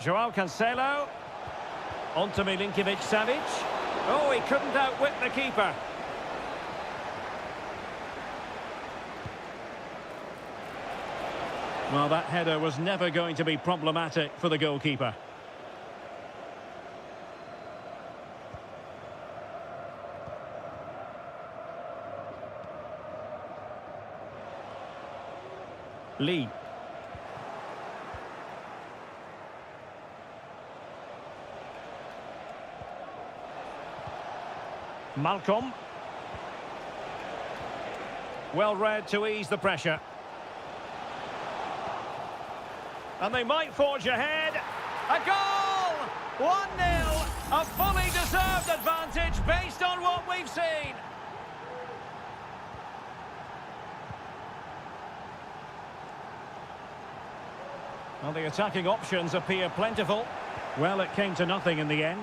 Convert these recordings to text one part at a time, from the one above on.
Joao Cancelo. On to Milinkovic-Savic. Oh, he couldn't outwit the keeper. Well, that header was never going to be problematic for the goalkeeper. Lee. Malcolm. Well read to ease the pressure. And they might forge ahead. A goal! 1-0. A fully deserved advantage based on what we've seen. Well, the attacking options appear plentiful. Well, it came to nothing in the end.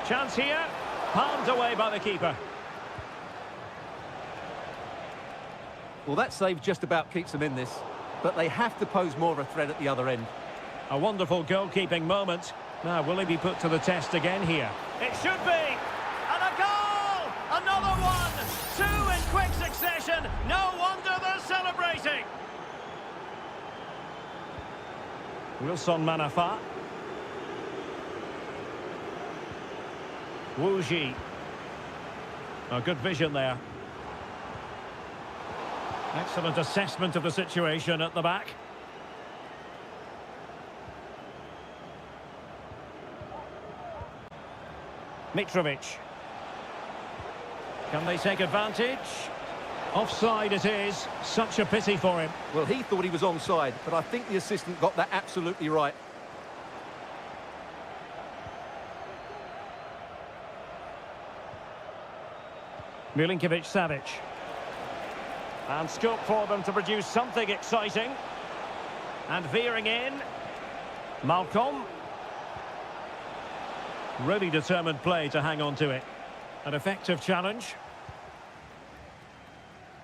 Chance here. Palmed away by the keeper. Well, that save just about keeps them in this, but they have to pose more of a threat at the other end. A wonderful goalkeeping moment. Now, will he be put to the test again here? It should be! And a goal! Another one! Two in quick succession. No wonder they're celebrating. Wilson Manafa. Wu Ji. A good vision there. Excellent assessment of the situation at the back. Mitrovic. Can they take advantage? Offside it is. Such a pity for him. Well, he thought he was onside, but I think the assistant got that absolutely right. Milinkovic-Savic. And scope for them to produce something exciting. And veering in. Malcolm. Really determined play to hang on to it. An effective challenge.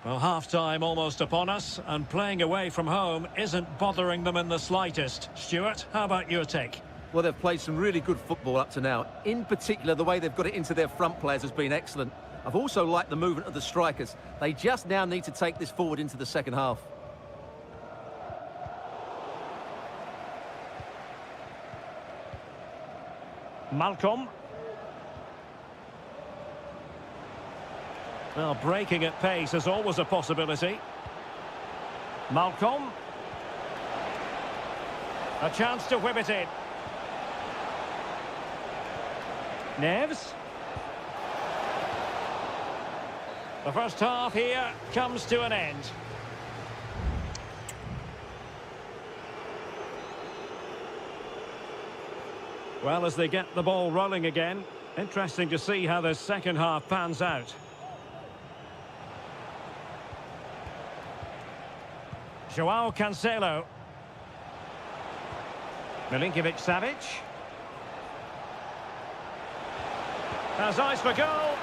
Well, half-time almost upon us, and playing away from home isn't bothering them in the slightest. Stuart, how about your take? Well, they've played some really good football up to now. In particular, the way they've got it into their front players has been excellent. I've also liked the movement of the strikers. They just now need to take this forward into the second half. Malcolm. Well, breaking at pace is always a possibility. Malcolm. A chance to whip it in. Neves. The first half here comes to an end. Well, as they get the ball rolling again, interesting to see how the second half pans out. Joao Cancelo. Milinkovic-Savic. Has eyes for goal.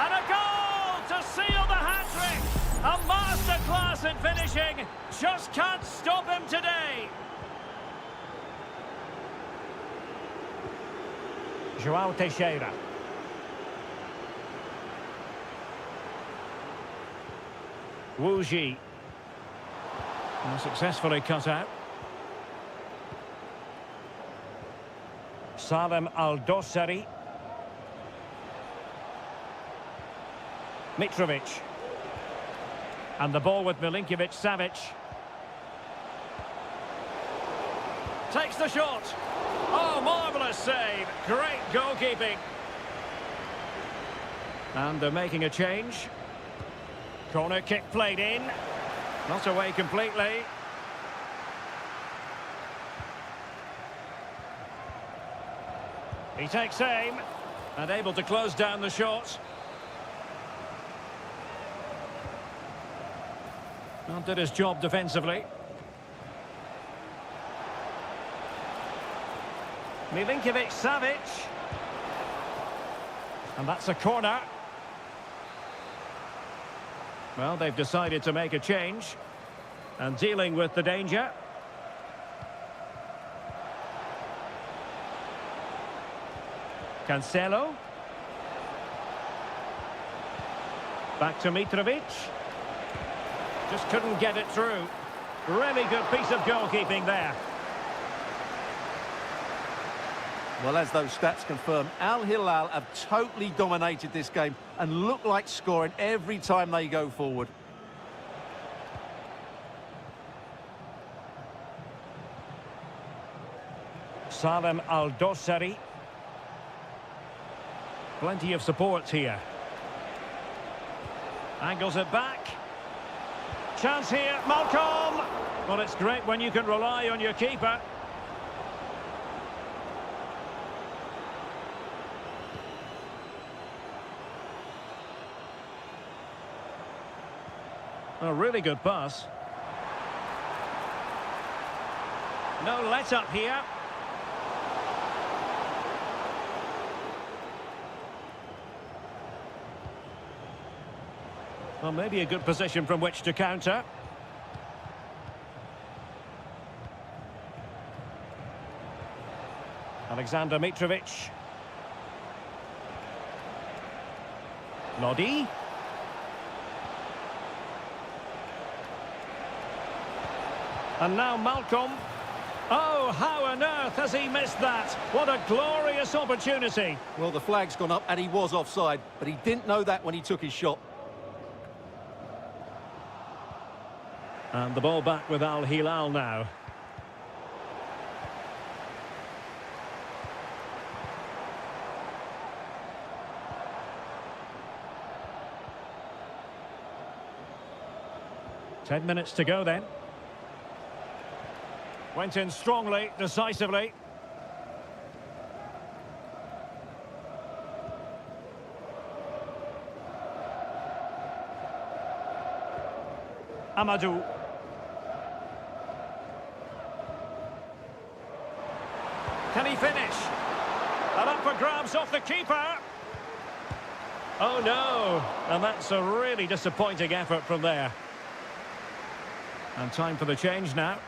And a goal to seal the hat-trick. A masterclass in finishing. Just can't stop him today. Joao Teixeira. Wu Ji. Successfully cut out. Salem Al-Dossari. Mitrovic. And the ball with Milinkovic-Savic. Takes the shot. Oh, marvellous save. Great goalkeeping. And they're making a change. Corner kick played in. Not away completely. He takes aim and able to close down the shot. Well, did his job defensively. Milinkovic-Savic. And that's a corner. Well, they've decided to make a change. And dealing with the danger. Cancelo. Back to Mitrovic. Just couldn't get it through. Really good piece of goalkeeping there. Well, as those stats confirm, Al Hilal have totally dominated this game and look like scoring every time they go forward. Salem Al-Dossari. Plenty of support here. Angles it back. Chance here, Malcolm! Well, it's great when you can rely on your keeper. A really good pass. No let-up here. Well, maybe a good position from which to counter. Alexander Mitrovic. Lodi. And now Malcolm. Oh, how on earth has he missed that? What a glorious opportunity. Well, the flag's gone up and he was offside, but he didn't know that when he took his shot. And the ball back with Al Hilal now. Ten minutes to go then. Went in strongly, decisively. Amadou. Can he finish? And up for grabs off the keeper. Oh no, and that's a really disappointing effort from there. And time for the change now.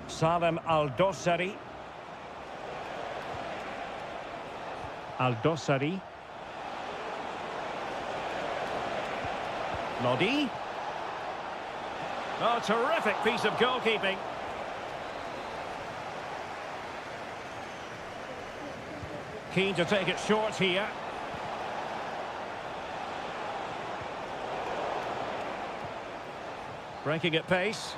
Salem Al-Dossari. Al-Dossari. Lodi. Oh, terrific piece of goalkeeping. Keen to take it short here. Breaking at pace.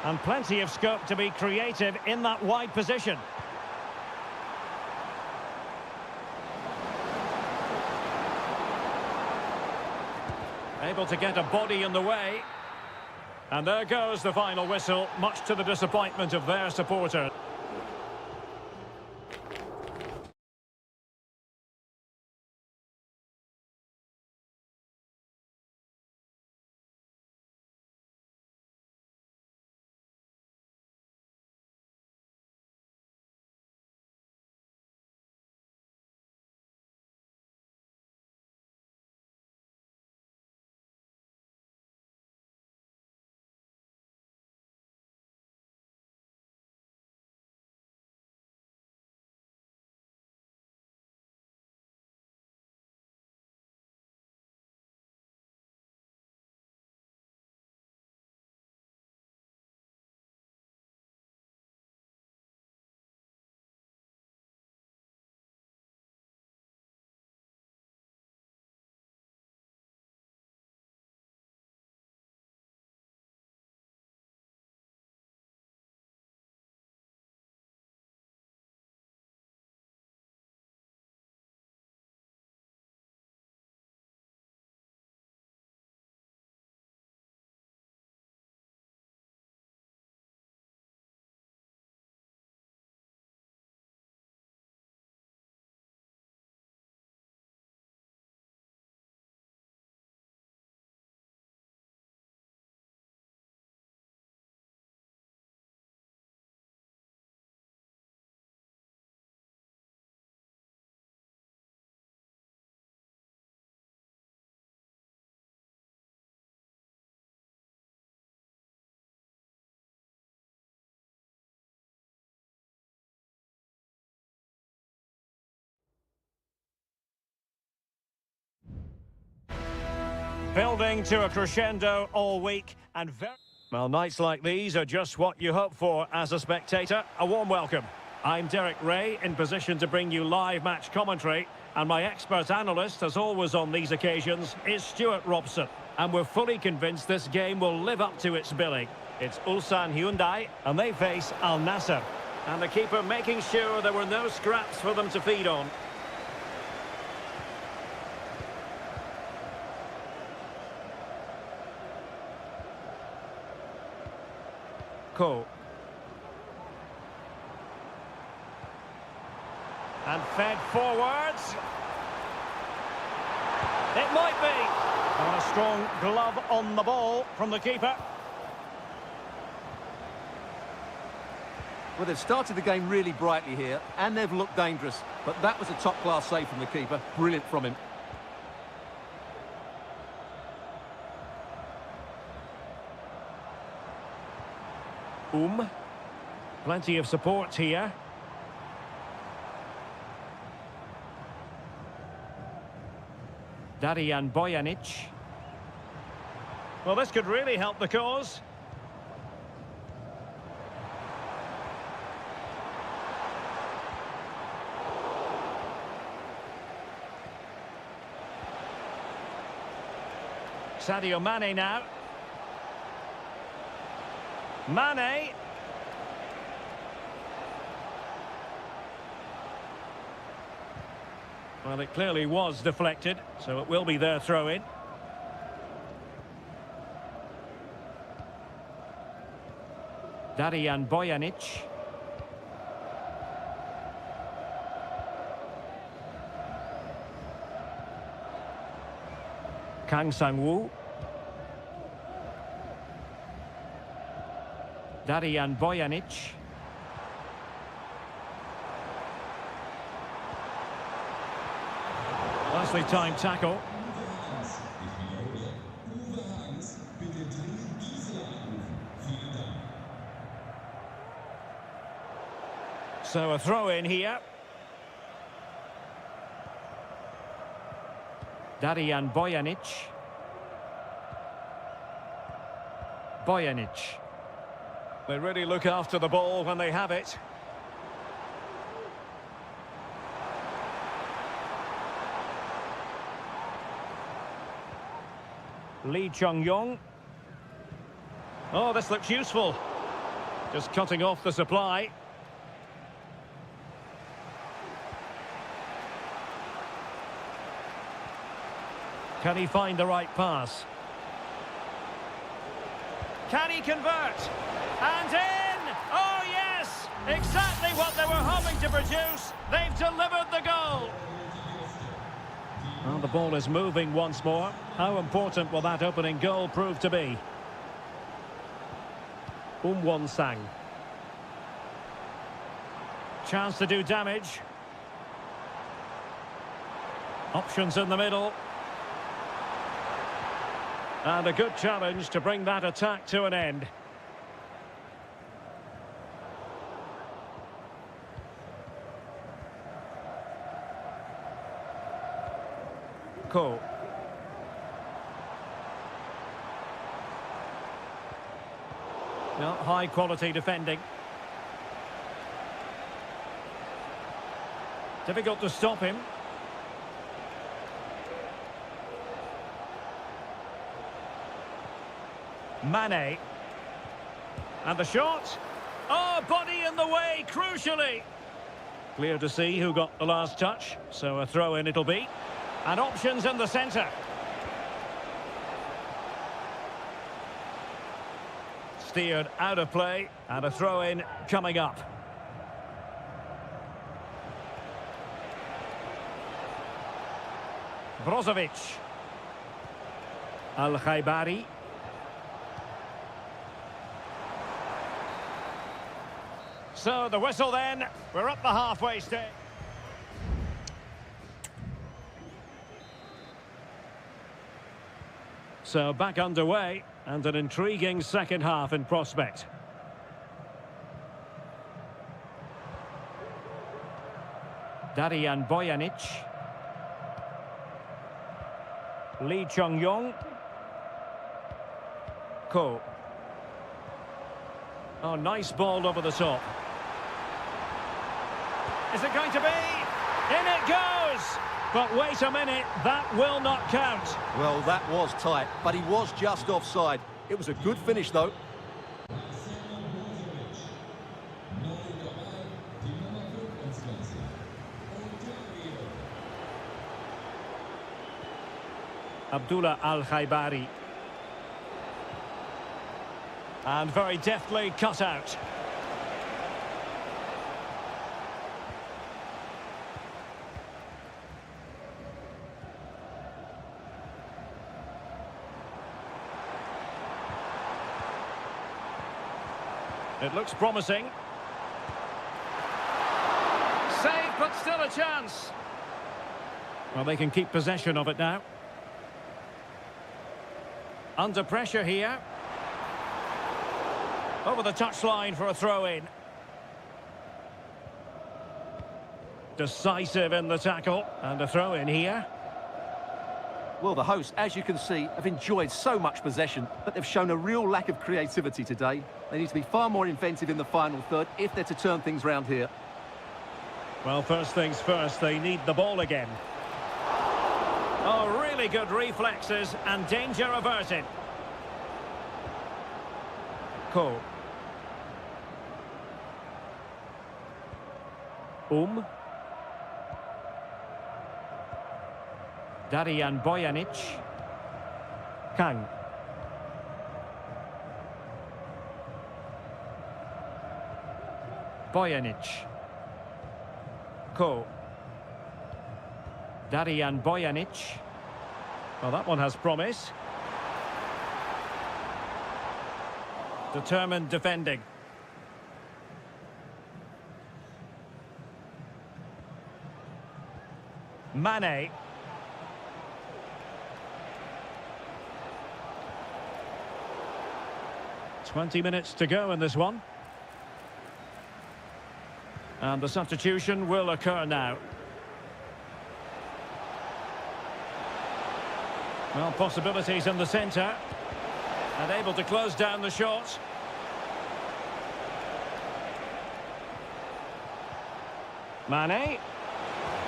And plenty of scope to be creative in that wide position. Able to get a body in the way. And there goes the final whistle, much to the disappointment of their supporters. Building to a crescendo all week and very... Well, nights like these are just what you hope for as a spectator. A warm welcome. I'm Derek Ray, in position to bring you live match commentary, and my expert analyst, as always on these occasions, is Stuart Robson. And we're fully convinced this game will live up to its billing. It's Ulsan Hyundai, and they face Al Nassr. And the keeper making sure there were no scraps for them to feed on. Ko. And fed forwards. It might be. And a strong glove on the ball from the keeper. Well, they've started the game really brightly here, and they've looked dangerous. But that was a top-class save from the keeper. Brilliant from him. Plenty of support here. Darijan Bojanic. Well, this could really help the cause. Sadio Mane now. Mane. Well, it clearly was deflected, so it will be their throw-in. Darijan Bojanic. Kang Sang-woo. Darijan Bojanic. Nicely timed tackle. So a throw in here. Darijan Bojanic. Bojanic. They really look after the ball when they have it. Lee Chung-yong. Oh, this looks useful. Just cutting off the supply. Can he find the right pass? Can he convert? And in! Oh, yes! Exactly what they were hoping to produce. They've delivered the goal. Well, the ball is moving once more. How important will that opening goal prove to be? Won-sang. Chance to do damage. Options in the middle. And a good challenge to bring that attack to an end. Ko. Well, high quality defending. Difficult to stop him. Mane. And the shot. Oh, body in the way, crucially. Clear to see who got the last touch, so a throw-in it'll be. And options in the centre. Steered out of play, and a throw-in coming up. Brozovic. Al-Khaibari. So the whistle then, we're up the halfway stage. So back underway, and an intriguing second half in prospect. Darijan Bojanic. Lee Chung-yong. Cool. Oh, nice ball over the top. Is it going to be? In it goes! But wait a minute, that will not count. Well, that was tight, but he was just offside. It was a good finish, though. Abdullah Al-Khaibari. And very deftly cut out. It looks promising. Save, but still a chance. Well, they can keep possession of it now. Under pressure here. Over the touchline for a throw-in. Decisive in the tackle. And a throw-in here. Well, the hosts, as you can see, have enjoyed so much possession, but they've shown a real lack of creativity today. They need to be far more inventive in the final third if they're to turn things round here. Well, first things first, they need the ball again. Oh, really good reflexes and danger averted. Cole. Darijan Bojanic. Kang. Bojanic. Ko. Darijan Bojanic. Well, that one has promise. Determined defending. Mane. 20 minutes to go in this one. And the substitution will occur now. Well, possibilities in the centre. And able to close down the shot. Mane.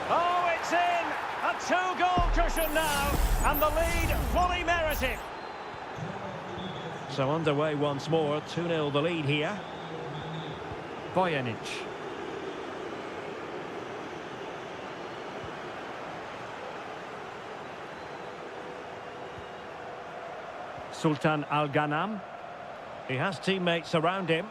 Oh, it's in! A two-goal cushion now. And the lead fully merited. So underway once more, 2-0 the lead here. Bojanic. Sultan Al-Ghanam. He has teammates around him.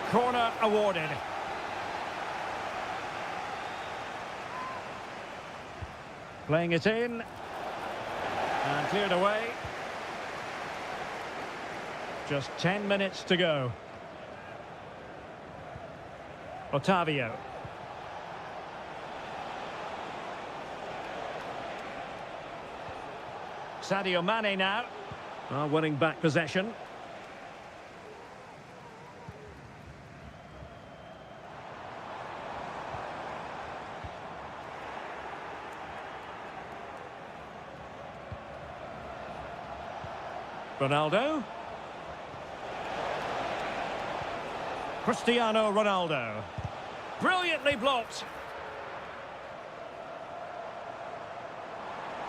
Corner awarded. Playing it in. And cleared away. Just 10 minutes to go. Otavio. Sadio Mane now. Winning back possession. Ronaldo. Cristiano Ronaldo. Brilliantly blocked.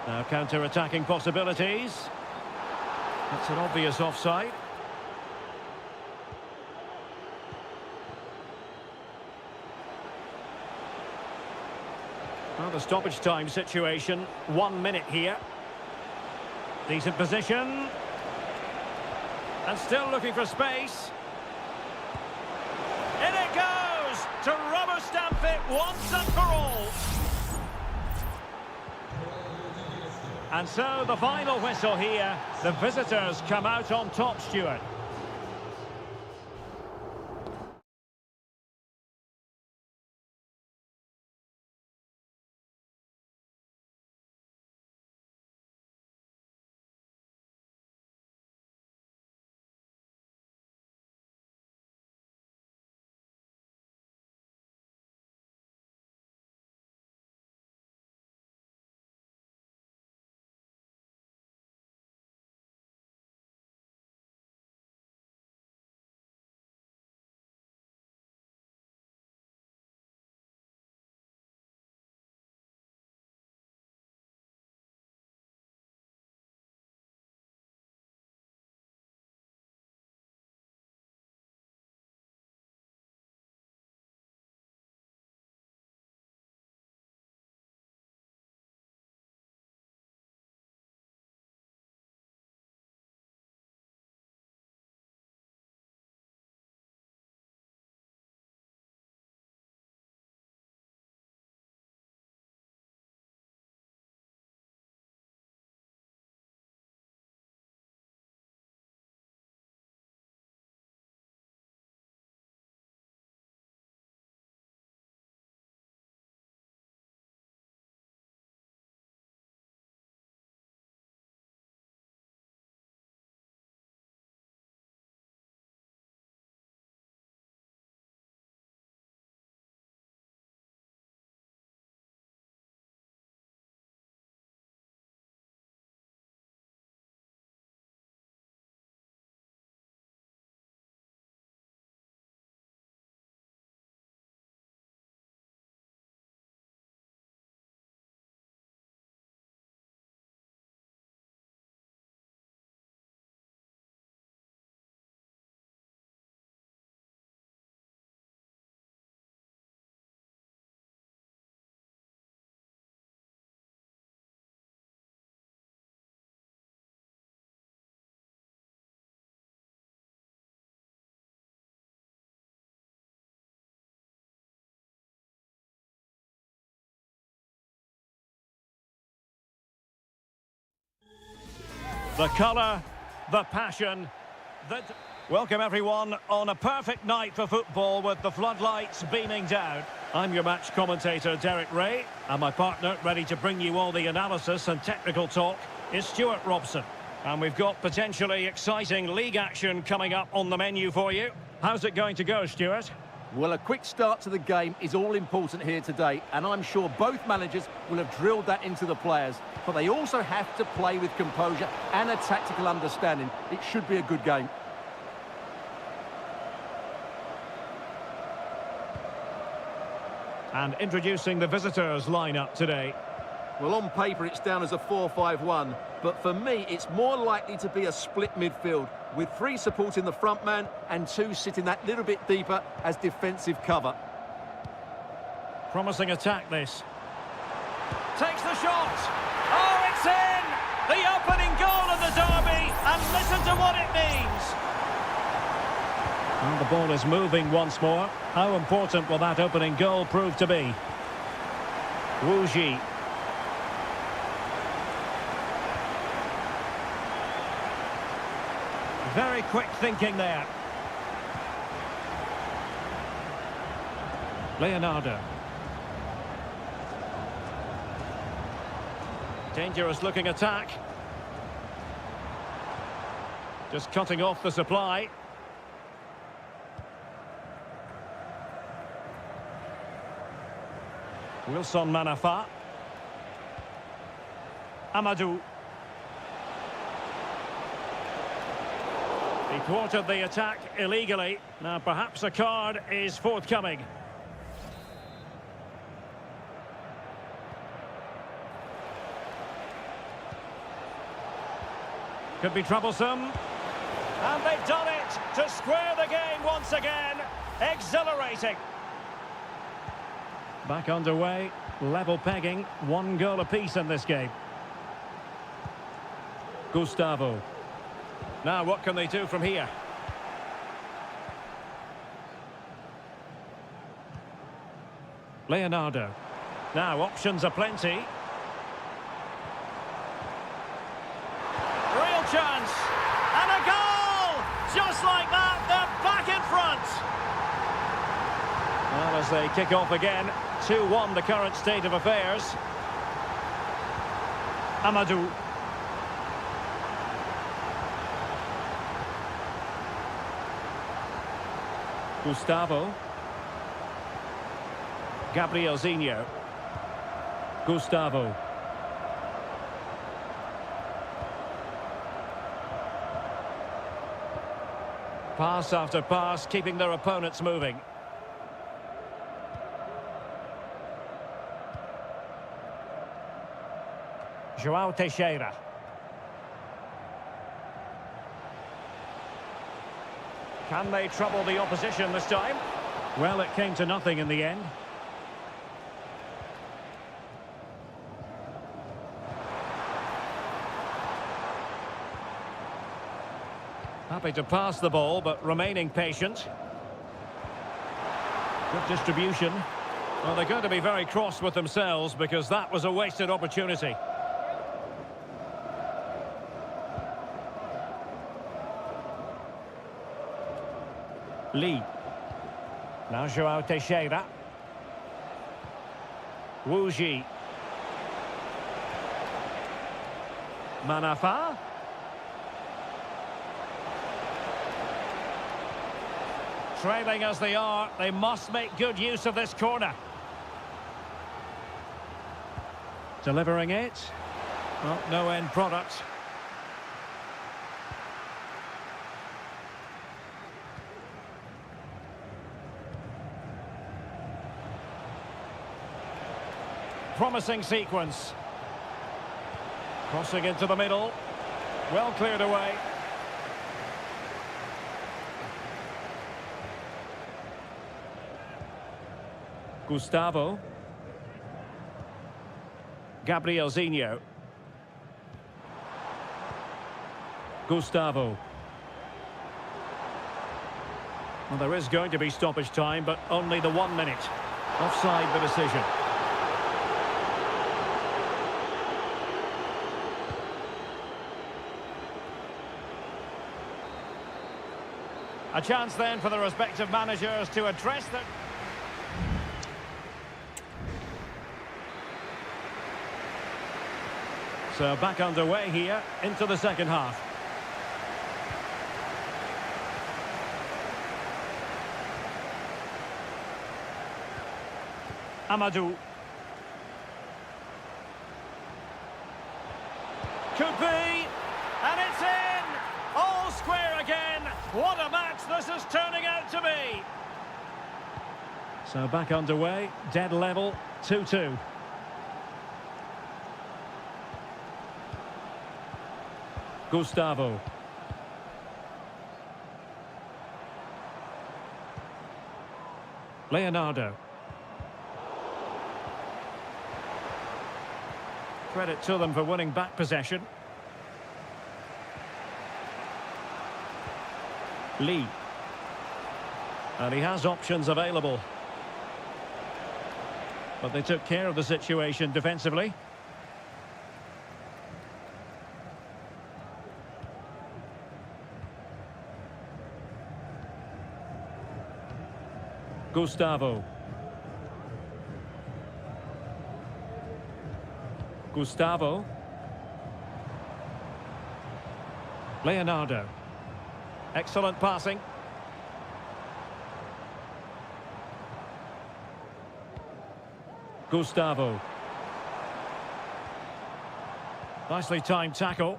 Now counter-attacking possibilities. That's an obvious offside. Well, the stoppage time situation, 1 minute here. Decent position. And still looking for space. In it goes! To rubber stamp it once and for all. And so the final whistle here. The visitors come out on top, Stuart. The colour, the passion, the... Welcome everyone on a perfect night for football with the floodlights beaming down. I'm your match commentator Derek Ray, and my partner ready to bring you all the analysis and technical talk is Stuart Robson. And we've got potentially exciting league action coming up on the menu for you. How's it going to go, Stuart? Well, a quick start to the game is all important here today, and I'm sure both managers will have drilled that into the players. But they also have to play with composure and a tactical understanding. It should be a good game. And introducing the visitors lineup today. Well, on paper it's down as a 4-5-1, but for me it's more likely to be a split midfield, with 3 supporting the front man and 2 sitting that little bit deeper as defensive cover. Promising attack this. Takes the shot! Oh, it's in! The opening goal of the derby, and listen to what it means! And the ball is moving once more. How important will that opening goal prove to be? Wu Ji. Very quick thinking there. Leonardo. Dangerous looking attack. Just cutting off the supply. Wilson Manafa. Amadou. He thwarted the attack illegally. Now perhaps a card is forthcoming. Could be troublesome. And they've done it to square the game once again. Exhilarating. Back underway, level pegging, 1 goal apiece in this game. Gustavo. Now what can they do from here? Leonardo. Now options are plenty. Real chance! And a goal! Just like that, they're back in front! Well, as they kick off again, 2-1 the current state of affairs. Amadou. Gustavo. Gabrielzinho. Gustavo. Pass after pass, keeping their opponents moving. João Teixeira. Can they trouble the opposition this time? Well, it came to nothing in the end. Happy to pass the ball, but remaining patient. Good distribution. Well, they're going to be very cross with themselves because that was a wasted opportunity. Lee. Now João Teixeira. Wu Ji. Manafa. Trailing as they are, they must make good use of this corner. Delivering it. Well, no end product. Promising sequence. Crossing into the middle. Well cleared away. Gustavo. Gabrielzinho. Gustavo. Well, there is going to be stoppage time, but only the 1 minute. Offside the decision. A chance then for the respective managers to address them. So back underway here into the second half. Amadou. Could be, and it's in! All square again. What a match this is turning out to be. So back underway, dead level, 2-2. Gustavo. Leonardo. Credit to them for winning back possession. Lee. And he has options available. But they took care of the situation defensively. Gustavo. Gustavo. Leonardo. Excellent passing. Gustavo. Nicely timed tackle.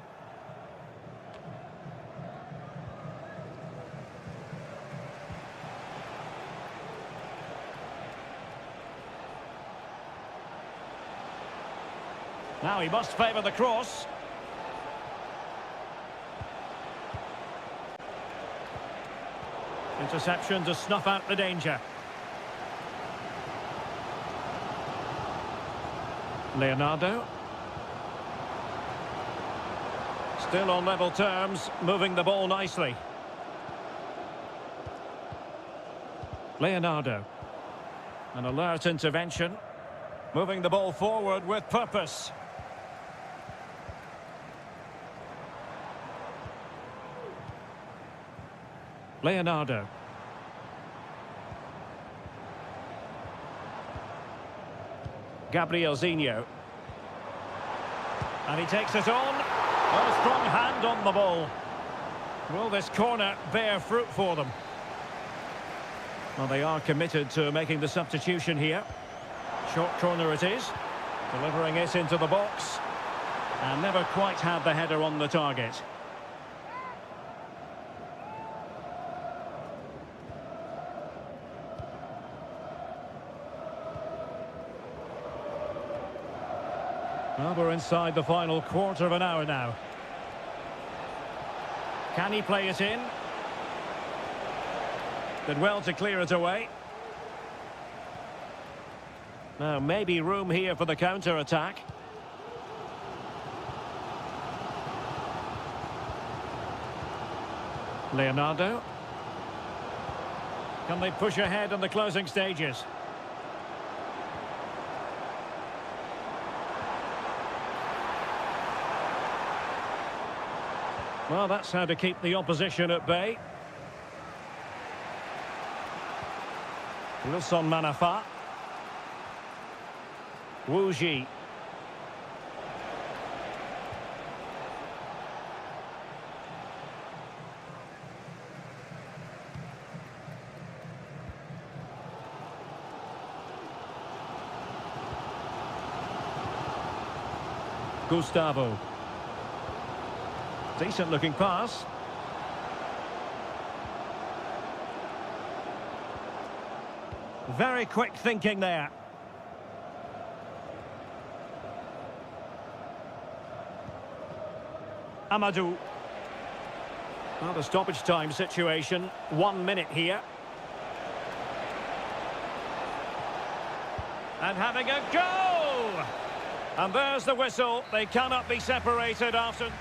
Now he must favour the cross. Interception to snuff out the danger. Leonardo. Still on level terms, moving the ball nicely. Leonardo. An alert intervention. Moving the ball forward with purpose. Leonardo. Gabrielzinho. And he takes it on. Oh, a strong hand on the ball. Will this corner bear fruit for them? Well, they are committed to making the substitution here. Short corner it is. Delivering it into the box. And never quite had the header on the target. Well, we're inside the final quarter of an hour now. Can he play it in? Did well to clear it away. Now, maybe room here for the counter-attack. Leonardo. Can they push ahead in the closing stages? Well, that's how to keep the opposition at bay. Wilson Manafa. Wu Ji. Gustavo. Decent looking pass. Very quick thinking there. Amadou. Well, the stoppage time situation. 1 minute here. And having a go! And there's the whistle. They cannot be separated after...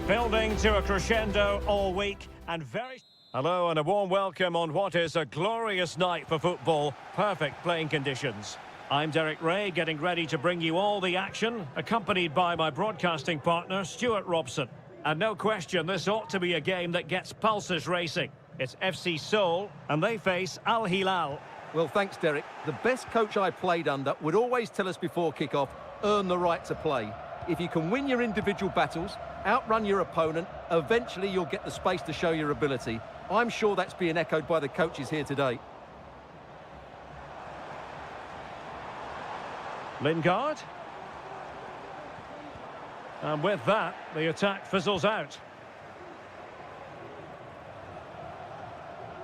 Building to a crescendo all week and very... Hello and a warm welcome on what is a glorious night for football. Perfect playing conditions. I'm Derek Ray, getting ready to bring you all the action, accompanied by my broadcasting partner, Stuart Robson. And no question, this ought to be a game that gets pulses racing. It's FC Seoul, and they face Al Hilal. Well, thanks, Derek. The best coach I played under would always tell us before kick-off, earn the right to play. If you can win your individual battles, outrun your opponent, eventually you'll get the space to show your ability. I'm sure that's being echoed by the coaches here today. Lingard. And with that, the attack fizzles out.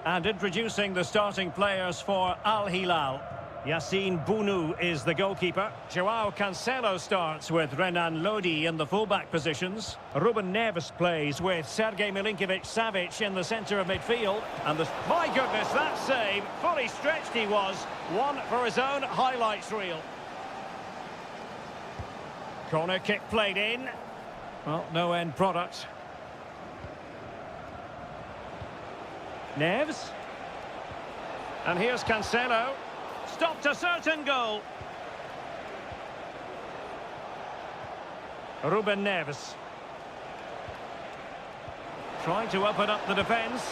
And introducing the starting players for Al Hilal. Yassine Bounou is the goalkeeper. Joao Cancelo starts with Renan Lodi in the fullback positions. Ruben Neves plays with Sergej Milinkovic-Savic in the centre of midfield. And my goodness, that save, fully stretched he was. One for his own highlights reel. Corner kick played in. Well, no end product. Neves. And here's Cancelo. Stopped a certain goal. Ruben Neves. Trying to open up the defence.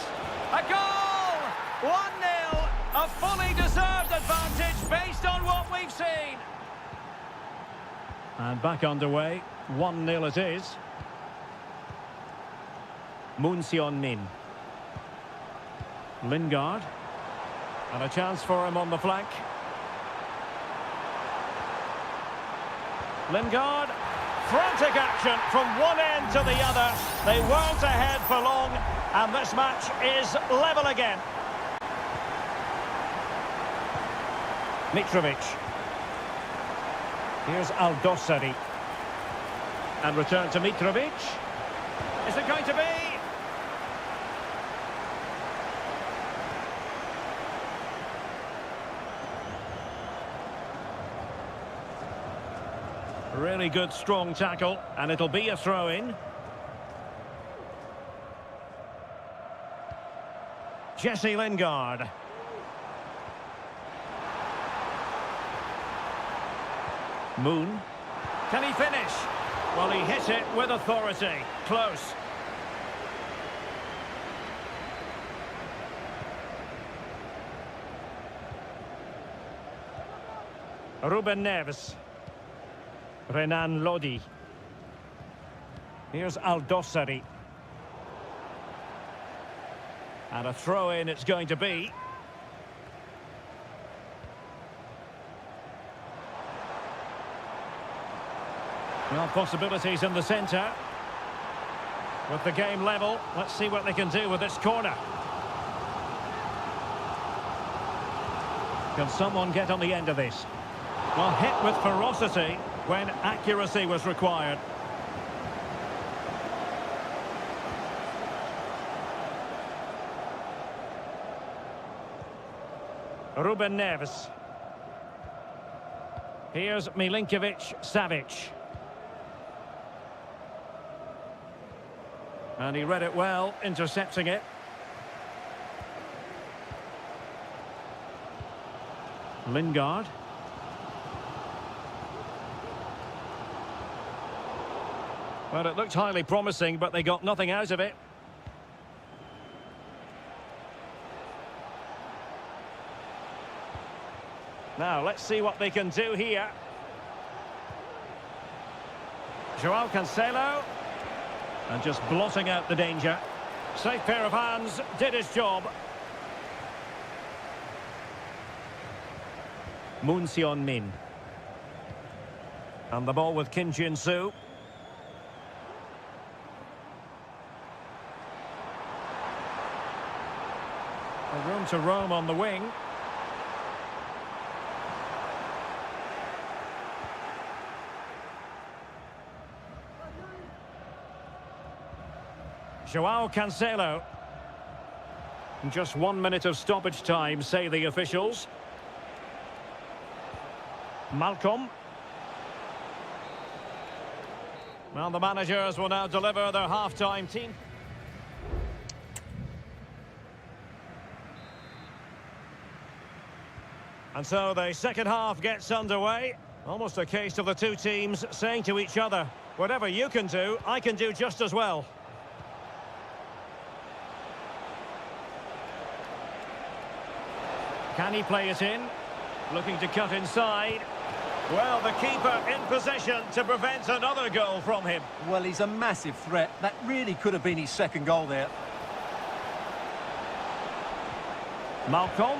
A goal! 1-0. A fully deserved advantage based on what we've seen. And back underway. 1-0 it is. Moon Seon-min. Lingard. And a chance for him on the flank. Lingard. Frantic action from one end to the other. They weren't ahead for long, and this match is level again. Mitrovic. Here's Al-Dossari. And return to Mitrovic. Is it going to be? Really good, strong tackle, and it'll be a throw-in. Jesse Lingard. Moon. Can he finish? Well, he hit it with authority. Close. Ruben Neves. Renan Lodi. Here's Al-Dossari. And a throw-in it's going to be. Well, possibilities in the centre. With the game level, let's see what they can do with this corner. Can someone get on the end of this? Well, hit with ferocity when accuracy was required. Ruben Neves. Here's Milinkovic-Savic. And he read it well, intercepting it. Lingard. Well, it looked highly promising, but they got nothing out of it. Now, let's see what they can do here. Joao Cancelo. And just blotting out the danger. Safe pair of hands, did his job. Moon Seon-min. And the ball with Kim Jin-soo. Room to roam on the wing. Joao Cancelo. Just 1 minute of stoppage time, say the officials. Malcolm. Well, the managers will now deliver their half-time team. And so the second half gets underway. Almost a case of the two teams saying to each other, whatever you can do, I can do just as well. Can he play it in? Looking to cut inside. Well, the keeper in possession to prevent another goal from him. Well, he's a massive threat. That really could have been his second goal there. Malcolm.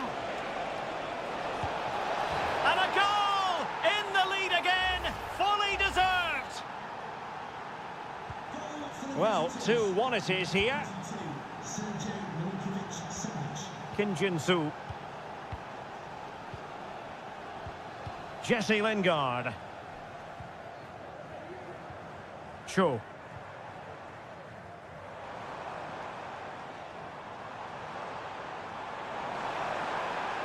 And a goal! In the lead again! Fully deserved! Well, 2-1 it is here. Kim Jin-soo. Jesse Lingard. Cho.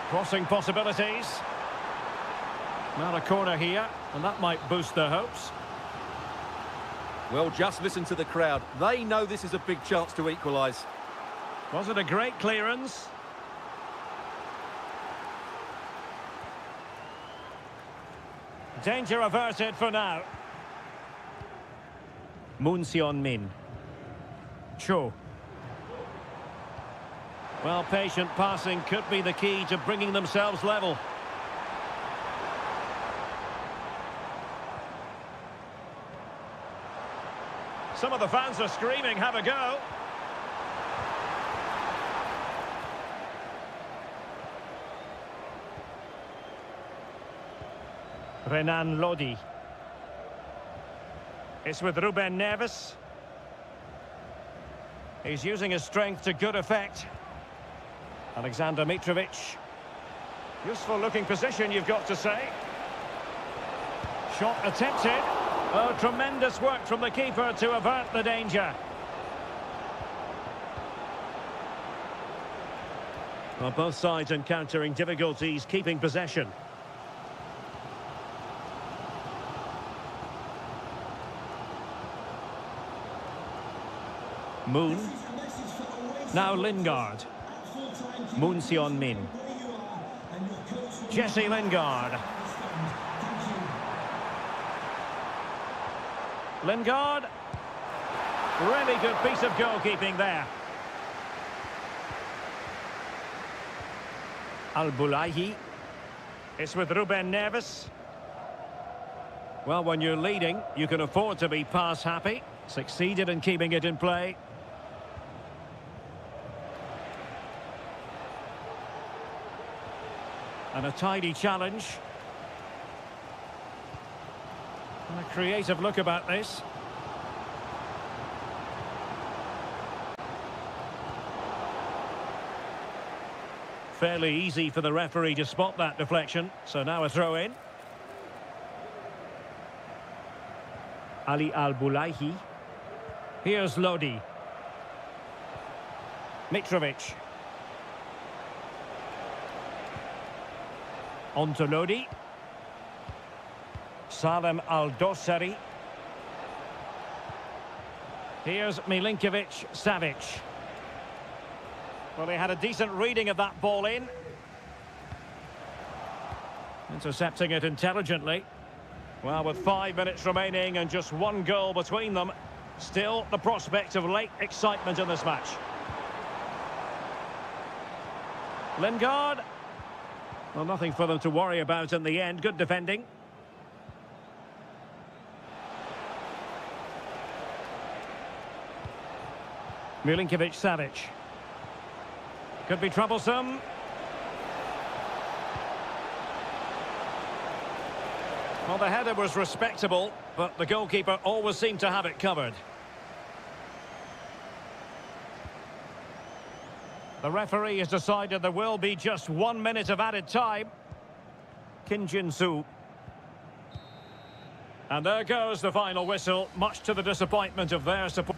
Crossing possibilities. Now a corner here, and that might boost their hopes. Well, just listen to the crowd. They know this is a big chance to equalise. Was it a great clearance? Danger averted for now. Moon Seon-min. Cho. Well, patient passing could be the key to bringing themselves level. Some of the fans are screaming, have a go. Renan Lodi. It's with Ruben Neves. He's using his strength to good effect. Alexander Mitrovic. Useful looking position, you've got to say. Shot attempted. Oh, tremendous work from the keeper to avert the danger. Well, both sides encountering difficulties keeping possession. Moon. Now Lingard. Moon Seon-min. Jesse Lingard. Lingard. Really good piece of goalkeeping there. Al-Bulaihi. It's with Ruben Neves. Well, when you're leading, you can afford to be pass happy. Succeeded in keeping it in play. And a tidy challenge. And a creative look about this. Fairly easy for the referee to spot that deflection. So now a throw in. Ali Al-Bulaihi. Here's Lodi. Mitrovic. On to Lodi. Salem Al-Dossari. Here's Milinkovic-Savic. Well, he had a decent reading of that ball in. Intercepting it intelligently. Well, with 5 minutes remaining and just one goal between them, still the prospect of late excitement in this match. Lingard. Well, nothing for them to worry about in the end. Good defending. Milinkovic-Savic. Could be troublesome. Well, the header was respectable, but the goalkeeper always seemed to have it covered. The referee has decided there will be just 1 minute of added time. Kim Jin-soo. And there goes the final whistle, much to the disappointment of their support.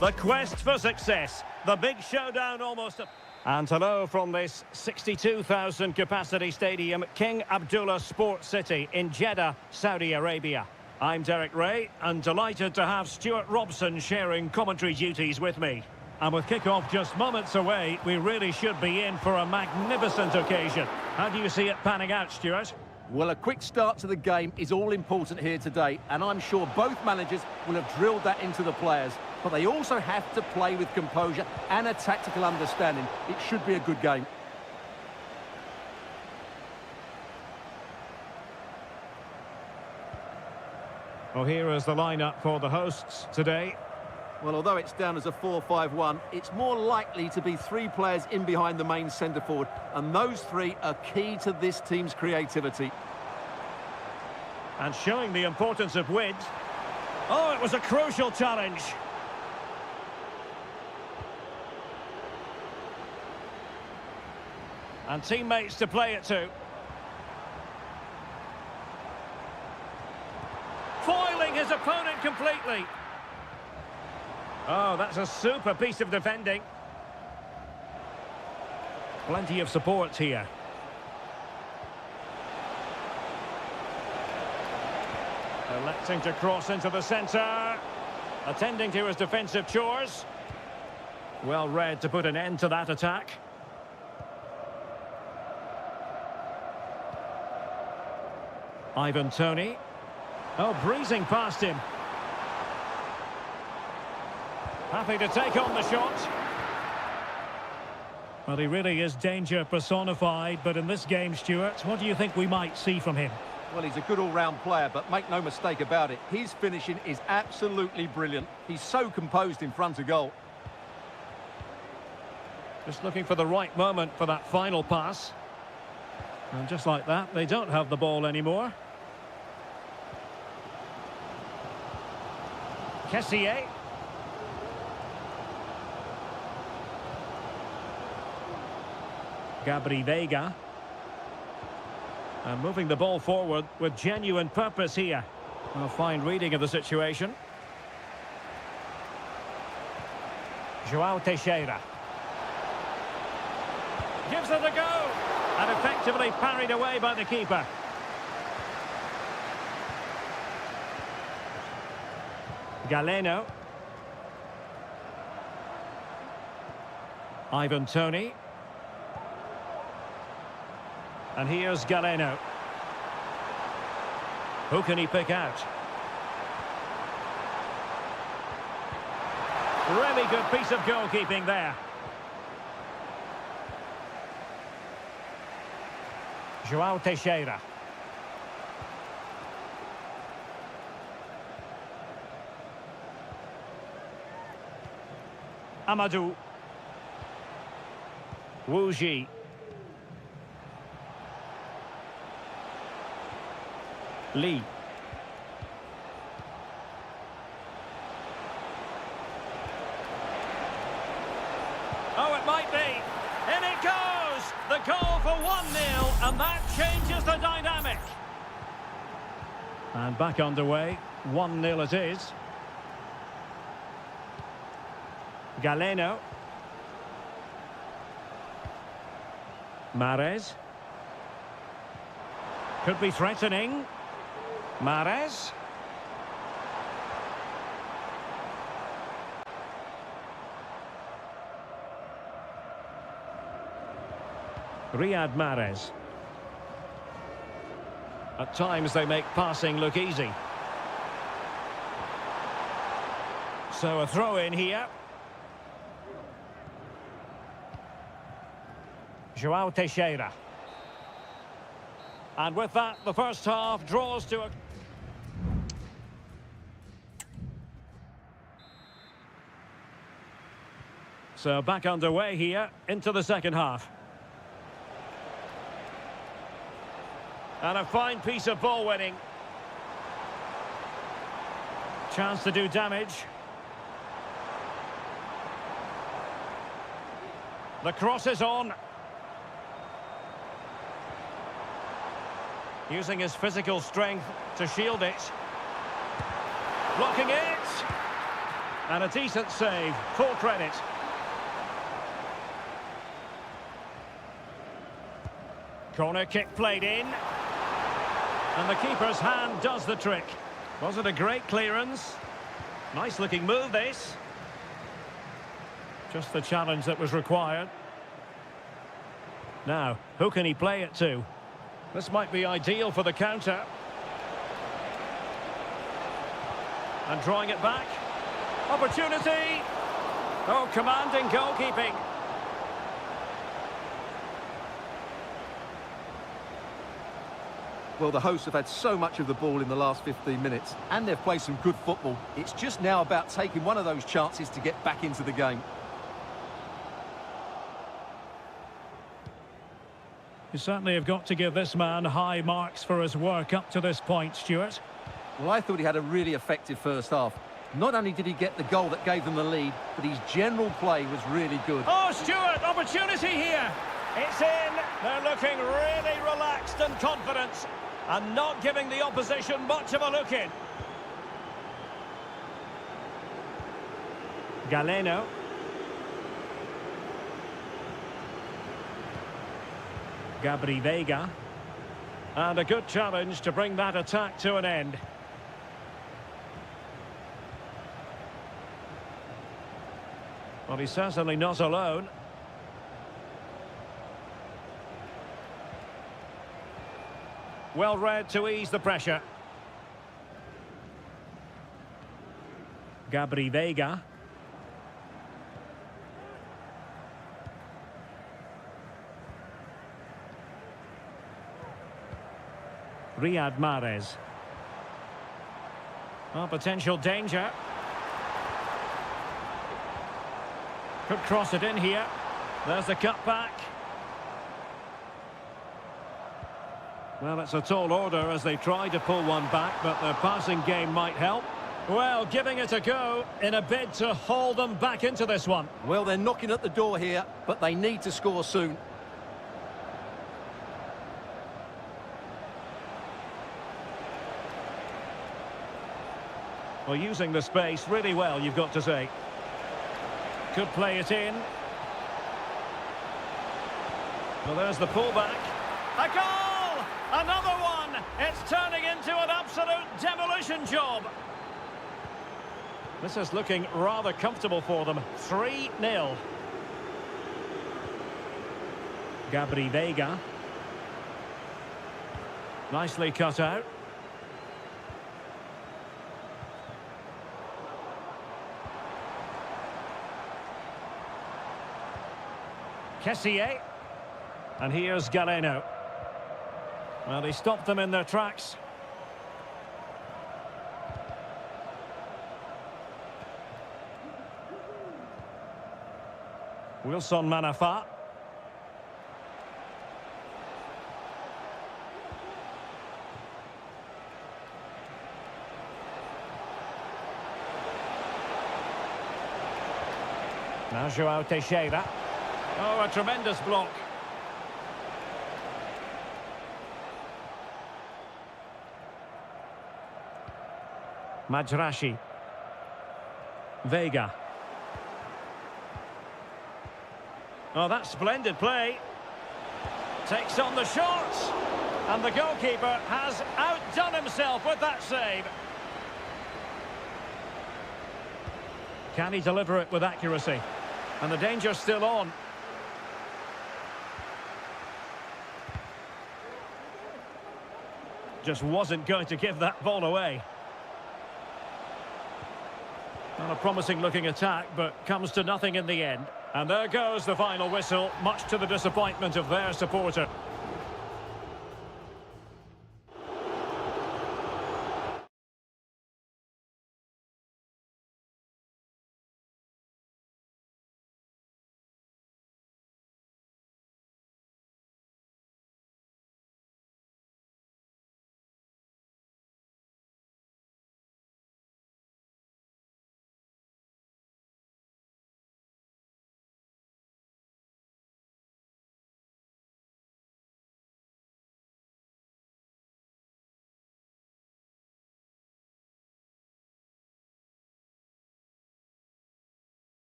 The quest for success. The big showdown almost. And hello from this 62,000 capacity stadium, King Abdullah Sports City in Jeddah, Saudi Arabia. I'm Derek Ray and delighted to have Stuart Robson sharing commentary duties with me. And with kick-off just moments away, we really should be in for a magnificent occasion. How do you see it panning out, Stuart? Well, a quick start to the game is all important here today, and I'm sure both managers will have drilled that into the players. But they also have to play with composure and a tactical understanding. It should be a good game. Well, here is the lineup for the hosts today. Well, although it's down as a 4-5-1, it's more likely to be three players in behind the main centre-forward, and those three are key to this team's creativity. And showing the importance of width. Oh, it was a crucial challenge. And teammates to play it to. Foiling his opponent completely. Oh, that's a super piece of defending. Plenty of support here. Electing to cross into the centre. Attending to his defensive chores. Well read to put an end to that attack. Ivan Toney. Oh, breezing past him. Happy to take on the shot. Well, he really is danger personified, but in this game, Stuart, what do you think we might see from him? Well, he's a good all-round player, but make no mistake about it, his finishing is absolutely brilliant. He's so composed in front of goal. Just looking for the right moment for that final pass. And just like that, they don't have the ball anymore. Kessié. Gabri Veiga. And moving the ball forward with genuine purpose here. A fine reading of the situation. João Teixeira. Gives it a go. And effectively parried away by the keeper. Galeno. Ivan Toney. And here's Galeno. Who can he pick out? Really good piece of goalkeeping there. João Teixeira. Amadou. Wu Ji. Lee. Oh, it might be. In it goes! The goal for 1-0, and that changes the dynamic. And back underway. 1-0 it is. Galeno. Mahrez. Could be threatening. Mahrez. Riyad Mahrez. At times they make passing look easy. So a throw in here. João Teixeira. And with that, the first half draws to a... So back underway here into the second half. And a fine piece of ball winning. Chance to do damage. The cross is on. Using his physical strength to shield it. Blocking it. And a decent save, full credit. Corner kick played in. And the keeper's hand does the trick. Was it a great clearance? Nice looking move, this. Just the challenge that was required. Now, who can he play it to? This might be ideal for the counter. And drawing it back. Opportunity! Oh, commanding goalkeeping. Well, the hosts have had so much of the ball in the last 15 minutes, and they've played some good football. It's just now about taking one of those chances to get back into the game. You certainly have got to give this man high marks for his work up to this point, Stuart. Well, I thought he had a really effective first half. Not only did he get the goal that gave them the lead, but his general play was really good. Oh, Stuart, opportunity here. It's in. They're looking really relaxed and confident, and not giving the opposition much of a look in. Galeno. Gabri Veiga. And a good challenge to bring that attack to an end. Well, he's certainly not alone. Well read to ease the pressure. Gabri Veiga. Riyad Mahrez. Oh, potential danger. Could cross it in here. There's the cut back. Well, it's a tall order as they try to pull one back, but their passing game might help. Well, giving it a go in a bid to haul them back into this one. Well, they're knocking at the door here, but they need to score soon. Well, using the space really well, you've got to say. Could play it in. Well, there's the pullback. A goal! Another one! It's turning into an absolute demolition job. This is looking rather comfortable for them. 3-0. Gabri Veiga. Nicely cut out. Kessié. And here's Galeno. Well, he stopped them in their tracks. Wilson Manafa. Now João Teixeira. Oh, a tremendous block. Majrashi. Veiga. Oh, that's splendid play. Takes on the shot. And the goalkeeper has outdone himself with that save. Can he deliver it with accuracy? And the danger's still on. Just wasn't going to give that ball away. Not a promising looking attack, but comes to nothing in the end. And there goes the final whistle, much to the disappointment of their supporter.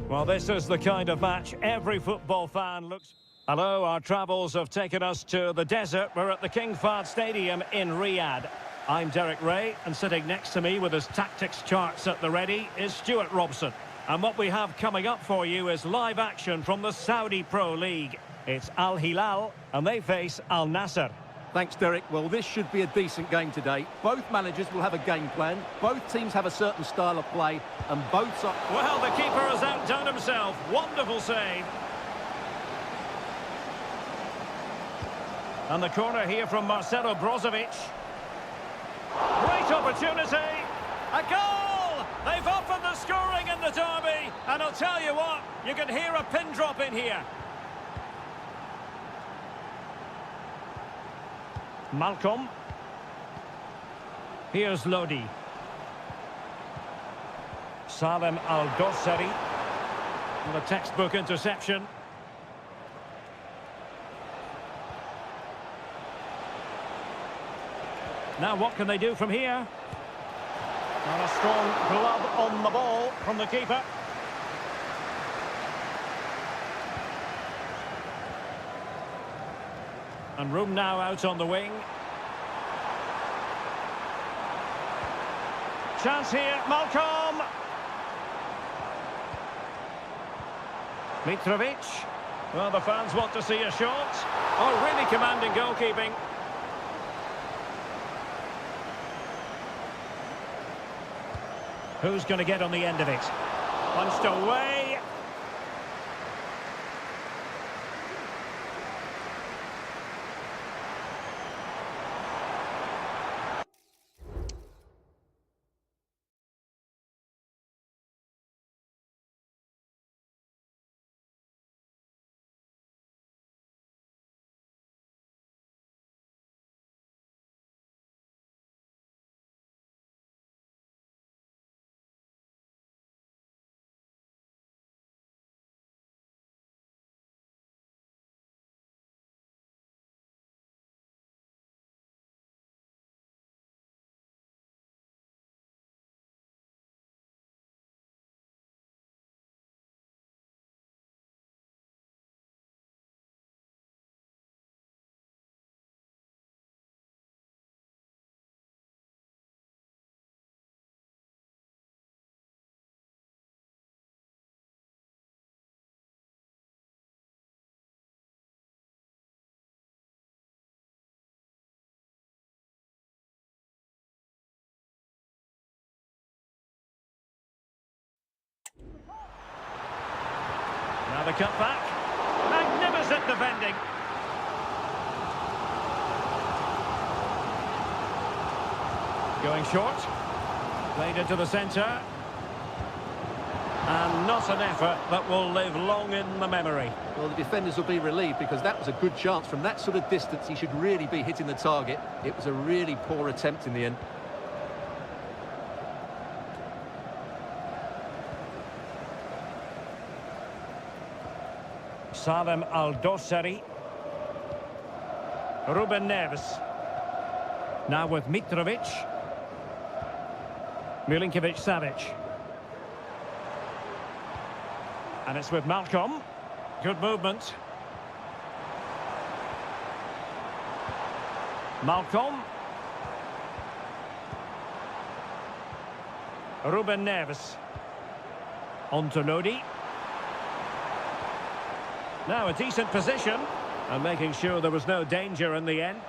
Well, this is the kind of match every football fan looks... Hello, our travels have taken us to the desert. We're at the King Fahd Stadium in Riyadh. I'm Derek Ray, and sitting next to me with his tactics charts at the ready is Stuart Robson. And what we have coming up for you is live action from the Saudi Pro League. It's Al Hilal, and they face Al Nassr. Thanks, Derek. Well, this should be a decent game today. Both managers will have a game plan. Both teams have a certain style of play, and both are... Well, the keeper has outdone himself. Wonderful save. And the corner here from Marcelo Brozovic. Great opportunity. A goal! They've offered the scoring in the derby. And I'll tell you what, you can hear a pin drop in here. Malcolm. Here's Lodi. Salem Al-Dossari. And a textbook interception. Now what can they do from here? And a strong glove on the ball from the keeper. And room now out on the wing. Chance here, Malcolm. Mitrovic. Well, the fans want to see a shot. Oh, really commanding goalkeeping. Who's going to get on the end of it? Punched away. Now the cut back. Magnificent defending. Going short. Played into the centre. And not an effort that will live long in the memory. Well, the defenders will be relieved because that was a good chance. From that sort of distance, he should really be hitting the target. It was a really poor attempt in the end. Salem Al-Dossari. Ruben Neves. Now with Mitrovic. Milinkovic-Savic. And it's with Malcolm. Good movement. Malcolm. Ruben Neves. On to Lodi. Now a decent position, and making sure there was no danger in the end.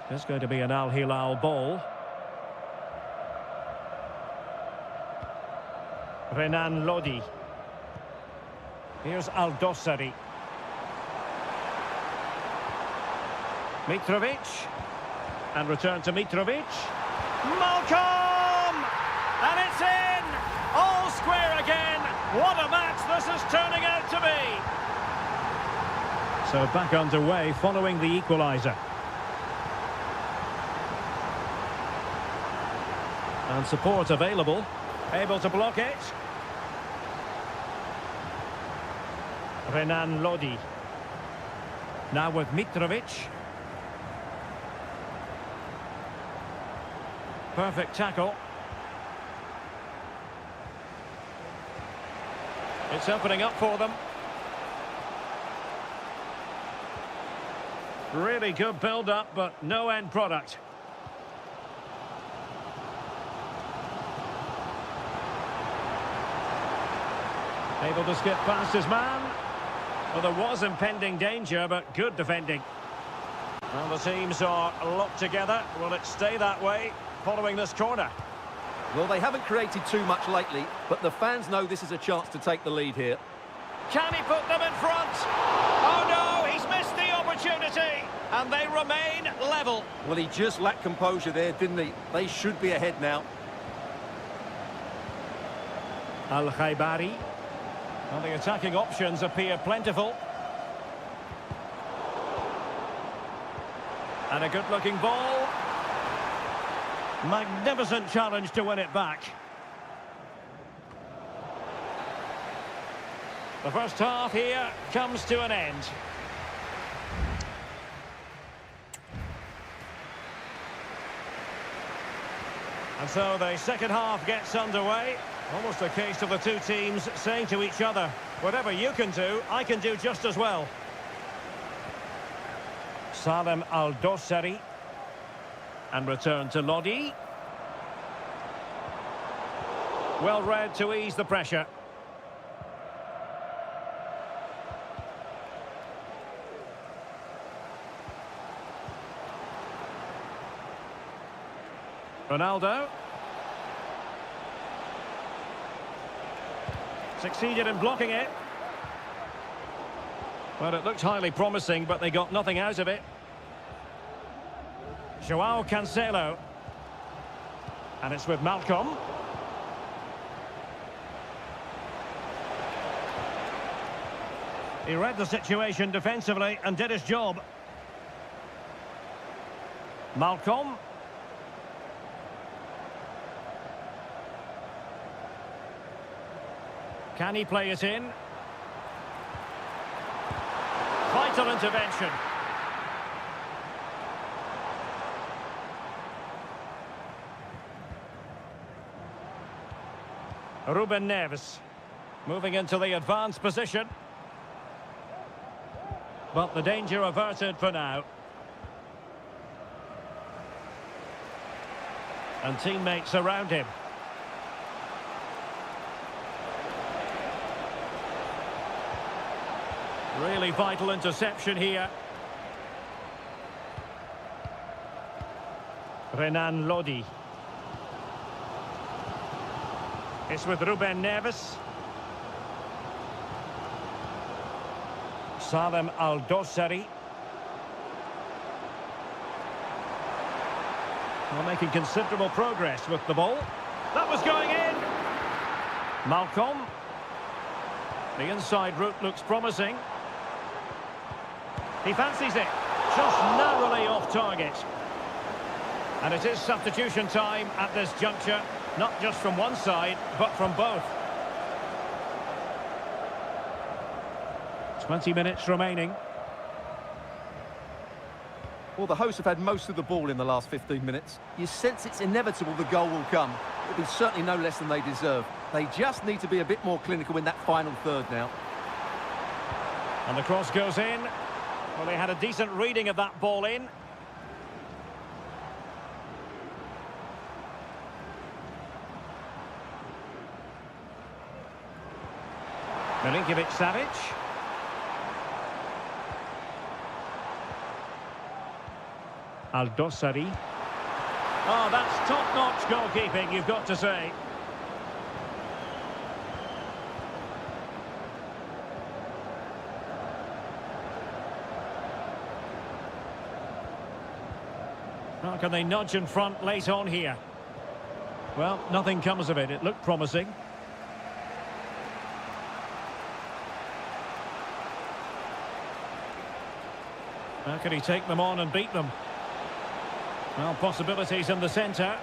It's going to be an Al Hilal ball. Renan Lodi. Here's Al-Dossari. Mitrovic. And return to Mitrovic. Malcolm! And it's in! All square again. What a match this is turning out to be. So back underway following the equaliser. And support available. Able to block it. Renan Lodi. Now with Mitrovic. Perfect tackle. It's opening up for them. Really good build-up, but no end product. Able to skip past his man. Well, there was impending danger, but good defending. Well, the teams are locked together. Will it stay that way following this corner? Well, they haven't created too much lately, but the fans know this is a chance to take the lead here. Can he put them in front? Oh no, he's missed the opportunity, and they remain level. Well, he just lacked composure there, didn't he? They should be ahead now. Al-Khaibari. Well, the attacking options appear plentiful. And a good-looking ball. Magnificent challenge to win it back. The first half here comes to an end. And so the second half gets underway. Almost a case of the two teams saying to each other, whatever you can do, I can do just as well. Salem Al-Dossari. And return to Lodi. Well read to ease the pressure. Ronaldo. Succeeded in blocking it. Well, it looked highly promising, but they got nothing out of it. Joao Cancelo. And it's with Malcolm. He read the situation defensively and did his job. Malcolm. Can he play it in? Vital intervention. Ruben Neves moving into the advanced position. But the danger averted for now. And teammates around him. Really vital interception here. Renan Lodi. It's with Ruben Neves. Salem Al-Dossari. Well, making considerable progress with the ball. That was going in. Malcolm. The inside route looks promising. He fancies it. Just narrowly off target. And it is substitution time at this juncture. Not just from one side, but from both. 20 minutes remaining. Well, the hosts have had most of the ball in the last 15 minutes. You sense it's inevitable the goal will come. It'll be certainly no less than they deserve. They just need to be a bit more clinical in that final third now. And the cross goes in. Well, they had a decent reading of that ball in. Milinkovic-Savic. Al-Dossari. Oh, that's top-notch goalkeeping, you've got to say. How can they nudge in front late on here? Well, nothing comes of it. It looked promising. How can he take them on and beat them? Well, possibilities in the centre.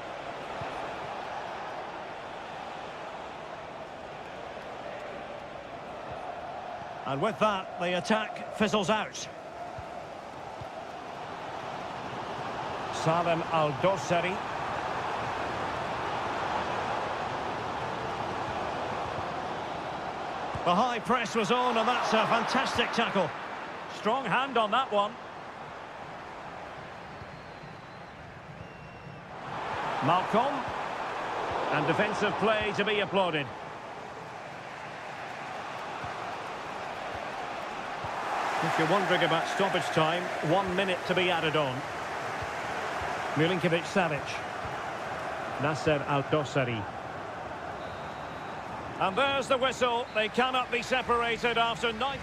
And with that, the attack fizzles out. Salem Al-Dossari. The high press was on, and that's a fantastic tackle. Strong hand on that one. Malcolm. And defensive play to be applauded. If you're wondering about stoppage time, 1 minute to be added on. Milinkovic-Savic. Nasser Al-Dossari. And there's the whistle. They cannot be separated after 90...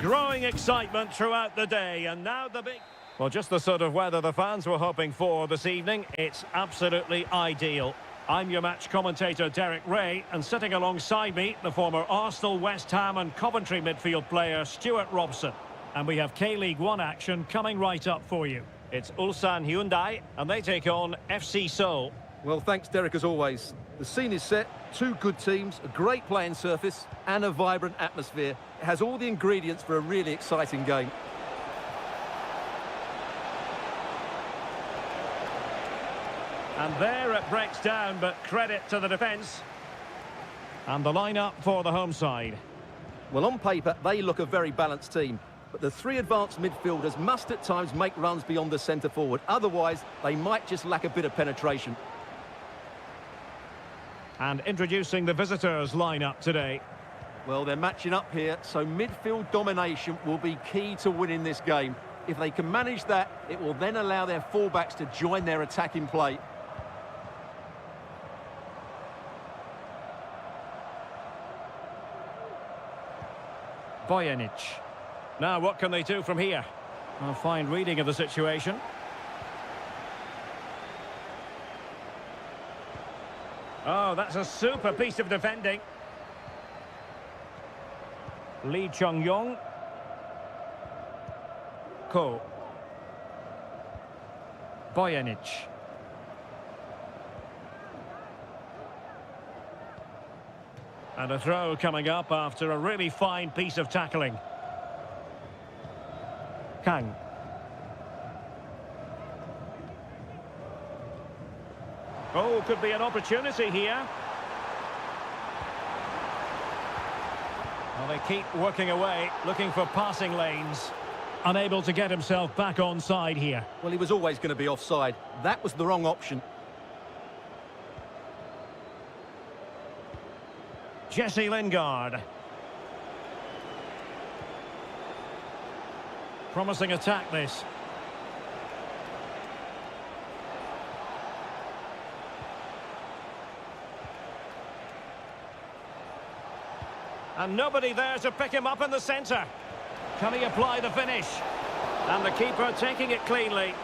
Growing excitement throughout the day, and now the big... Well, just the sort of weather the fans were hoping for this evening. It's absolutely ideal. I'm your match commentator, Derek Ray, and sitting alongside me, the former Arsenal, West Ham and Coventry midfield player, Stuart Robson. And we have K-League 1 action coming right up for you. It's Ulsan Hyundai, and they take on FC Seoul. Well, thanks, Derek, as always. The scene is set, two good teams, a great playing surface and a vibrant atmosphere. It has all the ingredients for a really exciting game. And there it breaks down, but credit to the defence. And the lineup for the home side. Well, on paper, they look a very balanced team. But the three advanced midfielders must at times make runs beyond the centre forward. Otherwise, they might just lack a bit of penetration. And introducing the visitors lineup today. Well, they're matching up here, so midfield domination will be key to winning this game. If they can manage that, it will then allow their fullbacks to join their attacking play. Bojanic. Now, what can they do from here? A fine reading of the situation. Oh, that's a super piece of defending. Lee Chung-yong. Ko. Bojanic. And a throw coming up after a really fine piece of tackling. Kang. Oh, could be an opportunity here. Well, they keep working away, looking for passing lanes. Unable to get himself back on side here. Well, he was always going to be offside. That was the wrong option. Jesse Lingard. Promising attack, this. And nobody there to pick him up in the centre. Can he apply the finish? And the keeper taking it cleanly.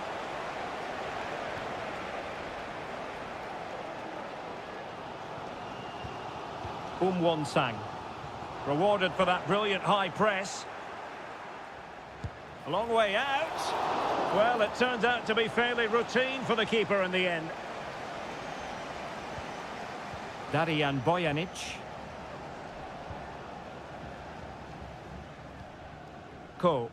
Won-sang. Rewarded for that brilliant high press. A long way out. Well, it turned out to be fairly routine for the keeper in the end. Darijan Bojanic. Ko.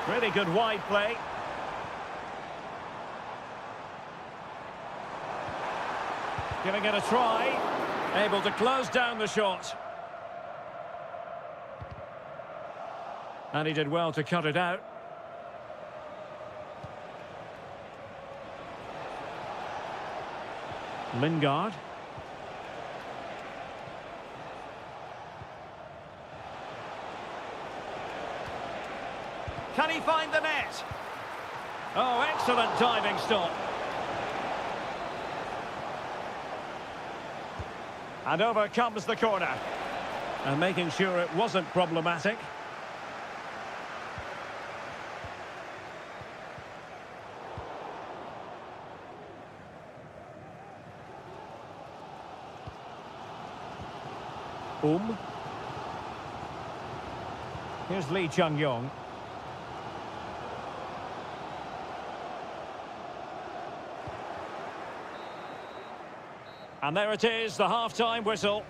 Really good wide play. Giving it a try. Able to close down the shot. And he did well to cut it out. Lingard. Can he find the net? Oh, excellent diving stop. And over comes the corner. And making sure it wasn't problematic. Here's Lee Chung-yong. And there it is, the half-time whistle.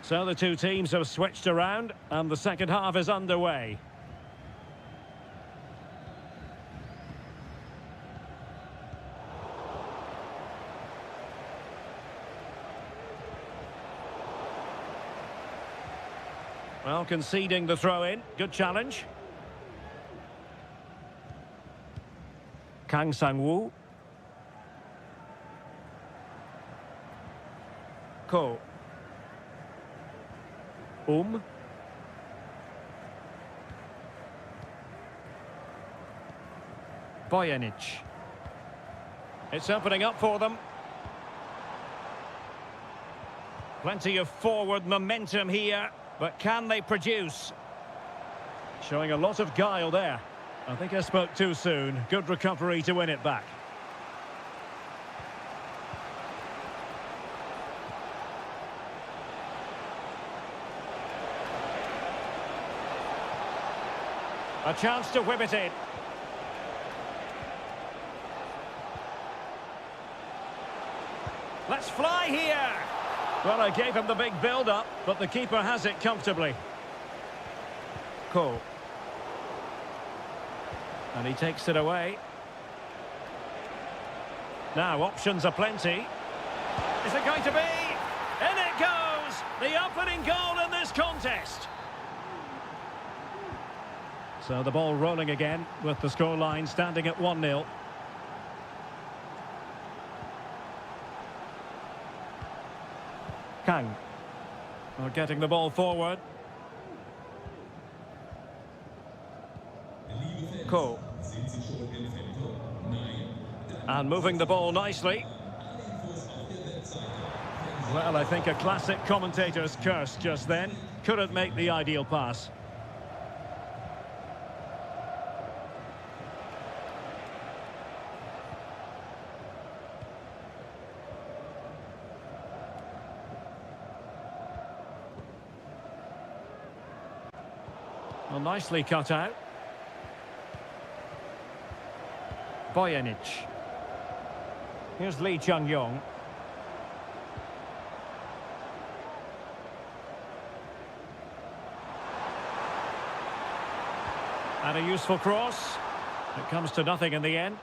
So the two teams have switched around, and the second half is underway. Well, conceding the throw-in. Good challenge. Kang Sang-woo. Ko. Bojanic. It's opening up for them. Plenty of forward momentum here, but can they produce? Showing a lot of guile there. I think I spoke too soon. Good recovery to win it back. A chance to whip it in. Let's fly here. Well, I gave him the big build-up, but the keeper has it comfortably. Ko. And he takes it away. Now, options are plenty. Is it going to be? In it goes! The opening goal in this contest. So the ball rolling again, with the scoreline standing at 1-0. Kang. Well, getting the ball forward. Ko. And moving the ball nicely. Well, I think a classic commentator's curse just then. Couldn't make the ideal pass. Well, nicely cut out. Bojanic. Here's Lee Chung-yong. And a useful cross. It comes to nothing in the end.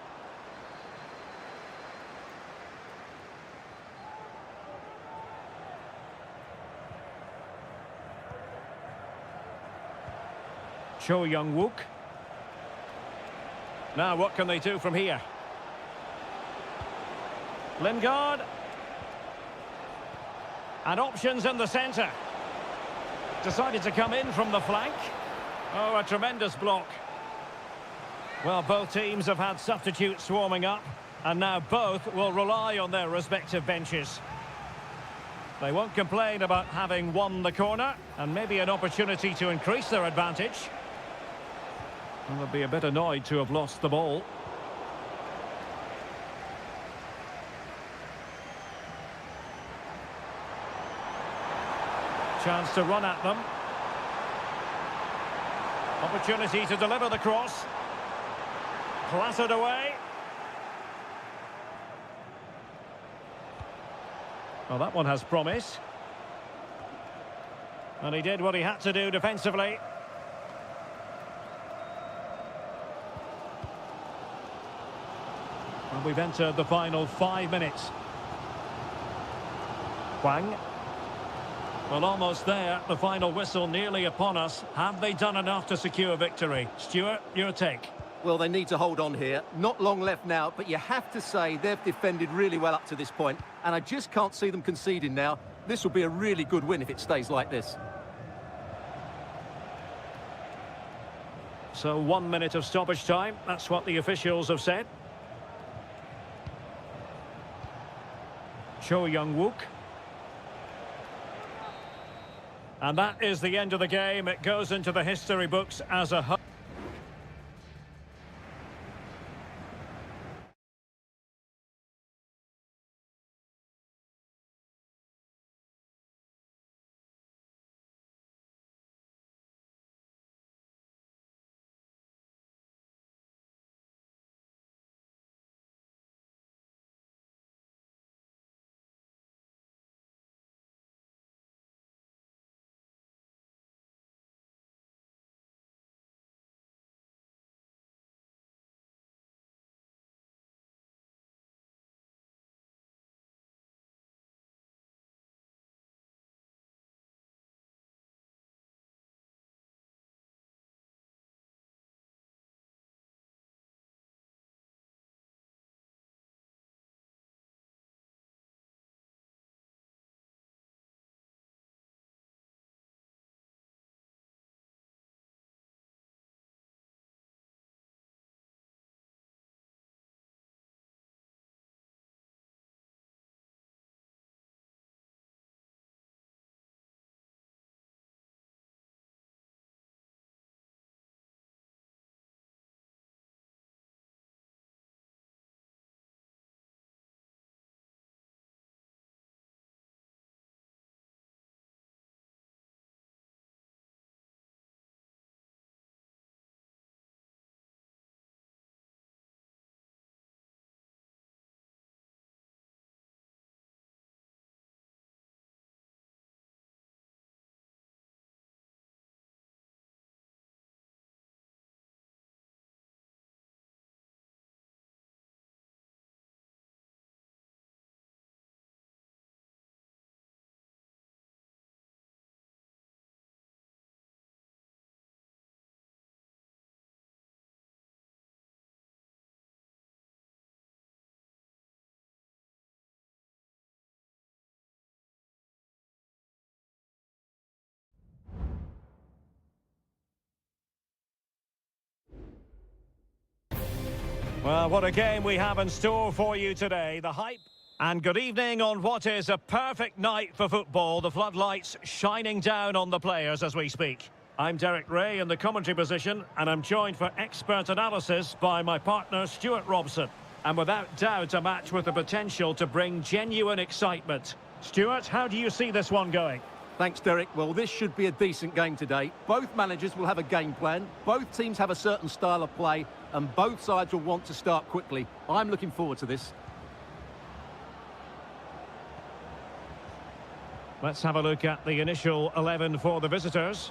Cho Young-wook. Now what can they do from here? Lingard. And options in the centre. Decided to come in from the flank. Oh, a tremendous block. Well, both teams have had substitutes swarming up, and now both will rely on their respective benches. They won't complain about having won the corner, and maybe an opportunity to increase their advantage. And they'll be a bit annoyed to have lost the ball. Chance to run at them. Opportunity to deliver the cross. Clattered away. Well, that one has promise. And he did what he had to do defensively. And we've entered the final 5 minutes. Hwang. Well, almost there. The final whistle nearly upon us. Have they done enough to secure victory? Stuart, your take. Well, they need to hold on here. Not long left now, but you have to say they've defended really well up to this point, and I just can't see them conceding now. This will be a really good win if it stays like this. So 1 minute of stoppage time. That's what the officials have said. Cho Young-wook. And that is the end of the game. It goes into the history books as a whole. Well, what a game we have in store for you today. The hype. And good evening on what is a perfect night for football. The floodlights shining down on the players as we speak. I'm Derek Ray in the commentary position, and I'm joined for expert analysis by my partner Stuart Robson. And without doubt, a match with the potential to bring genuine excitement. Stuart, how do you see this one going? Thanks, Derek. Well, this should be a decent game today. Both managers will have a game plan. Both teams have a certain style of play, and both sides will want to start quickly. I'm looking forward to this. Let's have a look at the initial 11 for the visitors.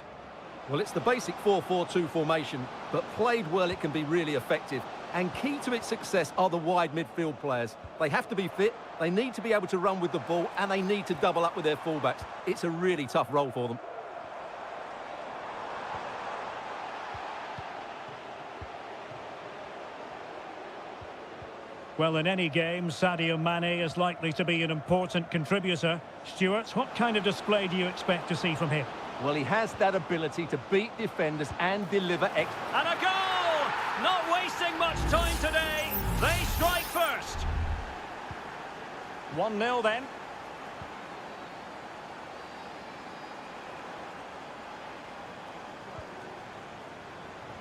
Well, it's the basic 4-4-2 formation, but played well it can be really effective. And key to its success are the wide midfield players. They have to be fit, they need to be able to run with the ball, and they need to double up with their fullbacks. It's a really tough role for them. Well, in any game, Sadio Mane is likely to be an important contributor. Stuart, what kind of display do you expect to see from him? Well, he has that ability to beat defenders and deliver And a goal! Not wasting much time today. They strike first. 1-0 then.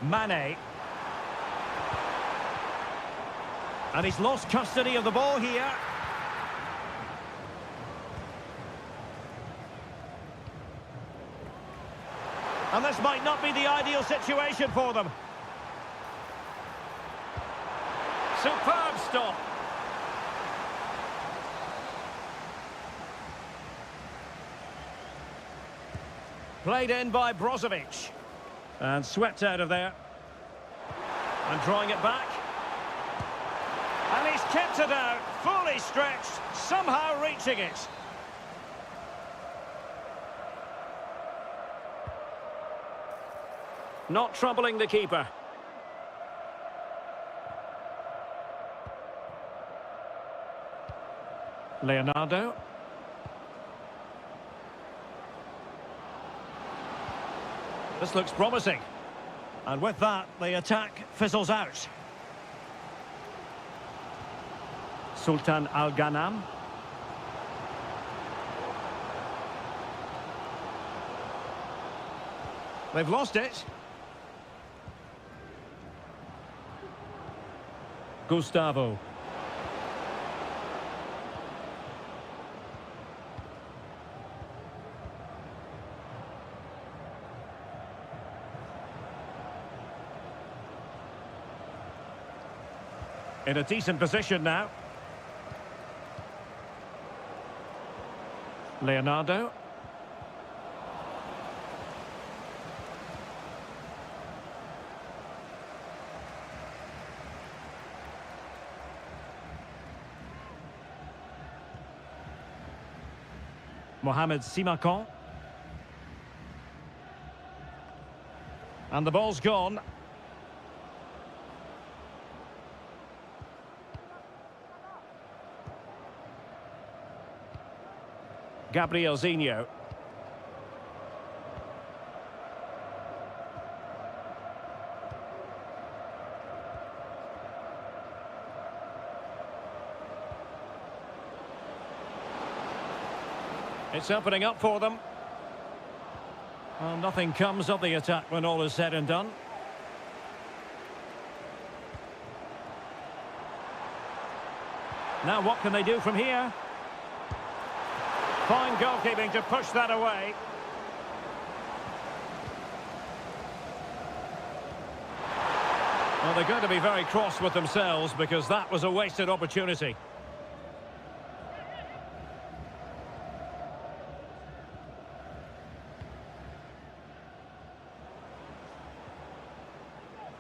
Mane. And he's lost custody of the ball here. And this might not be the ideal situation for them. Superb stop. Played in by Brozovic. And swept out of there. And drawing it back. And he's kept it out, fully stretched, somehow reaching it. Not troubling the keeper. Leonardo. This looks promising. And with that, the attack fizzles out. Sultan Al-Ghanam. They've lost it. Gustavo. In a decent position now. Leonardo. Mohamed Simakan. And the ball's gone. Gabriel Zinho. It's opening up for them. Well, nothing comes of the attack when all is said and done. Now what can they do from here? Fine goalkeeping to push that away. Well, they're going to be very cross with themselves because that was a wasted opportunity.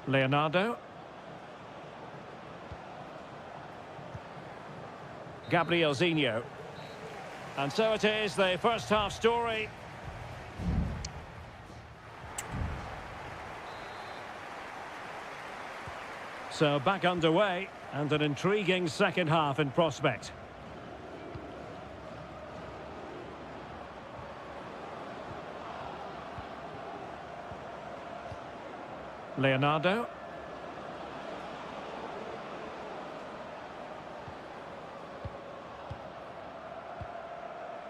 Leonardo. Gabriel Zinho. And so it is, the first half story. So back underway, and an intriguing second half in prospect. Leonardo.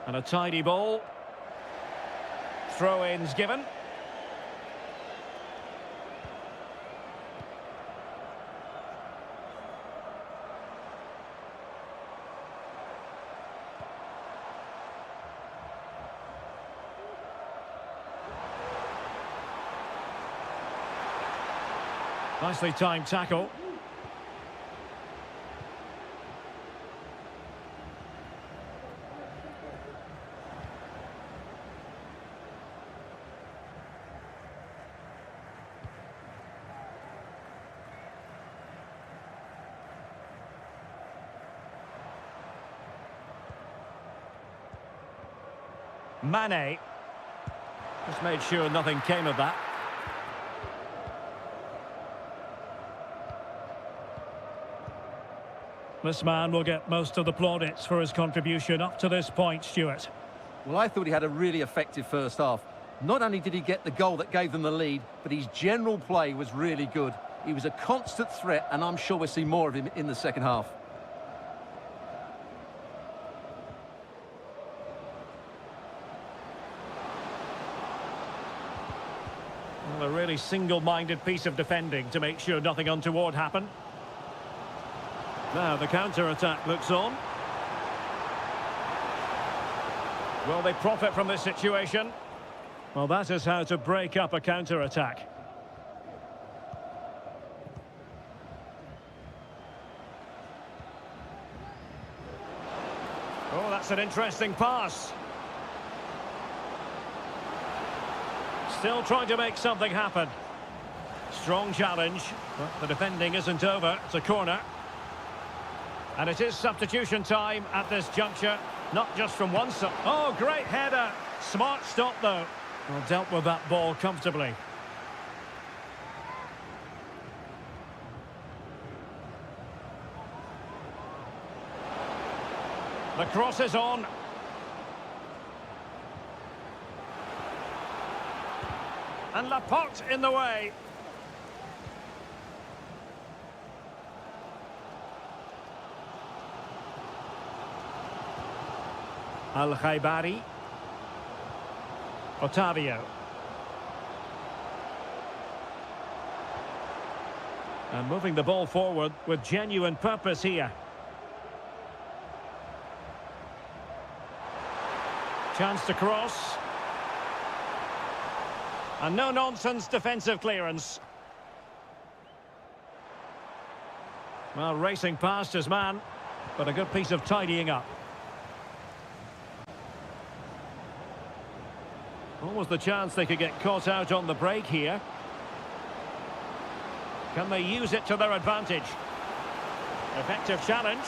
And a tidy ball. Throw-ins given. Nicely timed tackle. Mane. Just made sure nothing came of that. This man will get most of the plaudits for his contribution up to this point, Stuart. Well, I thought he had a really effective first half. Not only did he get the goal that gave them the lead, but his general play was really good. He was a constant threat, and I'm sure we'll see more of him in the second half. Well, a really single-minded piece of defending to make sure nothing untoward happened. Now the counter-attack looks on. Will they profit from this situation? Well, that is how to break up a counter-attack. Oh, that's an interesting pass. Still trying to make something happen. Strong challenge, but the defending isn't over. It's a corner. And it is substitution time at this juncture, not just from one side. Oh, great header. Smart stop, though. Well, dealt with that ball comfortably. The cross is on. And Laporte in the way. Al-Khaibari. Otavio. And moving the ball forward with genuine purpose here. Chance to cross. And no-nonsense defensive clearance. Well, racing past his man, but a good piece of tidying up. What was the chance they could get caught out on the break here? Can they use it to their advantage? Effective challenge.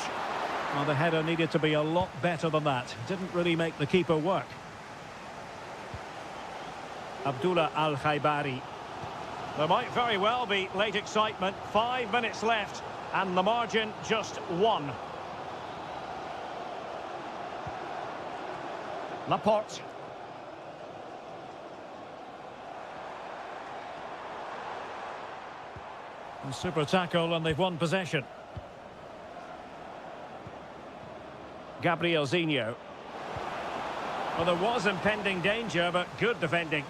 Well, the header needed to be a lot better than that. Didn't really make the keeper work. Abdullah Al-Khaibari. There might very well be late excitement. 5 minutes left, and the margin just 1. Laporte. A super tackle, and they've won possession. Gabriel Zinho. Well, there was impending danger, but good defending.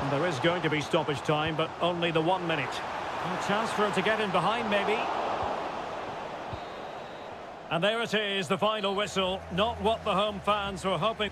And there is going to be stoppage time, but only the 1 minute. A chance for him to get in behind, maybe. And there it is, the final whistle. Not what the home fans were hoping.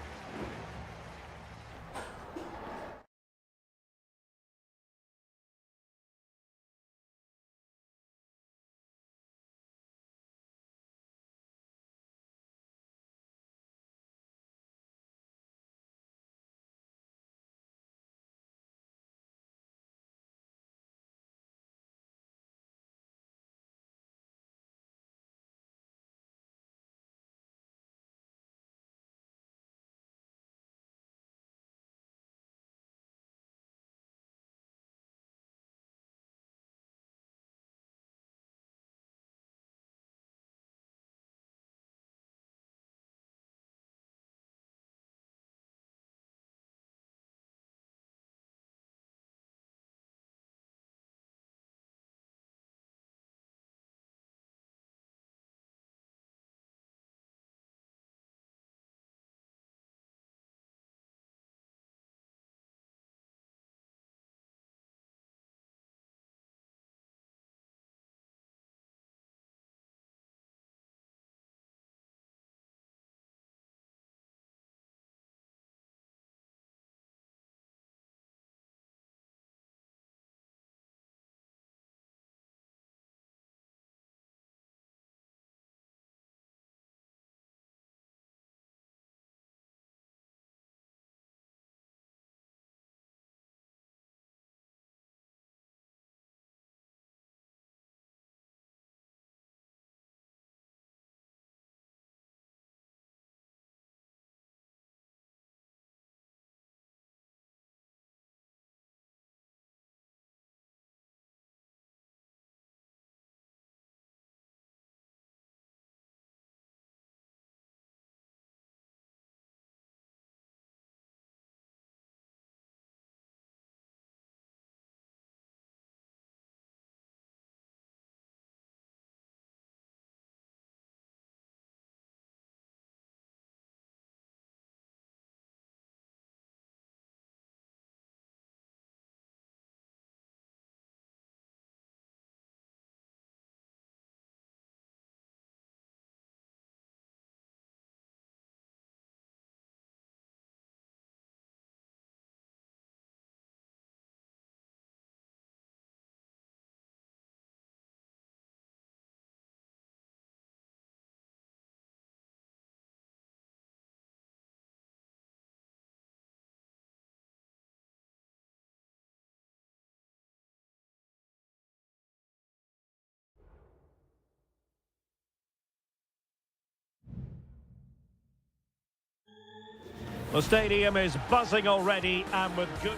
The stadium is buzzing already and with good...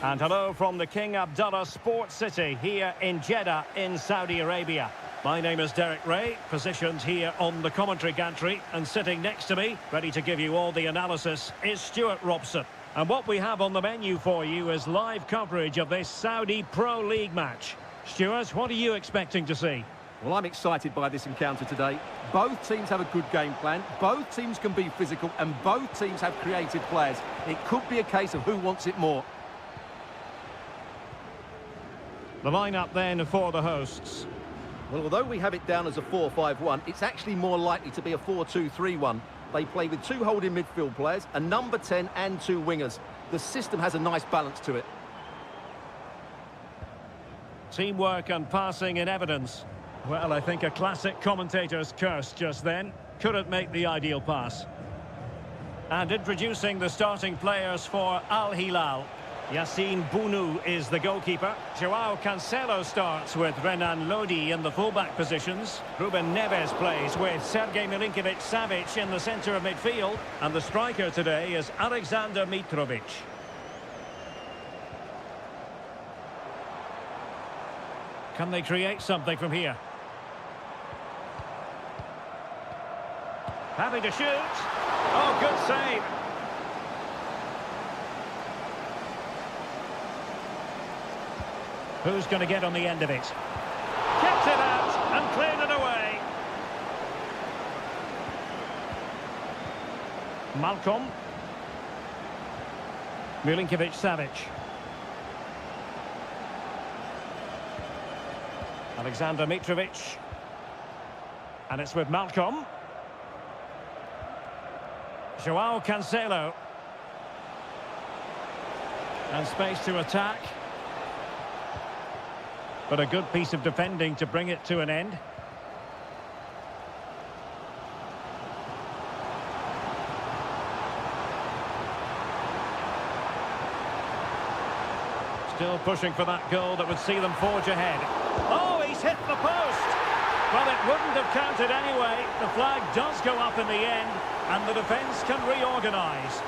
And hello from the King Abdullah Sports City here in Jeddah in Saudi Arabia. My name is Derek Ray, positioned here on the commentary gantry, and sitting next to me, ready to give you all the analysis, is Stuart Robson. And what we have on the menu for you is live coverage of this Saudi Pro League match. Stuart, what are you expecting to see? Well, I'm excited by this encounter today. Both teams have a good game plan, both teams can be physical, and both teams have creative players. It could be a case of who wants it more. The lineup then for the hosts. Well, although we have it down as a 4-5-1, it's actually more likely to be a 4-2-3-1. They play with two holding midfield players, a number 10 and two wingers. The system has a nice balance to it. Teamwork and passing in evidence. Well, I think a classic commentator's curse just then. Couldn't make the ideal pass. And introducing the starting players for Al Hilal. Yassine Bounou is the goalkeeper. Joao Cancelo starts with Renan Lodi in the fullback positions. Ruben Neves plays with Sergej Milinkovic-Savic in the centre of midfield. And the striker today is Alexander Mitrovic. Can they create something from here? Having to shoot. Oh, good save. Who's going to get on the end of it? Kept it out and cleared it away. Malcolm. Milinkovic-Savic. Alexander Mitrovic. And it's with Malcolm. Joao Cancelo. And space to attack. But a good piece of defending to bring it to an end. Still pushing for that goal that would see them forge ahead. Oh, he's hit the post! Well, it wouldn't have counted anyway. The flag does go up in the end, and the defence can reorganise.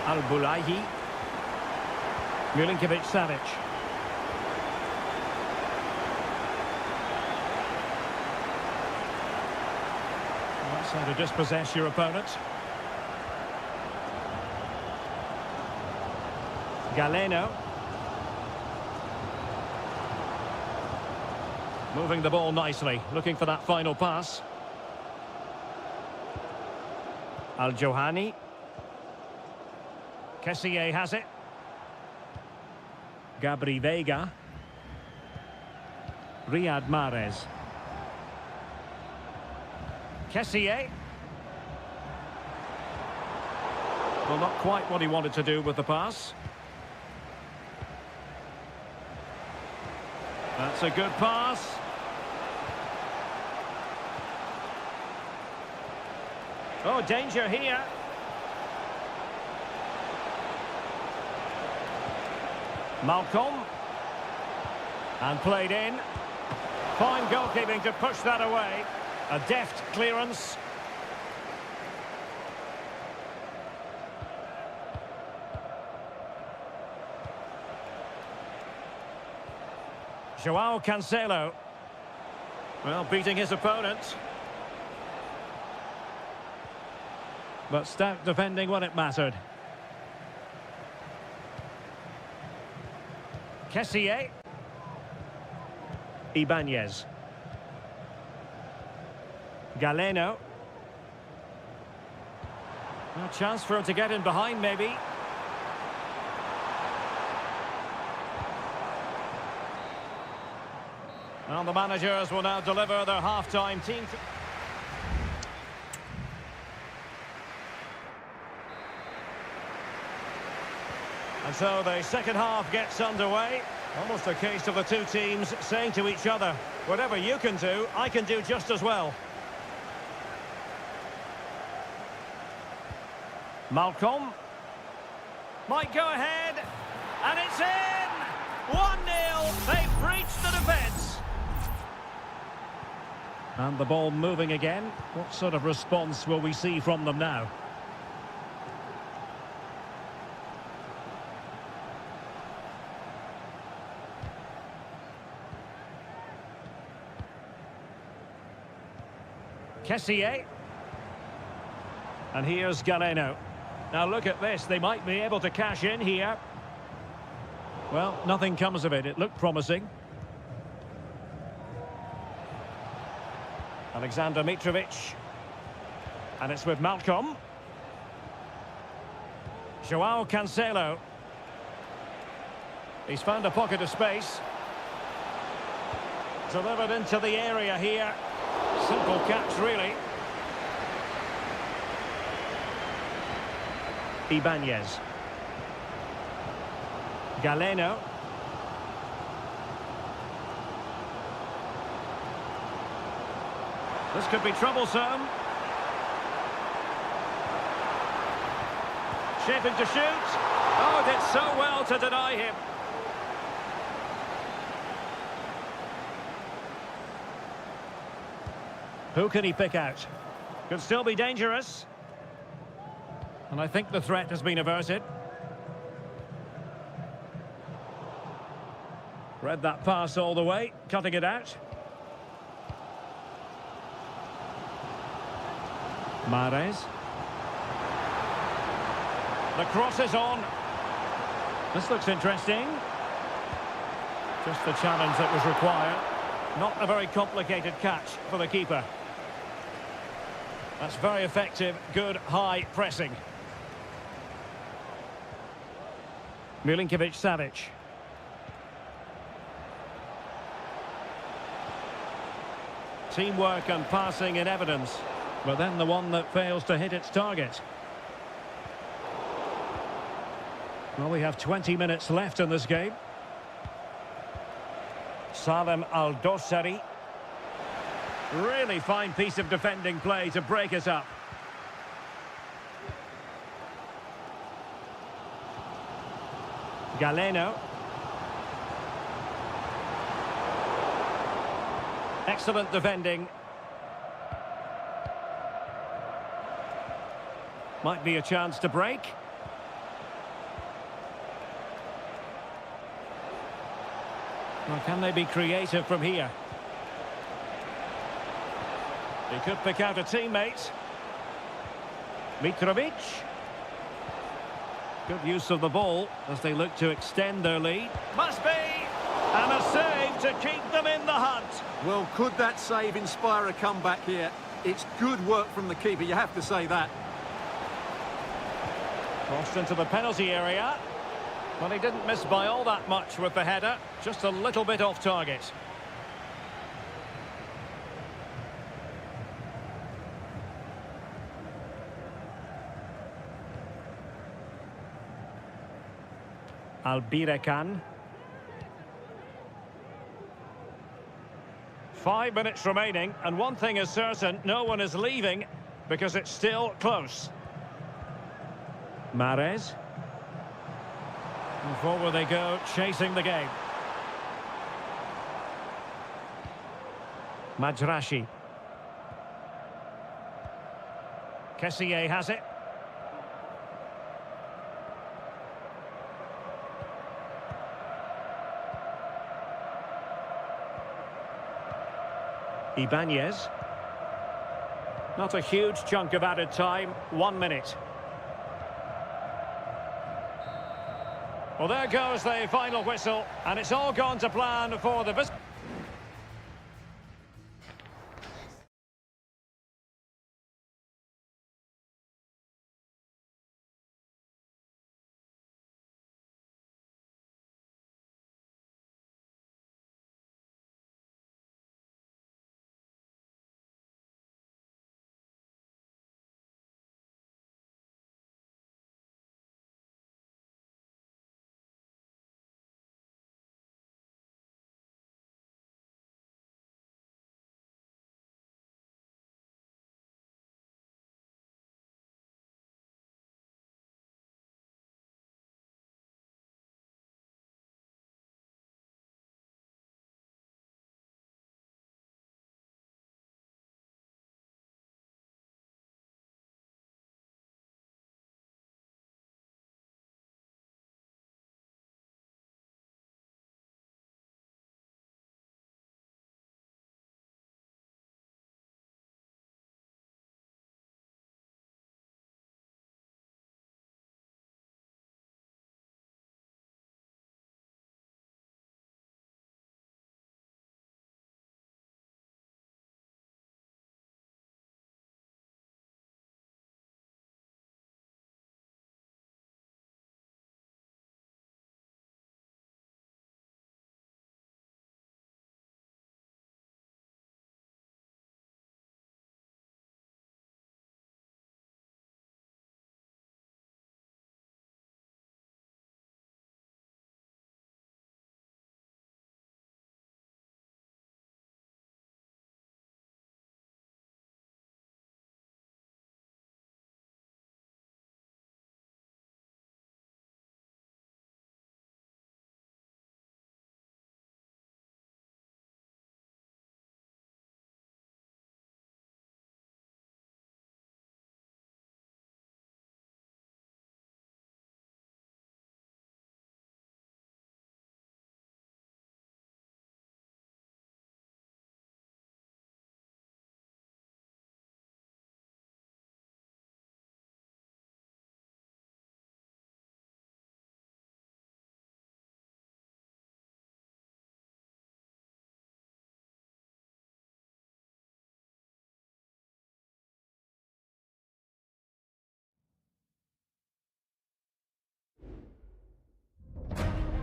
Al-Boulahi. Milinkovic-Savic. That's how to dispossess your opponent. Galeno. Moving the ball nicely, looking for that final pass. Al-Johani. Kessié has it. Gabri Veiga. Riyad Mahrez. Kessié. Well, not quite what he wanted to do with the pass. That's a good pass. Oh, danger here. Malcolm. And played in. Fine goalkeeping to push that away. A deft clearance. Joao Cancelo. Well, beating his opponent. But stout defending when it mattered. Kessié. Ibanez. Galeno. A chance for him to get in behind, maybe. Well, the managers will now deliver their half-time team. And so the second half gets underway. Almost a case of the two teams saying to each other, whatever you can do, I can do just as well. Malcolm. Might go ahead. And it's in! 1-0. They've breached the defence. And the ball moving again. What sort of response will we see from them now? Kessié. And here's Galeno. Now look at this, they might be able to cash in here. Well, nothing comes of it, it looked promising. Alexander Mitrovic. And it's with Malcolm. Joao Cancelo. He's found a pocket of space. Delivered into the area here. Simple catch, really. Ibanez. Galeno. This could be troublesome. Shaping to shoot. Oh, did so well to deny him. Who can he pick out? Could still be dangerous. And I think the threat has been averted. Read that pass all the way, cutting it out. Mahrez. The cross is on. This looks interesting. Just the challenge that was required. Not a very complicated catch for the keeper. That's very effective, good high pressing. Milinkovic-Savic. Teamwork and passing in evidence, but then the one that fails to hit its target. Well, we have 20 minutes left in this game. Salem Al-Dossari. Really fine piece of defending play to break us up. Galeno. Excellent defending. Might be a chance to break. Well, can they be creative from here? He could pick out a teammate. Mitrovic. Good use of the ball as they look to extend their lead. Must be! And a save to keep them in the hunt. Well, could that save inspire a comeback here? It's good work from the keeper, you have to say that. Crossed into the penalty area. Well, he didn't miss by all that much with the header. Just a little bit off target. Albirekan. 5 minutes remaining, and one thing is certain, no one is leaving because it's still close. Mahrez. And forward they go, chasing the game. Majrashi. Kessié has it. Ibanez. Not a huge chunk of added time, 1 minute. Well, there goes the final whistle, and it's all gone to plan for the...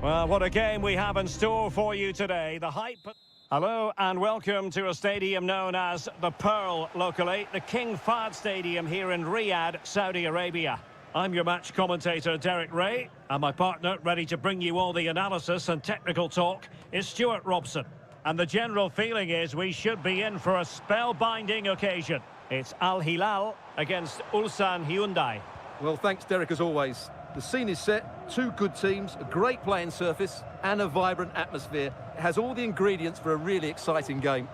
Well, what a game we have in store for you today. The hype... Hello and welcome to a stadium known as the Pearl locally, the King Fahd Stadium here in Riyadh, Saudi Arabia. I'm your match commentator, Derek Ray, and my partner, ready to bring you all the analysis and technical talk, is Stuart Robson. And the general feeling is we should be in for a spellbinding occasion. It's Al Hilal against Ulsan Hyundai. Well, thanks, Derek, as always. The scene is set, two good teams, a great playing surface and a vibrant atmosphere. It has all the ingredients for a really exciting game.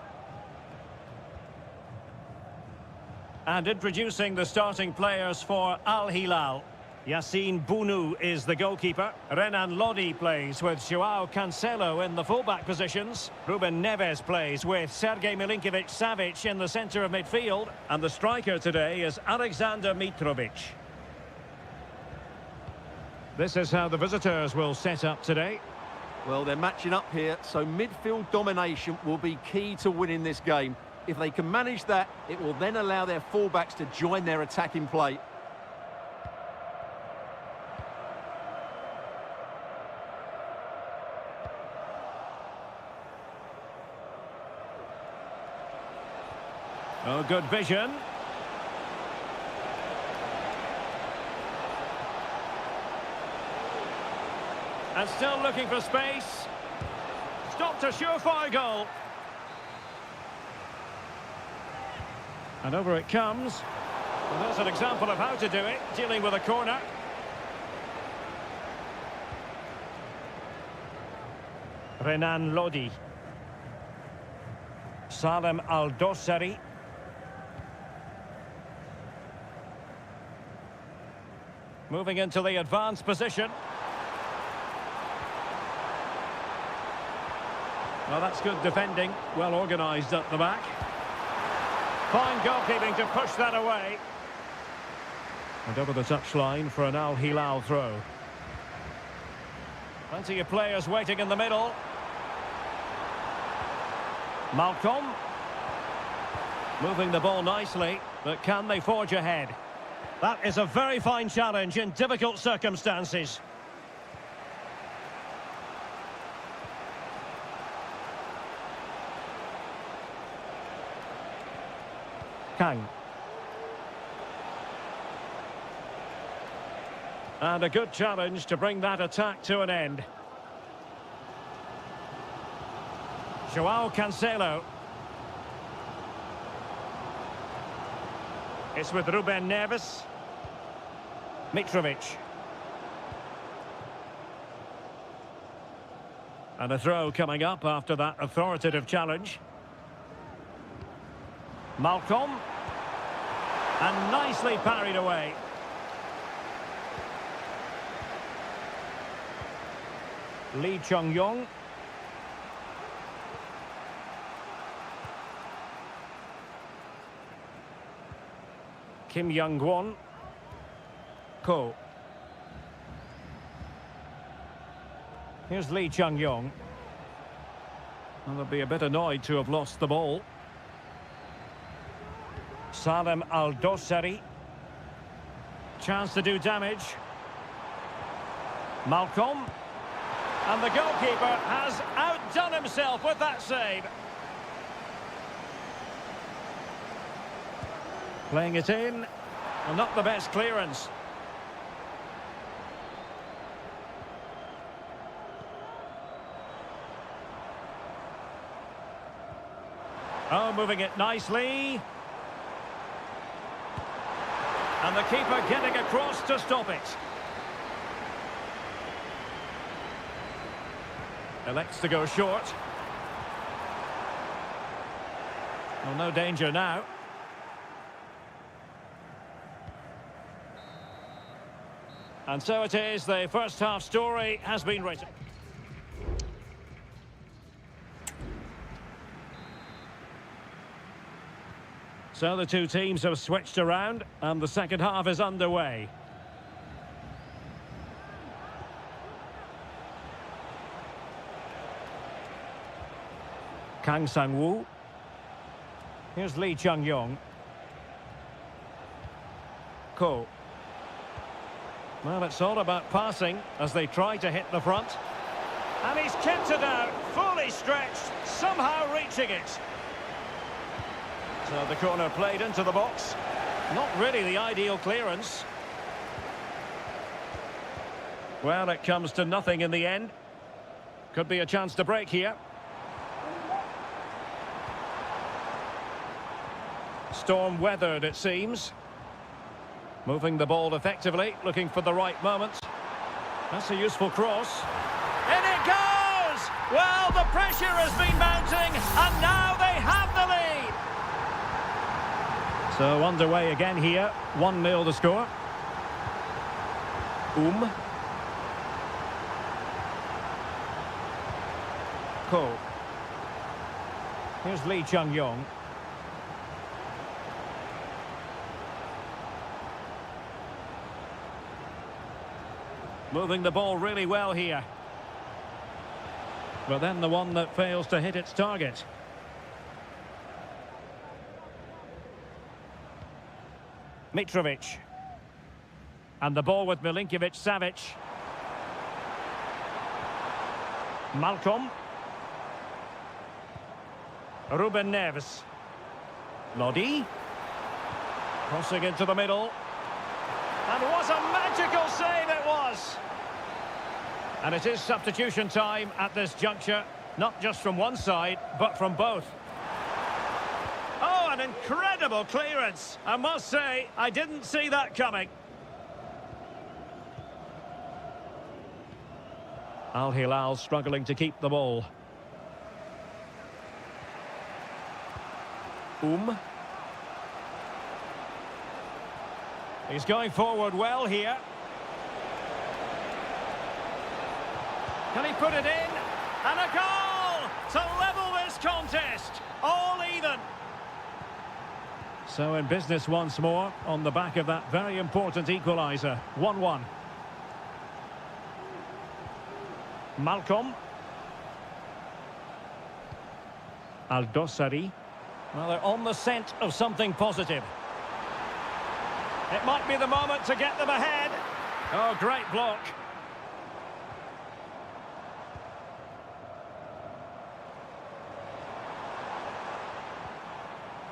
And introducing the starting players for Al Hilal. Yassine Bounou is the goalkeeper. Renan Lodi plays with Joao Cancelo in the fullback positions. Ruben Neves plays with Sergej Milinkovic-Savic in the centre of midfield. And the striker today is Alexander Mitrovic. This is how the visitors will set up today. Well, they're matching up here, so midfield domination will be key to winning this game. If they can manage that, it will then allow their fullbacks to join their attacking play. Oh, good vision. And still looking for space. Stopped a surefire goal. And over it comes. And there's an example of how to do it, dealing with a corner. Renan Lodi. Salem Al-Dossari. Moving into the advanced position. Well, that's good defending. Well organised at the back. Fine goalkeeping to push that away. And over the touchline for an Al Hilal throw. Plenty of players waiting in the middle. Malcolm. Moving the ball nicely, but can they forge ahead? That is a very fine challenge in difficult circumstances. Kang. And a good challenge to bring that attack to an end. Joao Cancelo. It's with Ruben Neves. Mitrovic. And a throw coming up after that authoritative challenge. Malcolm. And nicely parried away. Lee Chung-yong. Kim Young-gwon. Ko. Here's Lee Chung-yong. And they'll be a bit annoyed to have lost the ball. Salem Al-Dossari. Chance to do damage. Malcolm. And the goalkeeper has outdone himself with that save. Playing it in. Well, not the best clearance. Oh, moving it nicely. And the keeper getting across to stop it. Elects to go short. Well, no danger now. And so it is, the first half story has been written. So the two teams have switched around and the second half is underway. Kang Sang-woo. Here's Lee Chung-yong. Ko. Well, it's all about passing as they try to hit the front. And he's kept it out, fully stretched, somehow reaching it. So the corner played into the box. Not really the ideal clearance. Well, it comes to nothing in the end. Could be a chance to break here. Storm weathered, it seems. Moving the ball effectively, looking for the right moment. That's a useful cross. In it goes! Well, the pressure has been mounting, and now they have the lead. So underway again here. 1-0 the score. Ko. Here's Lee Chung-yong. Moving the ball really well here. But then the one that fails to hit its target. Mitrovic. And the ball with Milinkovic-Savic. Malcolm. Ruben Neves. Lodi. Crossing into the middle. And what a magical save it was! And it is substitution time at this juncture, not just from one side, but from both. Oh, an incredible clearance! I must say, I didn't see that coming. Al Hilal struggling to keep the ball. He's going forward well here. Can he put it in? And a goal to level this contest. All even. So in business once more on the back of that very important equaliser. 1-1. Malcolm. Aldosari. Well, they're on the scent of something positive. It might be the moment to get them ahead. Oh, great block.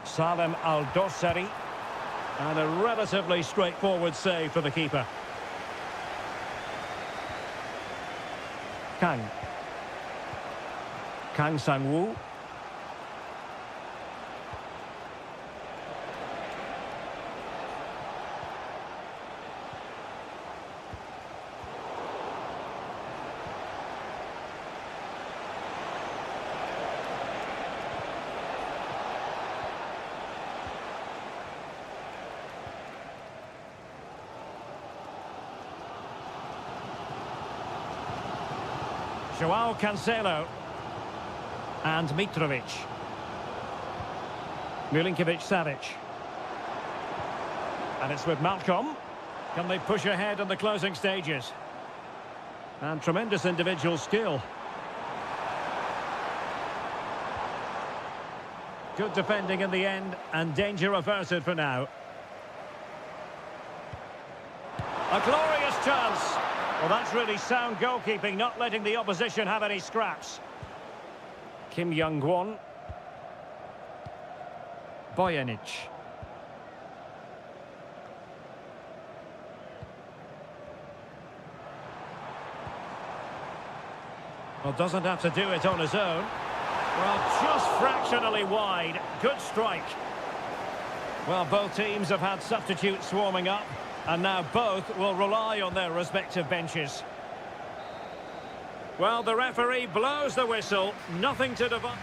Salem Aldosari. And a relatively straightforward save for the keeper. Kang Sang-woo. Joao Cancelo and Mitrovic. Milinkovic-Savic. And it's with Malcolm. Can they push ahead in the closing stages? And tremendous individual skill. Good defending in the end, and danger averted for now. A glorious chance. Well, that's really sound goalkeeping, not letting the opposition have any scraps. Kim Young-won. Bojanic. Well, doesn't have to do it on his own. Well, just fractionally wide. Good strike. Well, both teams have had substitutes warming up, and now both will rely on their respective benches. Well, the referee blows the whistle. Nothing to divide.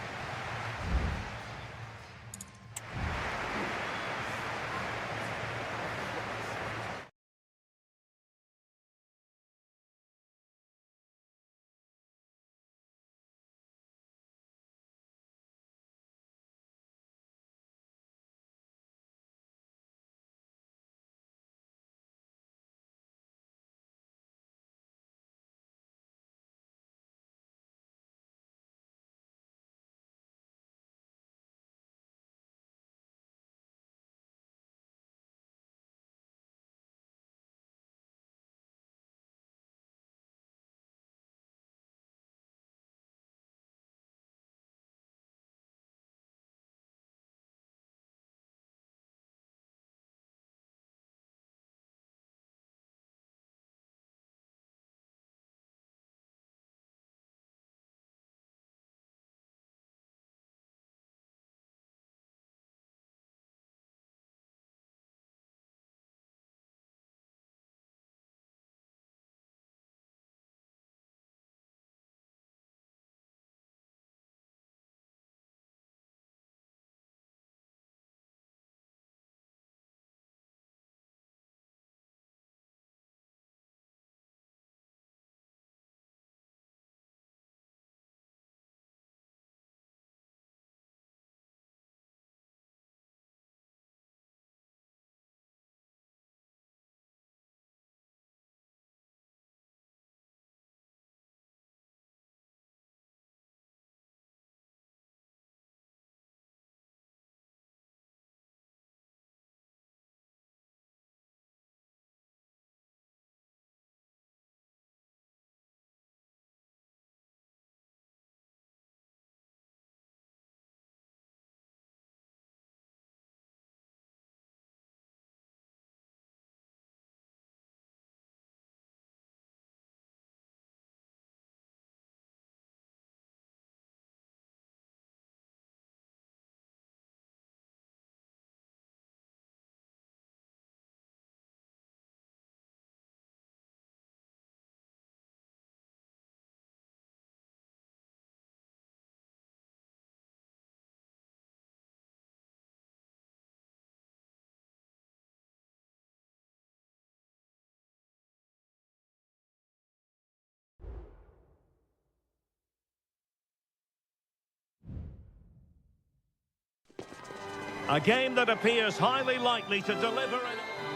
A game that appears highly likely to deliver.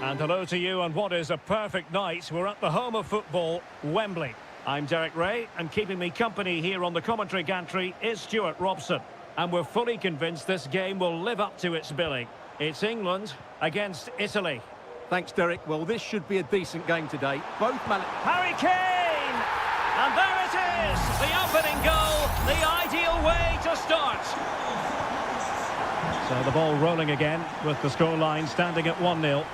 And hello to you on what is a perfect night. We're at the home of football, Wembley. I'm Derek Ray, and keeping me company here on the commentary gantry is Stuart Robson. And we're fully convinced this game will live up to its billing. It's England against Italy. Thanks, Derek. Well, this should be a decent game today. Both Harry Kane! And there it is! The opening goal, the ideal way to start. So the ball rolling again with the scoreline standing at 1-0.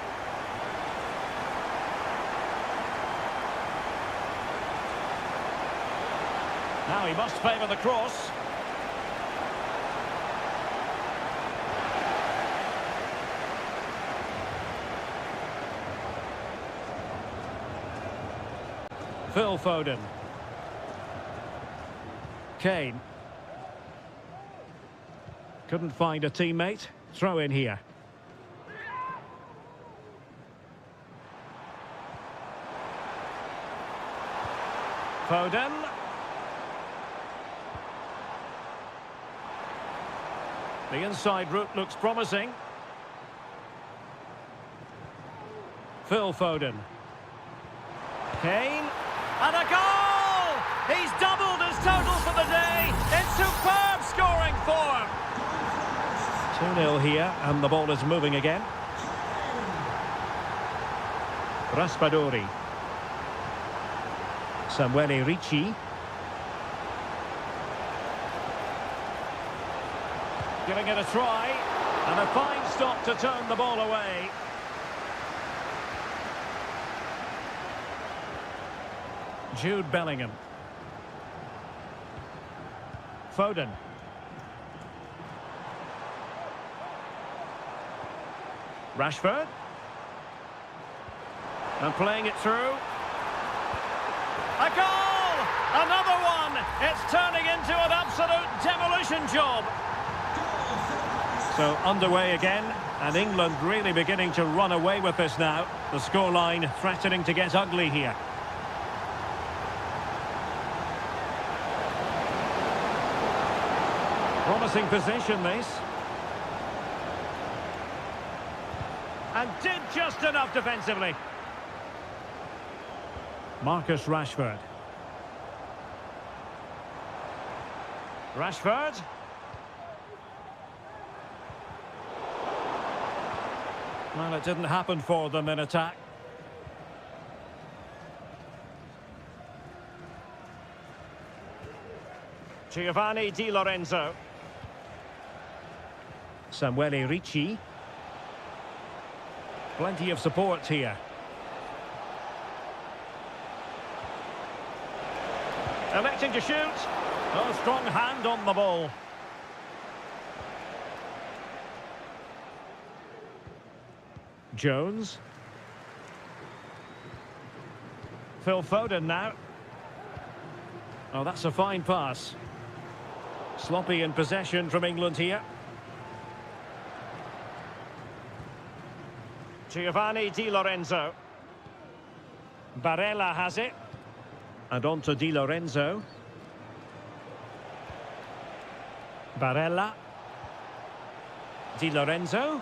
Now he must favour the cross. Phil Foden. Kane. Couldn't find a teammate. Throw in here. Foden. The inside route looks promising. Phil Foden. Kane. And a goal! He's doubled his total for the day in superb scoring form. 2-0 here, and the ball is moving again. Raspadori. Samuele Ricci. Giving it a try, and a fine stop to turn the ball away. Jude Bellingham. Foden. Rashford. And playing it through. A goal! Another one! It's turning into an absolute demolition job. So underway again, and England really beginning to run away with this now. The scoreline threatening to get ugly here. Promising position, this. And did just enough defensively. Marcus Rashford. Rashford. Well, it didn't happen for them in attack. Giovanni Di Lorenzo. Samuele Ricci. Plenty of support here. Electing to shoot. Oh, strong hand on the ball. Jones. Phil Foden now. Oh, that's a fine pass. Sloppy in possession from England here. Giovanni Di Lorenzo. Barella has it. And on to Di Lorenzo. Barella. Di Lorenzo.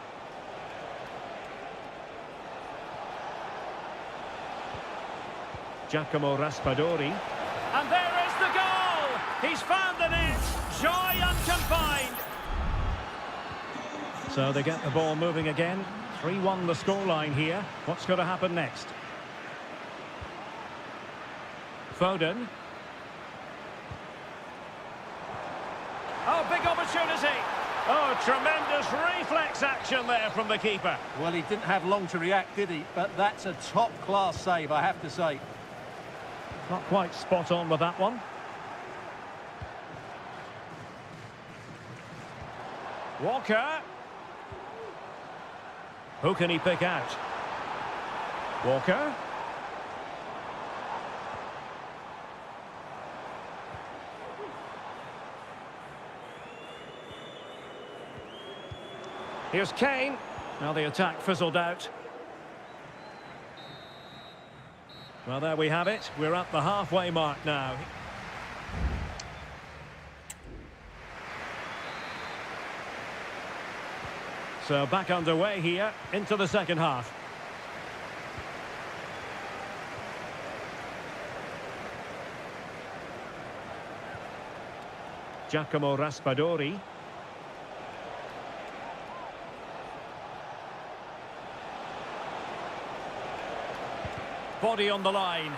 Giacomo Raspadori. And there is the goal! He's found the net! Joy unconfined! So they get the ball moving again. 3-1 the scoreline here. What's going to happen next? Foden. Oh, big opportunity! Oh, tremendous reflex action there from the keeper. Well, he didn't have long to react, did he? But that's a top-class save, I have to say. Not quite spot on with that one. Walker. Who can he pick out? Walker. Here's Kane. Now the attack fizzled out. Well, there we have it. We're at the halfway mark now. So back underway here into the second half. Giacomo Raspadori. Body on the line.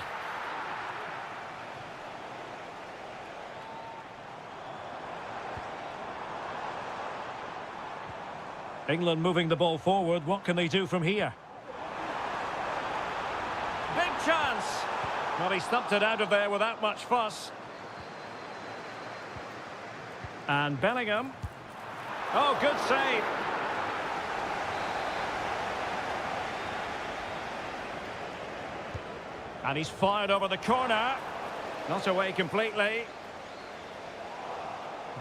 England moving the ball forward. What can they do from here? Big chance. Well, he stumped it out of there without much fuss. And Bellingham. Oh, good save. And he's fired over the corner. Not away completely.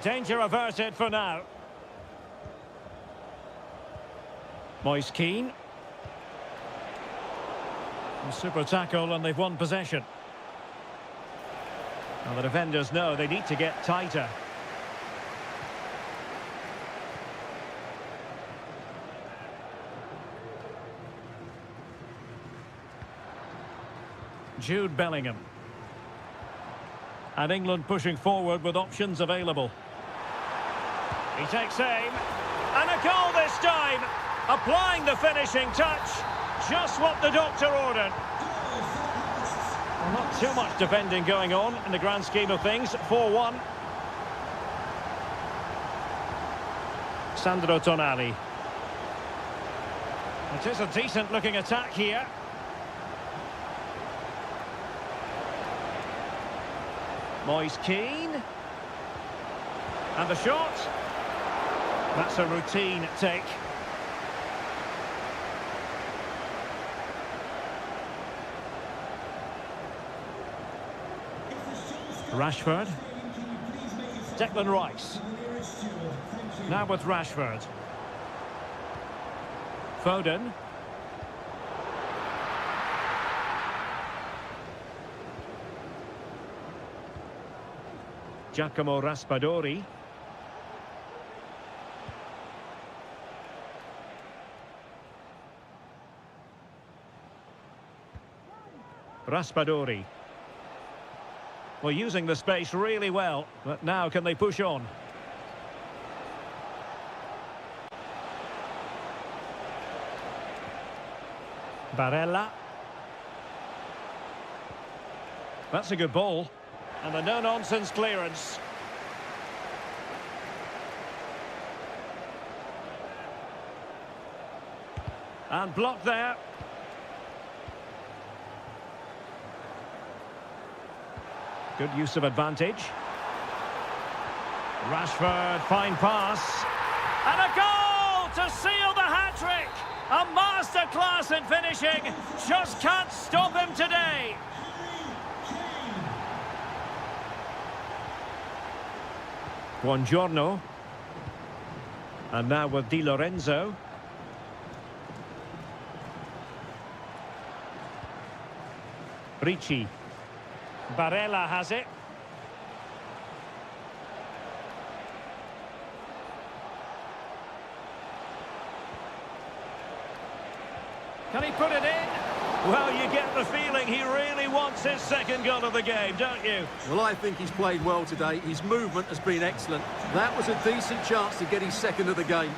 Danger averted for now. Moise Keane. A super tackle and they've won possession. Now the defenders know they need to get tighter. Jude Bellingham. And England pushing forward with options available. He takes aim. And a goal this time. Applying the finishing touch. Just what the doctor ordered. Well, not too much defending going on in the grand scheme of things. 4-1. Sandro Tonali. It is a decent looking attack here. Moise Keane. And the shot. That's a routine take. Rashford. Declan Rice. Now with Rashford. Foden. Giacomo Raspadori. Raspadori. Well, using the space really well, but now can they push on? Barella. That's a good ball. And a no-nonsense clearance. And blocked there. Good use of advantage. Rashford, fine pass. And a goal to seal the hat-trick! A masterclass in finishing. Just can't stop him today. Buongiorno. And now with Di Lorenzo. Ricci. Barella has it. Can he put it in? Well, you get the feeling he really wants his second goal of the game, don't you? Well, I think he's played well today. His movement has been excellent. That was a decent chance to get his second of the game.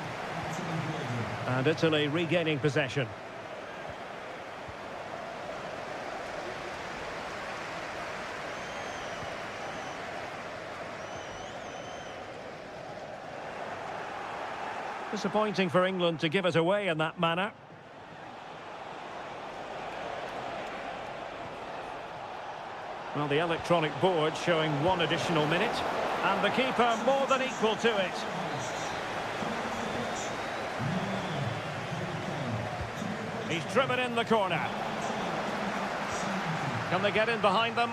And Italy regaining possession. Disappointing for England to give it away in that manner. Well, the electronic board showing 1 additional minute, and the keeper more than equal to it. He's driven in the corner. Can they get in behind them?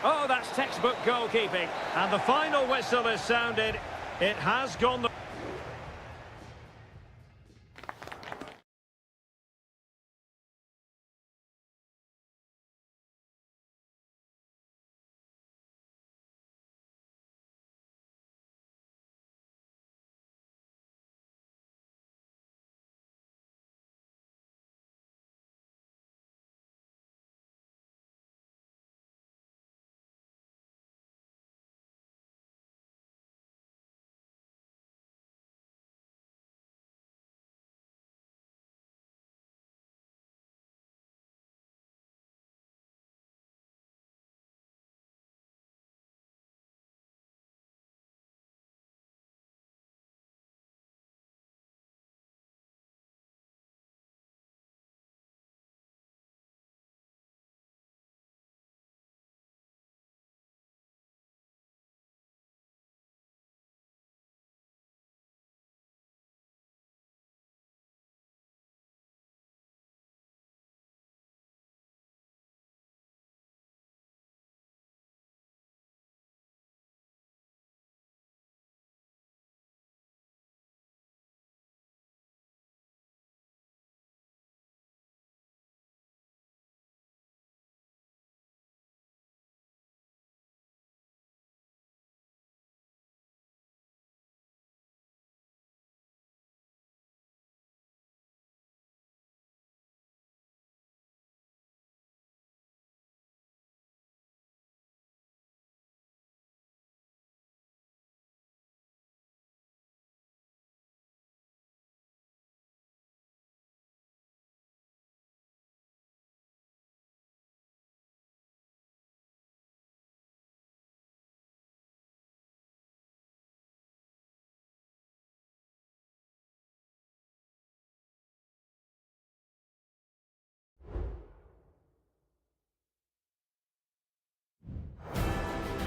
Oh, that's textbook goalkeeping. And the final whistle is sounded. It has gone the...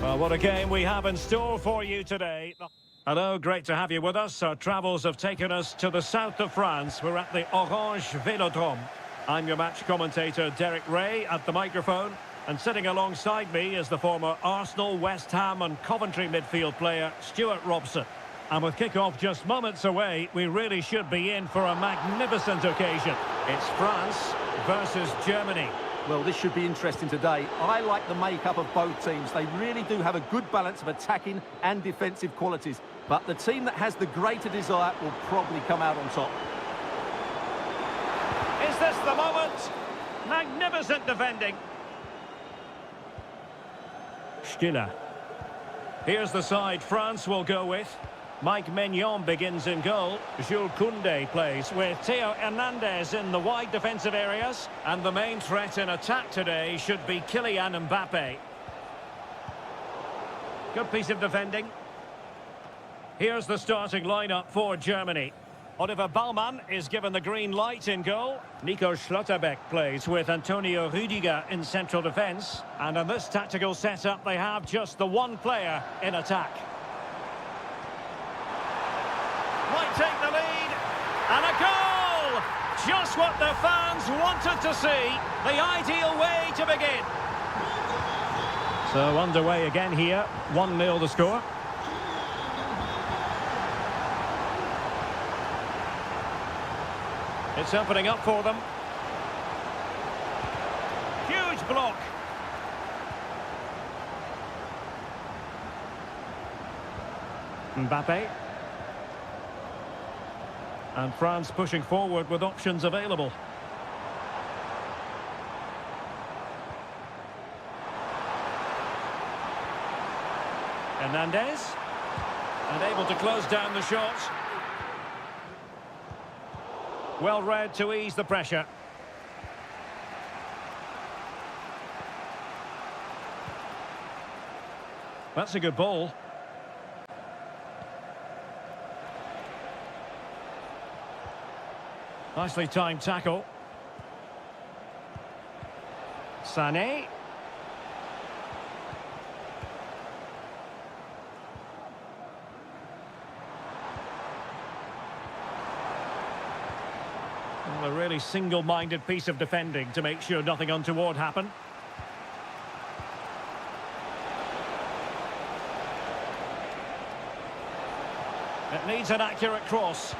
Well, what a game we have in store for you today. Hello, great to have you with us. Our travels have taken us to the south of France. We're at the Orange Vélodrome. I'm your match commentator, Derek Ray, at the microphone. And sitting alongside me is the former Arsenal, West Ham and Coventry midfield player, Stuart Robson. And with kick-off just moments away, we really should be in for a magnificent occasion. It's France versus Germany. Well, this should be interesting today. I like the makeup of both teams. They really do have a good balance of attacking and defensive qualities. But the team that has the greater desire will probably come out on top. Is this the moment? Magnificent defending. Stiller. Here's the side France will go with. Mike Maignan begins in goal. Jules Koundé plays with Theo Hernandez in the wide defensive areas. And the main threat in attack today should be Kylian Mbappe. Good piece of defending. Here's the starting lineup for Germany. Oliver Baumann is given the green light in goal. Nico Schlotterbeck plays with Antonio Rüdiger in central defence. And in this tactical setup, they have just the one player in attack. Might take the lead. And a goal! Just what the fans wanted to see. The ideal way to begin. So underway again here. 1-0 the score. It's opening up for them. Huge block. Mbappe. And France pushing forward with options available. Hernandez. And able to close down the shot. Well read to ease the pressure. That's a good ball. Nicely timed tackle. Sané. A really single-minded piece of defending to make sure nothing untoward happened. It needs an accurate cross.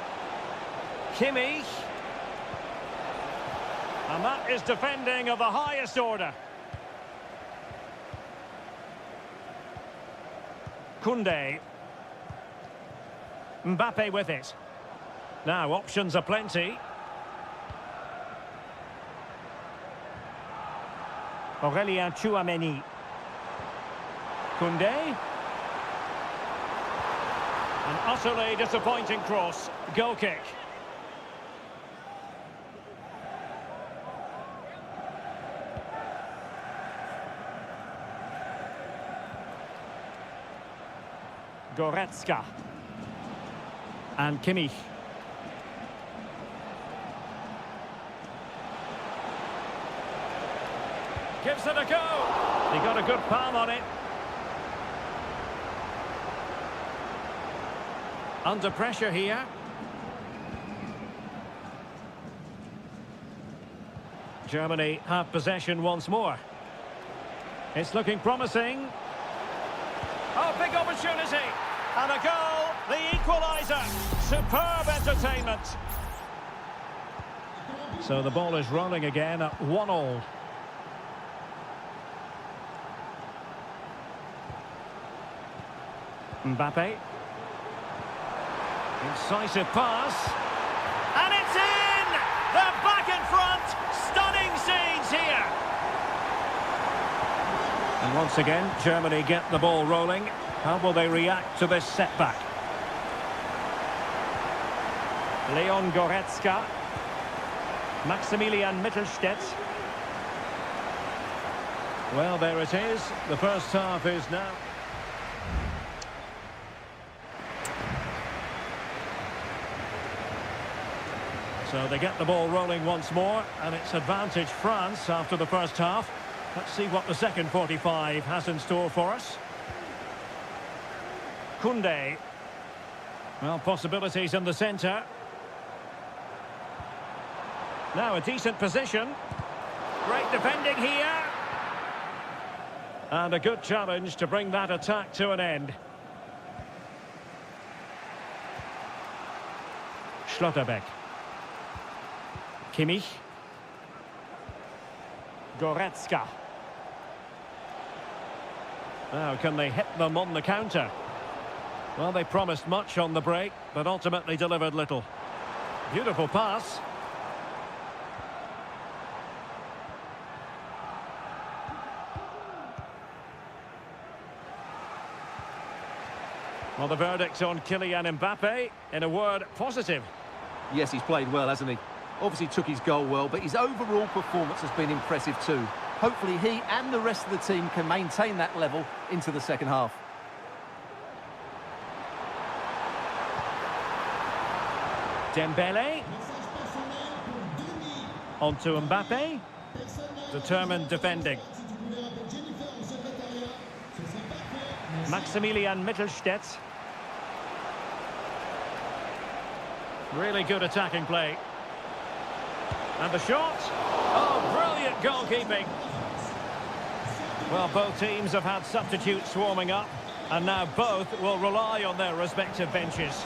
Kimmich. And that is defending of the highest order. Koundé. Mbappe with it. Now, options are plenty. Aurélien Tchouameni. Koundé. An utterly disappointing cross. Goal kick. Goretzka. And Kimmich. Gives it a go. He got a good palm on it. Under pressure here. Germany have possession once more. It's looking promising. Oh, big opportunity. And a goal, the equaliser. Superb entertainment. So the ball is rolling again at 1-1. Mbappe. Incisive pass. And it's in! They're back in front! Stunning scenes here! And once again, Germany get the ball rolling. How will they react to this setback? Leon Goretzka. Maximilian Mittelstädt. Well, there it is. The first half is now. So they get the ball rolling once more, and it's advantage France after the first half. Let's see what the second 45 has in store for us. Koundé. Well, possibilities in the centre. Now a decent position. Great defending here. And a good challenge to bring that attack to an end. Schlotterbeck. Kimmich. Goretzka. Now, can they hit them on the counter? Well, they promised much on the break, but ultimately delivered little. Beautiful pass. Well, the verdict on Kylian Mbappe, in a word, positive. Yes, he's played well, hasn't he? Obviously took his goal well, but his overall performance has been impressive too. Hopefully he and the rest of the team can maintain that level into the second half. Dembele. On to Mbappe. Determined defending. Maximilian Mittelstädt. Really good attacking play. And the shot. Oh, brilliant goalkeeping. Well, both teams have had substitutes warming up, and now both will rely on their respective benches.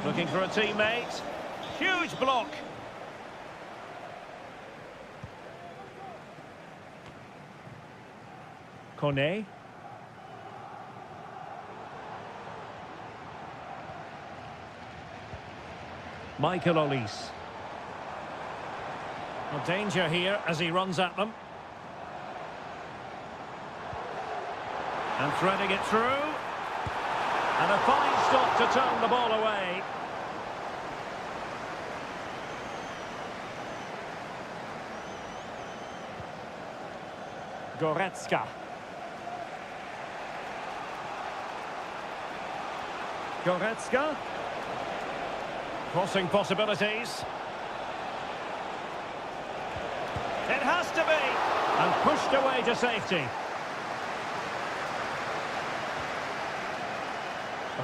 Looking for a teammate. Huge block. Kone. Michael Olise. Well, danger here as he runs at them. And threading it through. And a fine stop to turn the ball away. Goretzka. Goretzka. Crossing possibilities. It has to be. And pushed away to safety.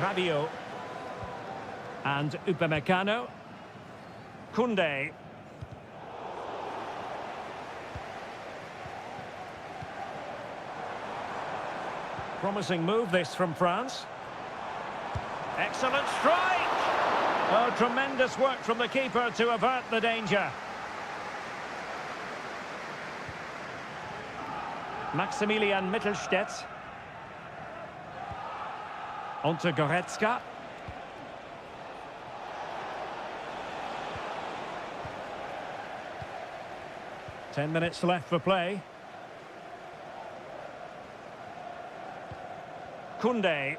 Rabiot. And Upamecano. Koundé. Promising move this from France. Excellent strike! Oh, tremendous work from the keeper to avert the danger. Maximilian Mittelstädt. On to Goretzka. Ten minutes left for play. Koundé.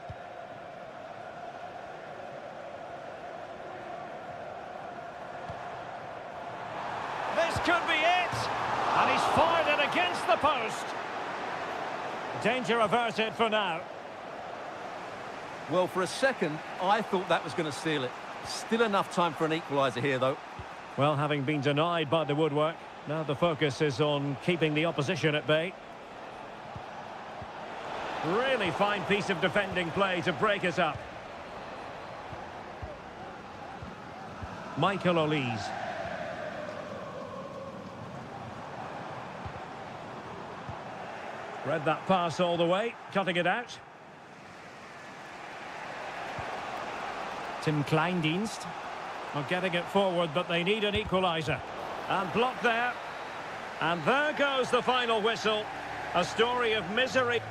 This could be it! And he's fired it against the post. Danger averted for now. Well, for a second, I thought that was going to seal it. Still enough time for an equaliser here, though. Well, having been denied by the woodwork, now the focus is on keeping the opposition at bay. Really fine piece of defending play to break it up. Michael Olise. Read that pass all the way, cutting it out. Tim Kleindienst. Well, getting it forward, but they need an equaliser. And blocked there. And there goes the final whistle. A story of misery.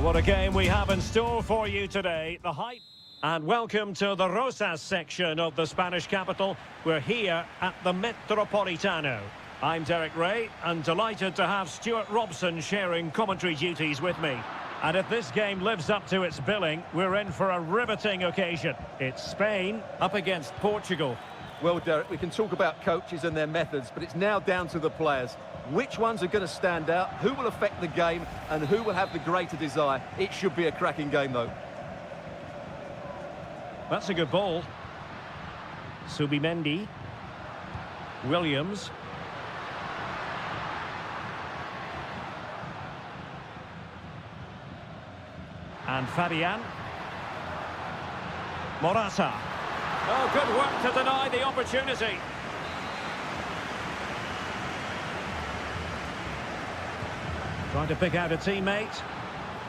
Well, what a game we have in store for you today. The hype. And welcome to the Rosas section of the Spanish capital. We're here at the Metropolitano. I'm Derek Ray, and delighted to have Stuart Robson sharing commentary duties with me. And if this game lives up to its billing, we're in for a riveting occasion. It's Spain up against Portugal. Well, Derek, we can talk about coaches and their methods, but it's now down to the players. Which ones are going to stand out, who will affect the game, and who will have the greater desire? It should be a cracking game, though. That's a good ball. Subimendi. Williams. And Fabian. Morata. Oh, good work to deny the opportunity. Trying to pick out a teammate.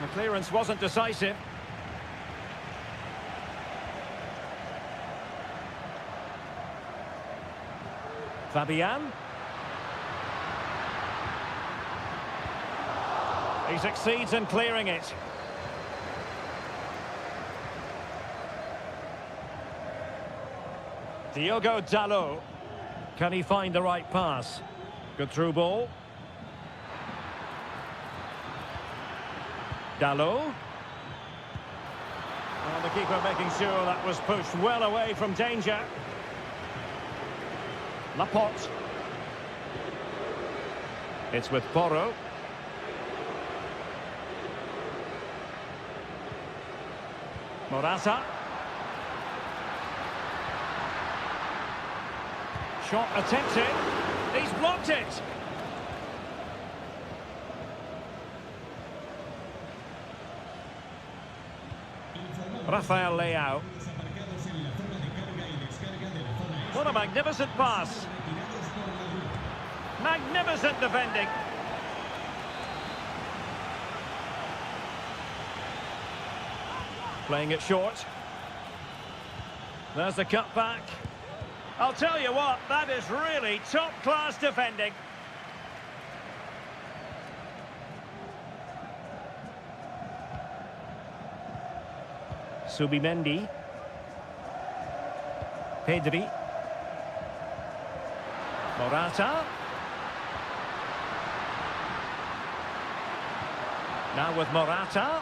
The clearance wasn't decisive. Fabian. He succeeds in clearing it. Diogo Dalot. Can he find the right pass? Good through ball. Dalot. Oh, the keeper making sure that was pushed well away from danger. Laporte. It's with Porro. Morata. Shot attempted. He's blocked it. Rafael Leao. What a magnificent pass. Magnificent defending. Playing it short. There's the cutback. I'll tell you what, that is really top-class defending. Subimendi. Pedri. Morata. Now with Morata.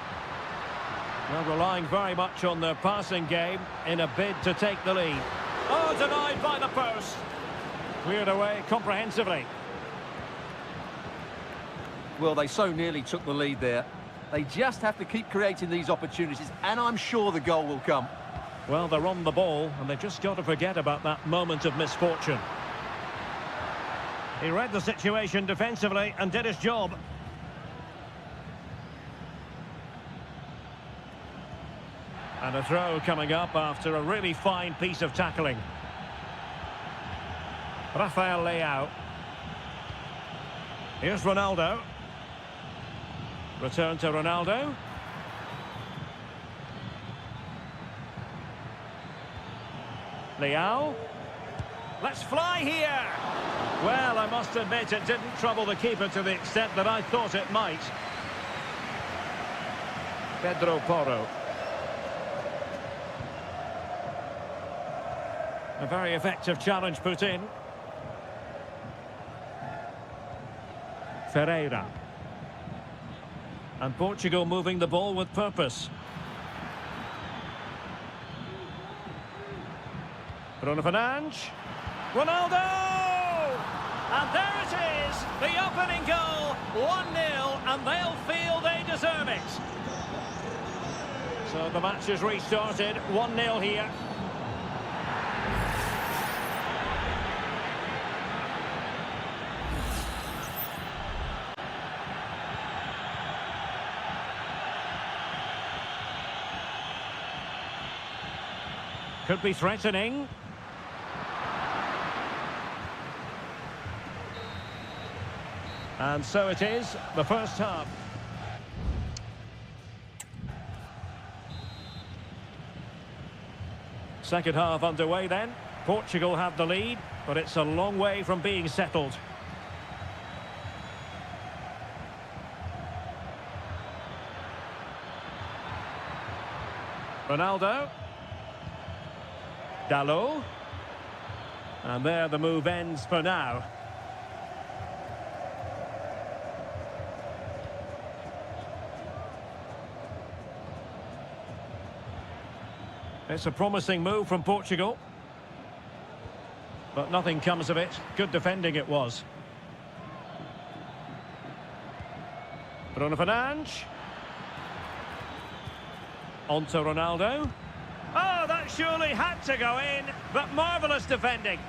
Well, relying very much on their passing game in a bid to take the lead. Oh, denied by the post. Cleared away comprehensively. Well, they so nearly took the lead there. They just have to keep creating these opportunities, and I'm sure the goal will come. Well, they're on the ball, and they've just got to forget about that moment of misfortune. He read the situation defensively and did his job. And a throw coming up after a really fine piece of tackling. Rafael Leao. Here's Ronaldo. Return to Ronaldo. Leao. Let's fly here. Well, I must admit it didn't trouble the keeper to the extent that I thought it might. Pedro Porro. A very effective challenge put in. Ferreira. And Portugal moving the ball with purpose. Bruno Fernandes. Ronaldo! And there it is, the opening goal, 1-0, and they'll feel they deserve it. So the match is restarted, 1-0 here. Could be threatening. And so it is, the first half. Second half underway then. Portugal have the lead, but it's a long way from being settled. Ronaldo. Dalot. And there the move ends for now. It's a promising move from Portugal. But nothing comes of it. Good defending it was. Bruno Fernandes. On to Ronaldo. Oh, that surely had to go in, but marvellous defending.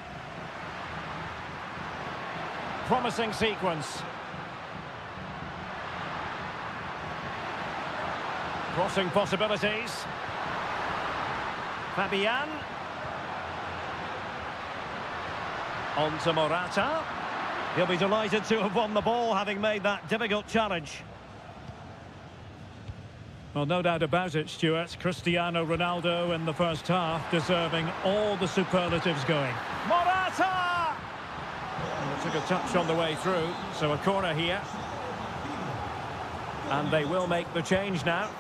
Promising sequence. Crossing possibilities. Fabian. On to Morata. He'll be delighted to have won the ball, having made that difficult challenge. Well, no doubt about it, Stuart. Cristiano Ronaldo in the first half, deserving all the superlatives going. Morata! And took a touch on the way through, so a corner here. And they will make the change now.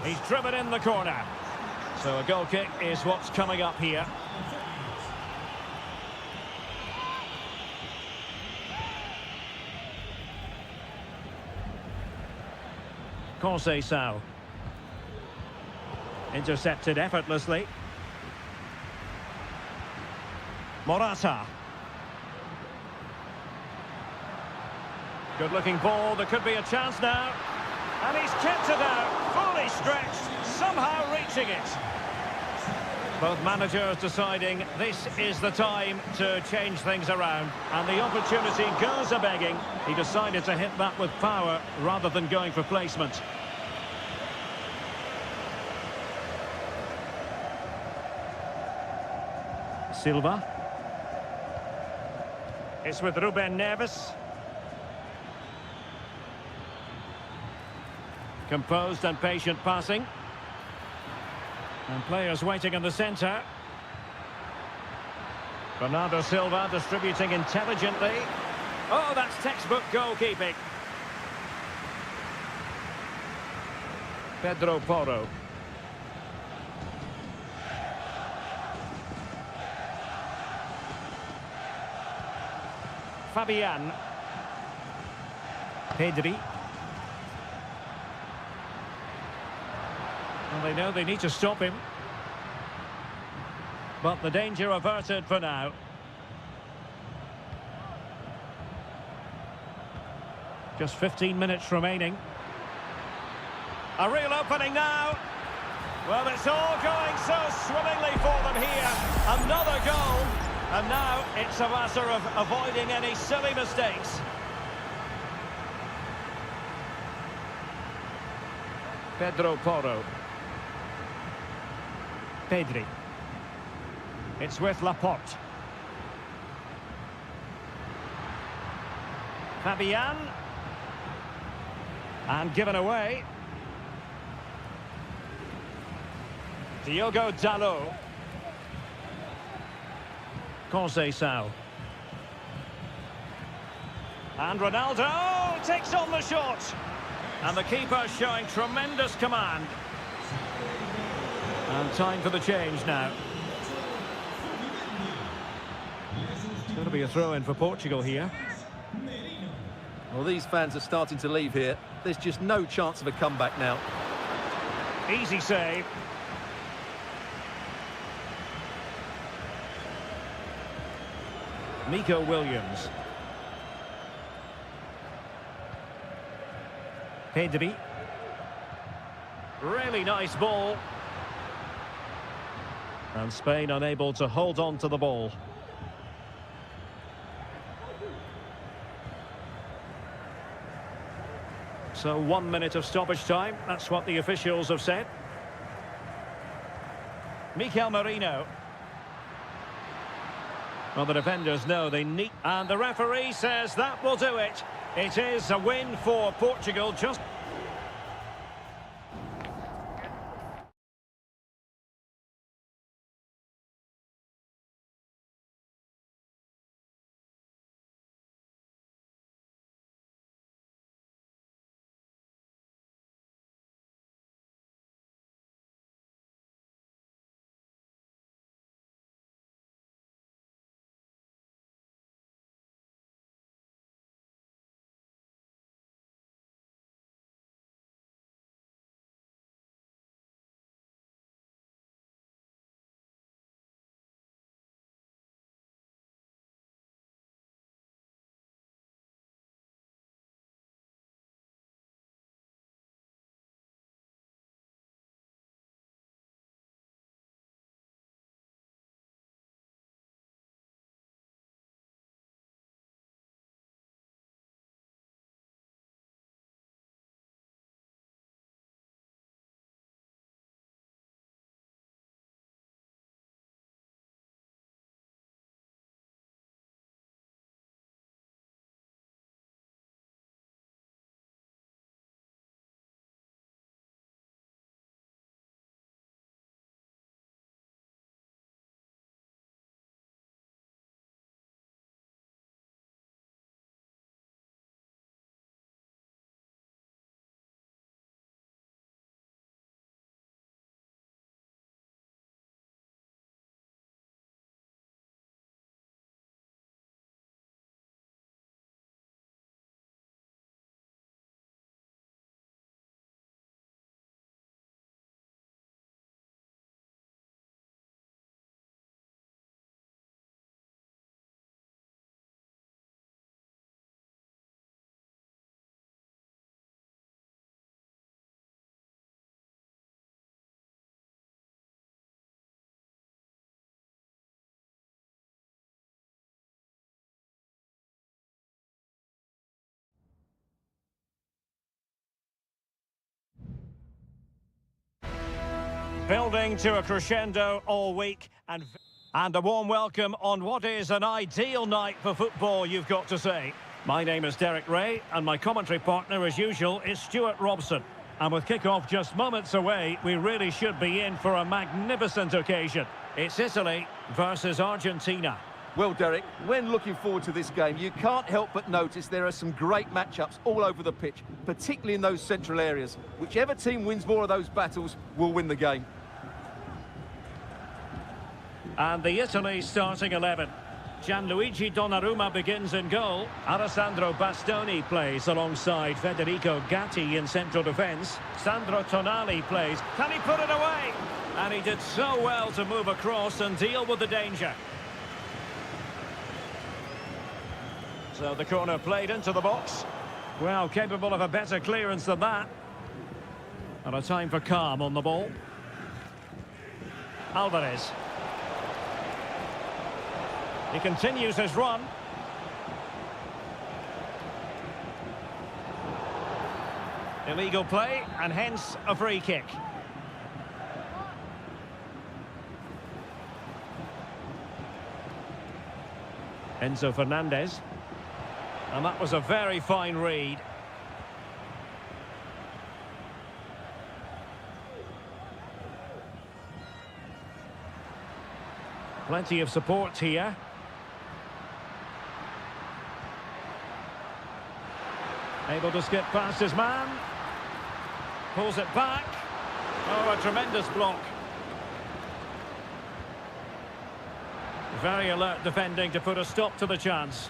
He's driven in the corner. So a goal kick is what's coming up here. Conceição. Intercepted effortlessly. Morata. Good looking ball, there could be a chance now. And he's kept it out, fully stretched, somehow reaching it. Both managers deciding this is the time to change things around. And the opportunity goes a-begging. He decided to hit that with power rather than going for placement. Silva. It's with Ruben Neves. Composed and patient passing. And players waiting in the centre. Bernardo Silva distributing intelligently. Oh, that's textbook goalkeeping. Pedro Porro. Fabian. Pedri. Well, they know they need to stop him. But the danger averted for now. Just 15 minutes remaining. A real opening now. Well, it's all going so swimmingly for them here. Another goal. And now it's a matter of avoiding any silly mistakes. Pedro Porro. Pedri. It's with Laporte. Fabian. And given away. Diogo Dalot. Conceição. And Ronaldo takes on the shot. And the keeper showing tremendous command. And time for the change now. It's going to be a throw-in for Portugal here. Well, these fans are starting to leave here. There's just no chance of a comeback now. Easy save. Nico Williams. Pedri. Really nice ball. And Spain unable to hold on to the ball. So 1 minute of stoppage time. That's what the officials have said. Mikel Merino. Well, the defenders know they need... And the referee says that will do it. It is a win for Portugal. Just... Building to a crescendo all week and a warm welcome on what is an ideal night for football, you've got to say. My name is Derek Ray and my commentary partner as usual is Stuart Robson. And with kick-off just moments away, we really should be in for a magnificent occasion. It's Italy versus Argentina. Well, Derek, when looking forward to this game, you can't help but notice there are some great matchups all over the pitch, particularly in those central areas. Whichever team wins more of those battles will win the game. And the Italy starting 11. Gianluigi Donnarumma begins in goal. Alessandro Bastoni plays alongside Federico Gatti in central defence. Sandro Tonali plays. Can he put it away? And he did so well to move across and deal with the danger. So the corner played into the box. Well, capable of a better clearance than that. And a time for calm on the ball. Alvarez. He continues his run. Illegal play, and hence a free kick. Enzo Fernandez. And that was a very fine read. Plenty of support here. Able to skip past his man. Pulls it back. Oh, a tremendous block. Very alert defending to put a stop to the chance.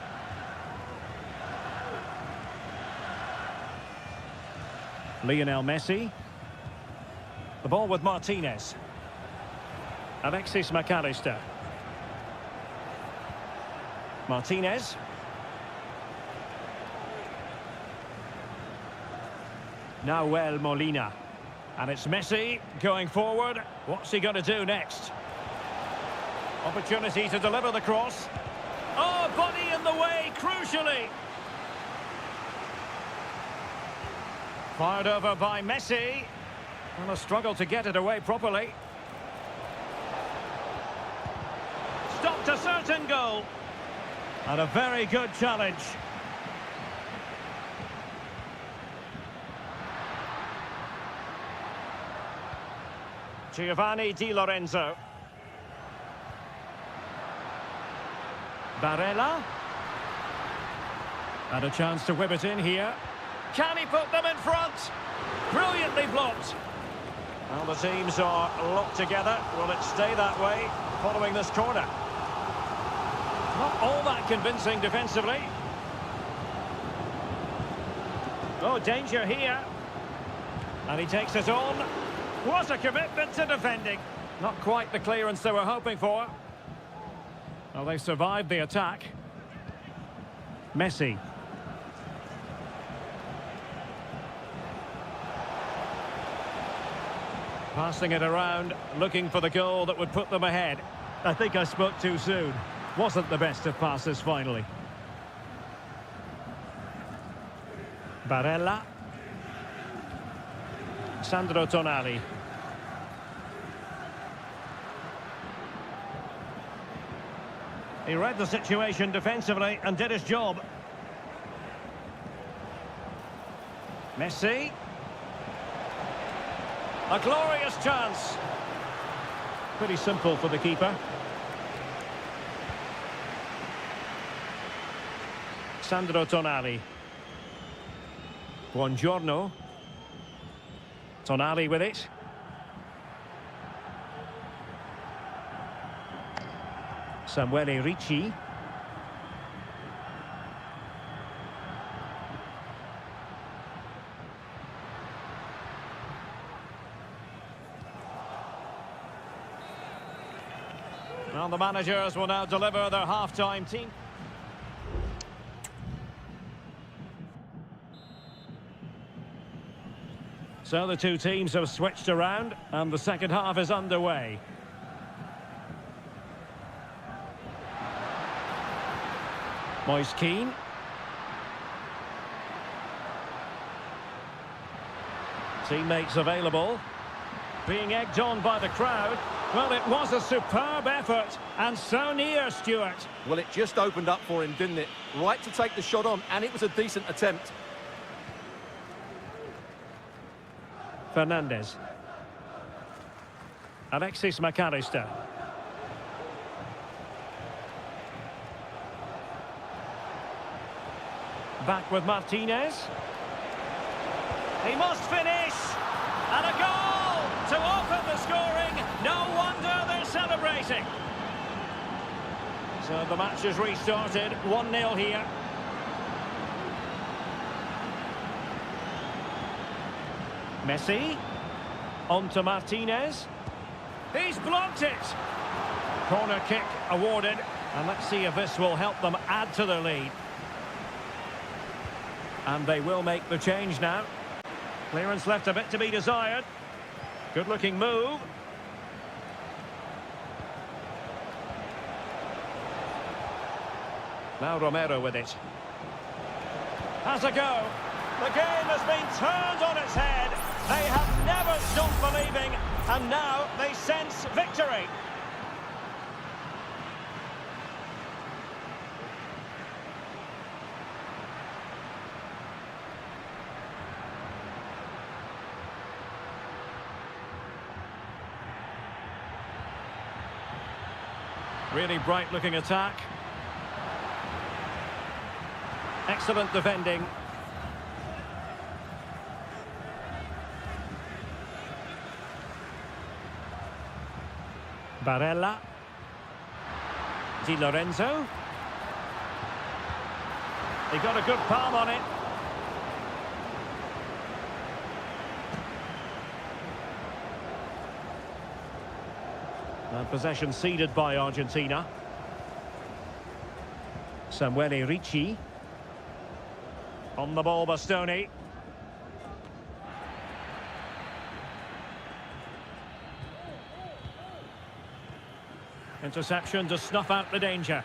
Lionel Messi. The ball with Martinez. Alexis McAllister. Martinez. Nahuel Molina. And it's Messi going forward. What's he going to do next? Opportunity to deliver the cross. Oh, body in the way, crucially. Fired over by Messi. And a struggle to get it away properly. Stopped a certain goal. And a very good challenge. Giovanni Di Lorenzo. Barella. And a chance to whip it in here. Can he put them in front? Brilliantly blocked. Well, the teams are locked together. Will it stay that way following this corner? Not all that convincing defensively. Oh, danger here. And he takes it on. What a commitment to defending. Not quite the clearance they were hoping for. Well, they survived the attack. Messi. Passing it around, looking for the goal that would put them ahead. I think I spoke too soon. Wasn't the best of passes finally. Barella. Sandro Tonali. He read the situation defensively and did his job. Messi. A glorious chance. Pretty simple for the keeper. Sandro Tonali. Buongiorno. Tonali with it. Samuele Ricci. Well, the managers will now deliver their half-time team. So the two teams have switched around and the second half is underway. Moise Kean. Teammates available. Being egged on by the crowd. Well, it was a superb effort, and so near, Stuart. Well, it just opened up for him, didn't it? Right to take the shot on, and it was a decent attempt. Fernandez. Alexis McAllister. Back with Martinez. He must finish! And a goal to open the scoring. No wonder they're celebrating. So the match has restarted. 1-0 here. Messi. On to Martinez. He's blocked it. Corner kick awarded. And let's see if this will help them add to their lead. And they will make the change now. Clearance left a bit to be desired. Good-looking move. Now Romero with it. Has a go. The game has been turned on its head. They have never stopped believing, and now they sense victory. Really bright-looking attack. Excellent defending. Barella. Di Lorenzo. He got a good palm on it. And possession ceded by Argentina. Samuele Ricci. On the ball, Bastoni. Interception to snuff out the danger.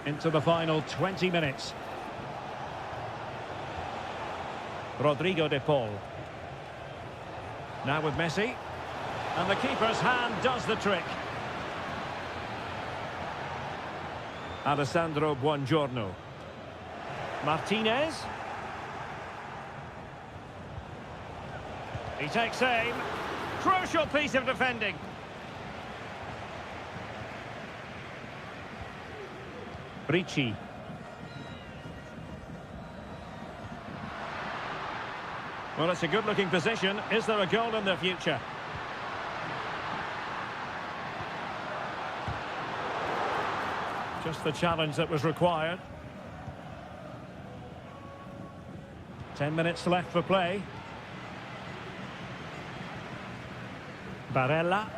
Into the final 20 minutes. Rodrigo de Paul. Now with Messi. And the keeper's hand does the trick. Alessandro Buongiorno. Martinez. He takes aim. Crucial piece of defending. Ricci. Well, it's a good-looking position. Is there a goal in the future? Just the challenge that was required. 10 minutes left for play. Barella.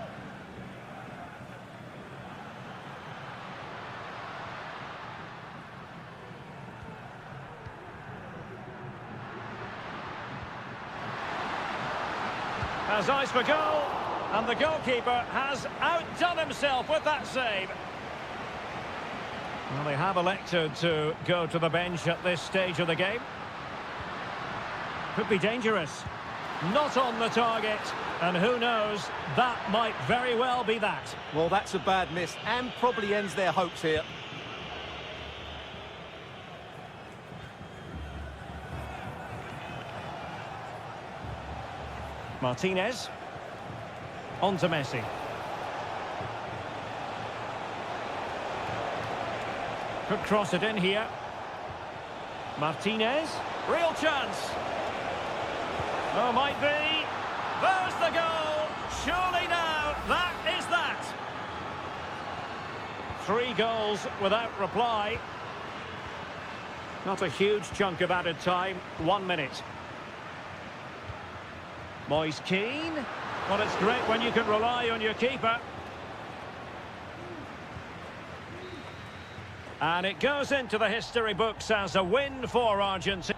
Has eyes for goal, and the goalkeeper has outdone himself with that save. Well, they have elected to go to the bench at this stage of the game. Could be dangerous. Not on the target, and who knows, that might very well be that. Well, that's a bad miss, and probably ends their hopes here. Martinez. On to Messi. Could cross it in here. Martinez. Real chance. Oh, might be. There's the goal. Surely now, that is that. 3 goals without reply. Not a huge chunk of added time. 1 minute. Moise Keane. Well, it's great when you can rely on your keeper. And it goes into the history books as a win for Argentina.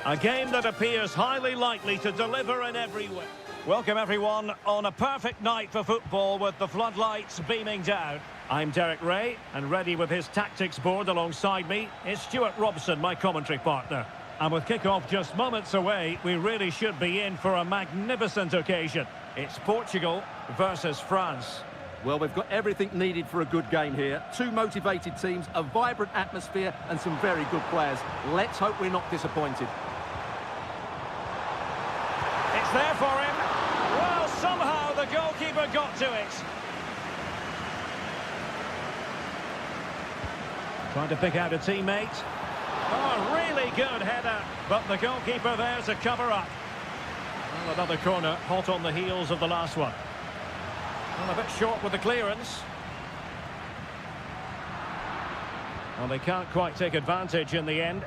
A game that appears highly likely to deliver in every way. Welcome everyone on a perfect night for football with the floodlights beaming down. I'm Derek Ray, and ready with his tactics board alongside me is Stuart Robson, my commentary partner. And with kick-off just moments away, we really should be in for a magnificent occasion. It's Portugal versus France. Well, we've got everything needed for a good game here. Two motivated teams, a vibrant atmosphere and some very good players. Let's hope we're not disappointed. It's there for him. Well, somehow the goalkeeper got to it. Trying to pick out a teammate. Oh, really good header. But the goalkeeper there to cover up. Well, another corner, hot on the heels of the last one. Well, a bit short with the clearance. Well, they can't quite take advantage in the end.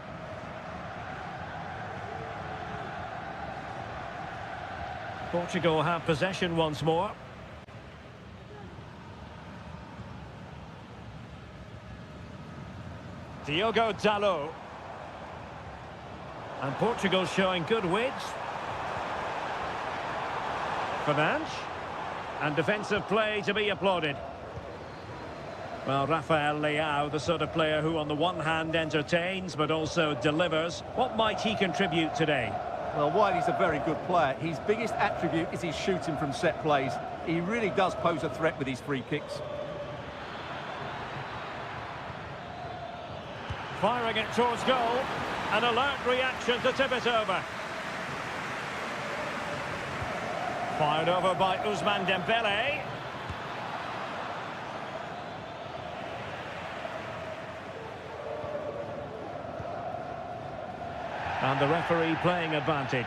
Portugal have possession once more. Diogo Dalot. And Portugal showing good width. Fernandes. And defensive play to be applauded. Well, Rafael Leao, the sort of player who on the one hand entertains but also delivers. What might he contribute today? Well, while he's a very good player, his biggest attribute is his shooting from set plays. He really does pose a threat with his free kicks. Firing it towards goal. An alert reaction to tip it over. Fired over by Ousmane Dembele. And the referee playing advantage.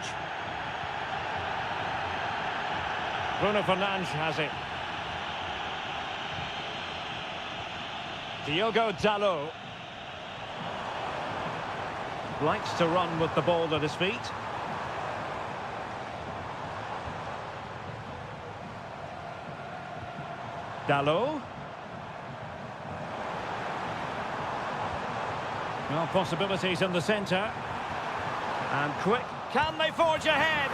Bruno Fernandes has it. Diogo Dalot. Likes to run with the ball at his feet. Dalot. Well, possibilities in the centre. And quick. Can they forge ahead?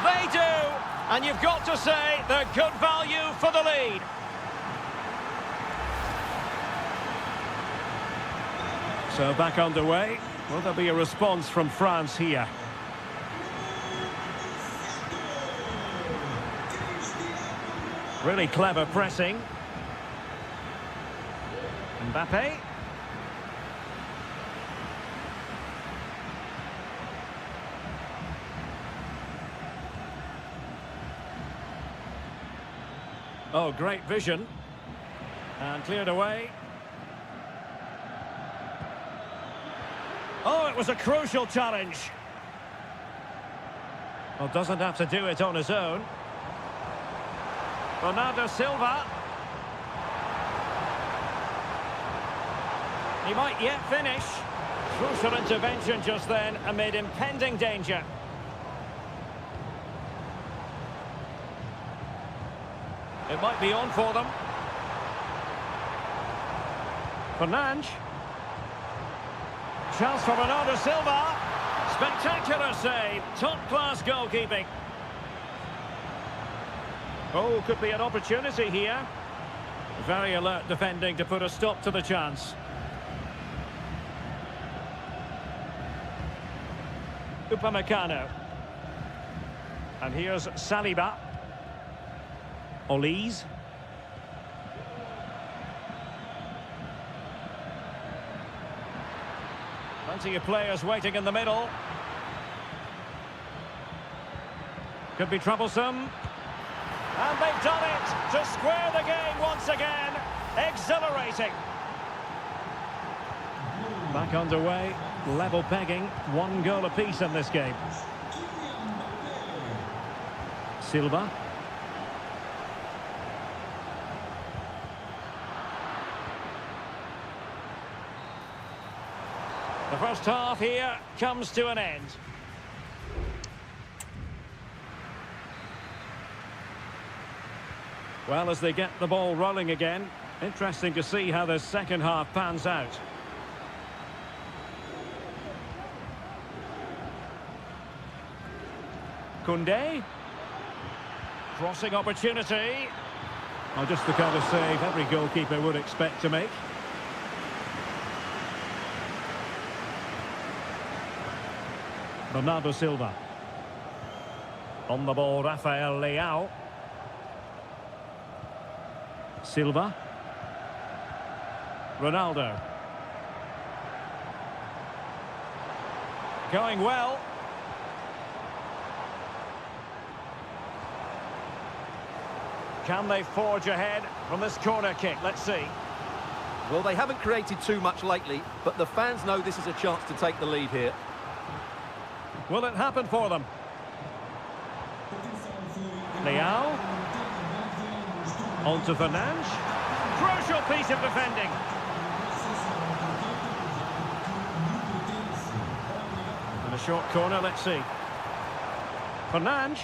They do! And you've got to say they're good value for the lead. So back underway. Will there be a response from France here? Really clever pressing. Mbappe. Oh, great vision. And cleared away. Oh, it was a crucial challenge. Well, doesn't have to do it on his own. Bernardo Silva. He might yet finish. Crucial intervention just then amid impending danger. It might be on for them. Fernandes. Chance for Bernardo Silva. Spectacular save. Top-class goalkeeping. Oh, could be an opportunity here. Very alert defending to put a stop to the chance. Upamecano. And here's Saliba. Olise. Plenty of players waiting in the middle. Could be troublesome. And they've done it to square the game once again. Exhilarating. Back underway. Level pegging. 1 goal apiece in this game. Silva. The first half here comes to an end. Well, as they get the ball rolling again, interesting to see how the second half pans out. Koundé. Crossing opportunity. Oh, just the kind of save every goalkeeper would expect to make. Bernardo Silva. On the ball, Rafael Leao. Silva. Ronaldo. Going well. Can they forge ahead from this corner kick? Let's see. Well, they haven't created too much lately, but the fans know this is a chance to take the lead here. Will it happen for them? Leao. On to Fernandes. Crucial piece of defending. And a short corner, let's see. Fernandes.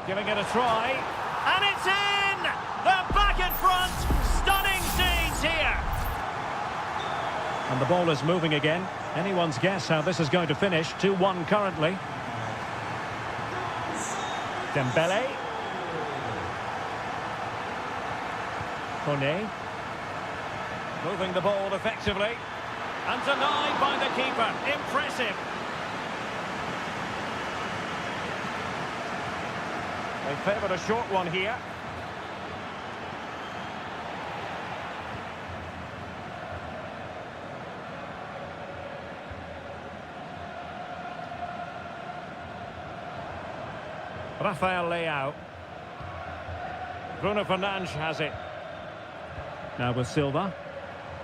Giving it a try. And it's in! They're back in front! Stunning scenes here! And the ball is moving again. Anyone's guess how this is going to finish. 2-1 currently. Dembele. Koné. Moving the ball effectively. And denied by the keeper. Impressive. They favoured a short one here. Rafael Leao. Bruno Fernandes has it. Now with Silva.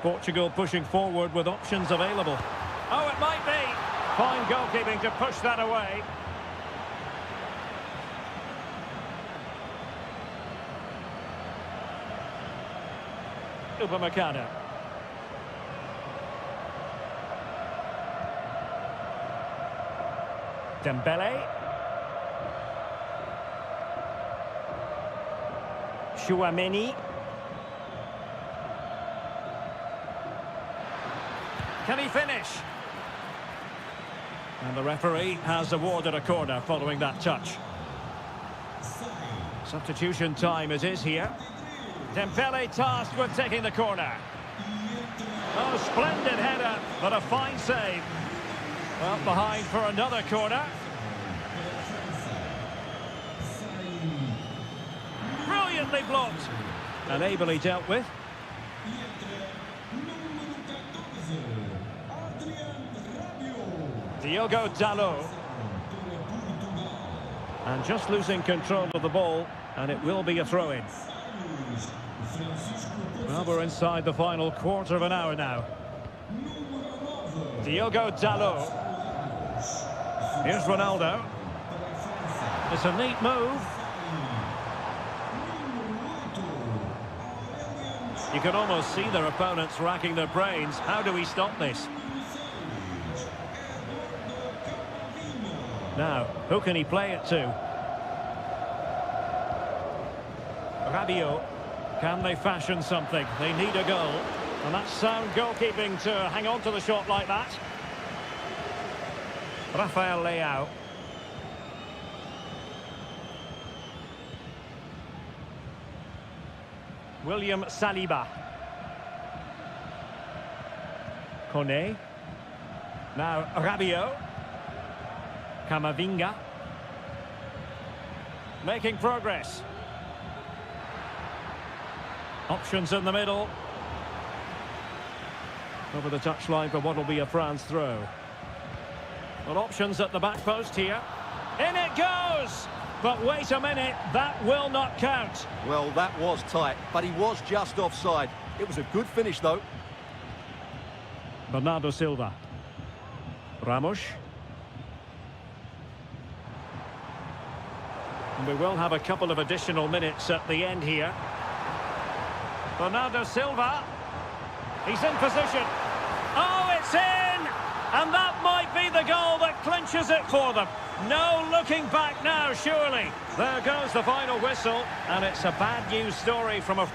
Portugal pushing forward with options available. Oh, it might be. Fine goalkeeping to push that away. Upamecano. Dembele. Chouameni. Can he finish? And the referee has awarded a corner following that touch. Substitution time it is here. Dembele tasked with taking the corner. Oh, splendid header, but a fine save. Well, behind for another corner. Brilliantly blocked. And ably dealt with. Diogo Dalot. And just losing control of the ball, and it will be a throw-in. Well, we're inside the final quarter of an hour now. Diogo Dalot. Here's Ronaldo. It's a neat move. You can almost see their opponents racking their brains. How do we stop this? Now, who can he play it to? Rabiot. Can they fashion something? They need a goal. And that's sound goalkeeping to hang on to the shot like that. Rafael Leao. William Saliba. Koné. Now Rabiot. Camavinga. Making progress. Options in the middle. Over the touchline for what will be a France throw. Well, options at the back post here. In it goes! But wait a minute, that will not count. Well, that was tight, but he was just offside. It was a good finish, though. Bernardo Silva. Ramos. And we will have a couple of additional minutes at the end here. Bernardo Silva. He's in position. Oh, it's in! And that might be the goal that clinches it for them. No looking back now, surely. There goes the final whistle, and it's a bad news story from a...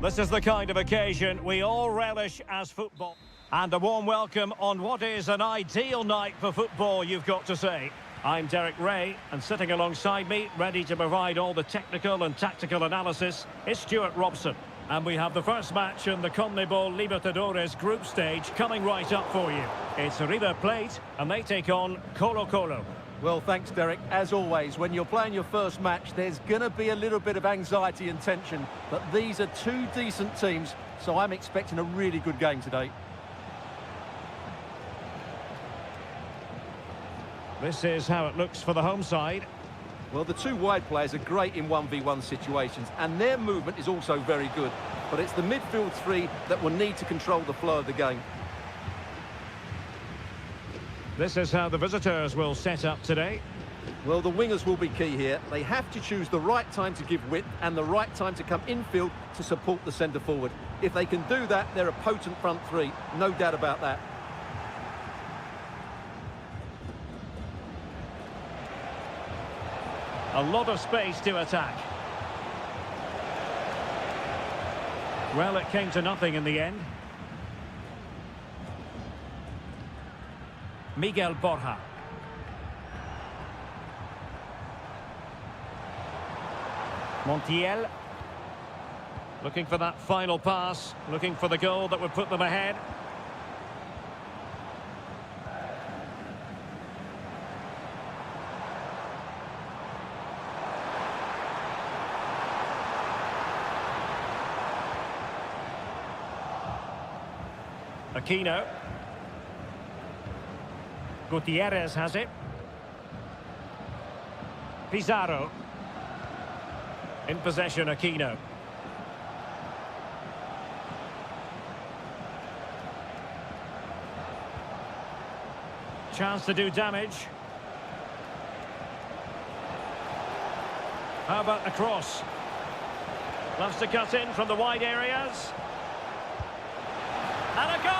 This is the kind of occasion we all relish as football. And a warm welcome on what is an ideal night for football, you've got to say. I'm Derek Ray, and sitting alongside me, ready to provide all the technical and tactical analysis, is Stuart Robson. And we have the first match in the CONMEBOL Libertadores group stage coming right up for you. It's River Plate, and they take on Colo-Colo. Well, thanks, Derek. As always, when you're playing your first match, there's going to be a little bit of anxiety and tension. But these are two decent teams, so I'm expecting a really good game today. This is how it looks for the home side. Well, the two wide players are great in 1v1 situations, and their movement is also very good. But it's the midfield three that will need to control the flow of the game. This is how the visitors will set up today. Well, the wingers will be key here. They have to choose the right time to give width and the right time to come infield to support the centre forward. If they can do that, they're a potent front three. No doubt about that. A lot of space to attack. Well, it came to nothing in the end. Miguel Borja. Montiel. Looking for that final pass. Looking for the goal that would put them ahead. Aquino. Gutierrez has it. Pizarro. In possession, Aquino. Chance to do damage. How about the cross? Loves to cut in from the wide areas. And a goal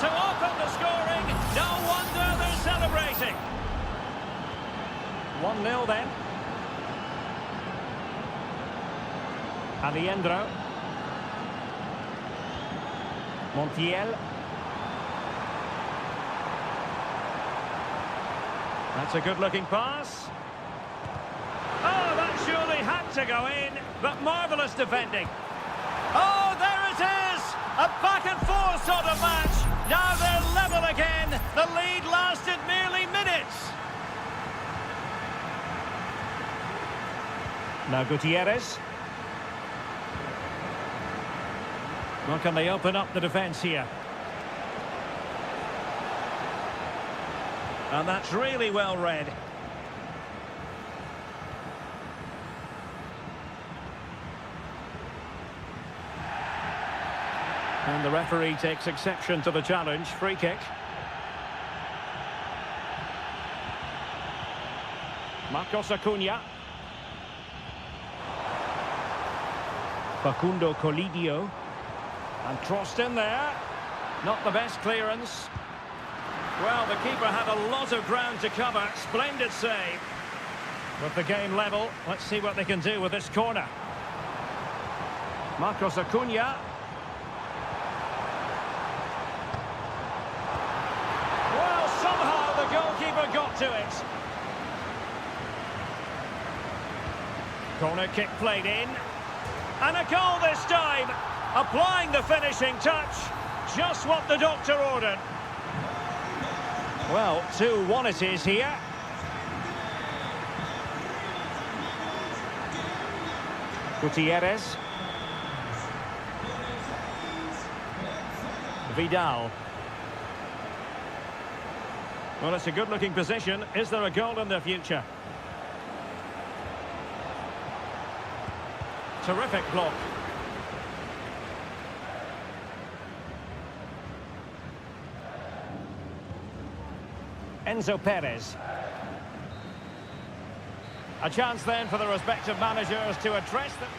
to open the scoring. No wonder they're celebrating. 1-0 then. Aliendro. Montiel. That's a good-looking pass. Oh, that surely had to go in, but marvellous defending. Oh, there it is! A back-and-forth sort of match. Now they're level again. The lead lasted merely minutes. Now Gutierrez. Well, can they open up the defence here? And that's really well read. And the referee takes exception to the challenge. Free kick. Marcos Acuna. Facundo Colidio. And crossed in there. Not the best clearance. Well, the keeper had a lot of ground to cover. Splendid save. With the game level, let's see what they can do with this corner. Marcos Acuna. Well, somehow the goalkeeper got to it. Corner kick played in. And a goal this time. Applying the finishing touch. Just what the doctor ordered. Well, 2-1 it is here. Gutierrez. Vidal. Well, it's a good-looking position. Is there a goal in the future? Terrific block. Enzo Perez. A chance then for the respective managers to address them.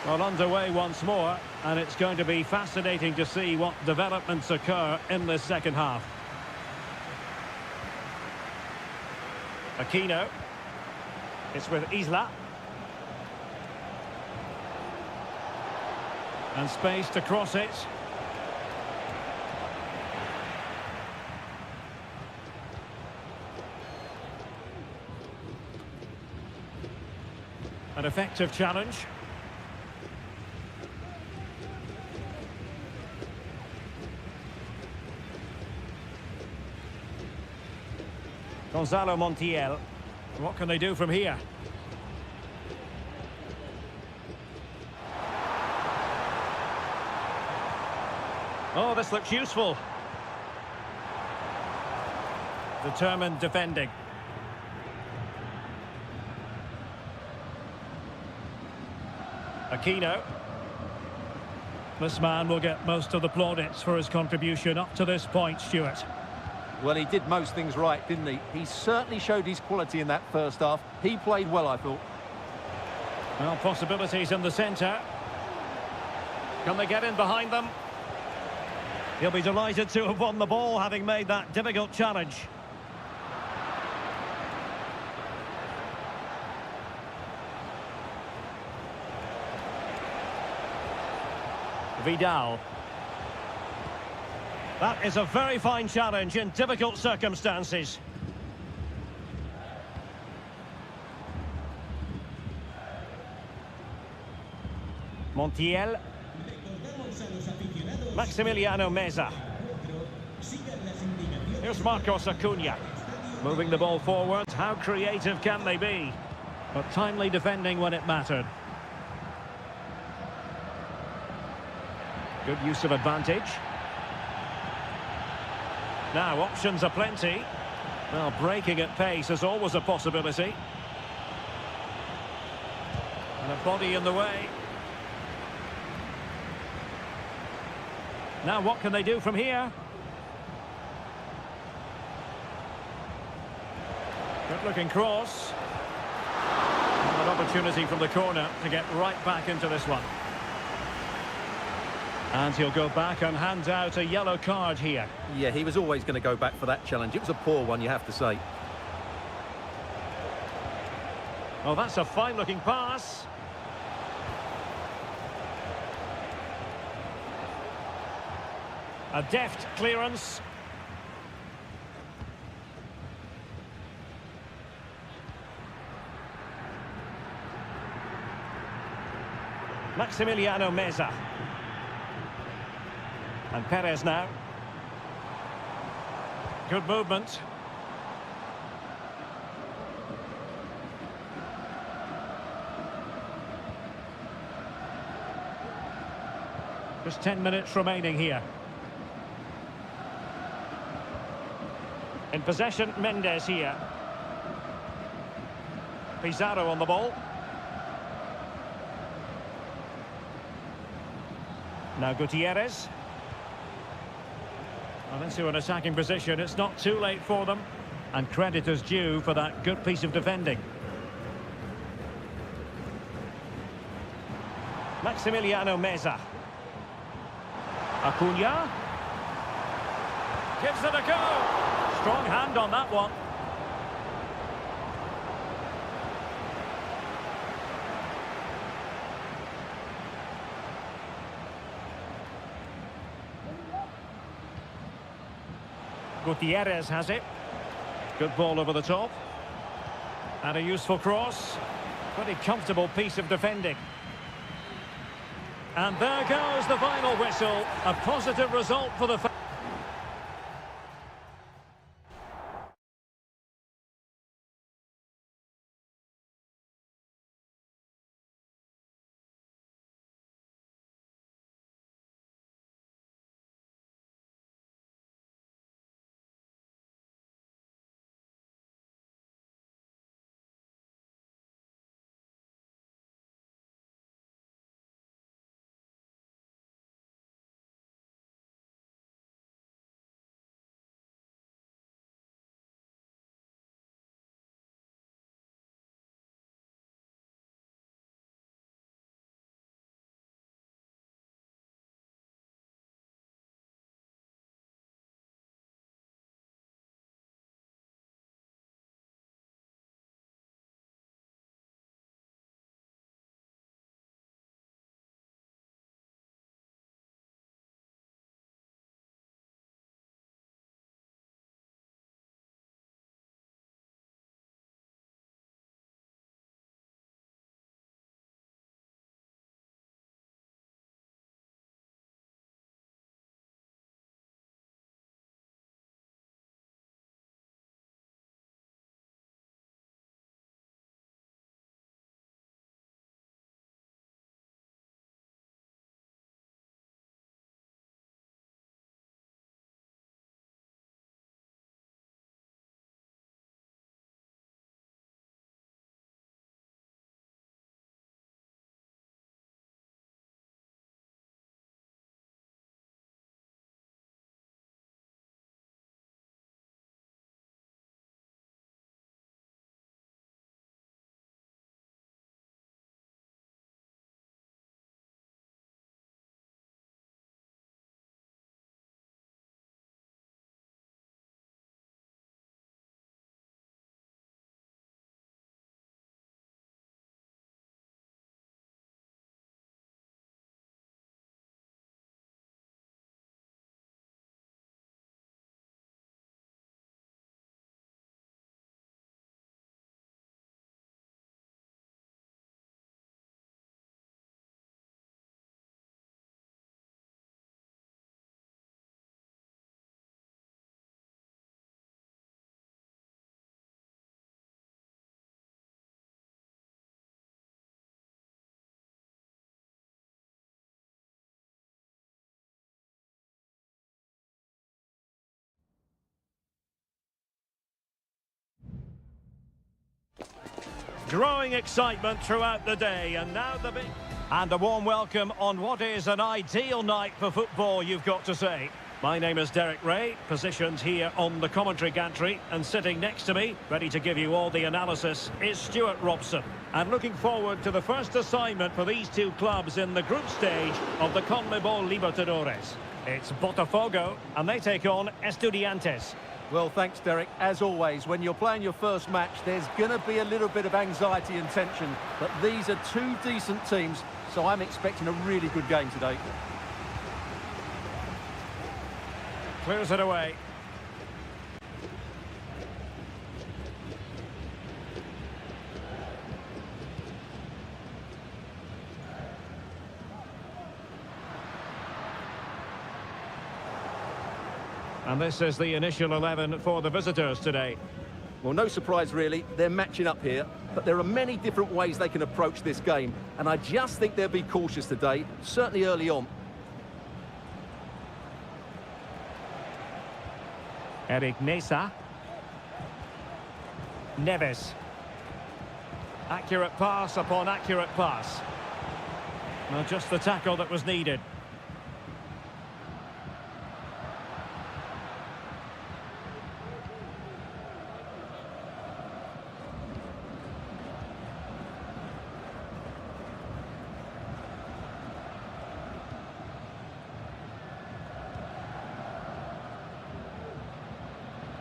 Well, underway once more, and it's going to be fascinating to see what developments occur in this second half. Aquino. It's with Isla. And space to cross it. An effective challenge. Gonzalo Montiel. What can they do from here? Oh, this looks useful. Determined defending. Aquino. This man will get most of the plaudits for his contribution up to this point, Stuart. Well, he did most things right, didn't he? He certainly showed his quality in that first half. He played well, I thought. Well, possibilities in the centre. Can they get in behind them? He'll be delighted to have won the ball, having made that difficult challenge. Vidal. That is a very fine challenge in difficult circumstances. Montiel. Maximiliano Meza. Here's Marcos Acuna. Moving the ball forward. How creative can they be? But timely defending when it mattered. Good use of advantage. Now, options are plenty. Well, breaking at pace is always a possibility. And a body in the way. Now, what can they do from here? Good-looking cross. An opportunity from the corner to get right back into this one. And he'll go back and hand out a yellow card here. Yeah, he was always going to go back for that challenge. It was a poor one, you have to say. Oh, that's a fine-looking pass. A deft clearance. Maximiliano Meza. And Perez now. Good movement. Just 10 minutes remaining here. In possession, Mendes here. Pizarro on the ball. Now Gutierrez. Well, into an attacking position. It's not too late for them. And credit is due for that good piece of defending. Maximiliano Meza. Acuna. Gives it a go. Strong hand on that one. Gutierrez has it. Good ball over the top. And a useful cross. Pretty comfortable piece of defending. And there goes the final whistle. A positive result for the growing excitement throughout the day, and now the big... And a warm welcome on what is an ideal night for football, you've got to say. My name is Derek Ray, positioned here on the commentary gantry, and sitting next to me, ready to give you all the analysis, is Stuart Robson. And looking forward to the first assignment for these two clubs in the group stage of the CONMEBOL Libertadores. It's Botafogo, and they take on Estudiantes. Well, thanks, Derek. As always, when you're playing your first match, there's going to be a little bit of anxiety and tension. But these are two decent teams, so I'm expecting a really good game today. Clears it away. And this is the initial 11 for the visitors today. Well, no surprise, really. They're matching up here, but there are many different ways they can approach this game, and I just think they'll be cautious today, certainly early on. Eric Mesa. Neves. Accurate pass upon accurate pass. Well, just the tackle that was needed.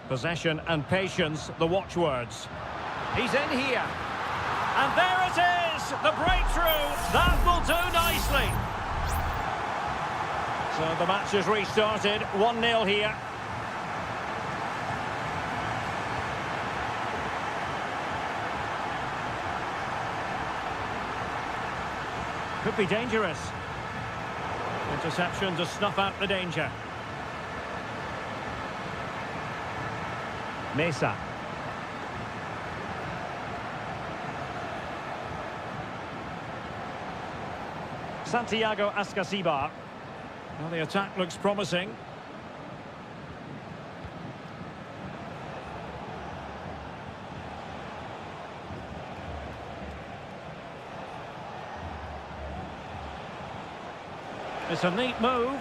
Possession and patience, the watchwords. He's in here. And there it is, the breakthrough. That will do nicely. So the match is restarted, 1-0 here. Could be dangerous. Interception to snuff out the danger. Mesa. Santiago Ascasibar. Well, the attack looks promising. It's a neat move.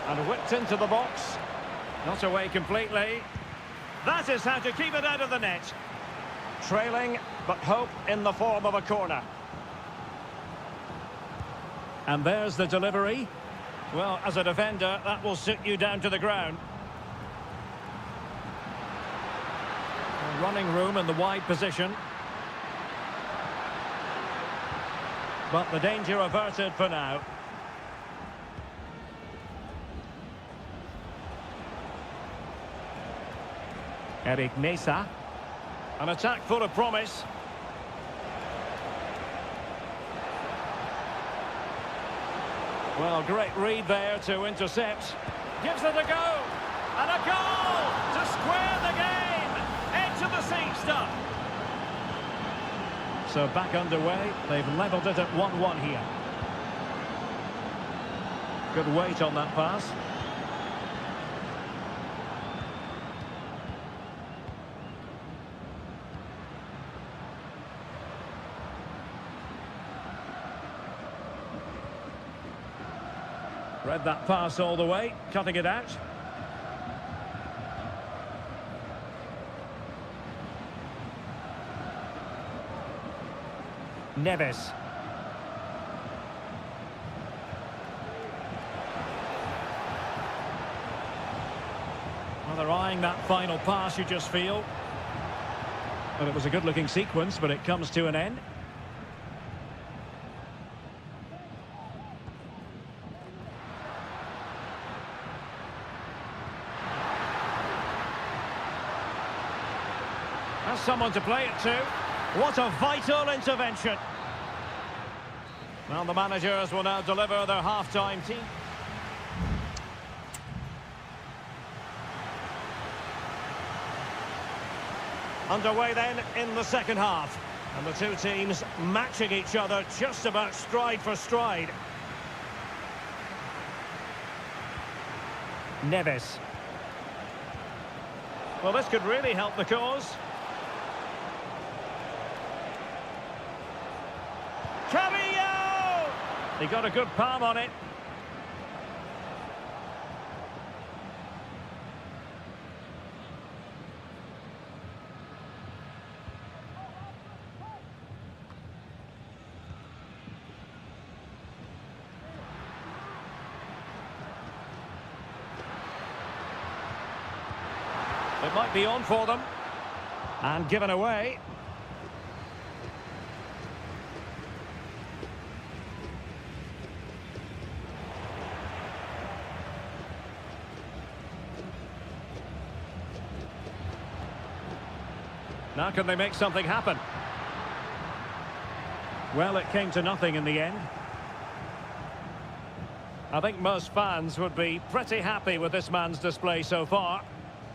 And whipped into the box. Not away completely. That is how to keep it out of the net. Trailing, but hope in the form of a corner. And there's the delivery. Well, as a defender, that will sit you down to the ground. Running room in the wide position. But the danger averted for now. Eric Mesa. An attack full of promise. Well, great read there to intercept. Gives it a go. And a goal to square the game. Edge of the seat stuff. So back underway. They've levelled it at 1-1 here. Good weight on that pass. Read that pass all the way, cutting it out. Neves. Well, they're eyeing that final pass, you just feel. Well, it was a good-looking sequence, but it comes to an end. Has someone to play it to. What a vital intervention. Well, the managers will now deliver their half-time team. Underway then in the second half. And the two teams matching each other just about stride for stride. Neves. Well, this could really help the cause. Cavillo! He got a good palm on it. It might be on for them. And given away. Now can they make something happen? Well, it came to nothing in the end. I think most fans would be pretty happy with this man's display so far.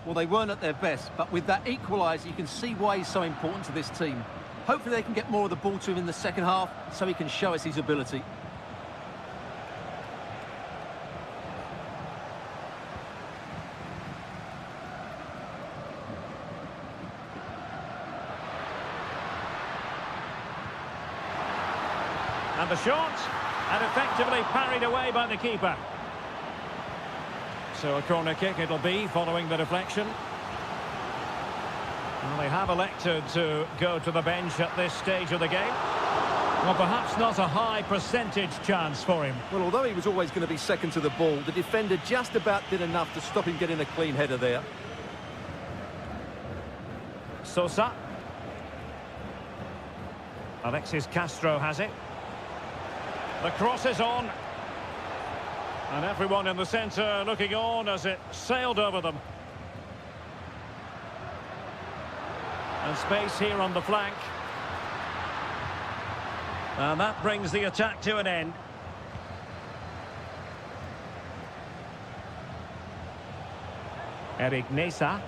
Well, they weren't at their best, but with that equaliser, you can see why he's so important to this team. Hopefully they can get more of the ball to him in the second half so he can show us his ability. And the shot, and effectively parried away by the keeper. So a corner kick it'll be, following the deflection. Well, they have elected to go to the bench at this stage of the game. Well, perhaps not a high percentage chance for him. Well, although he was always going to be second to the ball, the defender just about did enough to stop him getting a clean header there. Sosa. Alexis Castro has it. The cross is on. And everyone in the centre looking on as it sailed over them. And space here on the flank. And that brings the attack to an end. Eric Nesa.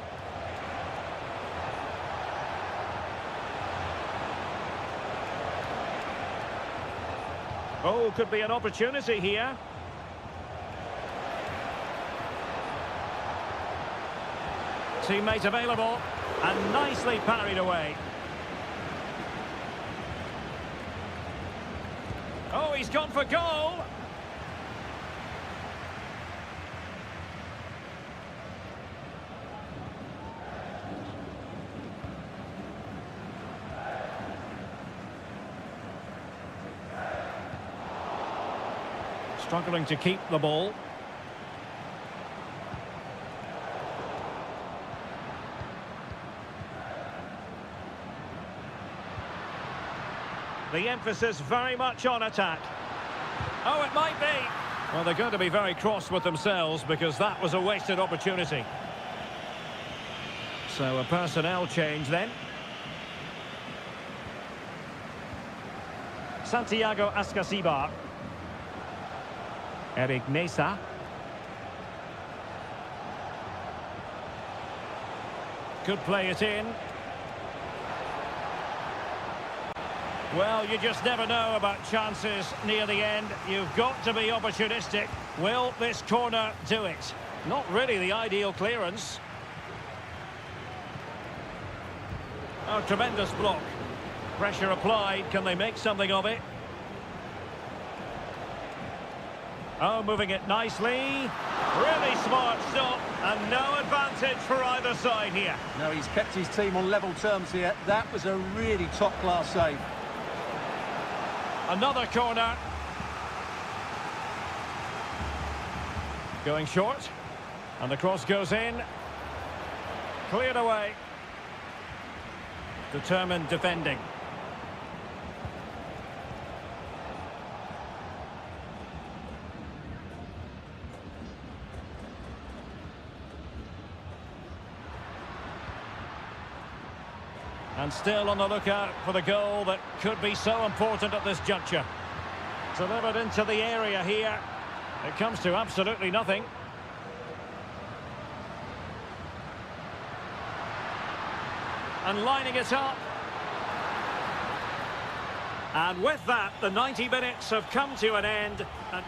Oh, could be an opportunity here. Teammate available, and nicely parried away. Oh, he's gone for goal. Struggling to keep the ball. The emphasis very much on attack. Oh, it might be. Well, they're going to be very cross with themselves because that was a wasted opportunity. So a personnel change then. Santiago Ascasibar. Eric Nesa. Could play it in. Well, you just never know about chances near the end. You've got to be opportunistic. Will this corner do it? Not really the ideal clearance. Oh, tremendous block. Pressure applied. Can they make something of it? Oh, moving it nicely. Really smart stop. And no advantage for either side here. No, he's kept his team on level terms here. That was a really top-class save. Another corner. Going short. And the cross goes in. Cleared away. Determined defending. And still on the lookout for the goal that could be so important at this juncture. Delivered into the area here. It comes to absolutely nothing. And lining it up. And with that, the 90 minutes have come to an end. And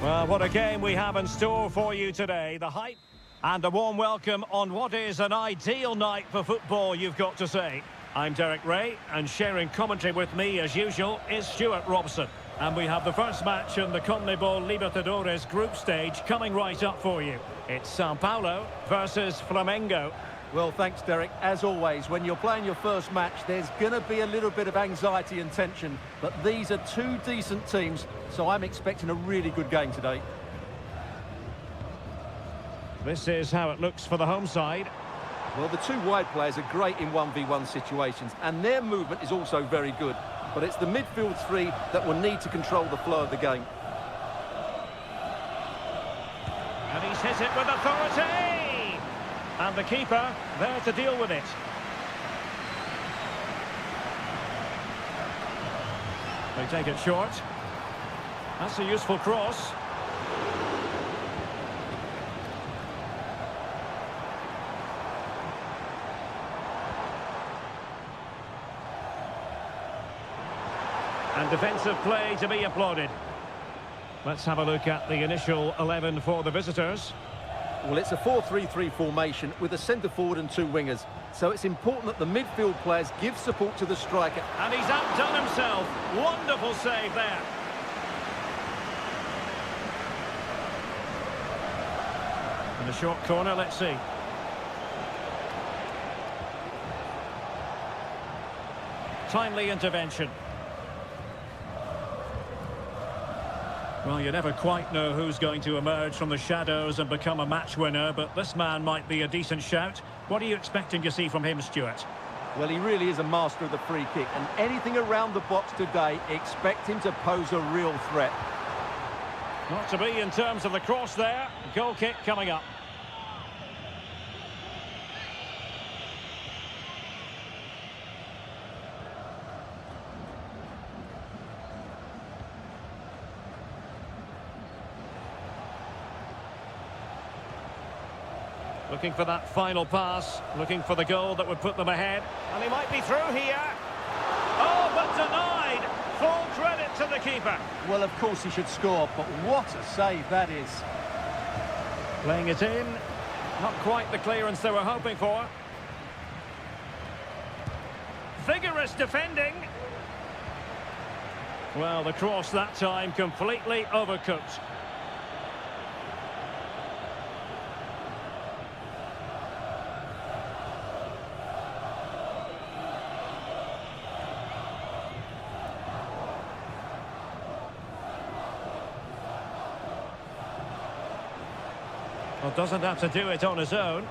Well, what a game we have in store for you today. The hype and a warm welcome on what is an ideal night for football, you've got to say. I'm Derek Ray, and sharing commentary with me, as usual, is Stuart Robson. And we have the first match in the CONMEBOL Libertadores group stage coming right up for you. It's Sao Paulo versus Flamengo. Well, thanks, Derek. As always, when you're playing your first match, there's going to be a little bit of anxiety and tension. But these are two decent teams, so I'm expecting a really good game today. This is how it looks for the home side. Well, the two wide players are great in 1v1 situations, and their movement is also very good. But it's the midfield three that will need to control the flow of the game. And he's hit it with authority! And the keeper there to deal with it. They take it short. That's a useful cross. And defensive play to be applauded. Let's have a look at the initial 11 for the visitors. Well, it's a 4-3-3 formation with a centre-forward and two wingers. So it's important that the midfield players give support to the striker. And he's outdone himself. Wonderful save there. In the short corner, let's see. Timely intervention. Well, you never quite know who's going to emerge from the shadows and become a match winner, but this man might be a decent shout. What are you expecting to see from him, Stuart? Well, he really is a master of the free kick, and anything around the box today, expect him to pose a real threat. Not to be in terms of the cross there. Goal kick coming up. Looking for that final pass, looking for the goal that would put them ahead. And he might be through here. Oh, but denied. Full credit to the keeper. Well, of course he should score, but what a save that is. Playing it in. Not quite the clearance they were hoping for. Vigorous defending. Well, the cross that time completely overcooked. Well, doesn't have to do it on his own.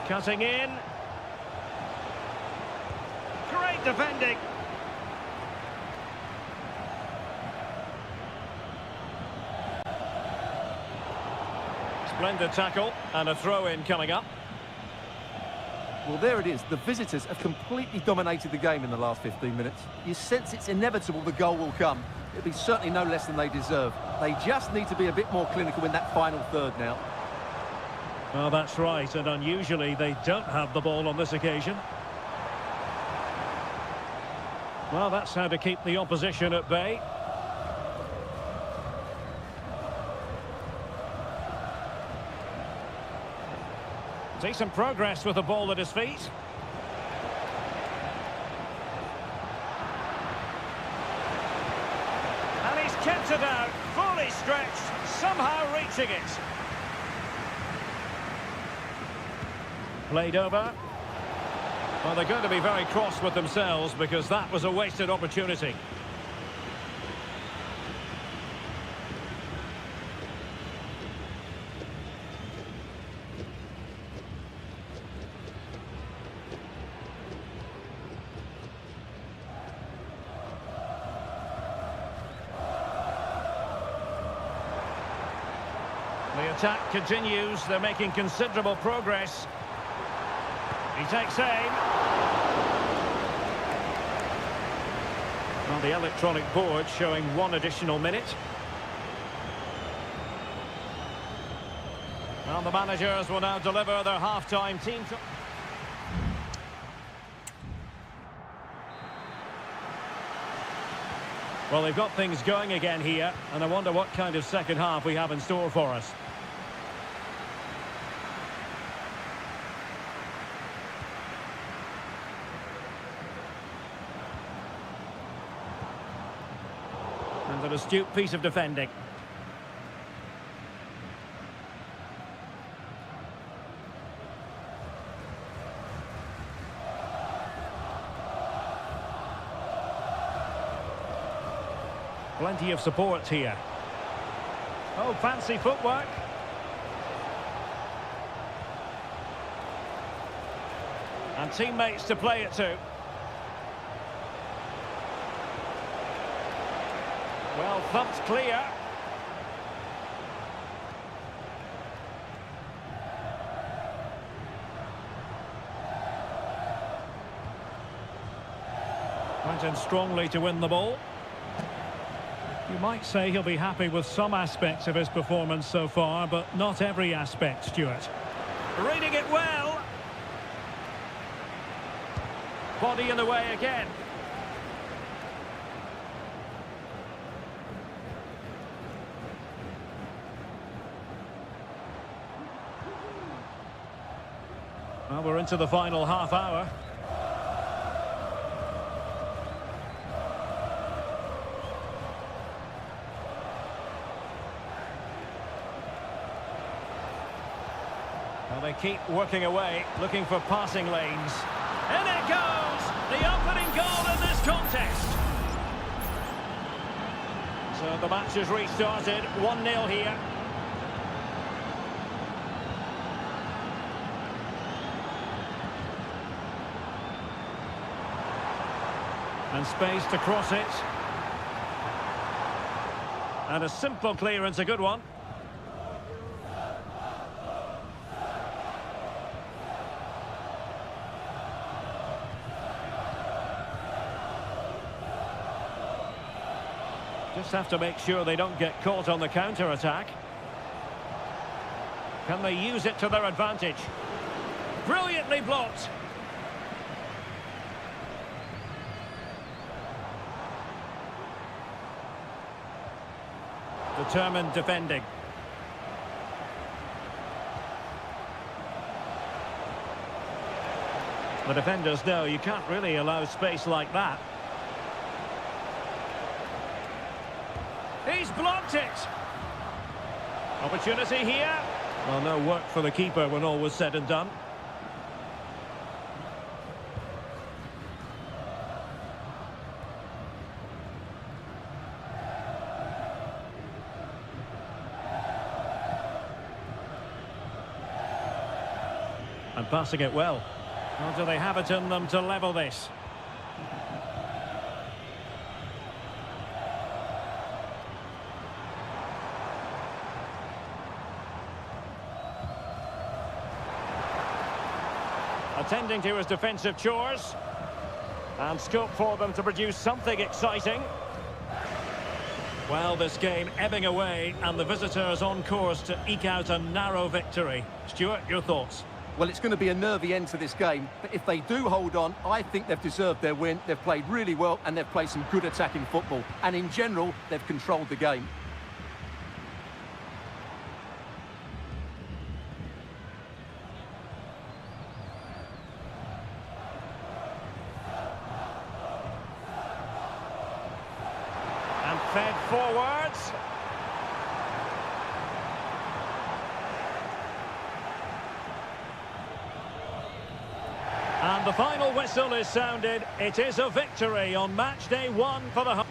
Cutting in. Great defending. Splendid tackle and a throw-in coming up. Well, there it is. The visitors have completely dominated the game in the last 15 minutes. You sense it's inevitable the goal will come. It'll be certainly no less than they deserve. They just need to be a bit more clinical in that final third now. Well, that's right, and unusually they don't have the ball on this occasion. Well, that's how to keep the opposition at bay. Decent progress with the ball at his feet. And he's kept it out, fully stretched, somehow reaching it. Played over. Well, they're going to be very cross with themselves because that was a wasted opportunity. The attack continues. They're making considerable progress. He takes aim. Well, the electronic board showing 1 additional minute. Well, the managers will now deliver their half-time team. Well, they've got things going again here, and I wonder what kind of second half we have in store for us. And an astute piece of defending. Plenty of support here. Oh, fancy footwork. And teammates to play it to. Well, thumped clear. Went in strongly to win the ball. You might say he'll be happy with some aspects of his performance so far, but not every aspect, Stuart. Reading it well. Body in the way again. Well, we're into the final half hour. Well, they keep working away, looking for passing lanes. In it goes! The opening goal in this contest. So the match has restarted, 1-0 here. And space to cross it. And a simple clearance, a good one. Just have to make sure they don't get caught on the counter-attack. Can they use it to their advantage? Brilliantly blocked. Determined defending. The defenders know you can't really allow space like that. He's blocked it. Opportunity here. Well, no work for the keeper when all was said and done. And passing it well. Or do they have it in them to level this? Attending to his defensive chores. And scope for them to produce something exciting. Well, this game ebbing away, and the visitors on course to eke out a narrow victory. Stuart, your thoughts? Well, it's going to be a nervy end to this game, but if they do hold on, I think they've deserved their win. They've played really well, and they've played some good attacking football. And in general, they've controlled the game. And fed forwards. And the final whistle is sounded. It is a victory on match day 1 for the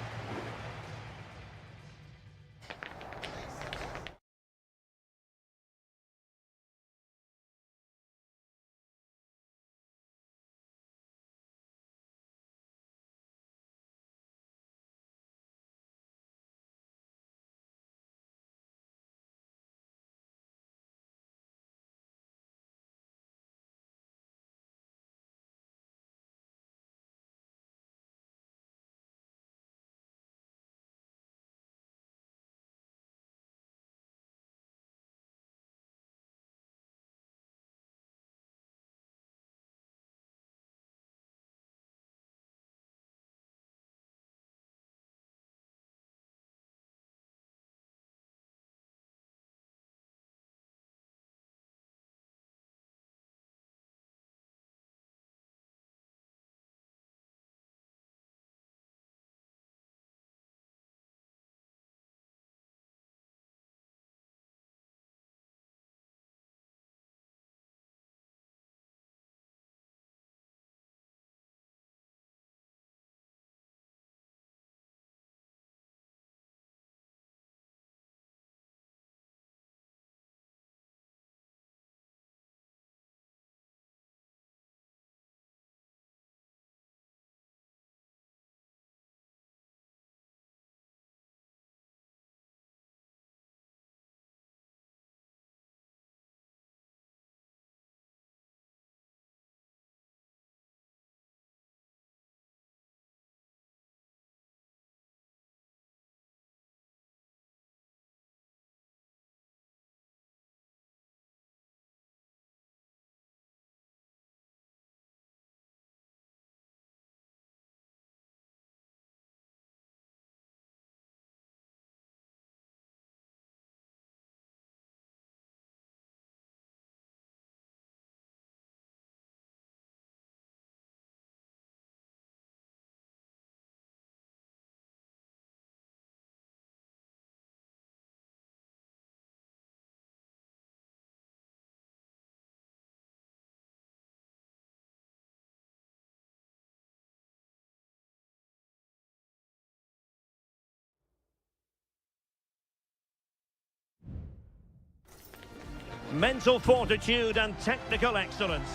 mental fortitude and technical excellence.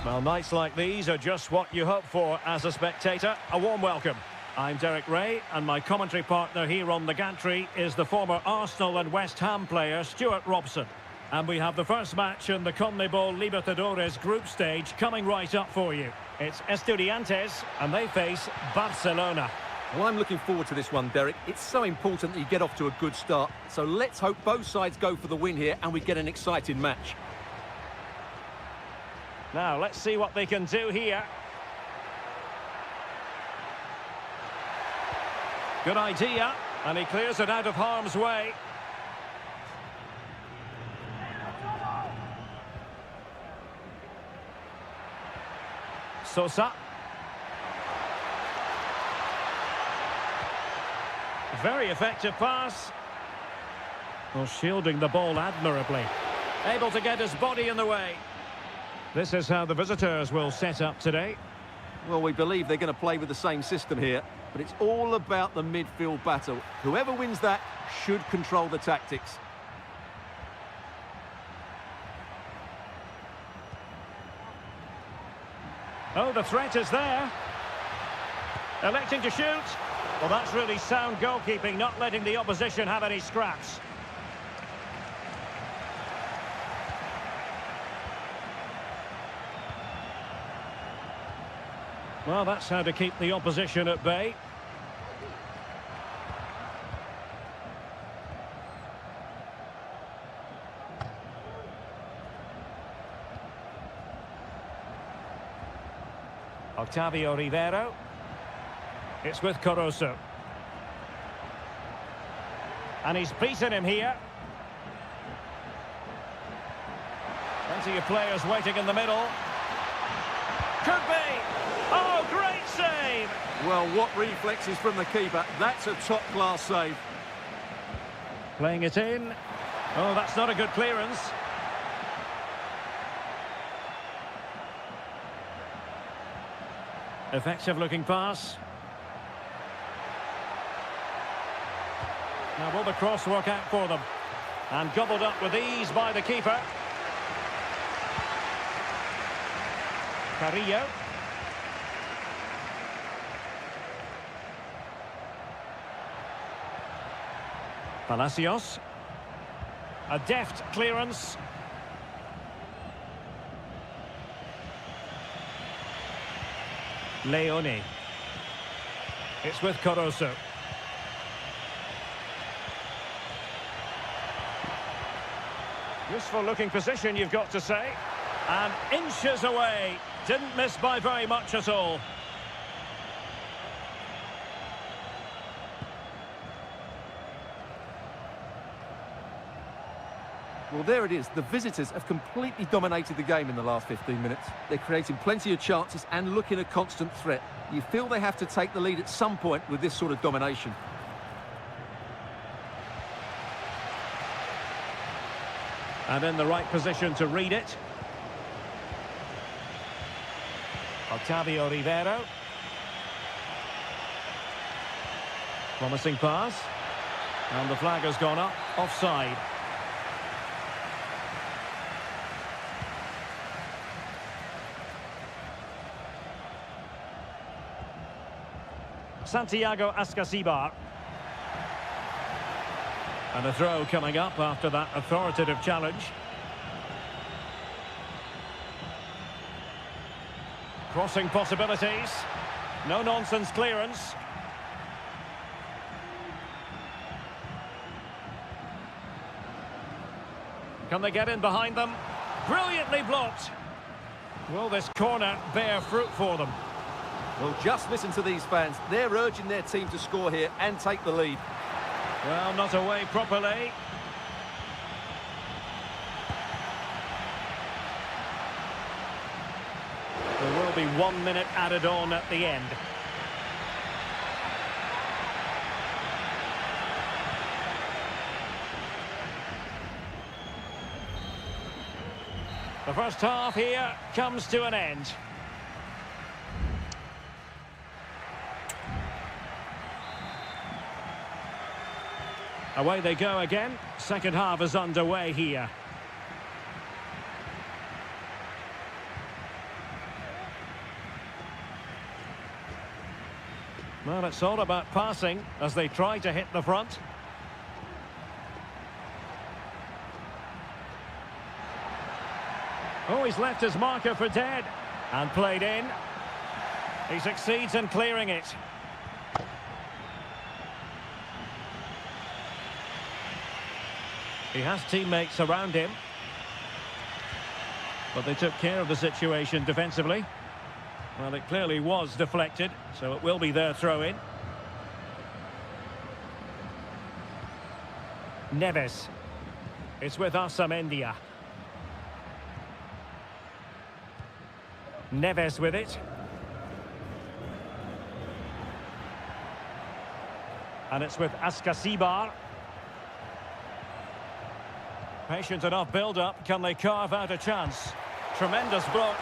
Well, nights like these are just what you hope for as a spectator. A warm welcome. I'm Derek Ray, and my commentary partner here on the gantry is the former Arsenal and West Ham player Stuart Robson. And we have the first match in the CONMEBOL Libertadores group stage coming right up for you. It's Estudiantes, and they face Barcelona. Well, I'm looking forward to this one, Derek. It's so important that you get off to a good start. So let's hope both sides go for the win here and we get an exciting match. Now, let's see what they can do here. Good idea, and he clears it out of harm's way. Sosa. Very effective pass. Well, shielding the ball admirably. Able to get his body in the way. This is how the visitors will set up today. Well, we believe they're going to play with the same system here, but it's all about the midfield battle. Whoever wins that should control the tactics. Oh, the threat is there. Electing to shoot. Well, that's really sound goalkeeping, not letting the opposition have any scraps. Well, that's how to keep the opposition at bay. Octavio Rivero. It's with Caruso. And he's beaten him here. Plenty of players waiting in the middle. Could be. Oh, great save! Well, what reflexes from the keeper. That's a top-class save. Playing it in. Oh, that's not a good clearance. Effective-looking pass. Now, will the cross work out for them? And gobbled up with ease by the keeper. Carrillo. Palacios. A deft clearance. Leone. It's with Caruso. Useful looking position, you've got to say. And inches away. Didn't miss by very much at all. Well, there it is. The visitors have completely dominated the game in the last 15 minutes. They're creating plenty of chances and looking a constant threat. You feel they have to take the lead at some point with this sort of domination. And in the right position to read it. Octavio Rivero. Promising pass. And the flag has gone up. Offside. Santiago Ascasibar. And a throw coming up after that authoritative challenge. Crossing possibilities. No-nonsense clearance. Can they get in behind them? Brilliantly blocked. Will this corner bear fruit for them? Well, just listen to these fans. They're urging their team to score here and take the lead. Well, not away properly. There will be 1 minute added on at the end. The first half here comes to an end. Away they go again. Second half is underway here. Well, it's all about passing as they try to hit the front. Oh, he's left his marker for dead. And played in. He succeeds in clearing it. He has teammates around him. But they took care of the situation defensively. Well, it clearly was deflected, so it will be their throw-in. Neves. It's with Amendia. Neves with it. And it's with Ascasibar. Patient enough build-up. Can they carve out a chance? Tremendous block.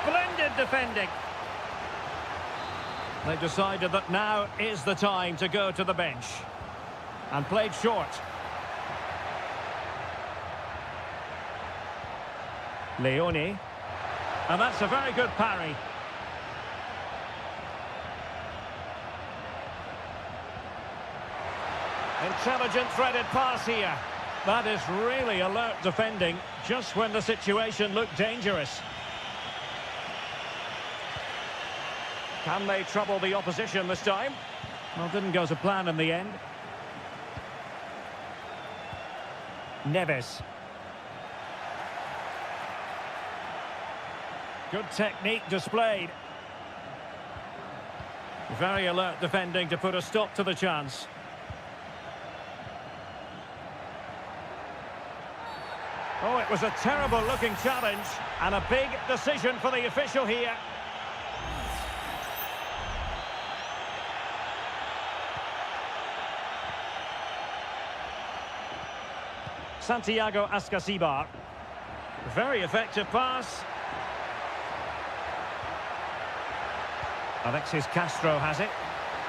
Splendid defending. They've decided that now is the time to go to the bench. And played short. Leone. And that's a very good parry. Intelligent threaded pass here. That is really alert defending, just when the situation looked dangerous. Can they trouble the opposition this time? Well, didn't go to plan in the end. Neves. Good technique displayed. Very alert defending to put a stop to the chance. Oh, it was a terrible looking challenge and a big decision for the official here. Santiago Ascasibar. Very effective pass. Alexis Castro has it.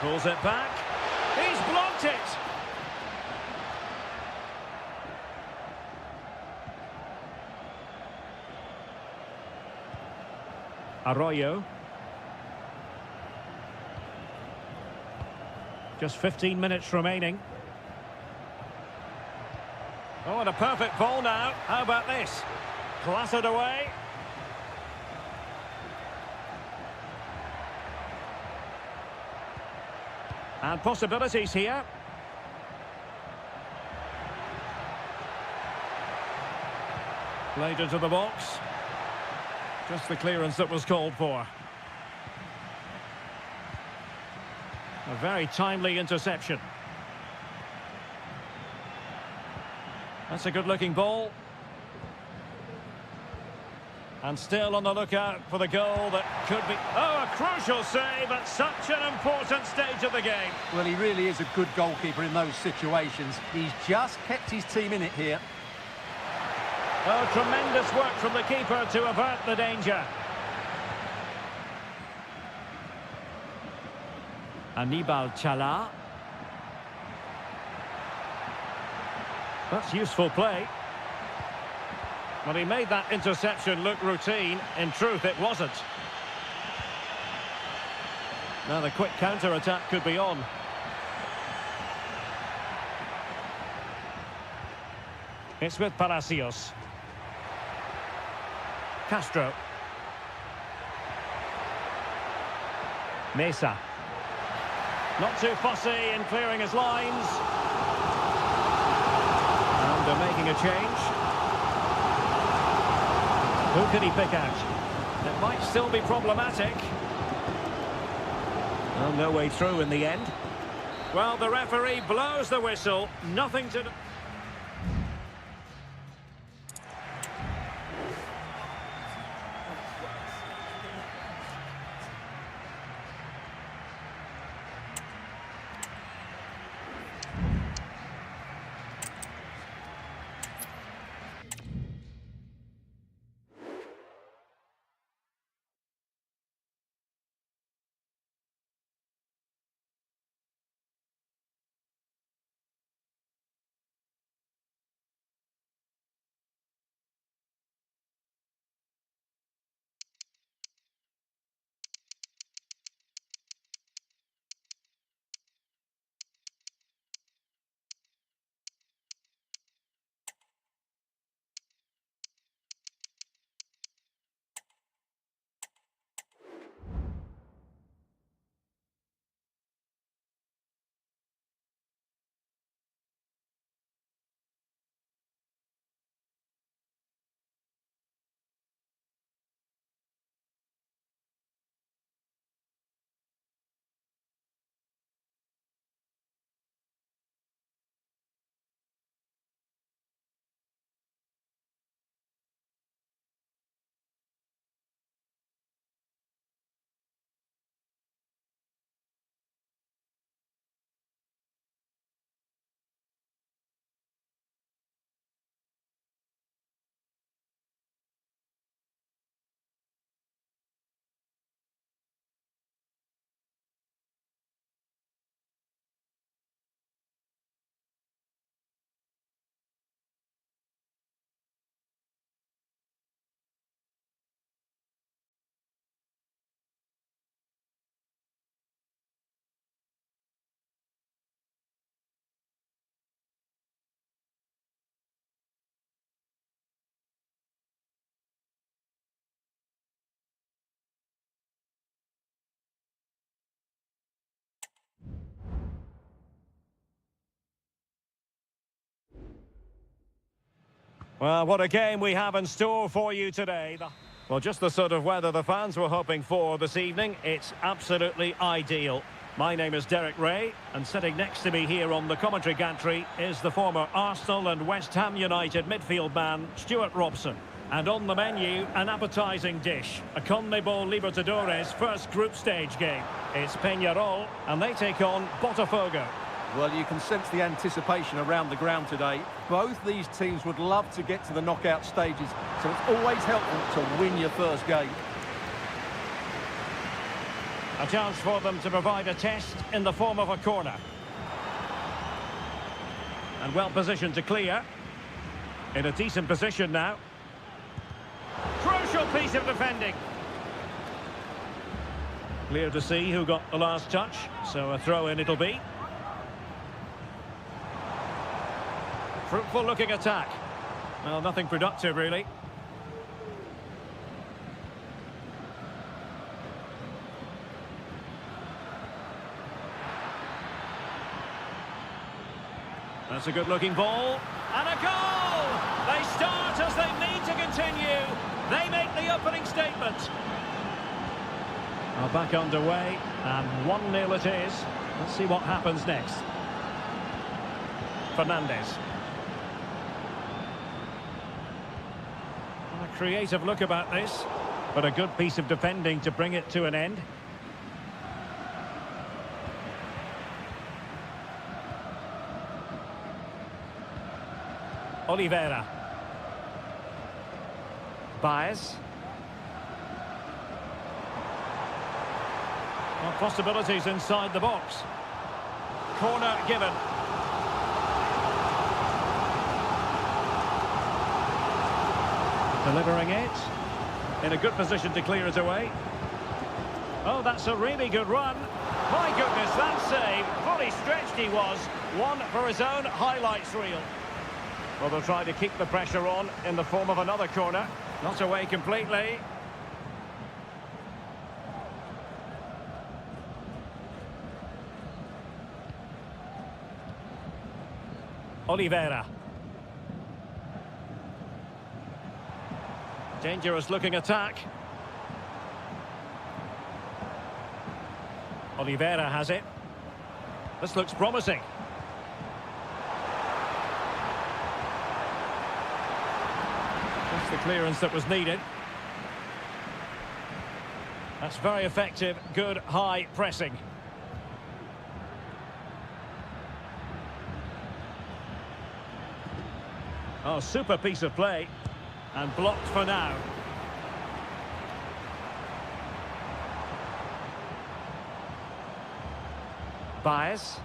Pulls it back. He's blocked it. Arroyo. Just 15 minutes remaining. Oh, and a perfect ball now. How about this? Clattered away. And possibilities here. Played into the box. Just the clearance that was called for. A very timely interception. That's a good-looking ball. And still on the lookout for the goal that could be... Oh, a crucial save at such an important stage of the game. Well, he really is a good goalkeeper in those situations. He's just kept his team in it here. Oh, tremendous work from the keeper to avert the danger. Anibal Chala. That's useful play. Well, he made that interception look routine. In truth, it wasn't. Now the quick counter-attack could be on. It's with Palacios. Castro. Mesa. Not too fussy in clearing his lines. And they're making a change. Who can he pick out? It might still be problematic. Well, no way through in the end. Well, the referee blows the whistle. Nothing to... Well, what a game we have in store for you today. Well, just the sort of weather the fans were hoping for this evening. It's absolutely ideal. My name is Derek Ray, and sitting next to me here on the commentary gantry is the former Arsenal and West Ham United midfield man, Stuart Robson. And on the menu, an appetising dish, a CONMEBOL Libertadores first group stage game. It's Peñarol, and they take on Botafogo. Well, you can sense the anticipation around the ground today. Both these teams would love to get to the knockout stages, so it's always helpful to win your first game. A chance for them to provide a test in the form of a corner. And well positioned to clear. In a decent position now. Crucial piece of defending. Clear to see who got the last touch, so a throw-in it'll be. Fruitful looking attack. Well, nothing productive really. That's a good looking ball. And a goal! They start as they need to continue. They make the opening statement. Well, back underway, and 1-0 it is. Let's see what happens next. Fernandes. A creative look about this, but a good piece of defending to bring it to an end. Oliveira. Baez. Well, possibilities inside the box. Corner given. Delivering it. In a good position to clear it away. Oh, that's a really good run. My goodness, that save. Fully stretched he was. One for his own highlights reel. Well, they'll try to keep the pressure on in the form of another corner. Not away completely. Oliveira. Dangerous looking attack. Oliveira has it. This looks promising. That's the clearance that was needed. That's very effective, good high pressing. Oh, super piece of play. And blocked for now. Baez.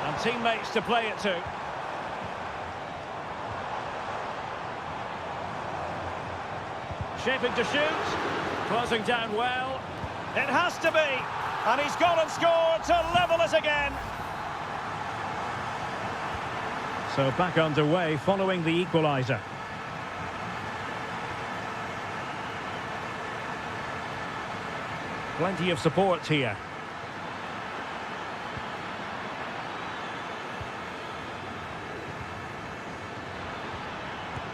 And teammates to play it to. Shaping to shoot. Closing down well. It has to be. And he's gone and scored to level it again. So back underway following the equaliser. Plenty of support here.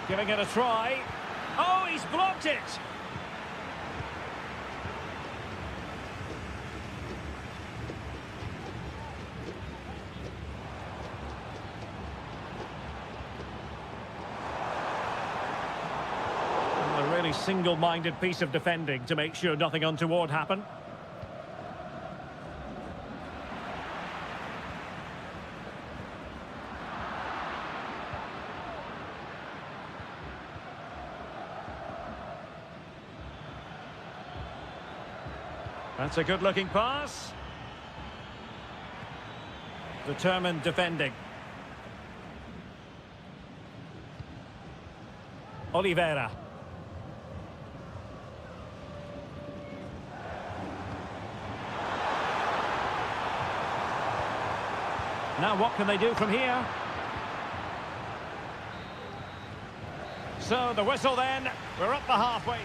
Giving it a try. Oh, he's blocked it. A single-minded piece of defending to make sure nothing untoward happened. That's a good-looking pass. Determined defending. Oliveira. Now what can they do from here? So the whistle then, we're up the halfway.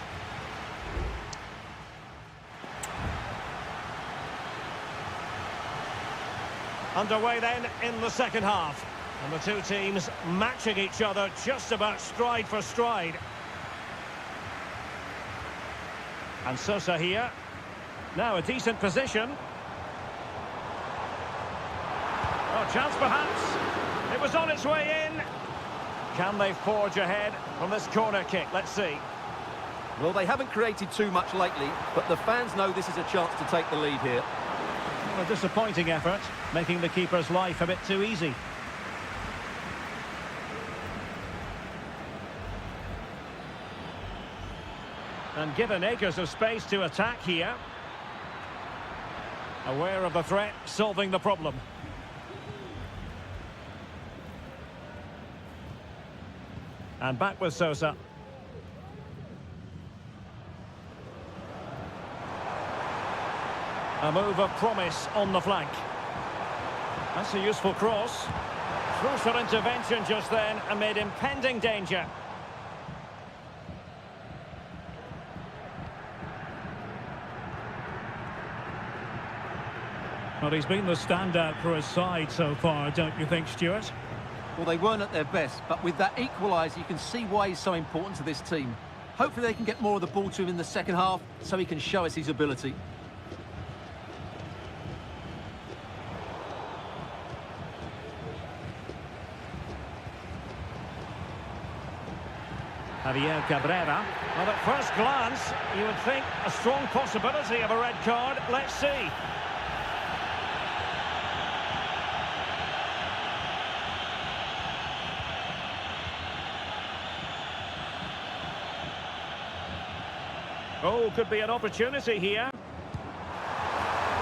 Underway then in the second half. And the two teams matching each other just about stride for stride. And Sosa here. Now a decent position. Oh, chance perhaps. It was on its way in. Can they forge ahead from this corner kick? Let's see. Well, they haven't created too much lately, but the fans know this is a chance to take the lead here. Well, a disappointing effort, making the keeper's life a bit too easy. And given acres of space to attack here. Aware of the threat, solving the problem. And back with Sosa. A move of promise on the flank. That's a useful cross. Crucial intervention just then amid impending danger. Well, he's been the standout for his side so far, don't you think, Stuart? Well, they weren't at their best, but with that equaliser, you can see why he's so important to this team. Hopefully they can get more of the ball to him in the second half, so he can show us his ability. Javier Cabrera. Well, at first glance, you would think a strong possibility of a red card. Let's see. Oh, could be an opportunity here.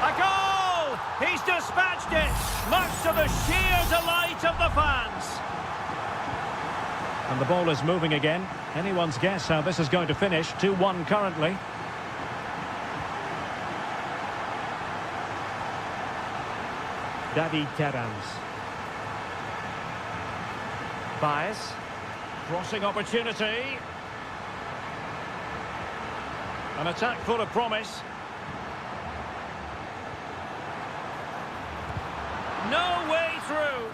A goal! He's dispatched it, much to the sheer delight of the fans. And the ball is moving again. Anyone's guess how this is going to finish. 2-1 currently. David Terans. Baez. Crossing opportunity. An attack full of promise. No way through.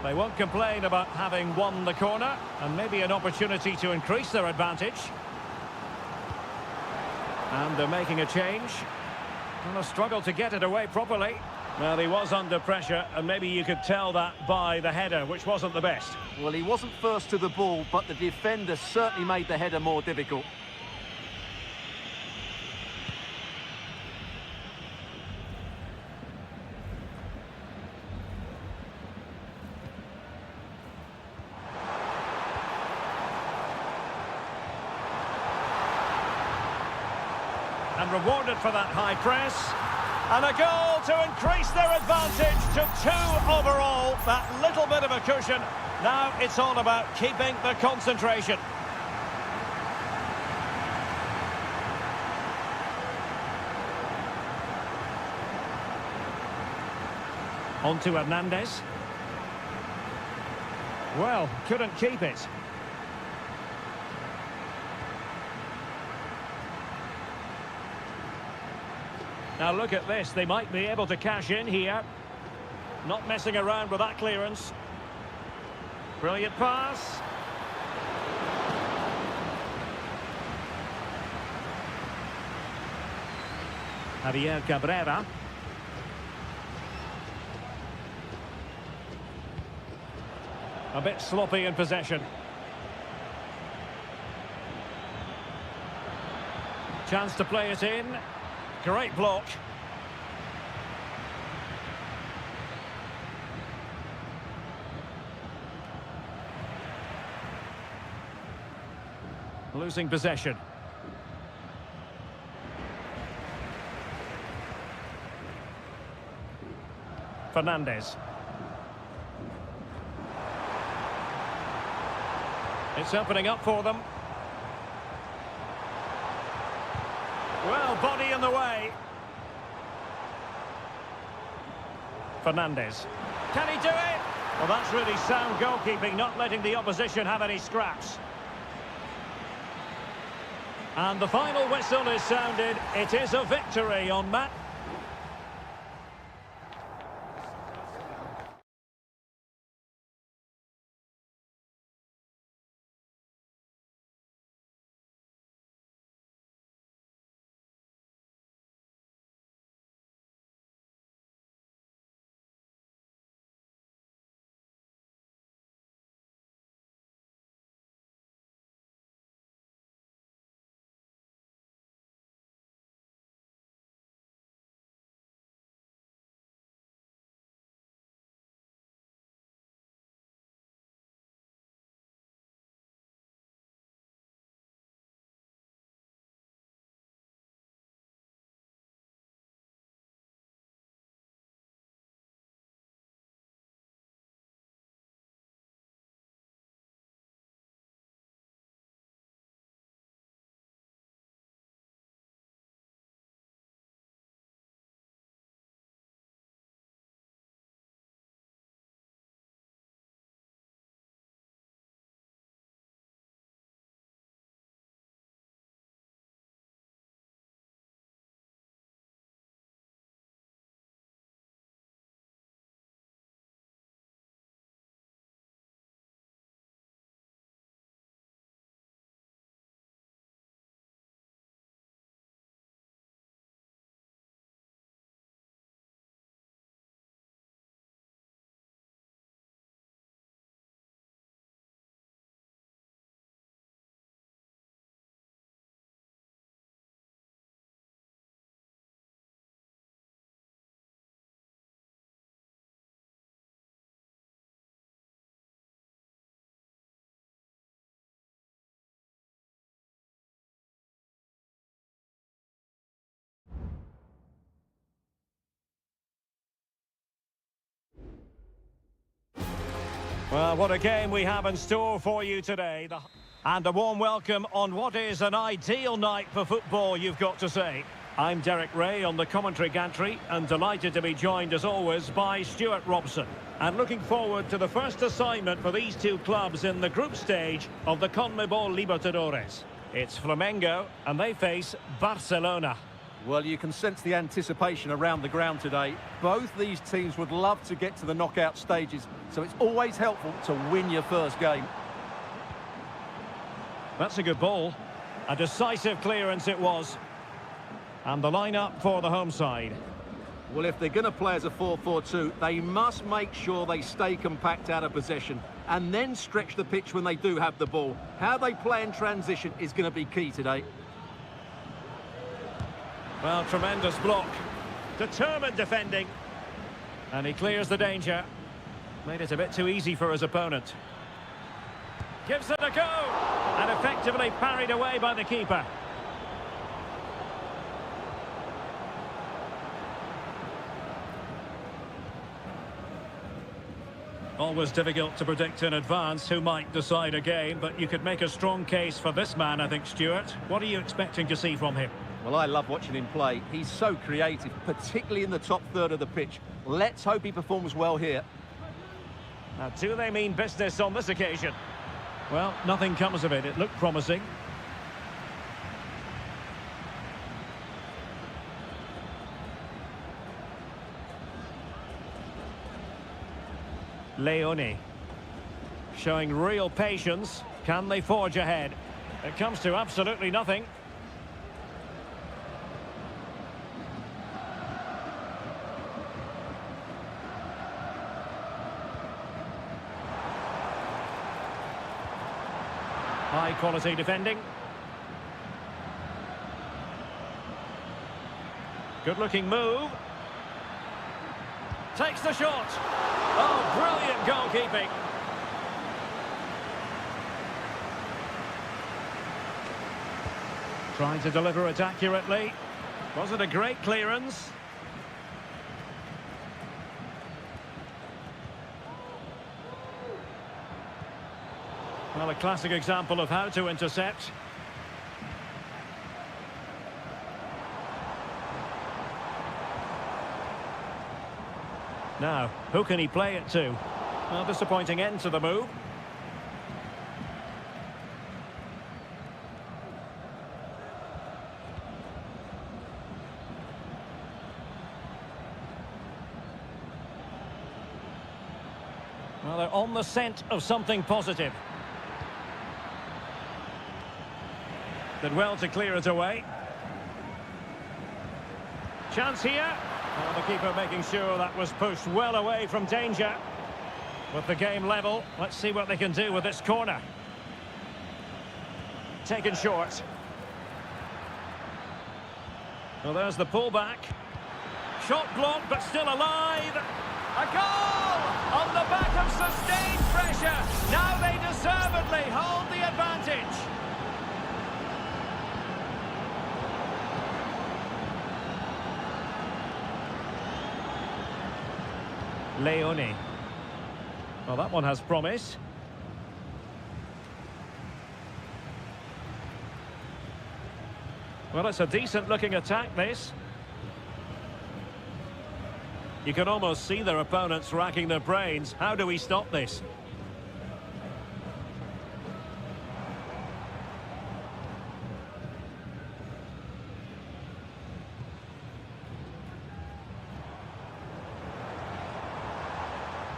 They won't complain about having won the corner, and maybe an opportunity to increase their advantage. And they're making a change. And a struggle to get it away properly. Well, he was under pressure, and maybe you could tell that by the header, which wasn't the best. Well, he wasn't first to the ball, but the defender certainly made the header more difficult. And rewarded for that high press. And a goal to increase their advantage to 2 overall. That little bit of a cushion. Now it's all about keeping the concentration. On to Hernandez. Well, couldn't keep it. Now look at this, they might be able to cash in here. Not messing around with that clearance. Brilliant pass. Javier Cabrera. A bit sloppy in possession. Chance to play it in. Great block. Losing possession. Fernandez. It's opening up for them. Well, body in the way. Fernandez. Can he do it? Well, that's really sound goalkeeping, not letting the opposition have any scraps. And the final whistle is sounded. It is a victory on Matt. Well, what a game we have in store for you today. And a warm welcome on what is an ideal night for football, you've got to say. I'm Derek Ray on the commentary gantry and delighted to be joined as always by Stuart Robson. And looking forward to the first assignment for these two clubs in the group stage of the CONMEBOL Libertadores. It's Flamengo and they face Barcelona. Well, you can sense the anticipation around the ground today. Both these teams would love to get to the knockout stages, so it's always helpful to win your first game. That's a good ball. A decisive clearance it was. And the lineup for the home side. Well, if they're going to play as a 4-4-2, they must make sure they stay compact out of possession and then stretch the pitch when they do have the ball. How they play in transition is going to be key today. Well, tremendous block. Determined defending. And he clears the danger. Made it a bit too easy for his opponent. Gives it a go. And effectively parried away by the keeper. Always difficult to predict in advance who might decide a game, but you could make a strong case for this man, I think, Stuart. What are you expecting to see from him? Well, I love watching him play. He's so creative, particularly in the top third of the pitch. Let's hope he performs well here. Now, do they mean business on this occasion? Well, nothing comes of it. It looked promising. Leone. Showing real patience. Can they forge ahead? It comes to absolutely nothing. High quality defending. Good looking move. Takes the shot. Oh, brilliant goalkeeping. Trying to deliver it accurately. Was it a great clearance? Well, a classic example of how to intercept. Now, who can he play it to? Well, disappointing end to the move. Well, they're on the scent of something positive. Did well to clear it away. Chance here. Well, the keeper making sure that was pushed well away from danger. With the game level, let's see what they can do with this corner. Taken short. Well, there's the pullback. Shot blocked, but still alive. A goal! On the back of sustained pressure. Now they deservedly hold the advantage. Leone. Well, that one has promise. Well, it's a decent-looking attack, this. You can almost see their opponents racking their brains. How do we stop this?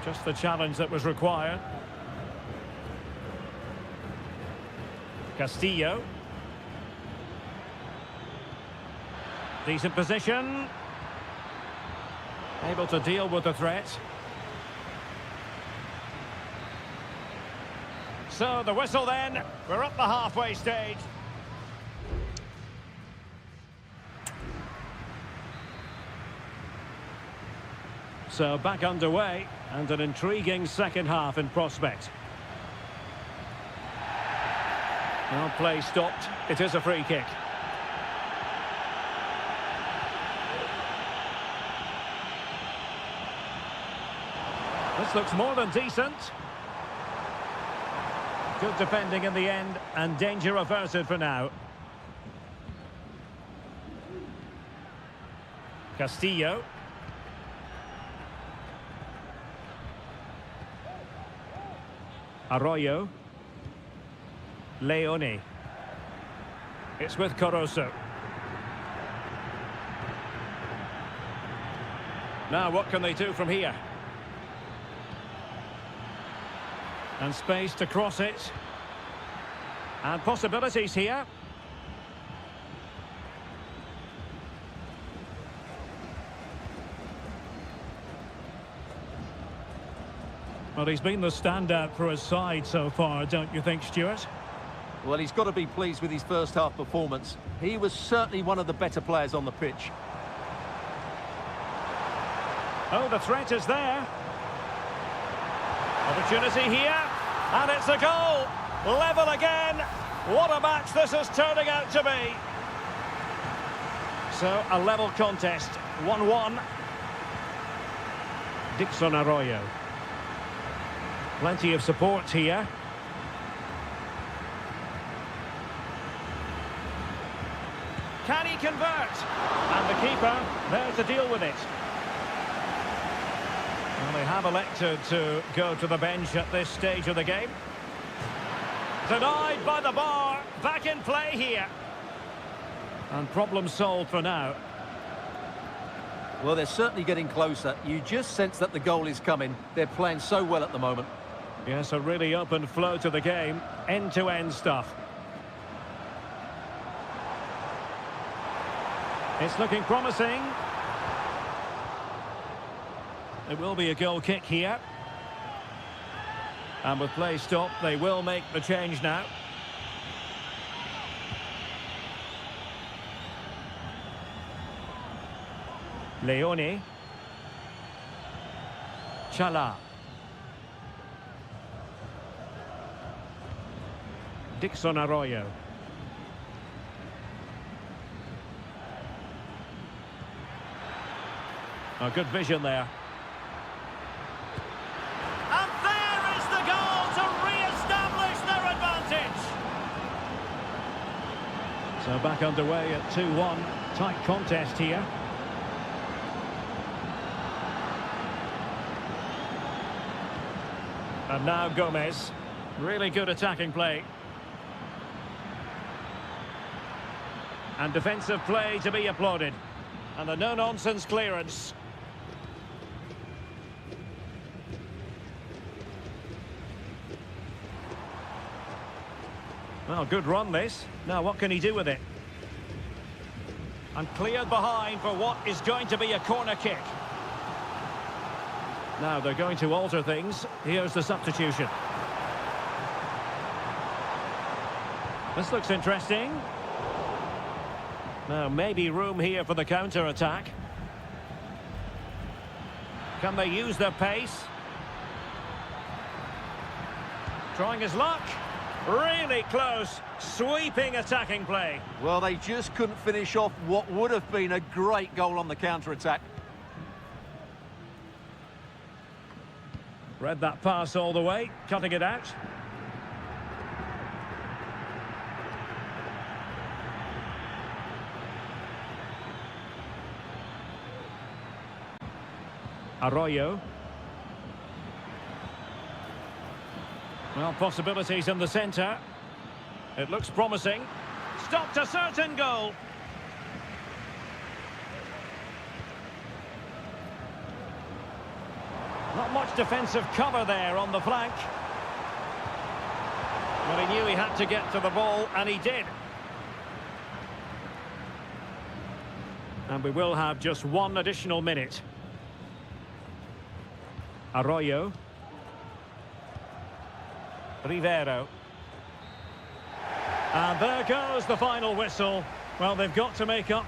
Just the challenge that was required. Castillo. Decent position. Able to deal with the threat. So the whistle then. We're up the halfway stage. So back underway, and an intriguing second half in prospect. Well, play stopped. It is a free kick. This looks more than decent. Good defending in the end, and danger averted for now. Castillo. Arroyo. Leone. It's with Caruso. Now what can they do from here? And space to cross it. And possibilities here. Well, he's been the standout for his side so far, don't you think, Stuart? Well, he's got to be pleased with his first half performance. He was certainly one of the better players on the pitch. Oh, the threat is there. Opportunity here, and it's a goal. Level again. What a match this is turning out to be. So, a level contest, 1-1. Dixon Arroyo. Plenty of support here. Can he convert? And the keeper there to deal with it. Well, they have elected to go to the bench at this stage of the game. Denied by the bar. Back in play here. And problem solved for now. Well, they're certainly getting closer. You just sense that the goal is coming. They're playing so well at the moment. Yes, a really open flow to the game. End-to-end stuff. It's looking promising. It will be a goal kick here. And with play stopped, they will make the change now. Leone. Chala. Dixon Arroyo. A good vision there. And there is the goal to re-establish their advantage. So back underway at 2-1. Tight contest here. And now Gomez. Really good attacking play. And defensive play to be applauded. And the no-nonsense clearance. Well, good run this. Now what can he do with it? And cleared behind for what is going to be a corner kick. Now they're going to alter things. Here's the substitution. This looks interesting. Now maybe room here for the counter-attack. Can they use their pace? Trying his luck. Really close. Sweeping attacking play. Well, they just couldn't finish off what would have been a great goal on the counter-attack. Read that pass all the way, cutting it out. Arroyo. Well, possibilities in the centre. It looks promising. Stopped a certain goal. Not much defensive cover there on the flank. But he knew he had to get to the ball, and he did. And we will have just one additional minute. Arroyo. Rivero. And there goes the final whistle. Well, they've got to make up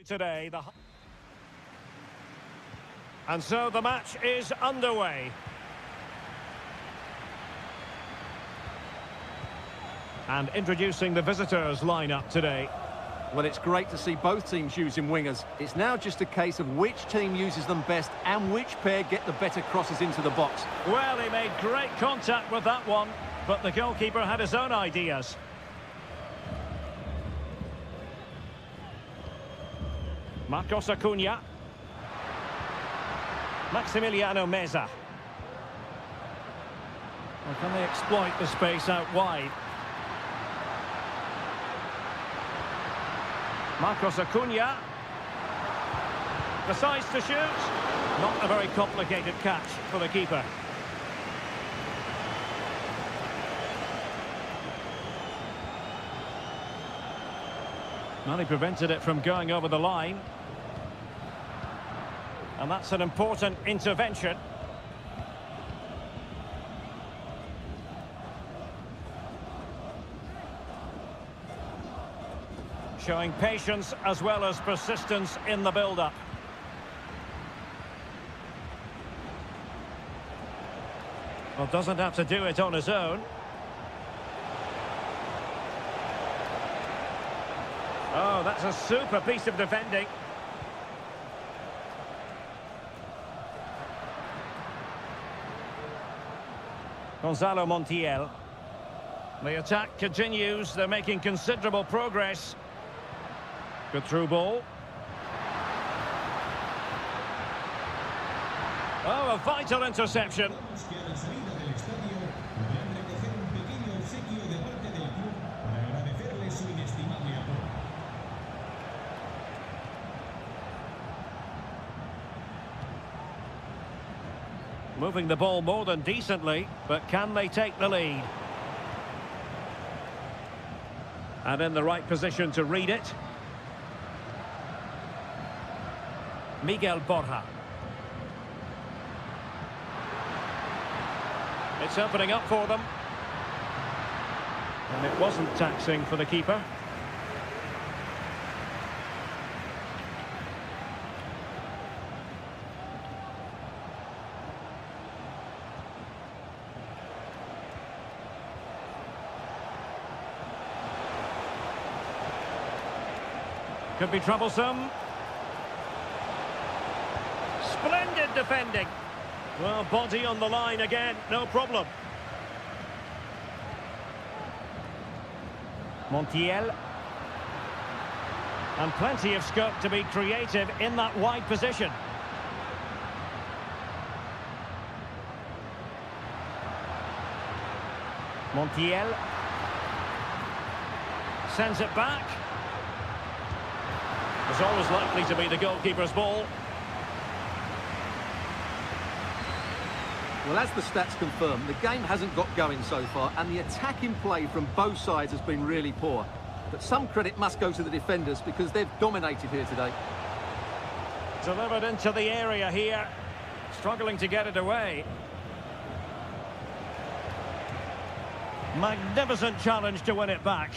today. And so the match is underway. And introducing the visitors lineup today. Well, it's great to see both teams using wingers. It's now just a case of which team uses them best and which pair get the better crosses into the box. Well, he made great contact with that one, but the goalkeeper had his own ideas. Marcos Acuna. Maximiliano Meza. Well, can they exploit the space out wide? Marcos Acuna decides to shoot. Not a very complicated catch for the keeper. Well, he prevented it from going over the line. And that's an important intervention. Showing patience as well as persistence in the build-up. Well, doesn't have to do it on his own. Oh, that's a super piece of defending. Gonzalo Montiel. The attack continues. They're making considerable progress. Good through ball. Oh, a vital interception. Moving the ball more than decently, but can they take the lead? And in the right position to read it. Miguel Borja. It's opening up for them. And it wasn't taxing for the keeper. Could be troublesome. Splendid defending. Well, body on the line again, no problem. Montiel. And plenty of scope to be creative in that wide position. Montiel. Sends it back. It's always likely to be the goalkeeper's ball. Well, as the stats confirm, the game hasn't got going so far, and the attacking play from both sides has been really poor. But some credit must go to the defenders because they've dominated here today. Delivered into the area here. Struggling to get it away. Magnificent challenge to win it back.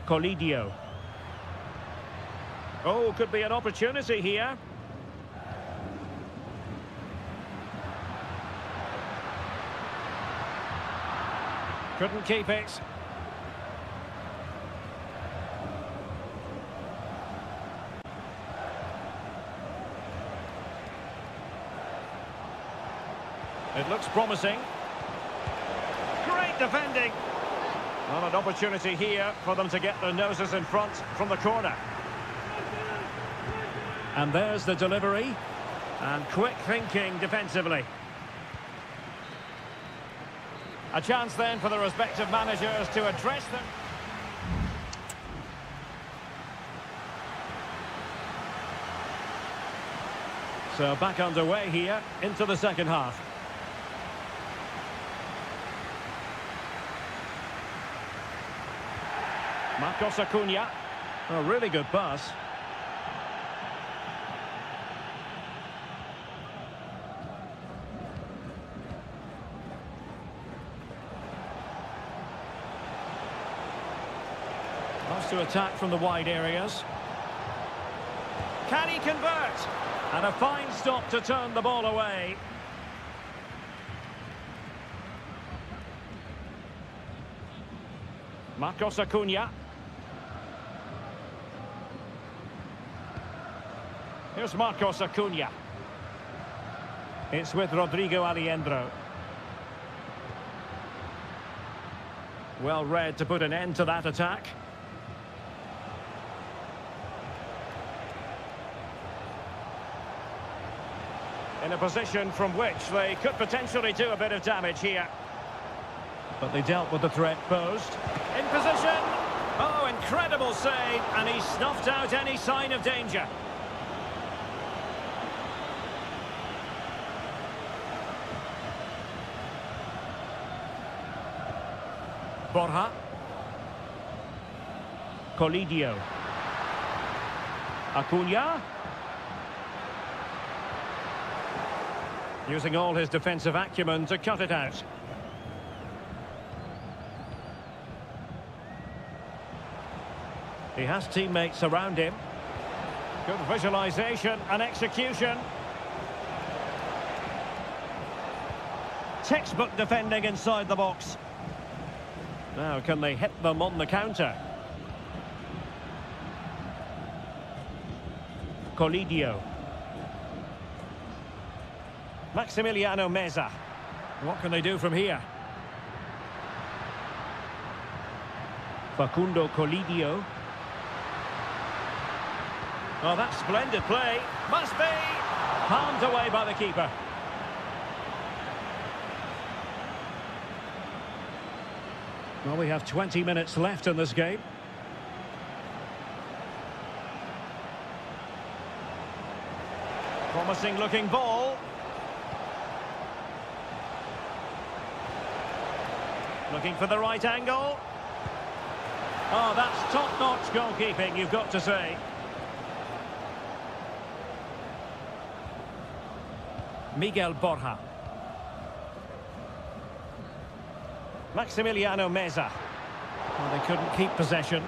Colidio. Oh, could be an opportunity here. Couldn't keep it. It looks promising. Great defending. Well, an opportunity here for them to get their noses in front from the corner. And there's the delivery. And quick thinking defensively. A chance then for the respective managers to address them. So back underway here into the second half. Marcos Acuna. A really good pass. to attack from the wide areas. Can he convert? And a fine stop to turn the ball away. Marcos Acuna. Here's Marcos Acuna. It's with Rodrigo Aliendro. Well read to put an end to that attack. In a position from which they could potentially do a bit of damage here. But they dealt with the threat posed. In position! Oh, incredible save, and he snuffed out any sign of danger. Borja. Colidio. Acuna. Using all his defensive acumen to cut it out. He has teammates around him. Good visualisation and execution. Textbook defending inside the box. Now, can they hit them on the counter? Colidio. Maximiliano Meza. What can they do from here? Facundo Colidio. Oh, that's splendid play. Must be. Palmed away by the keeper. Well, we have 20 minutes left in this game. Promising looking ball. Looking for the right angle. Oh, that's top-notch goalkeeping, you've got to say. Miguel Borja. Maximiliano Meza. Well, they couldn't keep possession.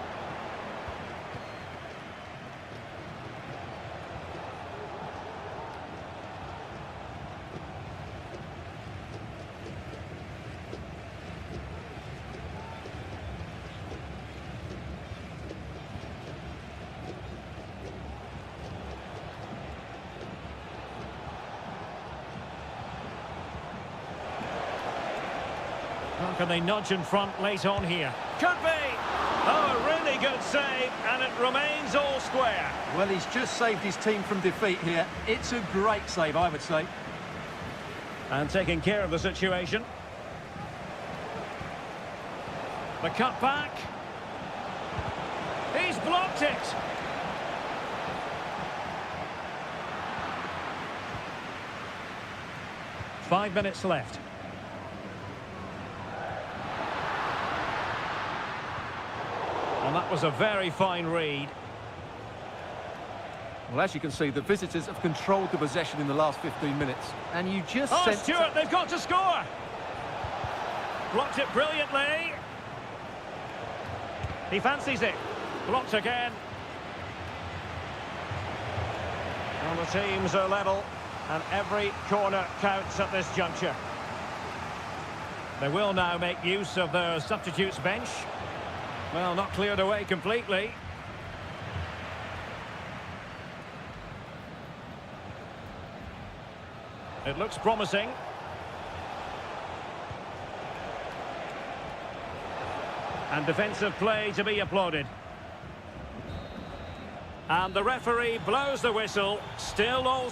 How can they nudge in front late on here? Could be! Oh, a really good save, and it remains all square. Well, he's just saved his team from defeat here. It's a great save, I would say. And taking care of the situation. The cut back. He's blocked it. Five minutes left. And that was a very fine read. Well, as you can see, the visitors have controlled the possession in the last 15 minutes. And you just Oh, sense... Stuart, they've got to score! Blocked it brilliantly. He fancies it. Blocked again. Well, the teams are level, and every corner counts at this juncture. They will now make use of their substitutes bench. Well, not cleared away completely. It looks promising. And defensive play to be applauded. And the referee blows the whistle. Still all...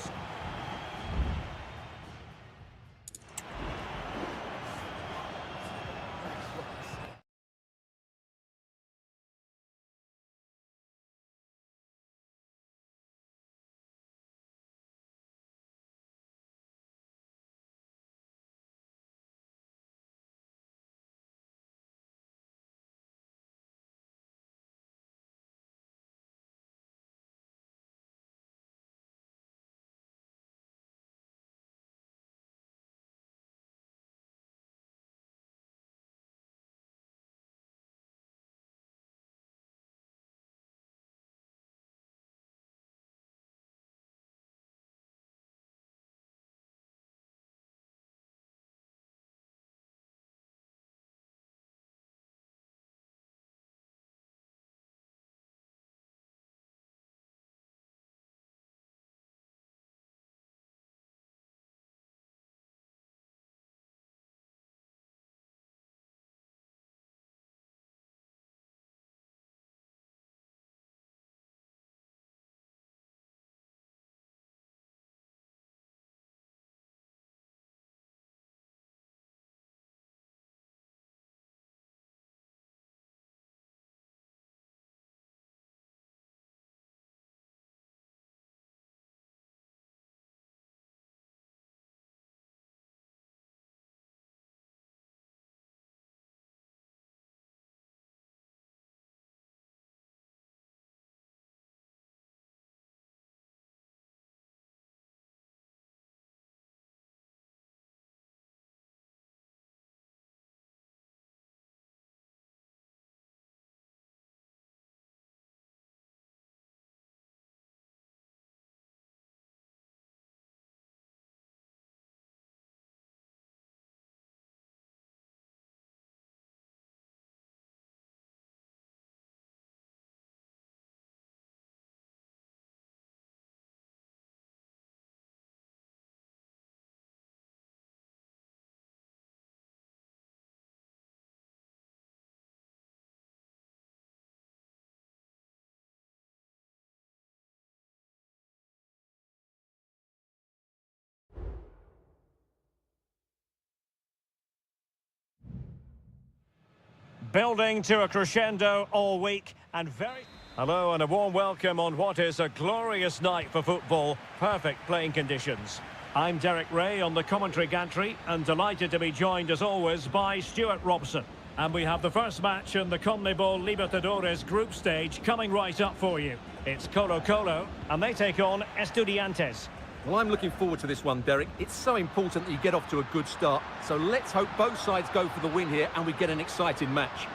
Building to a crescendo all week and very... Hello and a warm welcome on what is a glorious night for football. Perfect playing conditions. I'm Derek Ray on the commentary gantry and delighted to be joined as always by Stuart Robson. And we have the first match in the CONMEBOL Libertadores group stage coming right up for you. It's Colo-Colo and they take on Estudiantes. Well, I'm looking forward to this one, Derek. It's so important that you get off to a good start. So let's hope both sides go for the win here and we get an exciting match.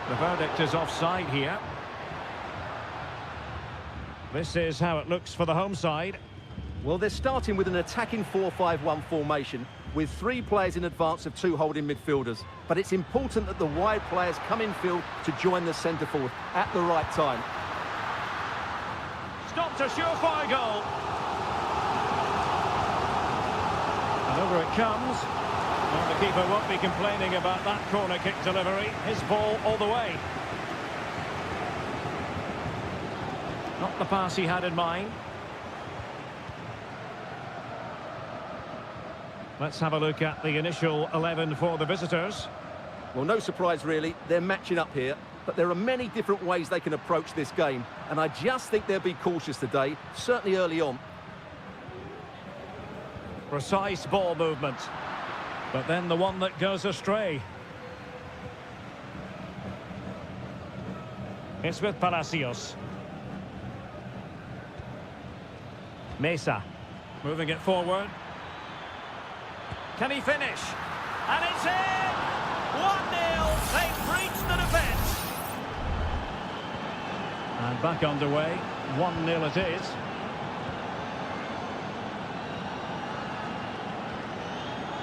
The verdict is offside here. This is how it looks for the home side. Well, they're starting with an attacking 4-5-1 formation with 3 players in advance of 2 holding midfielders. But it's important that the wide players come in field to join the centre forward at the right time. Stopped a surefire goal. And over it comes. And the keeper won't be complaining about that corner kick delivery. His ball all the way. Not the pass he had in mind. Let's have a look at the initial 11 for the visitors. Well, no surprise really, they're matching up here, but there are many different ways they can approach this game, and I just think they'll be cautious today, certainly early on. Precise ball movement, but then the one that goes astray. It's with Palacios. Mesa, moving it forward. Can he finish? And it's in! 1-0, they've breached the defence. And back underway, 1-0 it is.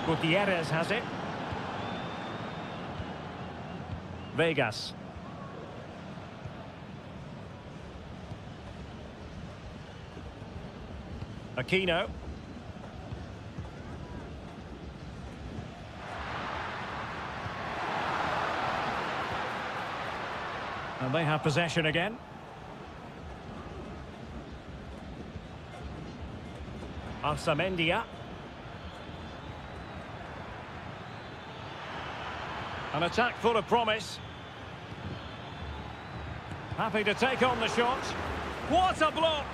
Gutierrez has it. Vegas. Aquino. And they have possession again. Arsamendia. An attack full of promise. Happy to take on the shot. What a block!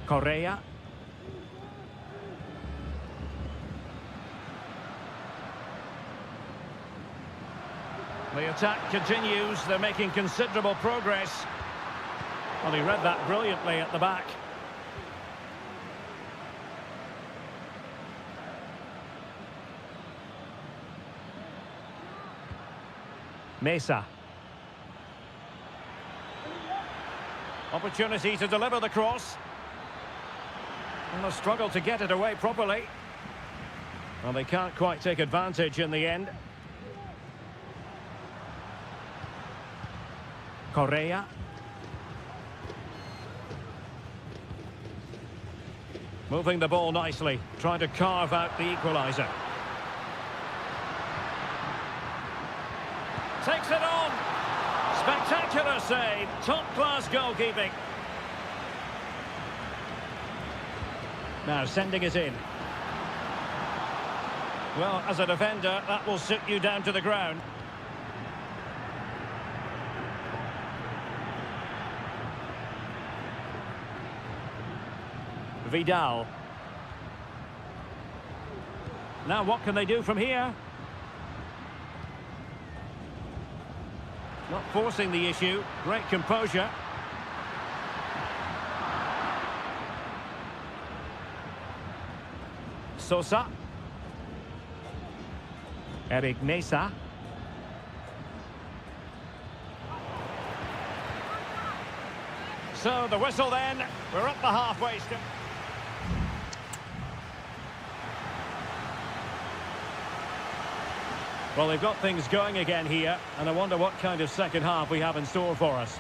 Correa. The attack continues, they're making considerable progress. Well, he read that brilliantly at the back. Mesa. Opportunity to deliver the cross. And a struggle to get it away properly. Well, they can't quite take advantage in the end. Correa. Moving the ball nicely, trying to carve out the equaliser. Takes it on. Spectacular save. Top-class goalkeeping. Now sending it in. Well, as a defender, that will sit you down to the ground. Vidal. Now what can they do from here? Not forcing the issue. Great composure. Sosa. Eric Mesa. So the whistle then. We're at the halfway step. Well, they've got things going again here, and I wonder what kind of second half we have in store for us.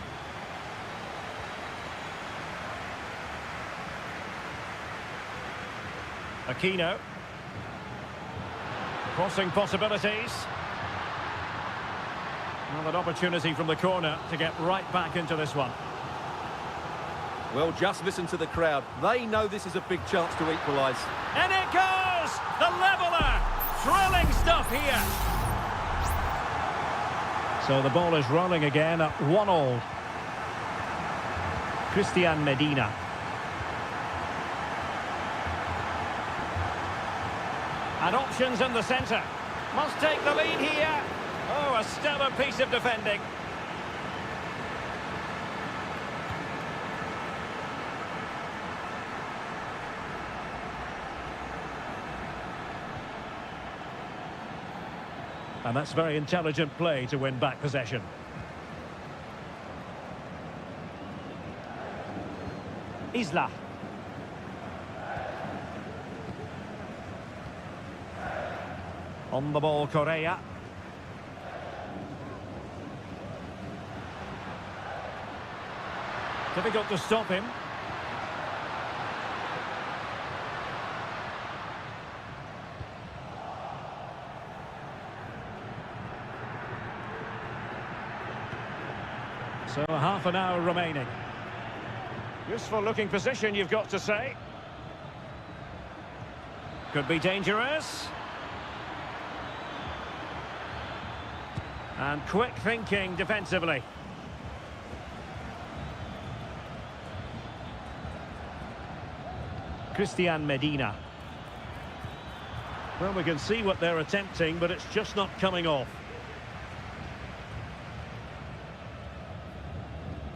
Aquino. Crossing possibilities. Well, an opportunity from the corner to get right back into this one. Well, just listen to the crowd. They know this is a big chance to equalise. And it goes! The leveller! Thrilling stuff here. So the ball is rolling again at 1-1. Christian Medina. And options in the centre. Must take the lead here. Oh, a stellar piece of defending. And that's very intelligent play to win back possession. Isla. On the ball, Correa. Difficult to stop him. So half an hour remaining. Useful looking position, you've got to say. Could be dangerous. And quick thinking defensively. Christian Medina. Well, we can see what they're attempting, but it's just not coming off.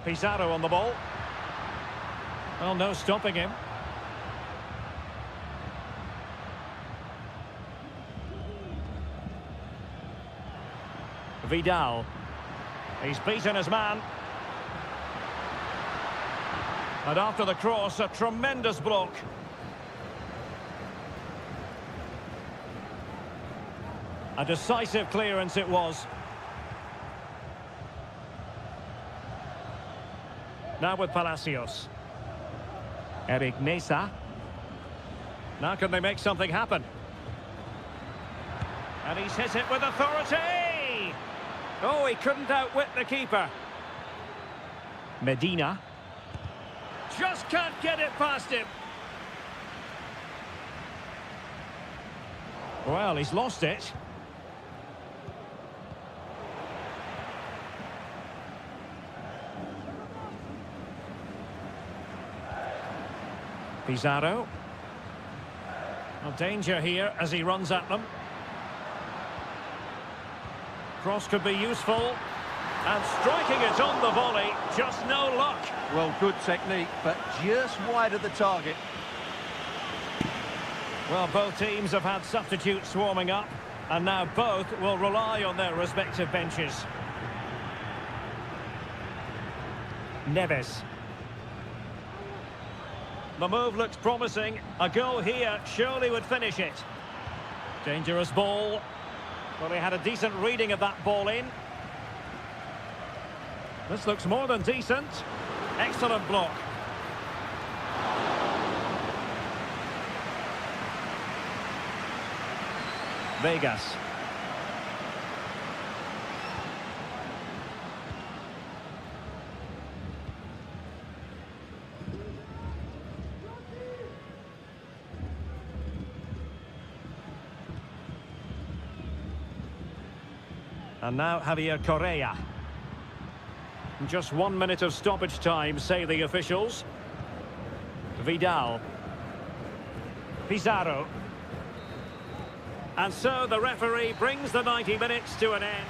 Pizarro on the ball. Well, no stopping him. Vidal. He's beaten his man. And after the cross, a tremendous block. A decisive clearance it was. Now with Palacios. Eric Nesa. Now can they make something happen? And he's hit it with authority! Oh, he couldn't outwit the keeper. Medina. Just can't get it past him. Well, he's lost it. Pizarro. No danger here as he runs at them. Cross could be useful. And striking it on the volley, just no luck. Well, good technique, but just wide of the target. Well, both teams have had substitutes warming up, and now both will rely on their respective benches. Neves. The move looks promising. A goal here surely would finish it. Dangerous ball. Well, he had a decent reading of that ball in. This looks more than decent. Excellent block. Vegas. And now Javier Correa. Just 1 minute of stoppage time, say the officials. Vidal. Pizarro. And so the referee brings the 90 minutes to an end.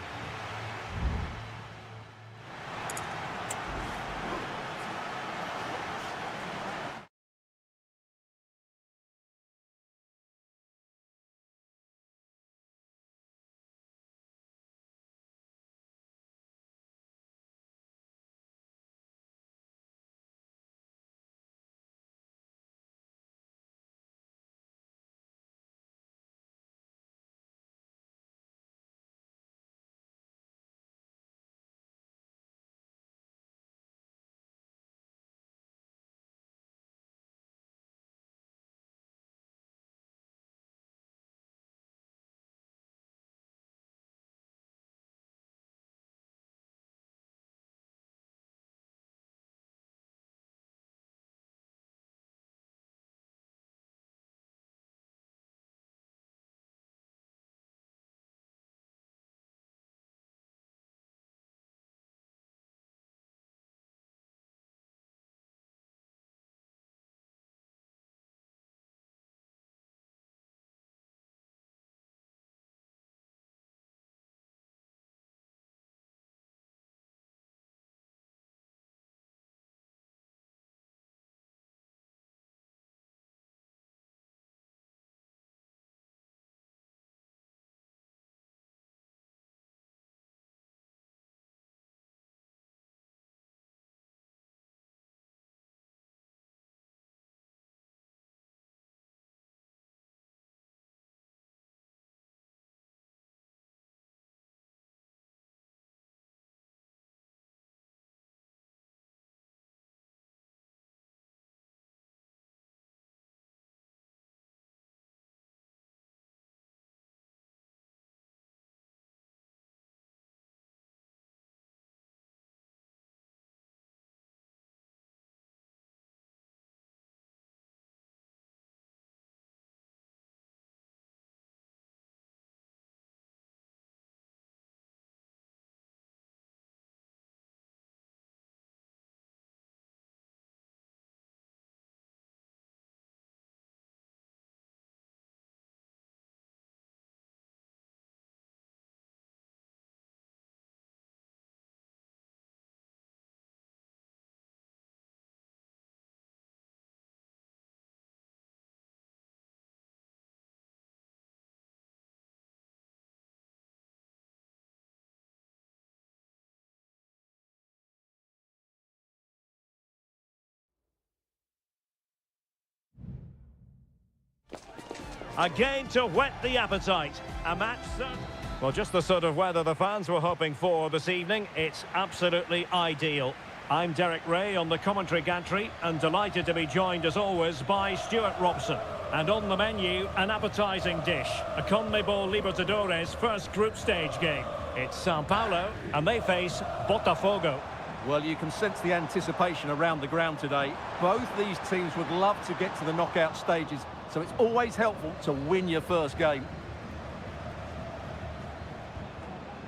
A game to whet the appetite. A match that... Well, just the sort of weather the fans were hoping for this evening. It's absolutely ideal. I'm Derek Ray on the commentary gantry and delighted to be joined as always by Stuart Robson. And on the menu, an appetising dish, a CONMEBOL Libertadores first group stage game. It's Sao Paulo and they face Botafogo. Well, you can sense the anticipation around the ground today. Both these teams would love to get to the knockout stages, so it's always helpful to win your first game.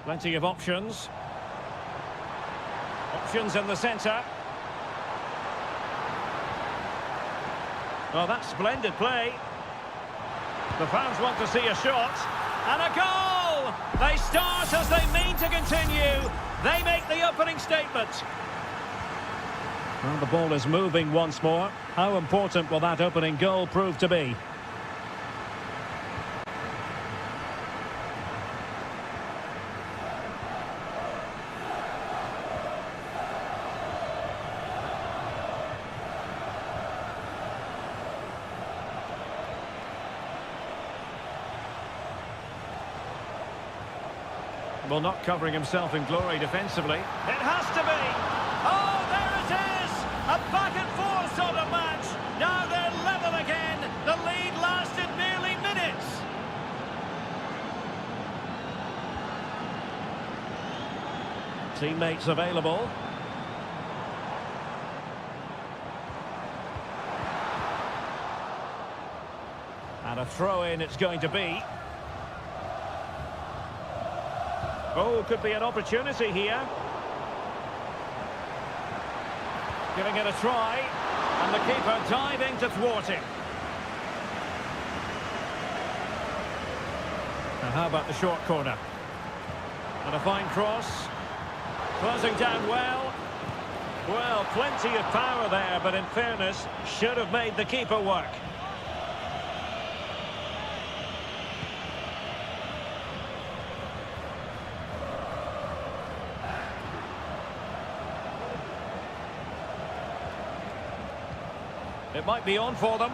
Plenty of options. Options in the centre. Well, that's splendid play. The fans want to see a shot. And a goal! They start as they mean to continue. They make the opening statement. Well, the ball is moving once more. How important will that opening goal prove to be? Well, not covering himself in glory defensively. It has to be! Oh, there it is! A back-and-forth sort of match! Now they're level again! The lead lasted merely minutes! Teammates available. And a throw-in it's going to be. Oh, could be an opportunity here. Giving it a try. And the keeper diving to thwart it. And how about the short corner? And a fine cross. Closing down well. Well, plenty of power there, but in fairness, should have made the keeper work. It might be on for them.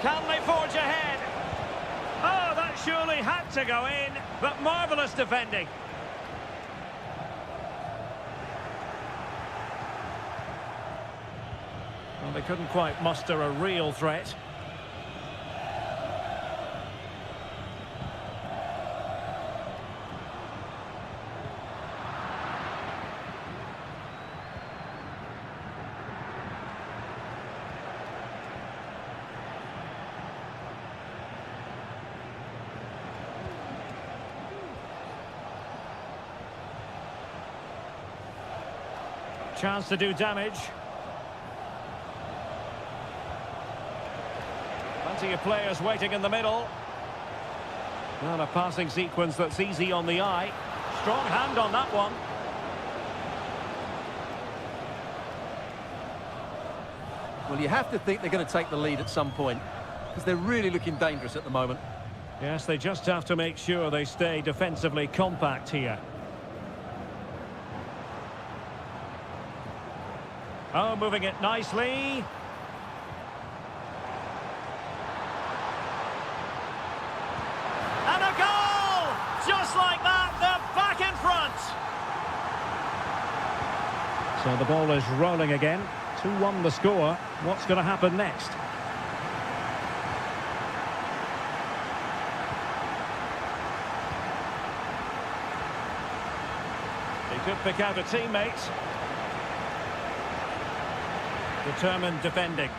Can they forge ahead? Oh, that surely had to go in, but marvellous defending. Well, they couldn't quite muster a real threat. Chance to do damage. Plenty of players waiting in the middle. Not a passing sequence that's easy on the eye. Strong hand on that one. Well, you have to think they're going to take the lead at some point, because they're really looking dangerous at the moment. Yes, they just have to make sure they stay defensively compact here. Oh, moving it nicely. And a goal! Just like that, they're back in front. So the ball is rolling again. 2-1 the score. What's going to happen next? He could pick out a teammate. Determined defending.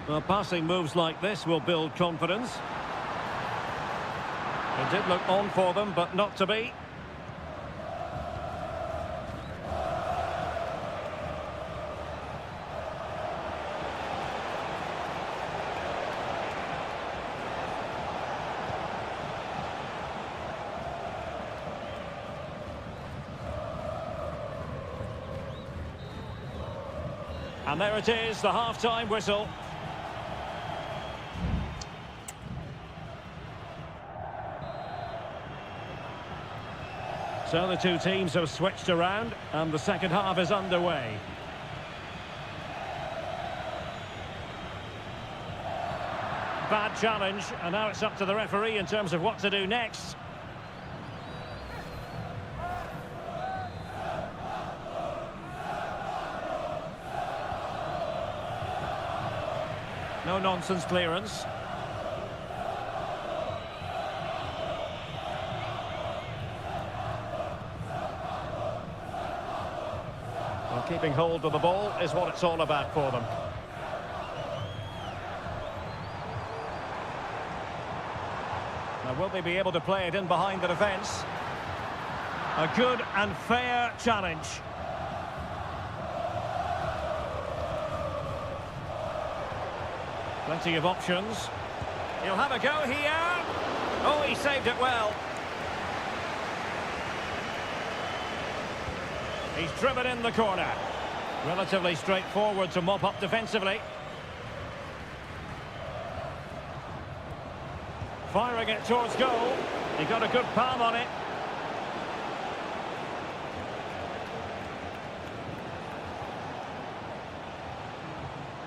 Well, passing moves like this will build confidence. It did look on for them, but not to be. And there it is, the half-time whistle. So the two teams have switched around and the second half is underway. Bad challenge, and now it's up to the referee in terms of what to do next. No nonsense clearance. Well, keeping hold of the ball is what it's all about for them. Now, will they be able to play it in behind the defence? A good and fair challenge. Plenty of options. He'll have a go here. Oh, he saved it well. He's driven in the corner. Relatively straightforward to mop up defensively. Firing it towards goal. He got a good palm on it.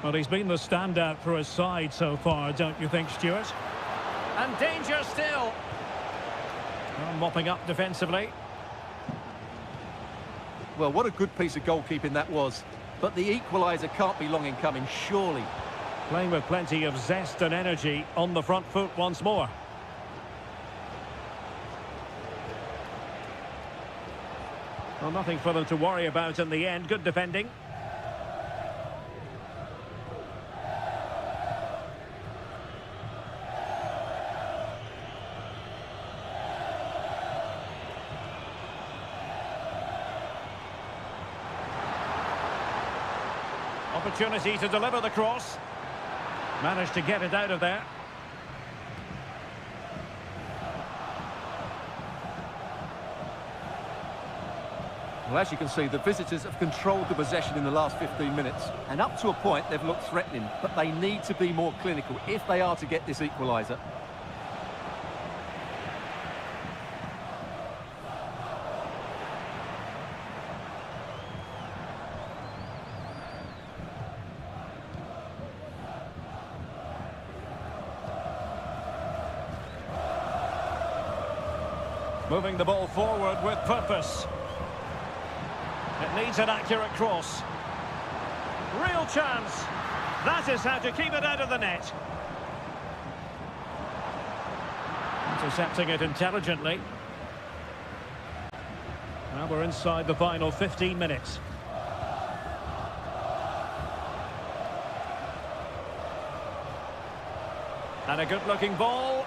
Well, he's been the standout for his side so far, don't you think, Stuart? And danger still. Well, mopping up defensively. Well, what a good piece of goalkeeping that was. But the equaliser can't be long in coming, surely. Playing with plenty of zest and energy on the front foot once more. Well, nothing for them to worry about in the end. Good defending. Opportunity to deliver the cross. Managed to get it out of there. Well, as you can see, the visitors have controlled the possession in the last 15 minutes. And up to a point, they've looked threatening. But they need to be more clinical if they are to get this equaliser. Moving the ball forward with purpose. It needs an accurate cross. Real chance. That is how to keep it out of the net. Intercepting it intelligently. Now we're inside the final 15 minutes. And a good-looking ball.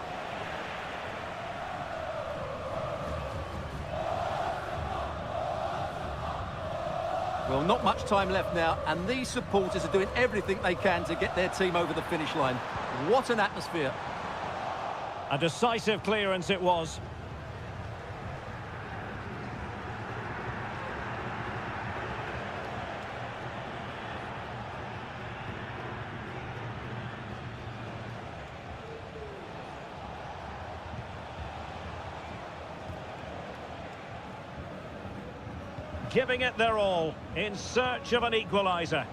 Well, not much time left now, and these supporters are doing everything they can to get their team over the finish line. What an atmosphere. A decisive clearance it was. Giving it their all in search of an equaliser.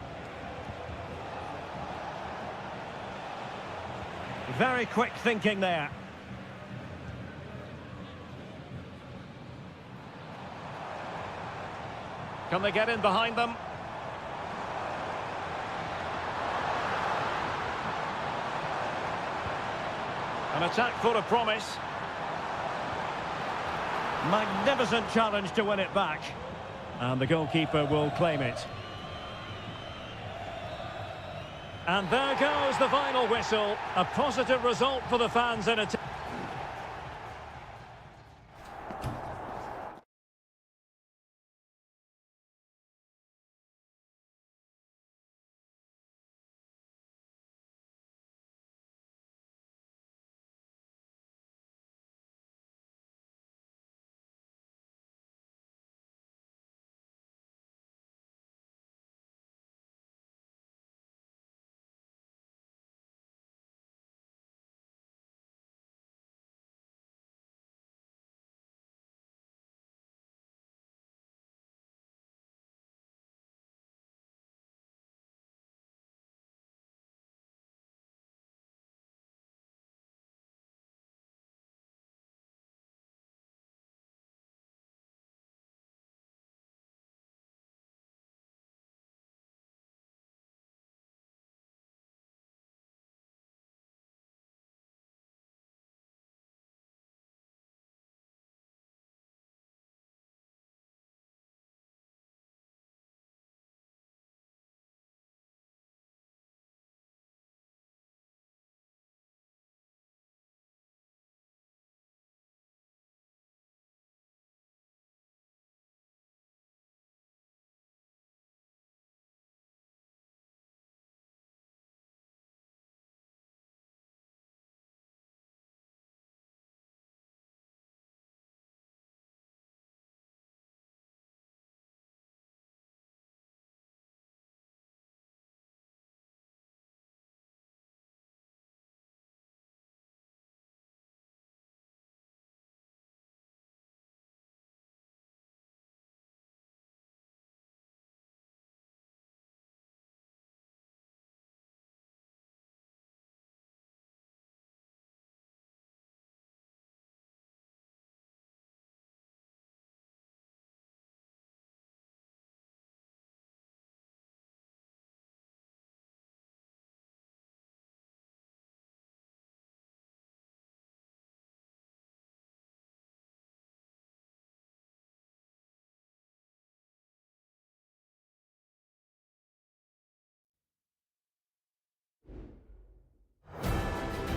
Very quick thinking there. Can they get in behind them? An attack full of promise. Magnificent challenge to win it back. And the goalkeeper will claim it. And there goes the final whistle. A positive result for the fans in a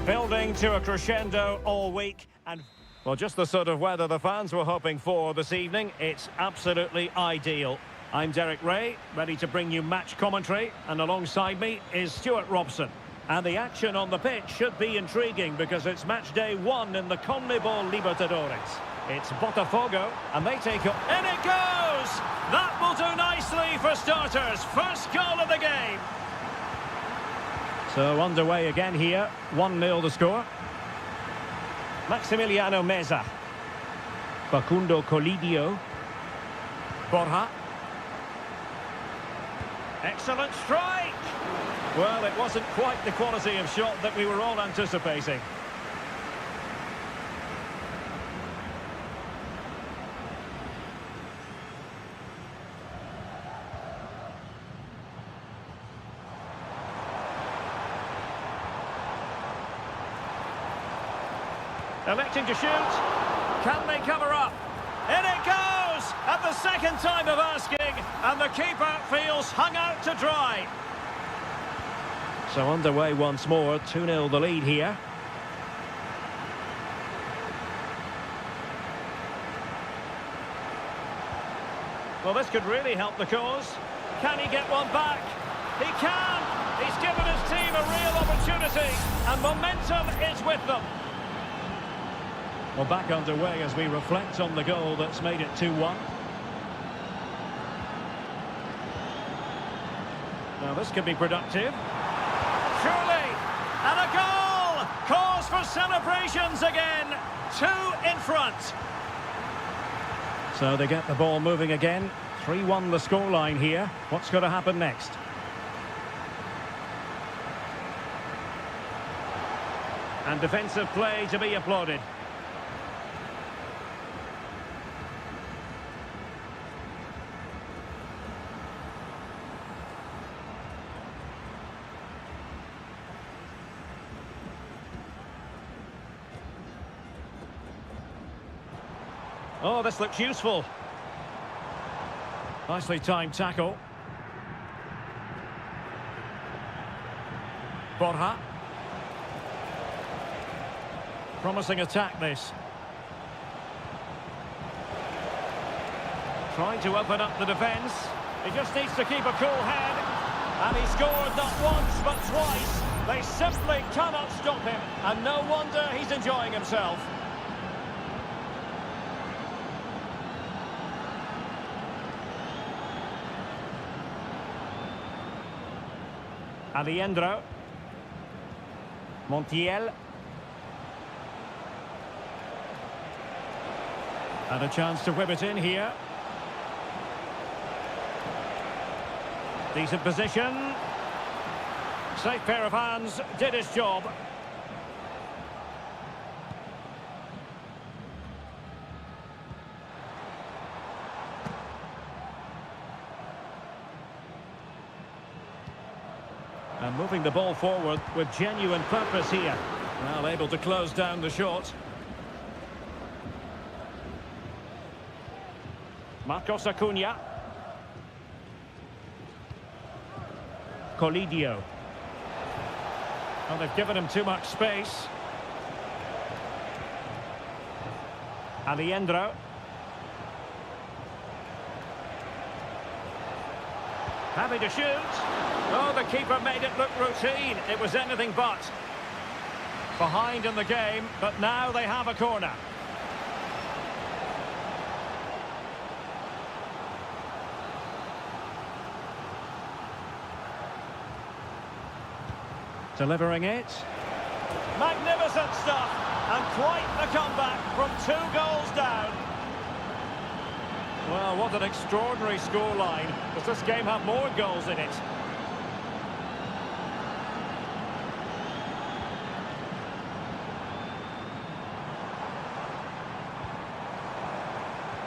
Building to a crescendo all week, and well, just the sort of weather the fans were hoping for this evening. It's absolutely ideal. I'm Derek Ray, ready to bring you match commentary, and alongside me is Stuart Robson. And the action on the pitch should be intriguing because it's match day 1 in the CONMEBOL Libertadores. It's Botafogo, and they take up. And it goes! That will do nicely for starters. First goal of the game. So underway again here. 1-0 the score. Maximiliano Meza. Facundo Colidio. Borja. Excellent strike! Well, it wasn't quite the quality of shot that we were all anticipating. Electing to shoot. Can they cover up? In it goes! At the second time of asking, and the keeper feels hung out to dry. So underway once more, 2-0 the lead here. Well, this could really help the cause. Can he get one back? He can! He's given his team a real opportunity, and momentum is with them. Well, back underway as we reflect on the goal that's made it 2-1. Now this could be productive. Surely! And a goal! Cause for celebrations again. 2 in front. So they get the ball moving again. 3-1 the scoreline here. What's going to happen next? And defensive play to be applauded. Oh, this looks useful. Nicely timed tackle. Borja. Promising attack, this. Trying to open up the defence. He just needs to keep a cool head. And he scored not once, but twice. They simply cannot stop him. And no wonder he's enjoying himself. Aliendro. Montiel. And a chance to whip it in here. Decent position. Safe pair of hands, did his job. And moving the ball forward with genuine purpose here. Well, able to close down the shot. Marcos Acuna. Colidio. Well, they've given him too much space. Aliendro. Happy to shoot. Oh, the keeper made it look routine. It was anything but. Behind in the game, but now they have a corner. Delivering it. Magnificent stuff. And quite the comeback from 2 goals down. Well, what an extraordinary scoreline. Does this game have more goals in it?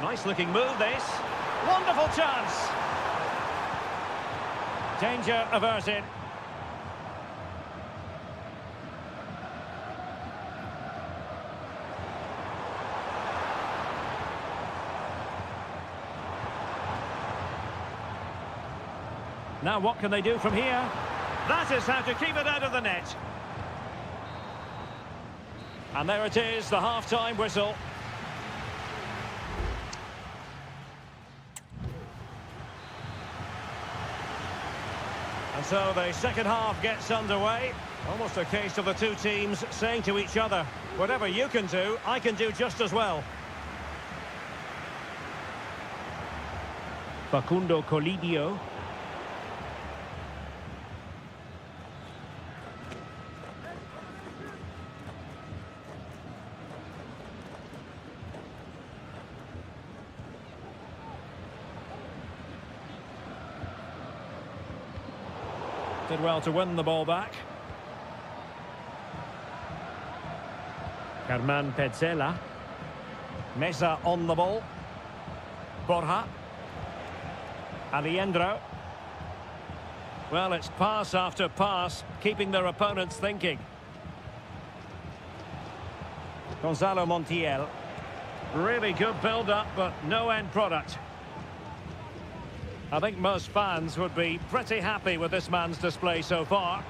Nice looking move, this. Wonderful chance. Danger averted. Now what can they do from here? That is how to keep it out of the net. And there it is, the half-time whistle. And so the second half gets underway. Almost a case of the two teams saying to each other, whatever you can do, I can do just as well. Facundo Colidio. Did well to win the ball back. Carman Petzela. Mesa on the ball. Borja. Aliendro. Well, it's pass after pass, keeping their opponents thinking. Gonzalo Montiel. Really good build-up, but no end product. I think most fans would be pretty happy with this man's display so far.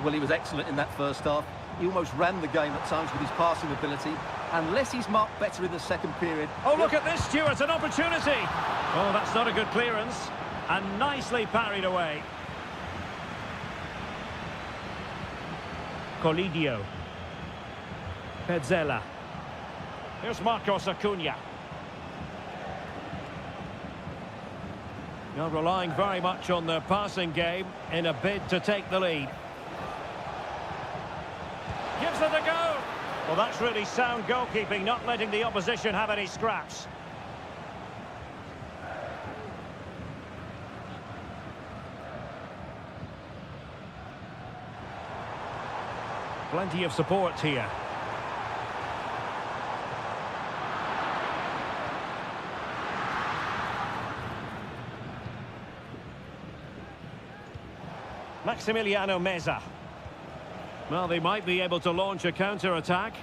Well, he was excellent in that first half. He almost ran the game at times with his passing ability. Unless he's marked better in the second period... Oh, look at this, Stuart, an opportunity! Oh, that's not a good clearance. And nicely parried away. Colidio. Petzela. Here's Marcos Acuna. Now relying very much on their passing game in a bid to take the lead. Gives it a go. Well, that's really sound goalkeeping, not letting the opposition have any scraps. Plenty of support here. Maximiliano Meza. Well, they might be able to launch a counter-attack.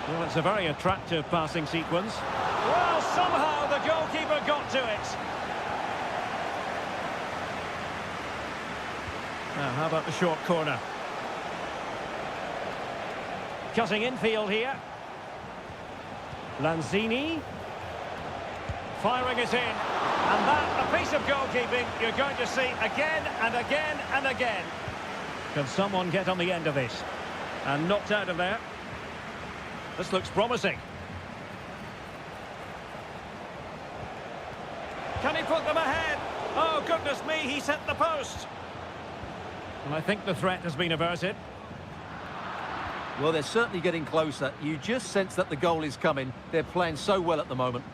Well, it's a very attractive passing sequence. Well, somehow the goalkeeper got to it. Now, how about the short corner? Cutting infield here. Lanzini. Firing it in. And that, a piece of goalkeeping you're going to see again and again and again. Can someone get on the end of this? And knocked out of there. This looks promising. Can he put them ahead? Oh, goodness me, he's hit the post. And I think the threat has been averted. Well, they're certainly getting closer. You just sense that the goal is coming. They're playing so well at the moment.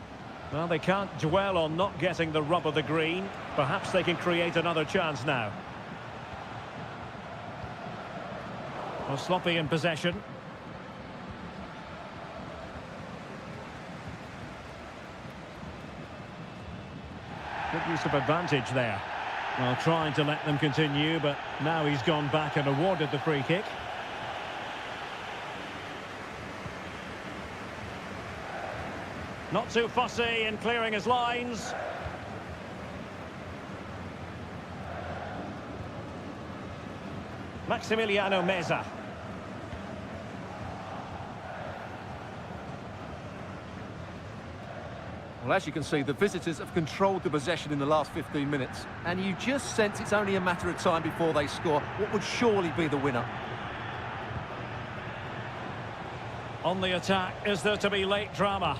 Well, they can't dwell on not getting the rub of the green. Perhaps they can create another chance now. Well, sloppy in possession. Good use of advantage there. Well, trying to let them continue, but now he's gone back and awarded the free kick. Not too fussy in clearing his lines. Maximiliano Meza. Well, as you can see, the visitors have controlled the possession in the last 15 minutes. And you just sense it's only a matter of time before they score what would surely be the winner. On the attack, is there to be late drama?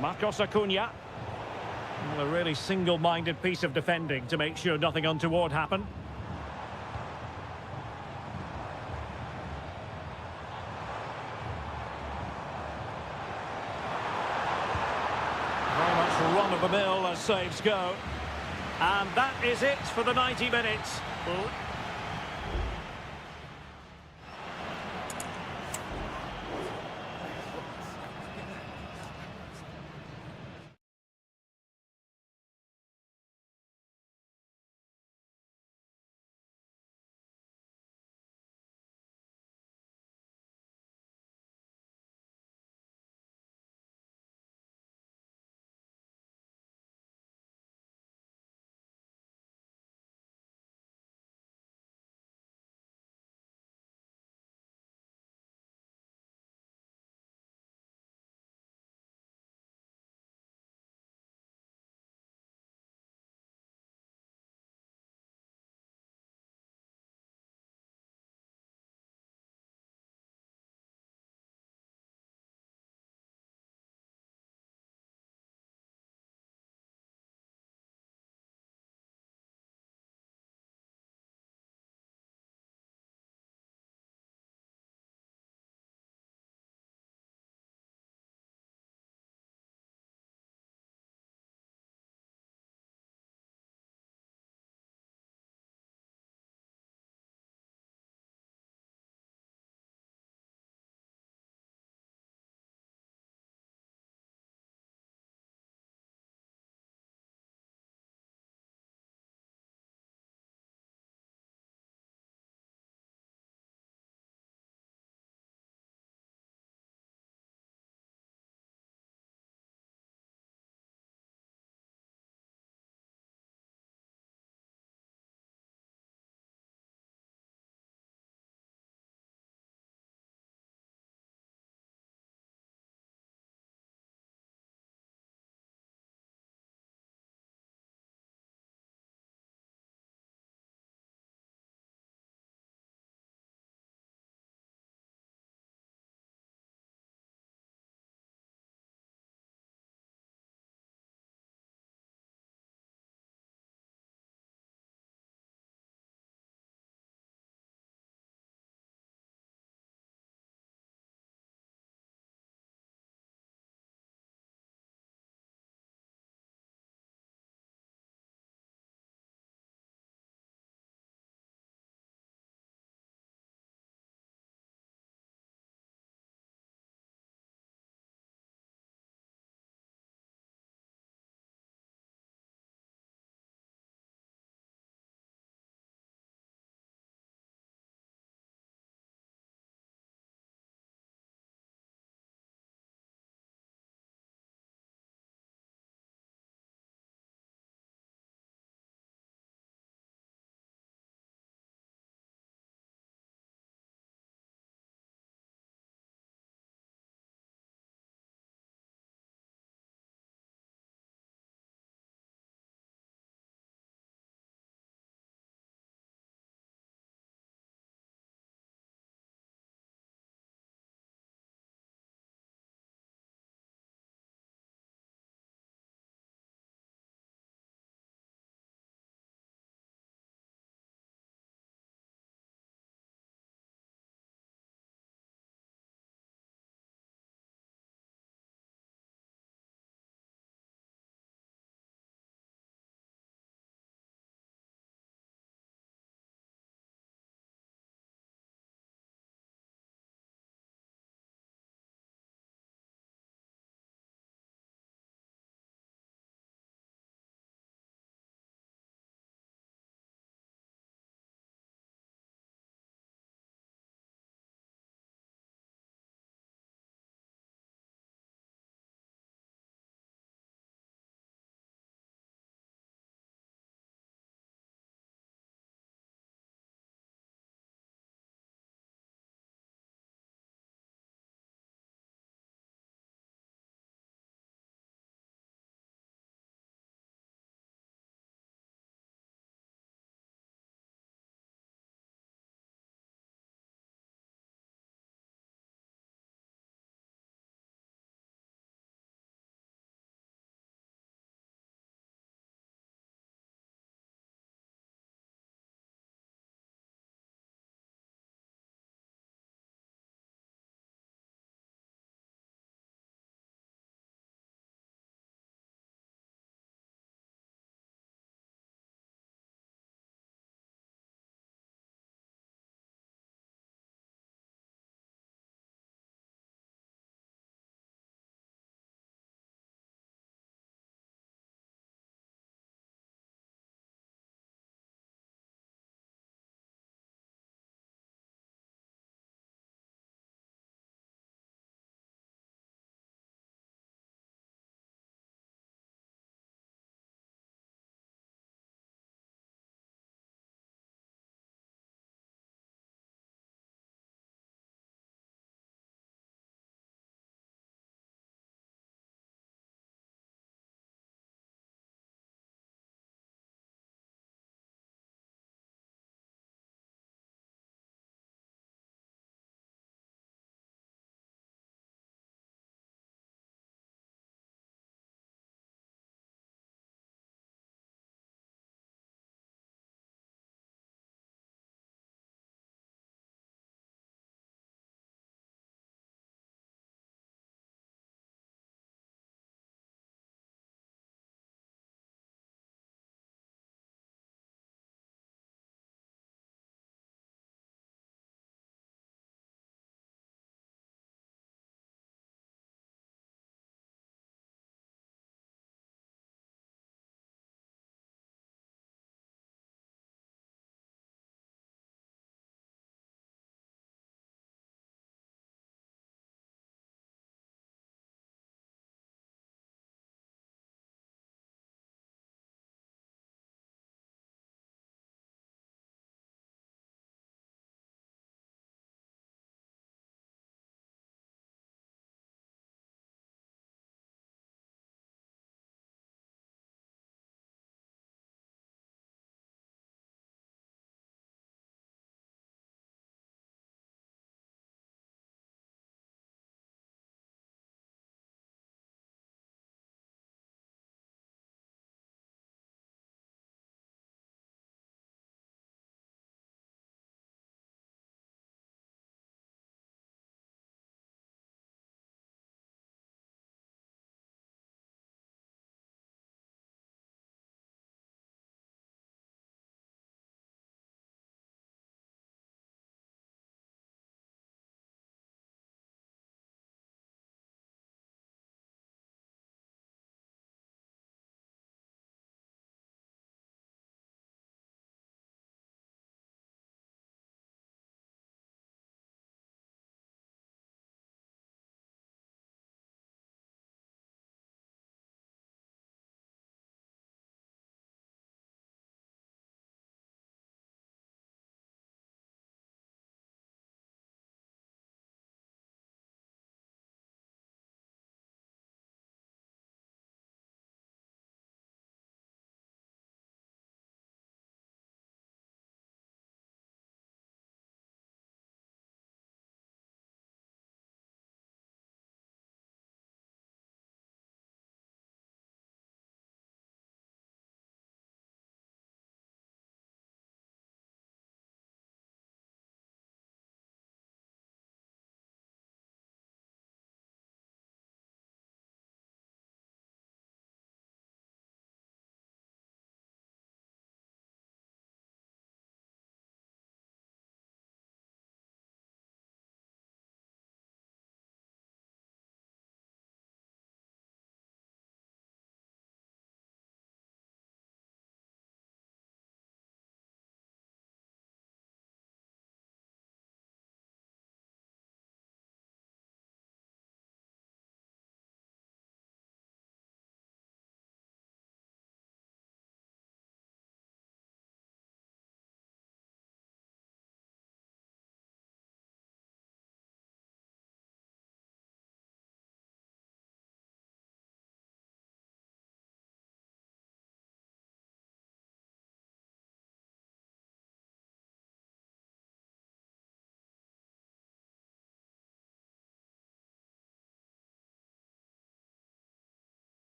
Marcos Acuna. Well, a really single-minded piece of defending to make sure nothing untoward happened. Very much run-of-the-mill as saves go. And that is it for the 90 minutes.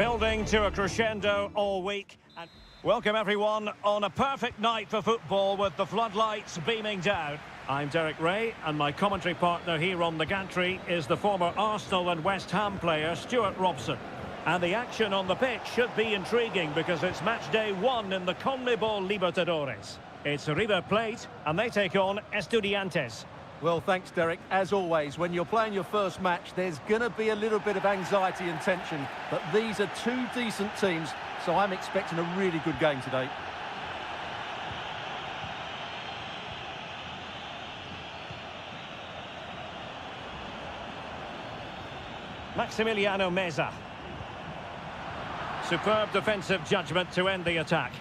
Building to a crescendo all week. And welcome everyone on a perfect night for football with the floodlights beaming down. I'm Derek Ray, and my commentary partner here on the gantry is the former Arsenal and West Ham player Stuart Robson. And the action on the pitch should be intriguing because it's match day 1 in the CONMEBOL Libertadores. It's River Plate, and they take on Estudiantes. Well, thanks, Derek. As always, when you're playing your first match, there's going to be a little bit of anxiety and tension. But these are two decent teams, so I'm expecting a really good game today. Maximiliano Meza. Superb defensive judgment to end the attack.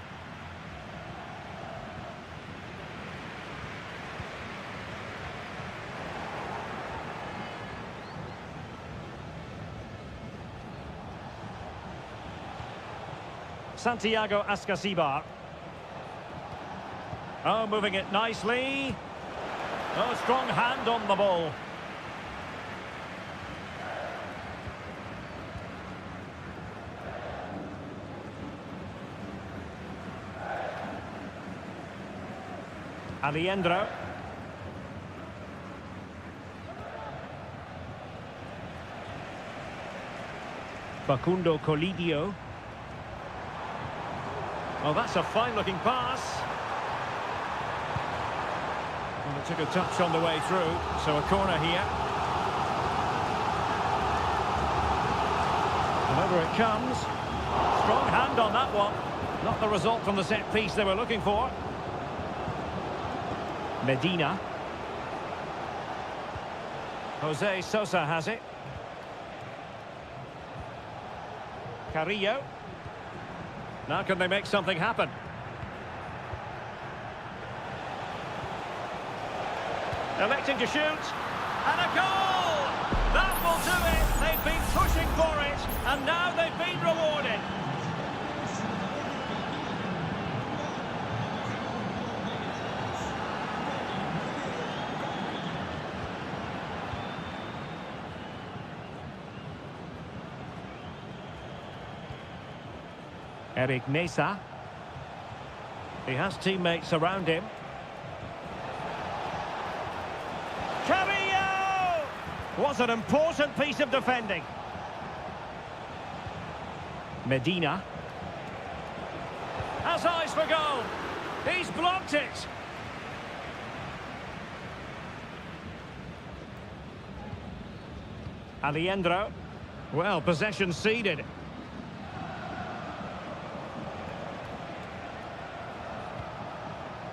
Santiago Ascasibar. Oh, moving it nicely. Oh, strong hand on the ball. Aliendro. Facundo Colidio. Oh, that's a fine-looking pass. And it took a touch on the way through, so a corner here. And over it comes. Strong hand on that one. Not the result from the set piece they were looking for. Medina. Jose Sosa has it. Carrillo. Now can they make something happen? Electing to shoot. And a goal! That will do it! They've been pushing for it, and now they've been rewarded. Eric Mesa. He has teammates around him. Carrillo! Was an important piece of defending. Medina. Has eyes for goal. He's blocked it. Aliendro. Well, possession ceded.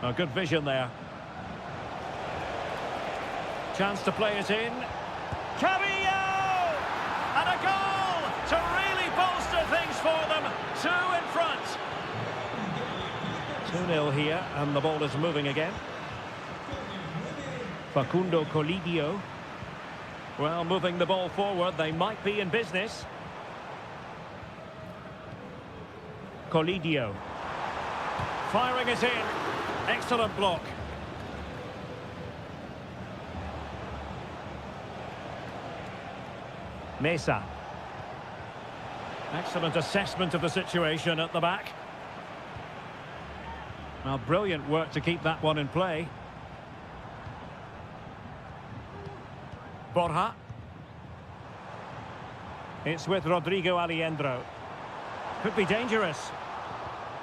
Oh, good vision there. Chance to play it in. Carrillo! And a goal to really bolster things for them. 2 in front. 2-0 here, and the ball is moving again. Facundo Colidio. Well, moving the ball forward, they might be in business. Colidio. Firing it in. Excellent block. Mesa. Excellent assessment of the situation at the back. Well, brilliant work to keep that one in play. Borja. It's with Rodrigo Aliendro. Could be dangerous.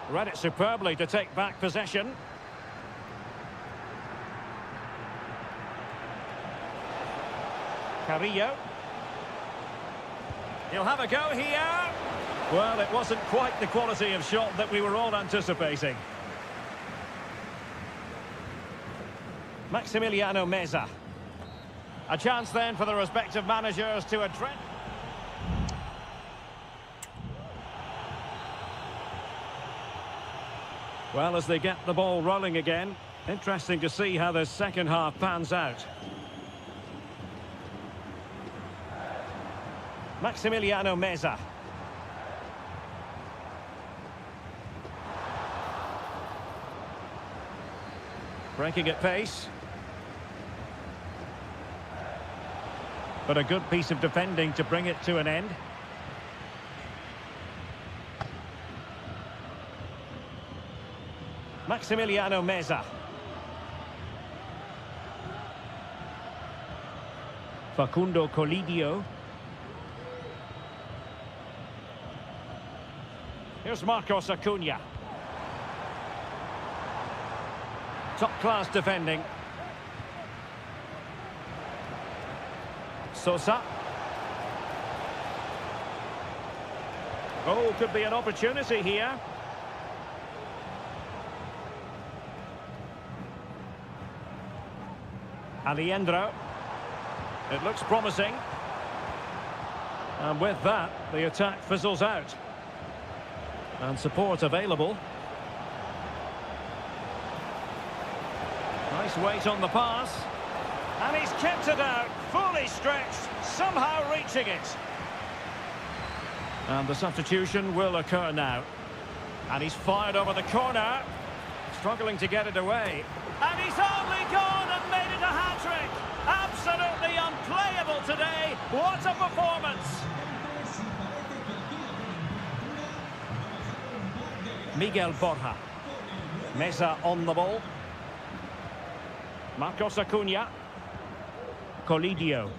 Read it superbly to take back possession. Carrillo. He'll have a go here. Well, it wasn't quite the quality of shot that we were all anticipating. Maximiliano Meza. A chance then for the respective managers to address. Well, as they get the ball rolling again, interesting to see how the second half pans out. Maximiliano Meza. Breaking at pace. But a good piece of defending to bring it to an end. Maximiliano Meza. Facundo Colidio. Here's Marcos Acuna. Top-class defending. Sosa. Oh, could be an opportunity here. Alejandro. It looks promising. And with that, the attack fizzles out. And support available. Nice weight on the pass. And he's kept it out, fully stretched, somehow reaching it. And the substitution will occur now. And he's fired over the corner. Struggling to get it away. And he's only gone and made it a hat-trick. Absolutely unplayable today. What a performance. Miguel Borja. Meza on the ball. Marcos Acuna. Colidio.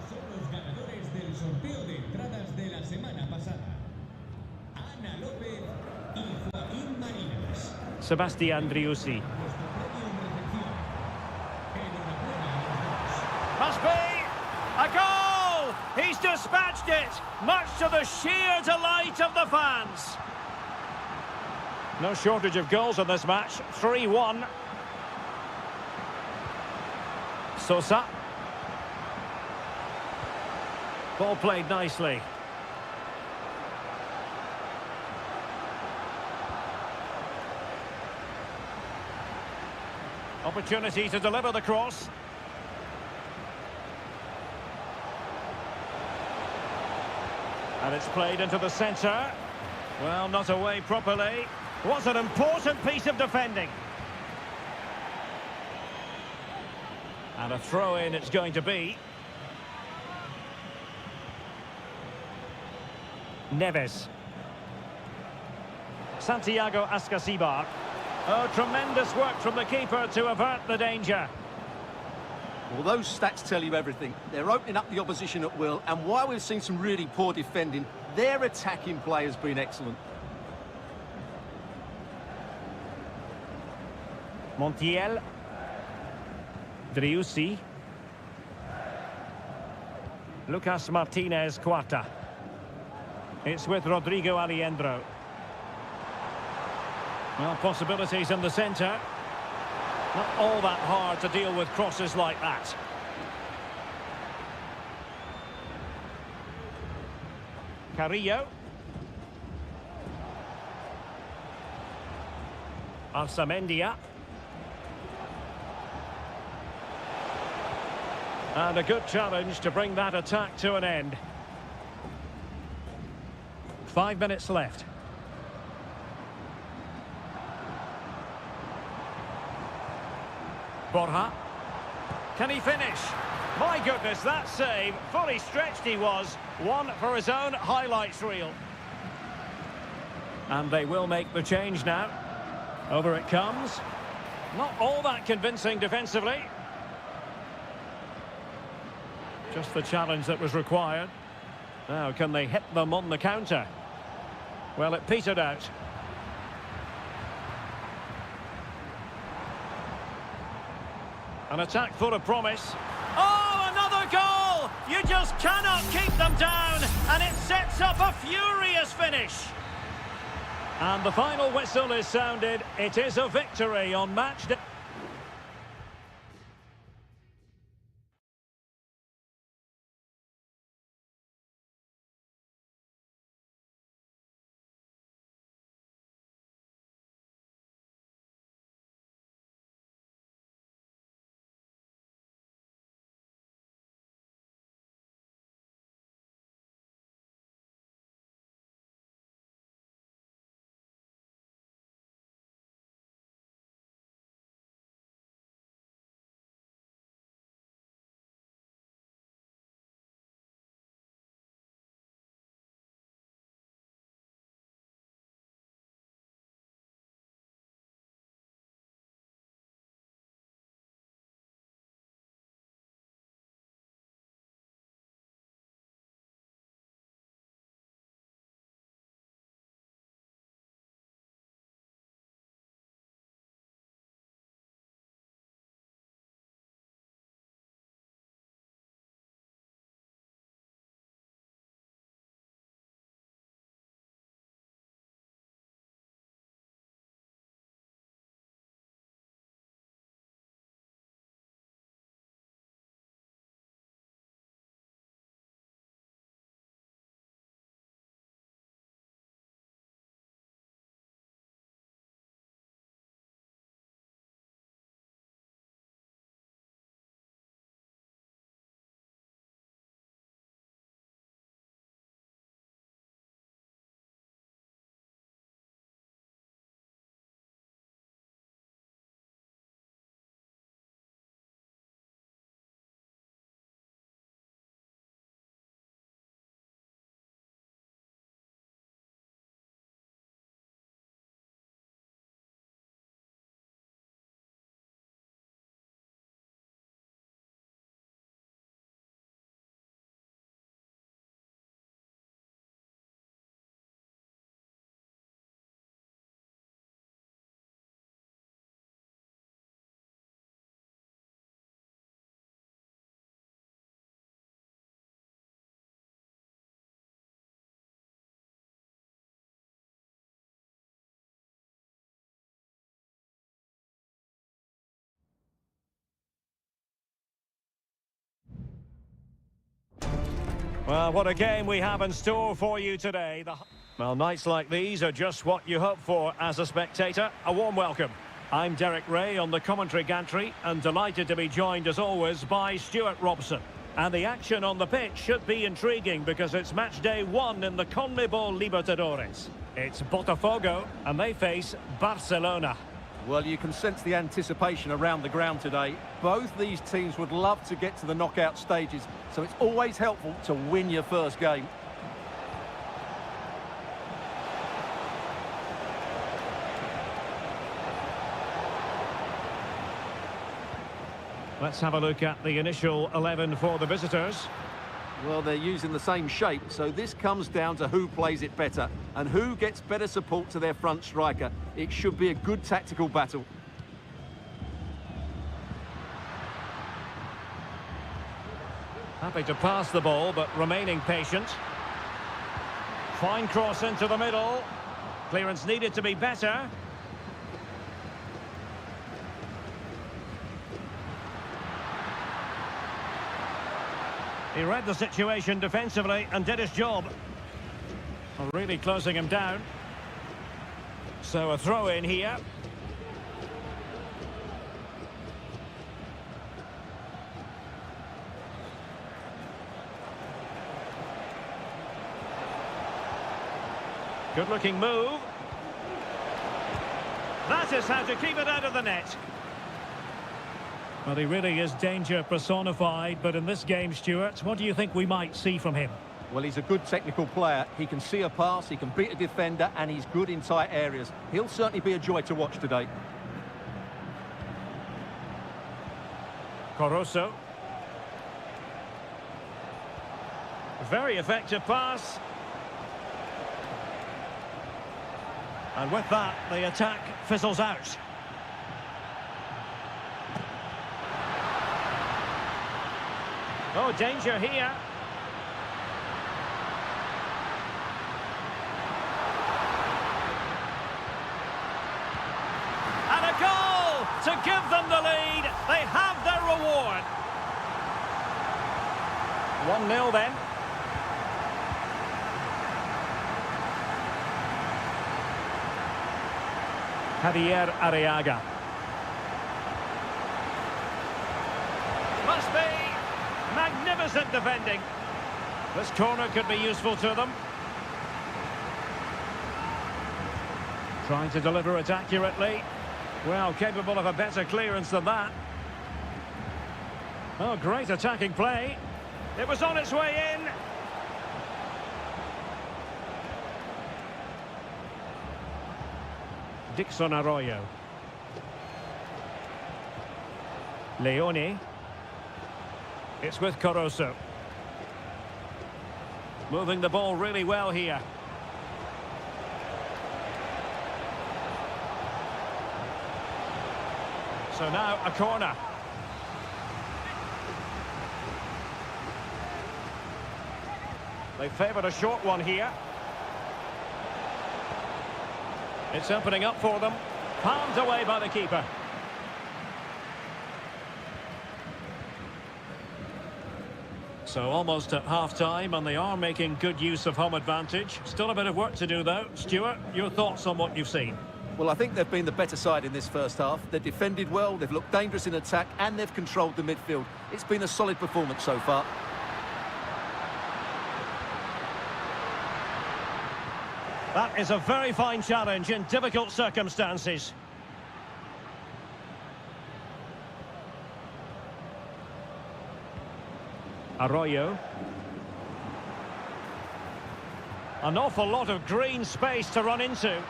Sebastian Driussi. Must be a goal! He's dispatched it, much to the sheer delight of the fans. No shortage of goals in this match. 3-1. Sosa. Ball played nicely. Opportunity to deliver the cross. And it's played into the centre. Well, not away properly. What an important piece of defending. And a throw-in it's going to be. Neves. Santiago Ascasibar. Oh, tremendous work from the keeper to avert the danger. Well, those stats tell you everything. They're opening up the opposition at will, and while we've seen some really poor defending, their attacking play has been excellent. Montiel. Driussi. Lucas Martinez Quarta. It's with Rodrigo Alejandro. Well, possibilities in the centre. Not all that hard to deal with crosses like that. Carrillo. Arsamendia. And a good challenge to bring that attack to an end. 5 minutes left. Borja. Can he finish? My goodness, that save. Fully stretched he was. One for his own highlights reel. And they will make the change now. Over it comes. Not all that convincing defensively. Just the challenge that was required. Now, can they hit them on the counter? Well, it petered out. An attack full of promise. Oh, another goal! You just cannot keep them down, and it sets up a furious finish. And the final whistle is sounded. It is a victory on match day. Well, what a game we have in store for you today. Well, nights like these are just what you hope for as a spectator. A warm welcome. I'm Derek Ray on the commentary gantry and delighted to be joined as always by Stuart Robson. And the action on the pitch should be intriguing because it's match day 1 in the CONMEBOL Libertadores. It's Botafogo and they face Barcelona. Well, you can sense the anticipation around the ground today. Both these teams would love to get to the knockout stages, so it's always helpful to win your first game. Let's have a look at the initial 11 for the visitors. Well, they're using the same shape, so this comes down to who plays it better and who gets better support to their front striker. It should be a good tactical battle. Happy to pass the ball, but remaining patient. Fine cross into the middle. Clearance needed to be better. He read the situation defensively and did his job. Well, really closing him down. So a throw in here. Good looking move. That is how to keep it out of the net. Well, he really is danger personified, but in this game, Stuart, what do you think we might see from him? Well, he's a good technical player. He can see a pass, he can beat a defender, and he's good in tight areas. He'll certainly be a joy to watch today. Caruso. Very effective pass. And with that, the attack fizzles out. Oh, danger here. And a goal to give them the lead. They have their reward. 1-0 then. Javier Arriaga. Must be. Magnificent defending. This corner could be useful to them. Trying to deliver it accurately. Well, capable of a better clearance than that. Oh, great attacking play. It was on its way in. Dixon Arroyo. Leone. It's with Caruso. Moving the ball really well here. So now a corner. They favoured a short one here. It's opening up for them. Palmed away by the keeper. So almost at half-time, and they are making good use of home advantage. Still a bit of work to do, though. Stuart, your thoughts on what you've seen? Well, I think they've been the better side in this first half. They've defended well, they've looked dangerous in attack, and they've controlled the midfield. It's been a solid performance so far. That is a very fine challenge in difficult circumstances. Arroyo. An awful lot of green space to run into.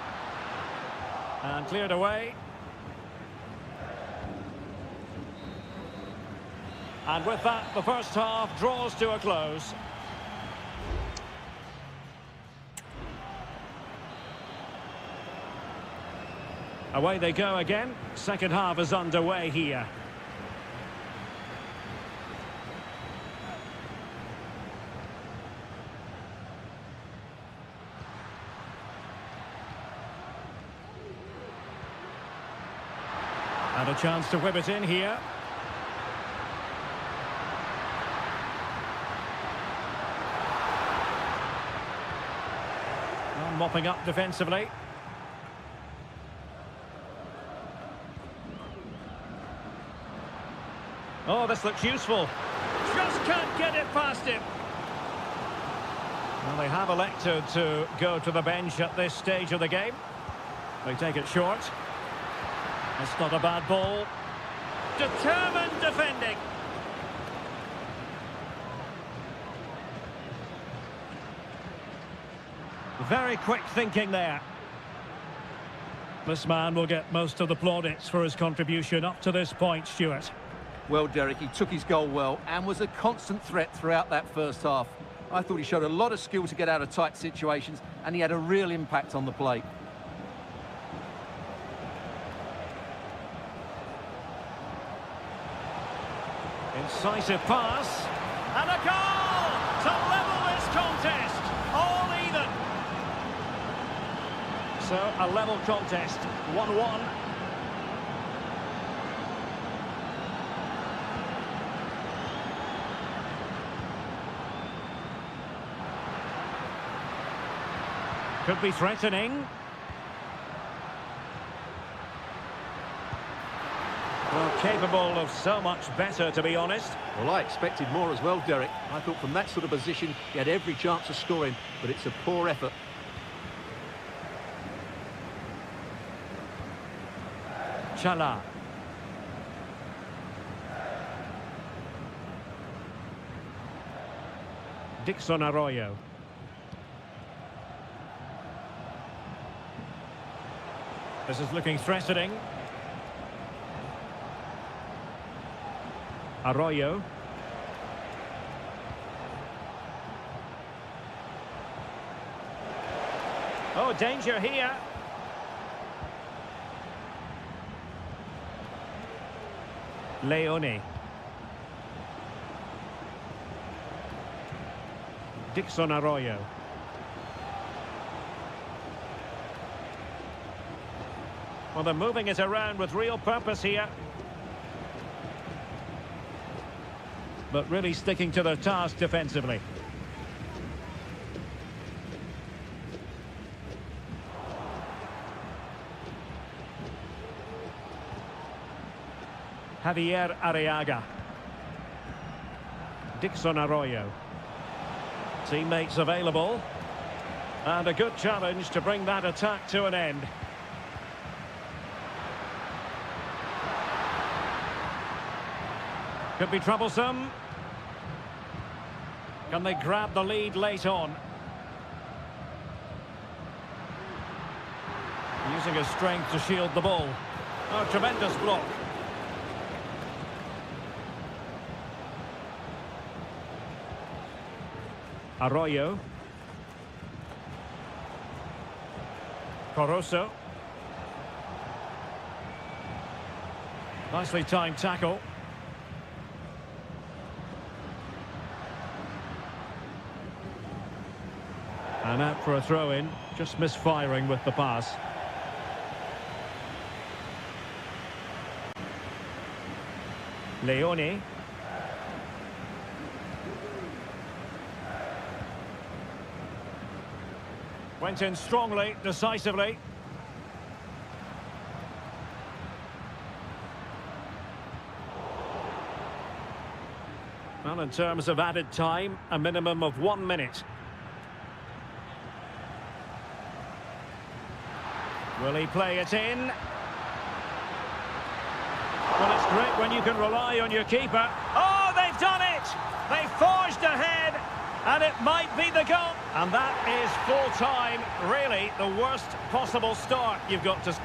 And cleared away. And with that, the first half draws to a close. Away they go again. Second half is underway here. And a chance to whip it in here. mopping up defensively. Oh, this looks useful. Just can't get it past him. Well, they have elected to go to the bench at this stage of the game. They take it short. It's not a bad ball. Determined defending. Very quick thinking there. This man will get most of the plaudits for his contribution up to this point, Stuart. Well, Derek, he took his goal well and was a constant threat throughout that first half. I thought he showed a lot of skill to get out of tight situations, and he had a real impact on the plate. Incisive pass. And a goal to level this contest. All even. So, a level contest. 1-1. Could be threatening. Well, capable of so much better, to be honest. Well, I expected more as well, Derek. I thought from that sort of position, he had every chance of scoring, but it's a poor effort. Chala. Dixon Arroyo. This is looking threatening. Arroyo. Oh, danger here. Leone. Dixon Arroyo. Well, they're moving it around with real purpose here. But really sticking to their task defensively. Javier Arriaga. Dixon Arroyo. Teammates available. And a good challenge to bring that attack to an end. Could be troublesome. Can they grab the lead late on? Using his strength to shield the ball. Oh, tremendous block. Arroyo. Coroso. Nicely timed tackle. And out for a throw-in, just misfiring with the pass. Leone. Went in strongly, decisively. Well, in terms of added time, a minimum of 1 minute. Will he play it in? Well, it's great when you can rely on your keeper. Oh, they've done it! They forged ahead, and it might be the goal. And that is full time. Really, the worst possible start you've got to...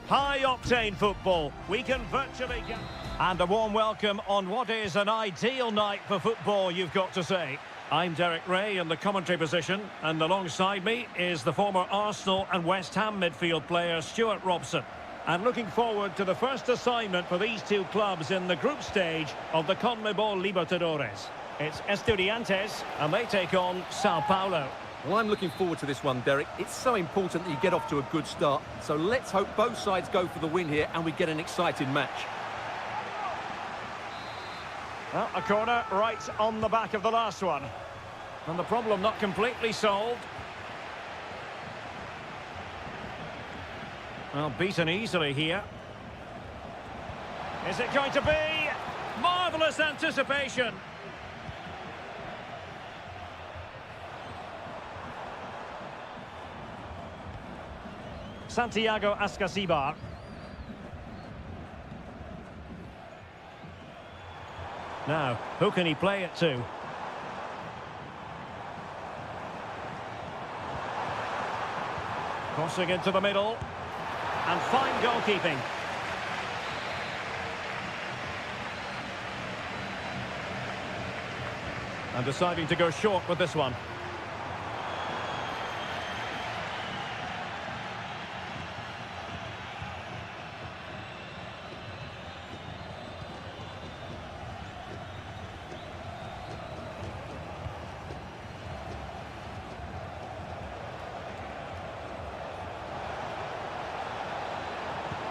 High-octane football. We can virtually get... And a warm welcome on what is an ideal night for football, you've got to say. I'm Derek Ray in the commentary position, and alongside me is the former Arsenal and West Ham midfield player Stuart Robson. And looking forward to the first assignment for these two clubs in the group stage of the CONMEBOL Libertadores. It's Estudiantes, and they take on Sao Paulo. Well, I'm looking forward to this one, Derek. It's so important that you get off to a good start. So let's hope both sides go for the win here and we get an exciting match. Well, a corner right on the back of the last one. And the problem not completely solved. Well, beaten easily here. Is it going to be? Marvellous anticipation. Santiago Ascasibar. Now, who can he play it to? Crossing into the middle. And fine goalkeeping. And deciding to go short with this one.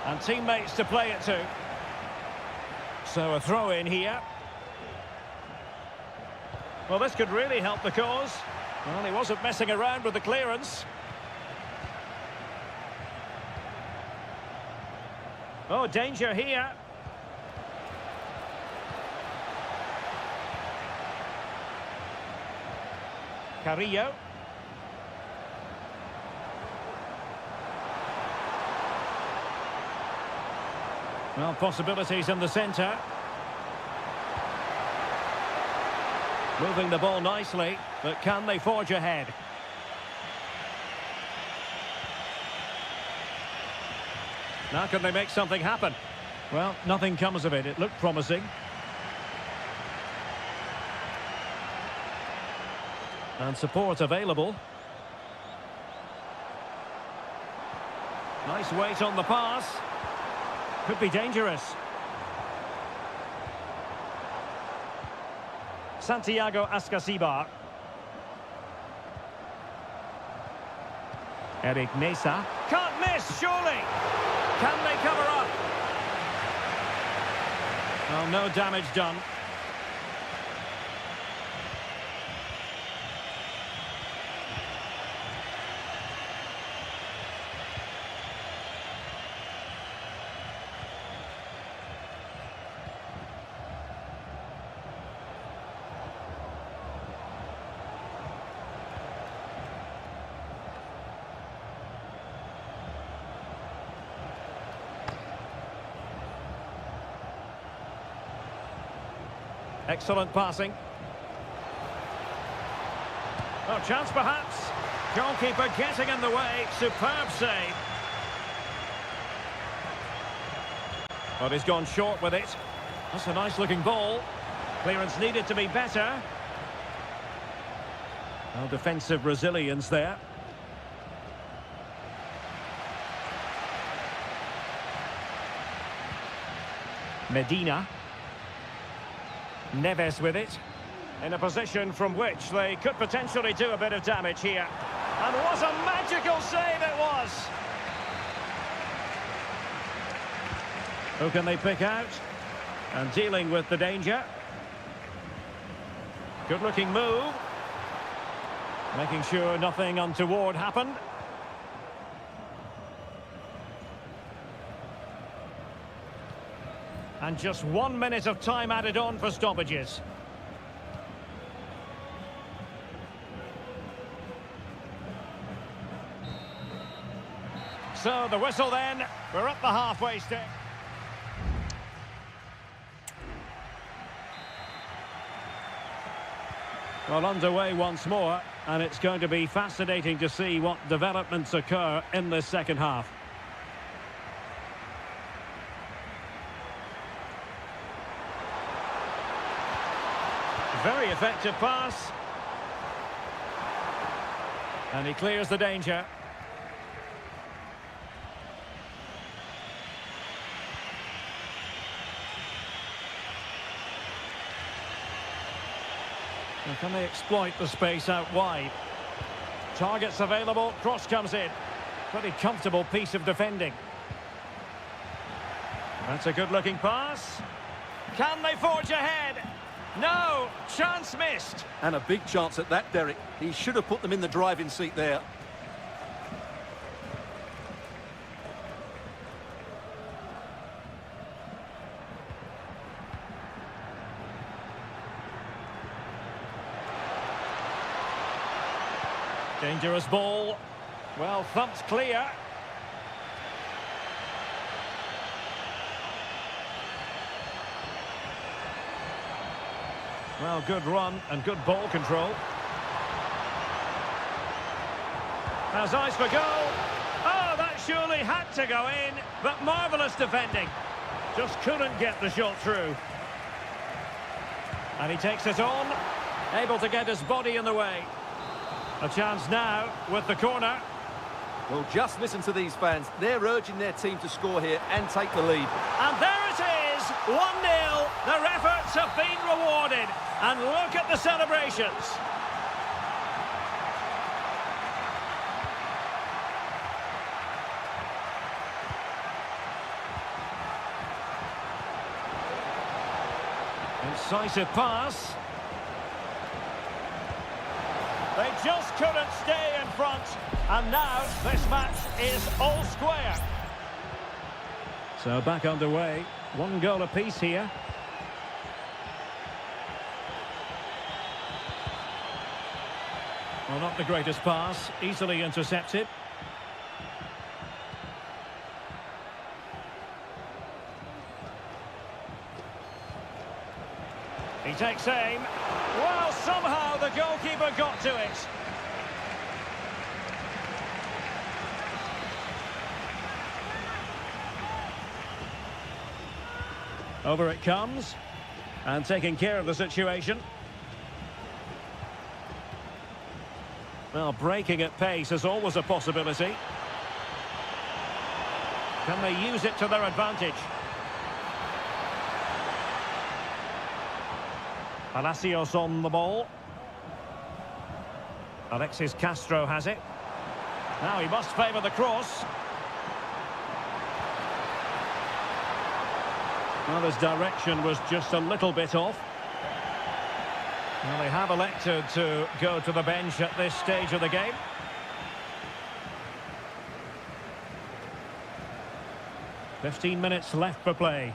And teammates to play it to. So a throw in here. Well, this could really help the cause. Well, he wasn't messing around with the clearance. Oh, danger here. Carrillo. Well, possibilities in the centre. Moving the ball nicely, but can they forge ahead? Now can they make something happen? Well, nothing comes of it. It looked promising. And support available. Nice weight on the pass. Could be dangerous. Santiago Ascasibar. Eric Mesa. Can't miss, surely. Can they cover up? Well, no damage done. Excellent passing. Oh, chance perhaps. Goalkeeper getting in the way. Superb save. But he's gone short with it. That's a nice looking ball. Clearance needed to be better. Well, defensive resilience there. Medina. Neves with it. In a position from which they could potentially do a bit of damage here. And what a magical save it was! Who can they pick out? And dealing with the danger. Good looking move. Making sure nothing untoward happened. And just 1 minute of time added on for stoppages. So the whistle then. We're at the halfway stage. Well, underway once more, and it's going to be fascinating to see what developments occur in this second half. effective pass. And he clears the danger. And can they exploit the space out wide? Targets available, cross comes in. Pretty comfortable piece of defending. That's a good-looking pass. Can they forge ahead? No, chance missed. And a big chance at that, Derek. He should have put them in the driving seat there. Dangerous ball. Well, thumped clear. Well, good run and good ball control. Has eyes for goal. Oh, that surely had to go in, but marvellous defending. Just couldn't get the shot through. And he takes it on, able to get his body in the way. A chance now with the corner. Well, just listen to these fans. They're urging their team to score here and take the lead. And there it is, 1-0. Their efforts have been rewarded. And look at the celebrations. Incisive pass. They just couldn't stay in front. And now this match is all square. So back underway. 1 goal apiece here. Well, not the greatest pass. Easily intercepted. He takes aim. Well, somehow the goalkeeper got to it. Over it comes. And taking care of the situation. Well, breaking at pace is always a possibility. Can they use it to their advantage? Palacios on the ball. Alexis Castro has it. Now he must favour the cross. Well, his direction was just a little bit off. Well, they have elected to go to the bench at this stage of the game. "15 minutes left for play.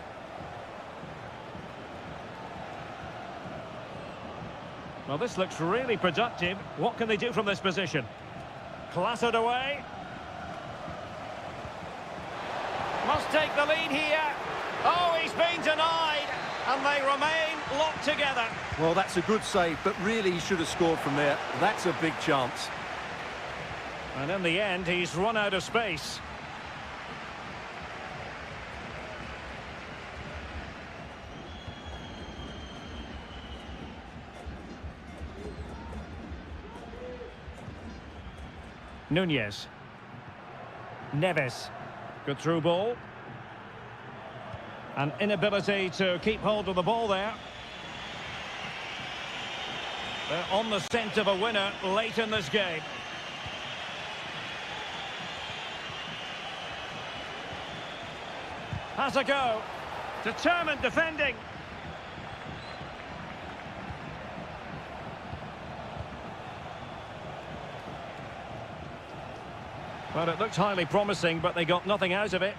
Well, this looks really productive. What can they do from this position? Clattered away. Must take the lead here. Oh, he's been denied. And they remain locked together. Well, that's a good save, but really he should have scored from there. That's a big chance. And in the end, he's run out of space. Nunez. Neves. Good through ball. An inability to keep hold of the ball there. They're on the scent of a winner late in this game. Has a go. Determined defending. Well, it looked highly promising, but they got nothing out of it.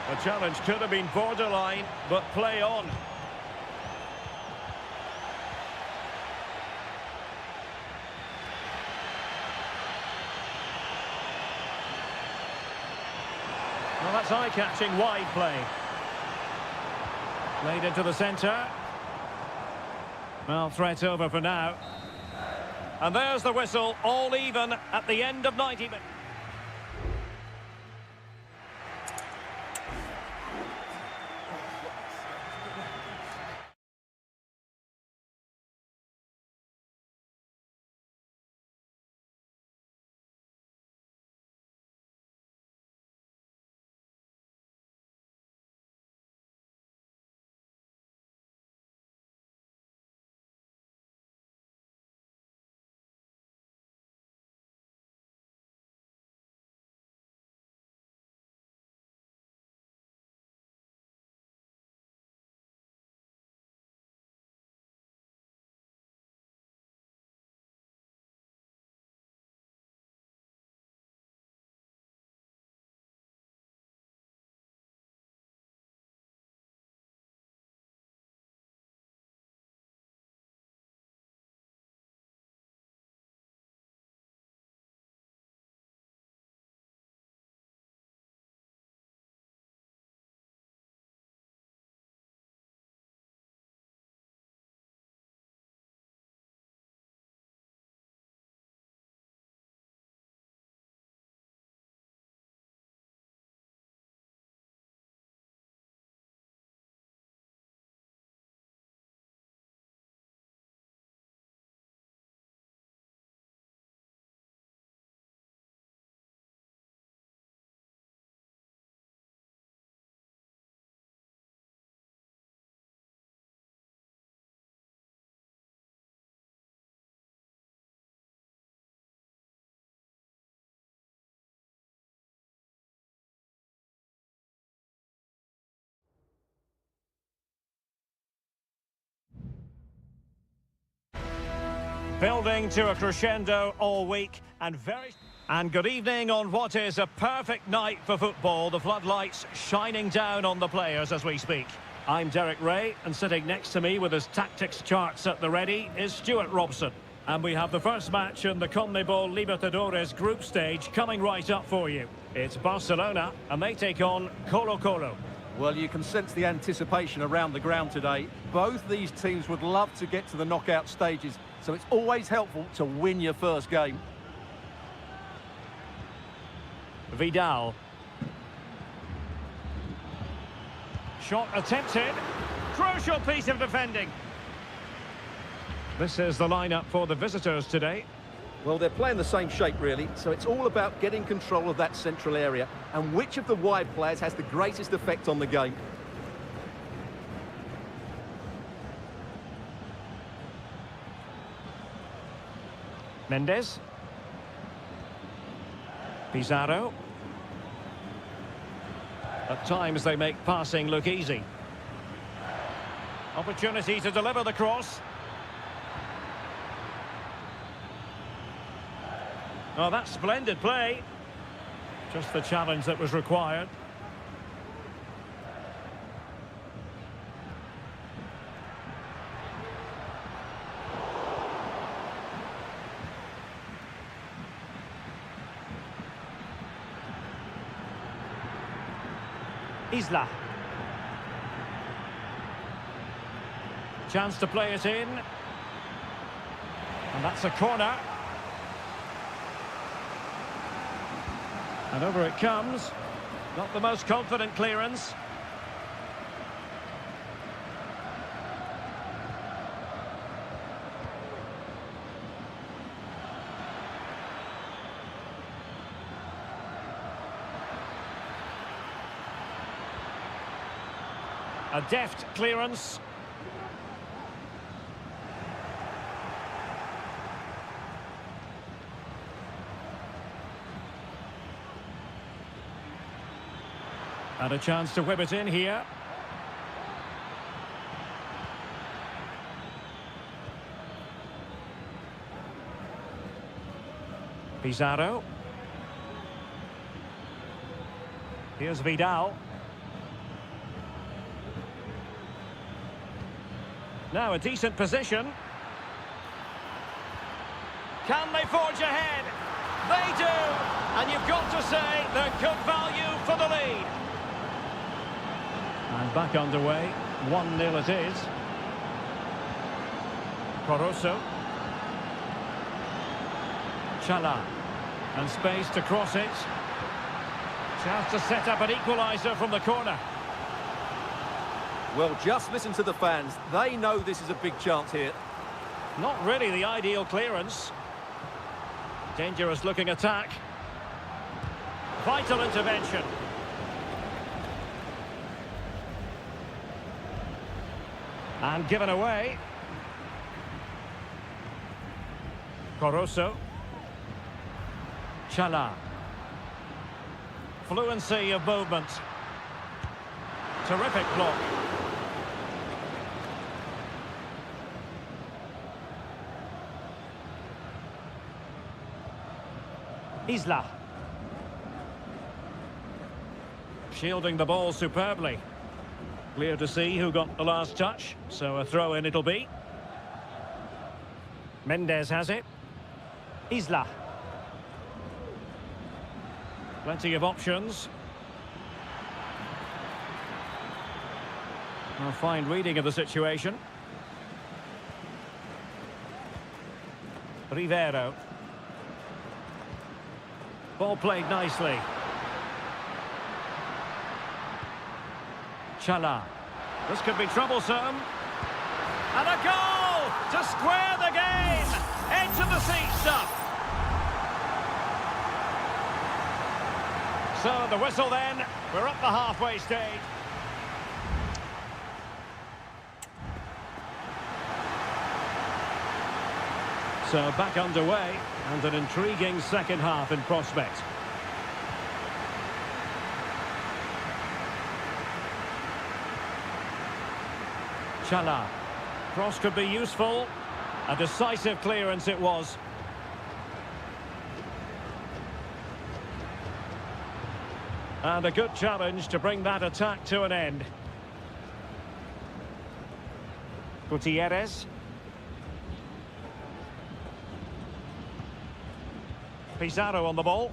The challenge could have been borderline, but play on. Well, that's eye-catching wide play. Played into the centre. Well, threat over for now. And there's the whistle, all even at the end of 90 minutes. Building to a crescendo all week and good evening on what is a perfect night for football. The floodlights shining down on the players as we speak. I'm Derek Ray, and sitting next to me with his tactics charts at the ready is Stuart Robson. And we have the first match in the CONMEBOL Libertadores group stage coming right up for you. It's Barcelona, and they take on Colo-Colo. Well, you can sense the anticipation around the ground today. Both these teams would love to get to the knockout stages, so it's always helpful to win your first game. Vidal. Shot attempted. Crucial piece of defending. This is the lineup for the visitors today. Well, they're playing the same shape, really, so it's all about getting control of that central area and which of the wide players has the greatest effect on the game. Mendes. Pizarro. At times they make passing look easy. Opportunity to deliver the cross. Oh, that's splendid play. Just the challenge that was required. Isla. Chance to play it in. And that's a corner. And over it comes. Not the most confident clearance. A deft clearance. And a chance to whip it in here. Pizarro. Here's Vidal. Now a decent position. Can they forge ahead? They do! And you've got to say they're good value for the lead. And back underway. 1-0 it is. Corosso. Chala. And space to cross it. Chance to set up an equaliser from the corner. Well, just listen to the fans. They know this is a big chance here. Not really the ideal clearance. Dangerous looking attack. Vital intervention. And given away. Corosso. Chala. Fluency of movement. Terrific block. Isla. Shielding the ball superbly. Clear to see who got the last touch, so a throw-in it'll be. Mendes has it. Isla. Plenty of options. A fine reading of the situation. Rivero. Ball played nicely. Chala. This could be troublesome. And a goal to square the game. Edge of the seat stuff. So the whistle then. We're up the halfway stage. So back underway, and an intriguing second half in prospect. Chala. Cross could be useful. A decisive clearance it was. And a good challenge to bring that attack to an end. Gutierrez. Pizarro on the ball.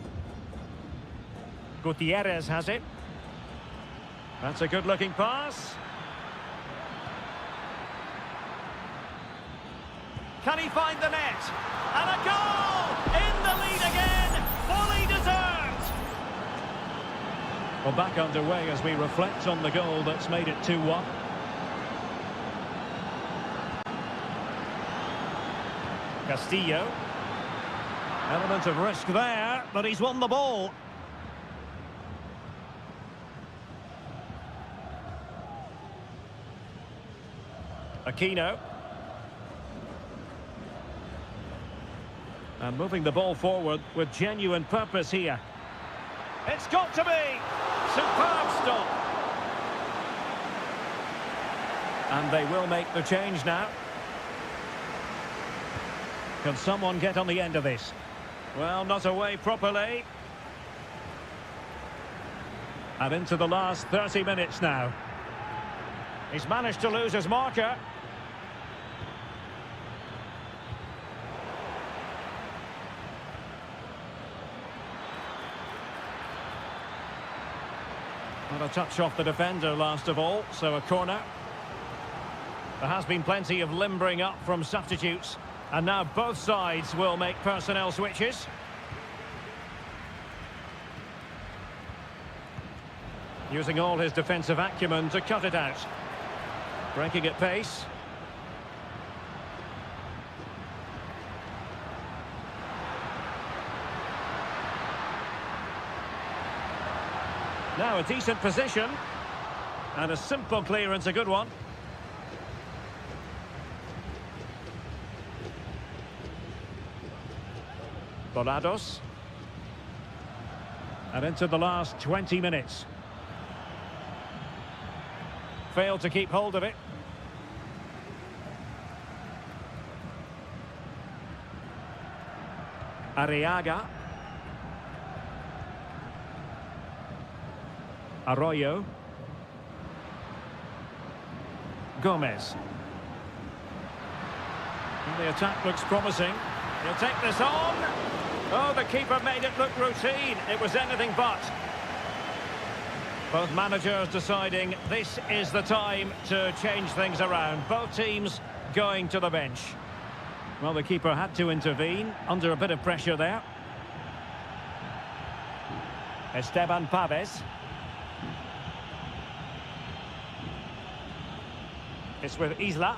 Gutierrez has it. That's a good-looking pass. Can he find the net? And a goal! In the lead again! Fully deserved! Well, back underway as we reflect on the goal that's made it 2-1. Castillo. Element of risk there, but he's won the ball. Aquino. And moving the ball forward with genuine purpose here. It's got to be! Superb stop. And they will make the change now. Can someone get on the end of this? Well, not away properly. And into the last 30 minutes now. He's managed to lose his marker. Not a touch off the defender last of all, so a corner. There has been plenty of limbering up from substitutes. And now both sides will make personnel switches. Using all his defensive acumen to cut it out. Breaking at pace. Now a decent position. And a simple clearance, a good one. Volados. And into the last 20 minutes. Failed to keep hold of it. Arriaga. Arroyo. Gomez. And the attack looks promising. He'll take this on. Oh, the keeper made it look routine. It was anything but. Both managers deciding this is the time to change things around. Both teams going to the bench. Well, the keeper had to intervene under a bit of pressure there. Esteban Paves. It's with Isla.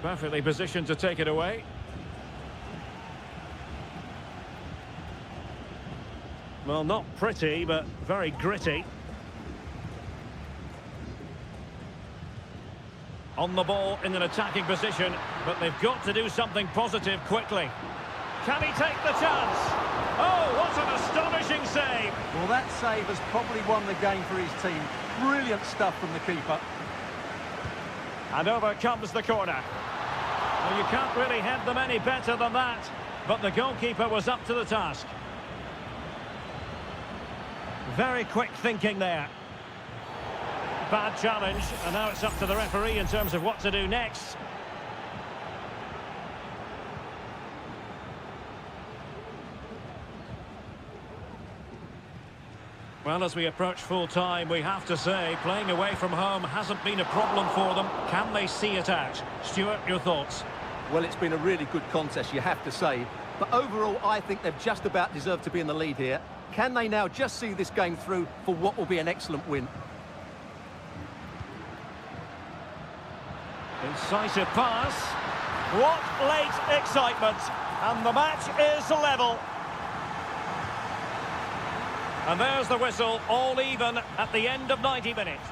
Perfectly positioned to take it away. Well, not pretty, but very gritty. On the ball in an attacking position, but they've got to do something positive quickly. Can he take the chance? Oh, what an astonishing save! Well, that save has probably won the game for his team. Brilliant stuff from the keeper. And over comes the corner. Well, you can't really head them any better than that, but the goalkeeper was up to the task. Very quick thinking there. Bad challenge, and now it's up to the referee in terms of what to do next. Well, as we approach full time, we have to say, playing away from home hasn't been a problem for them. Can they see it out? Stuart, your thoughts? Well, it's been a really good contest, you have to say. But overall, I think they've just about deserved to be in the lead here. Can they now just see this game through for what will be an excellent win? Incisive pass. What late excitement. And the match is level. And there's the whistle, all even at the end of 90 minutes.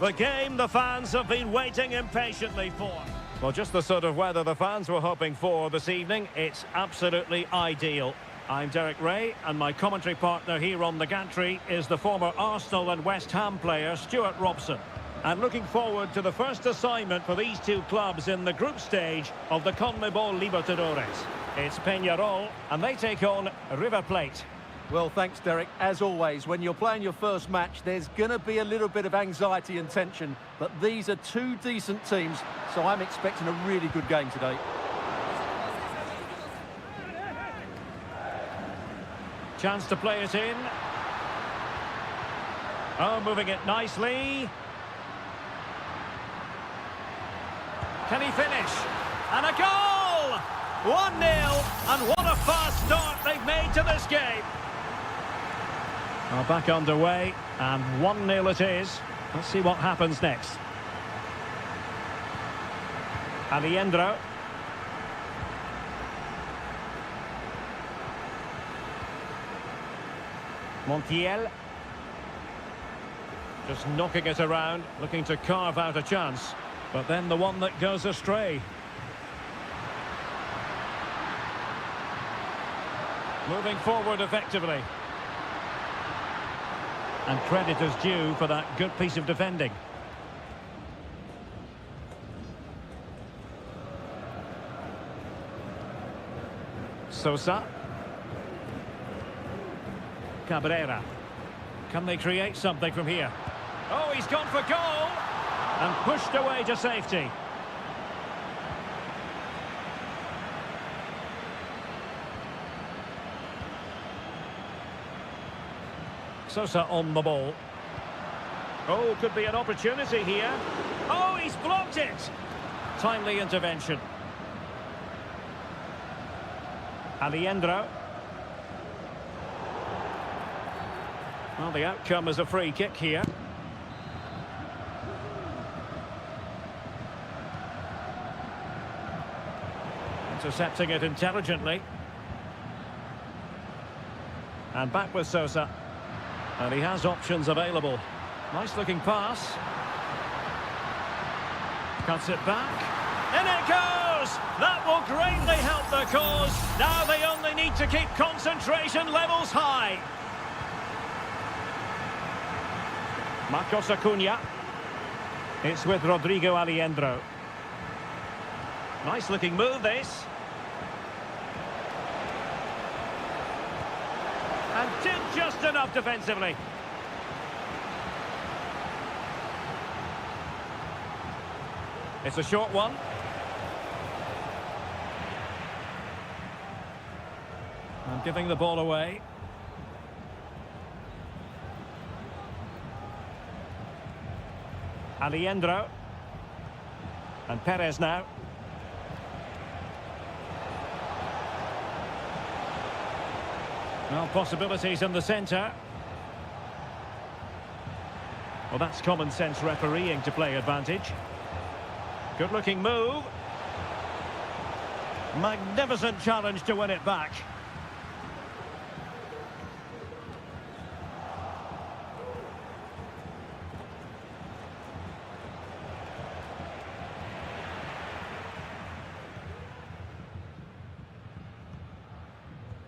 The game the fans have been waiting impatiently for. Well, just the sort of weather the fans were hoping for this evening. It's absolutely ideal. I'm Derek Ray, and my commentary partner here on the gantry is the former Arsenal and West Ham player Stuart Robson. And looking forward to the first assignment for these two clubs in the group stage of the CONMEBOL Libertadores. It's Peñarol, and they take on River Plate. Well, thanks, Derek. As always, when you're playing your first match, there's going to be a little bit of anxiety and tension. But these are two decent teams, so I'm expecting a really good game today. Chance to play it in. Oh, moving it nicely. Can he finish? And a goal! 1-0, and what a fast start they've made to this game. Well, back underway, and 1-0 it is. Let's see what happens next. Aliendro. Montiel. Just knocking it around, looking to carve out a chance. But then the one that goes astray. Moving forward effectively. And credit is due for that good piece of defending. Sosa. Cabrera. Can they create something from here? Oh, he's gone for goal! And pushed away to safety. Sosa on the ball. Oh, could be an opportunity here. Oh, he's blocked it! Timely intervention. Aliendro. Well, the outcome is a free kick here. Intercepting it intelligently. And back with Sosa. And he has options available. Nice looking pass. Cuts it back. In it goes! That will greatly help the cause. Now they only need to keep concentration levels high. Marcos Acuna. It's with Rodrigo Aliendro. Nice looking move this. And did just enough defensively. It's a short one. And giving the ball away. Aliendro. And Perez now. Well, possibilities in the centre. Well, that's common sense refereeing to play advantage. Good looking move. Magnificent challenge to win it back.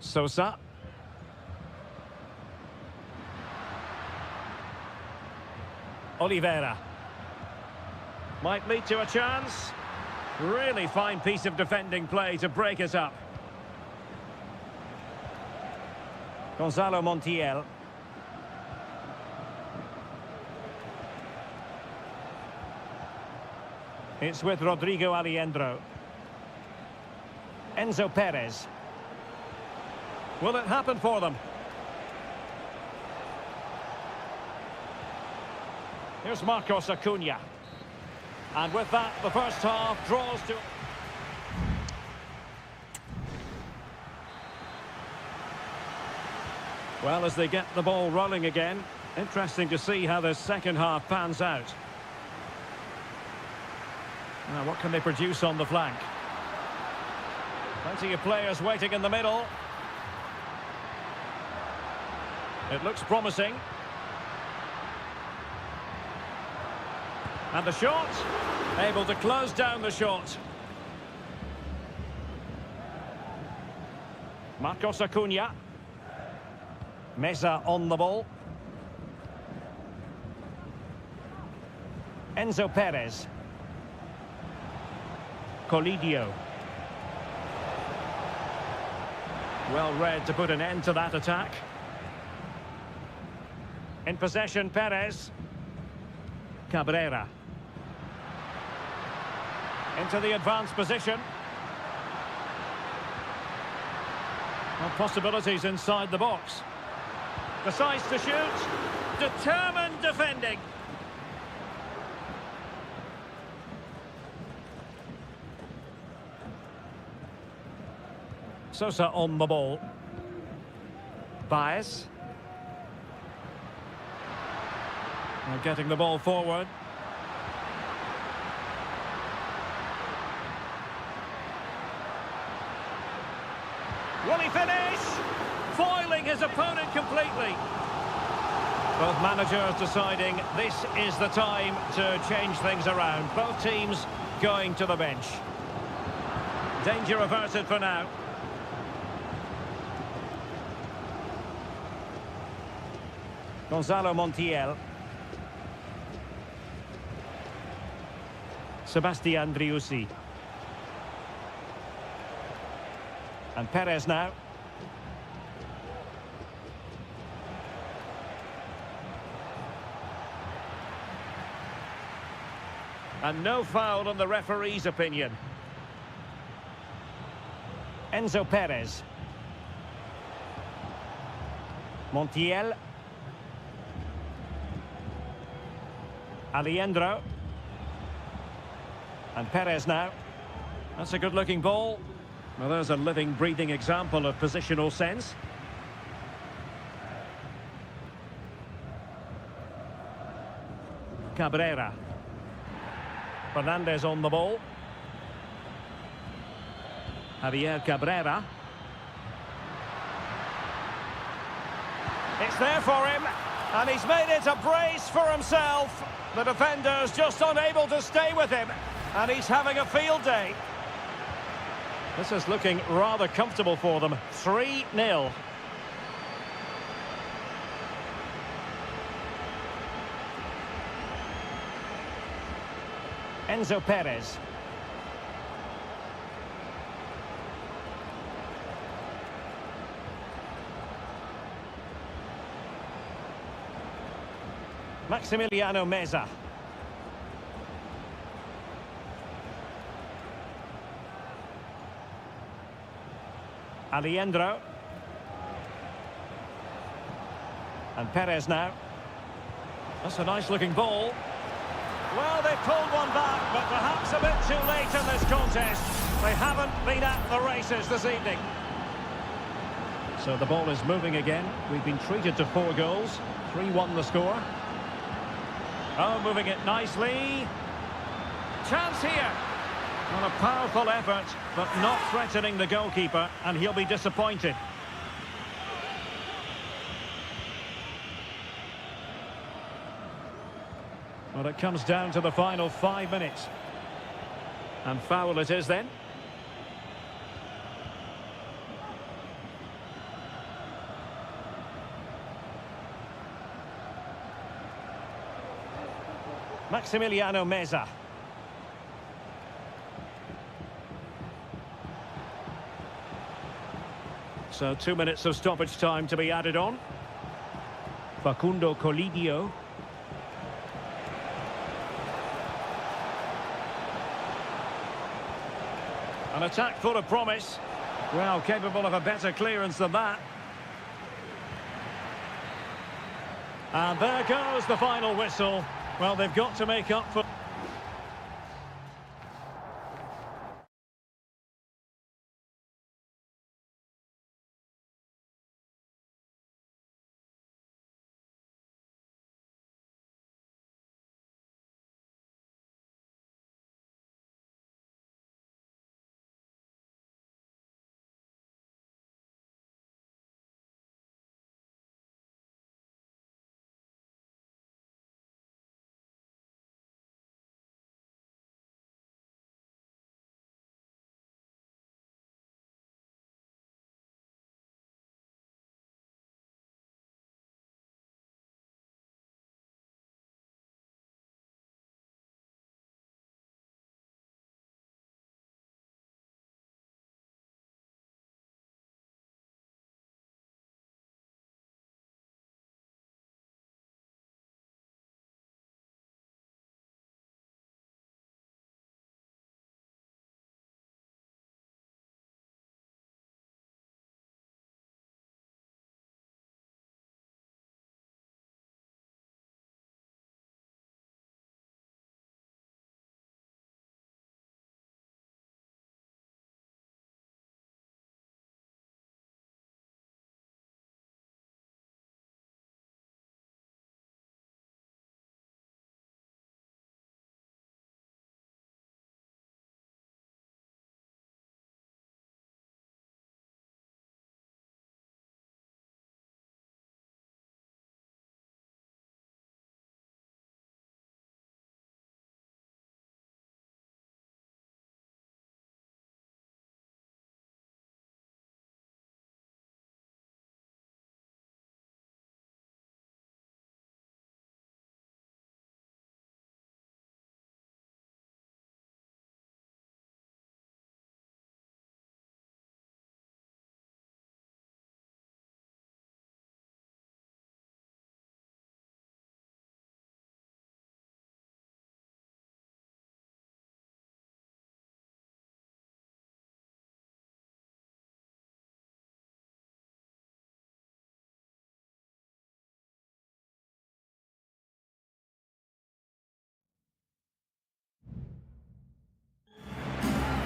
Sosa. Oliveira. Might lead to a chance. Really fine piece of defending play to break it up. Gonzalo Montiel. It's with Rodrigo Aliendro. Enzo Perez. Will it happen for them? Here's Marcos Acuna. And with that, the first half draws to... Well, as they get the ball rolling again, interesting to see how the second half pans out. Now, what can they produce on the flank? Plenty of players waiting in the middle. It looks promising. And the shot, able to close down the shot. Marcos Acuna. Meza on the ball. Enzo Perez. Colidio. Well read to put an end to that attack. In possession, Perez. Cabrera. Into the advanced position. Well, possibilities inside the box. Decides to shoot. Determined defending. Sosa on the ball. Baez. Getting the ball forward. Will he finish? Foiling his opponent completely. Both managers deciding this is the time to change things around. Both teams going to the bench. Danger averted for now. Gonzalo Montiel. Sebastian Driussi. And Perez now. And no foul on the referee's opinion. Enzo Perez. Montiel. Alejandro. And Perez now. That's a good-looking ball. Well, there's a living, breathing example of positional sense. Cabrera. Fernandez on the ball. Javier Cabrera. It's there for him, and he's made it a brace for himself. The defender's just unable to stay with him, and he's having a field day. This is looking rather comfortable for them. 3-0. Enzo Perez. Maximiliano Meza. Alejandro. And Perez now. That's a nice-looking ball. Well, they pulled one back, but perhaps a bit too late in this contest. They haven't been at the races this evening. So the ball is moving again. We've been treated to 4 goals. 3-1 the score. Oh, moving it nicely. Chance here. Well, a powerful effort, but not threatening the goalkeeper, and he'll be disappointed. Well, it comes down to the final 5 minutes. And foul it is then. Maximiliano Meza. So 2 minutes of stoppage time to be added on. Facundo Colidio. An attack full of promise. Well, capable of a better clearance than that. And there goes the final whistle. Well, they've got to make up for...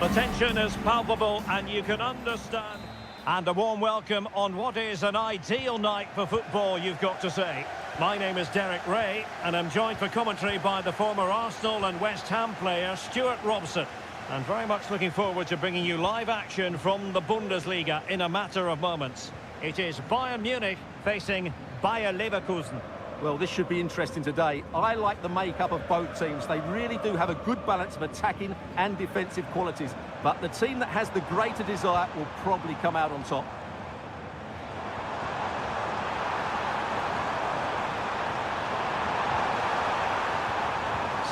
The tension is palpable and you can understand. And a warm welcome on what is an ideal night for football, you've got to say. My name is Derek Ray, and I'm joined for commentary by the former Arsenal and West Ham player Stuart Robson. And very much looking forward to bringing you live action from the Bundesliga in a matter of moments. It is Bayern Munich facing Bayer Leverkusen. Well, this should be interesting today. I like the makeup of both teams. They really do have a good balance of attacking and defensive qualities. But the team that has the greater desire will probably come out on top.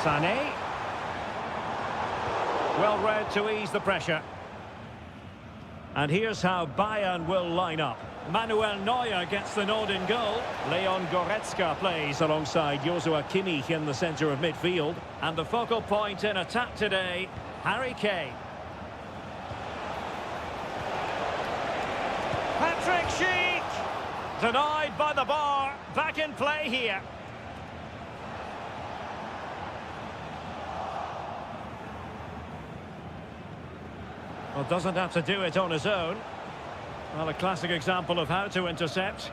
Sané. Well read to ease the pressure. And here's how Bayern will line up. Manuel Neuer gets the nod in goal. Leon Goretzka plays alongside Joshua Kimmich in the centre of midfield. And the focal point in attack today, Harry Kane. Patrick Schick! Denied by the bar. Back in play here. Well, doesn't have to do it on his own. Well, a classic example of how to intercept.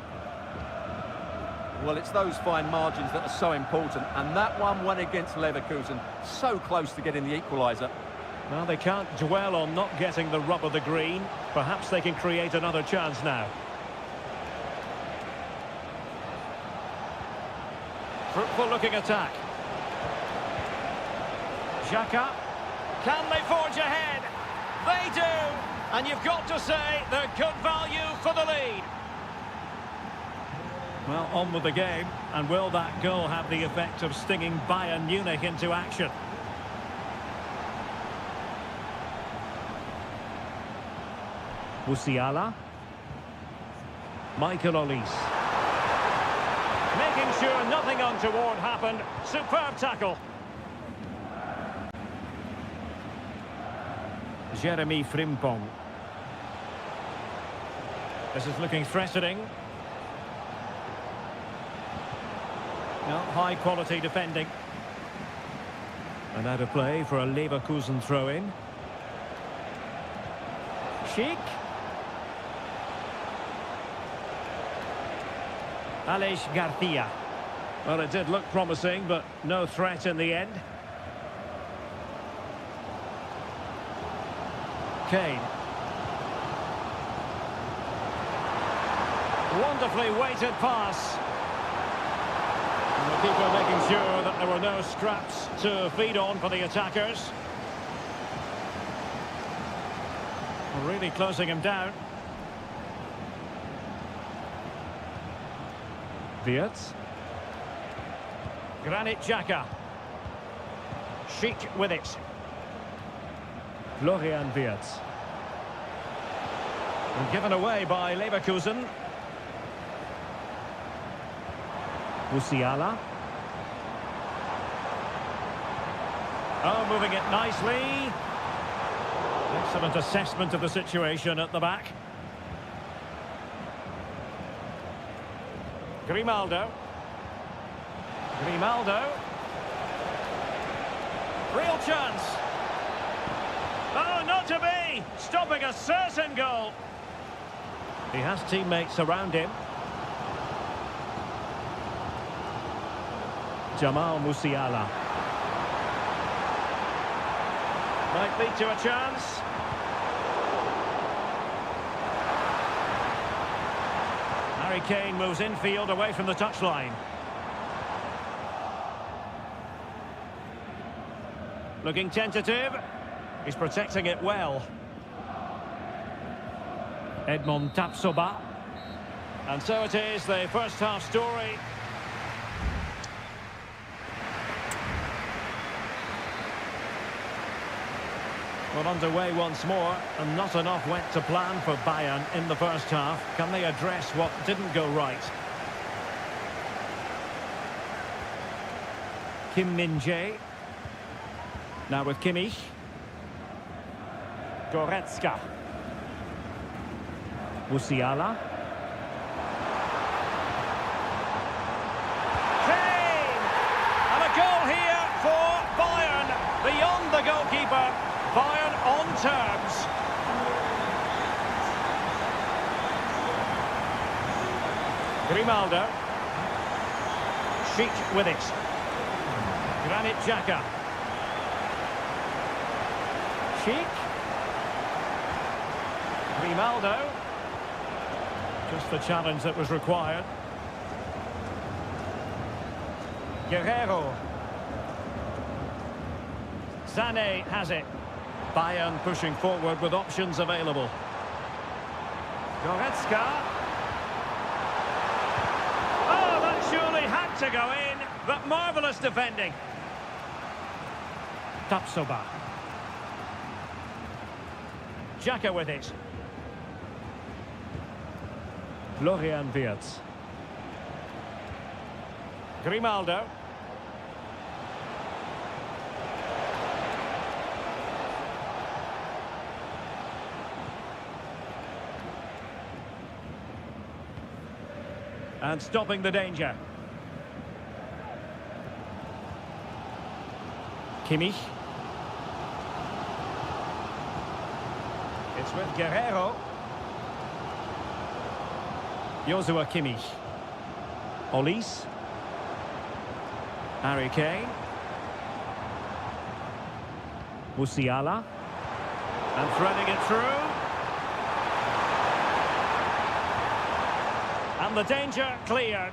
Well, it's those fine margins that are so important, and that one went against Leverkusen. So close to getting the equaliser. Well, they can't dwell on not getting the rub of the green. Perhaps they can create another chance now. Fruitful looking attack. Xhaka. Can they forge ahead? They do! And you've got to say they're good value for the lead. Well, on with the game. And will that goal have the effect of stinging Bayern Munich into action? Musiala. Michael Olise. Making sure nothing untoward happened. Superb tackle. Jeremy Frimpong. This is looking threatening. No, high quality defending. And out of play for a Leverkusen throw-in. Schick. Aleix Garcia. Well, it did look promising, but no threat in the end. Kane. Wonderfully weighted pass. And the keeper making sure that there were no scraps to feed on for the attackers. Really closing him down. Wirtz. Granit Xhaka. Schick with it. Florian Wirtz. And given away by Leverkusen. Musiala. Oh, moving it nicely. Excellent assessment of the situation at the back. Grimaldo. Grimaldo. Real chance. Oh, not to be! Stopping a certain goal. He has teammates around him. Jamal Musiala. Might lead to a chance. Harry Kane moves infield away from the touchline. Looking tentative. He's protecting it well. Edmond Tapsoba. And so it is, the first half story. Well, underway once more, and not enough went to plan for Bayern in the first half. Can they address what didn't go right? Kim Min-jae. Now with Kimmich. Goretzka. Musiala. Kane! And a goal here for Bayern. Beyond the goalkeeper. Bayern on terms. Grimaldo. Sheik with it. Granit Xhaka. Sheik. Grimaldo. Just the challenge that was required. Guerrero. Sané has it. Bayern pushing forward with options available. Goretzka. Oh, that surely had to go in, but marvellous defending. Tapsoba. Xhaka with it. Florian Wirtz. Grimaldo. And stopping the danger. Kimmich. It's with Guerrero. Joshua Kimmich. Olise. Harry Kane. Musiala. And threading it through. And the danger cleared.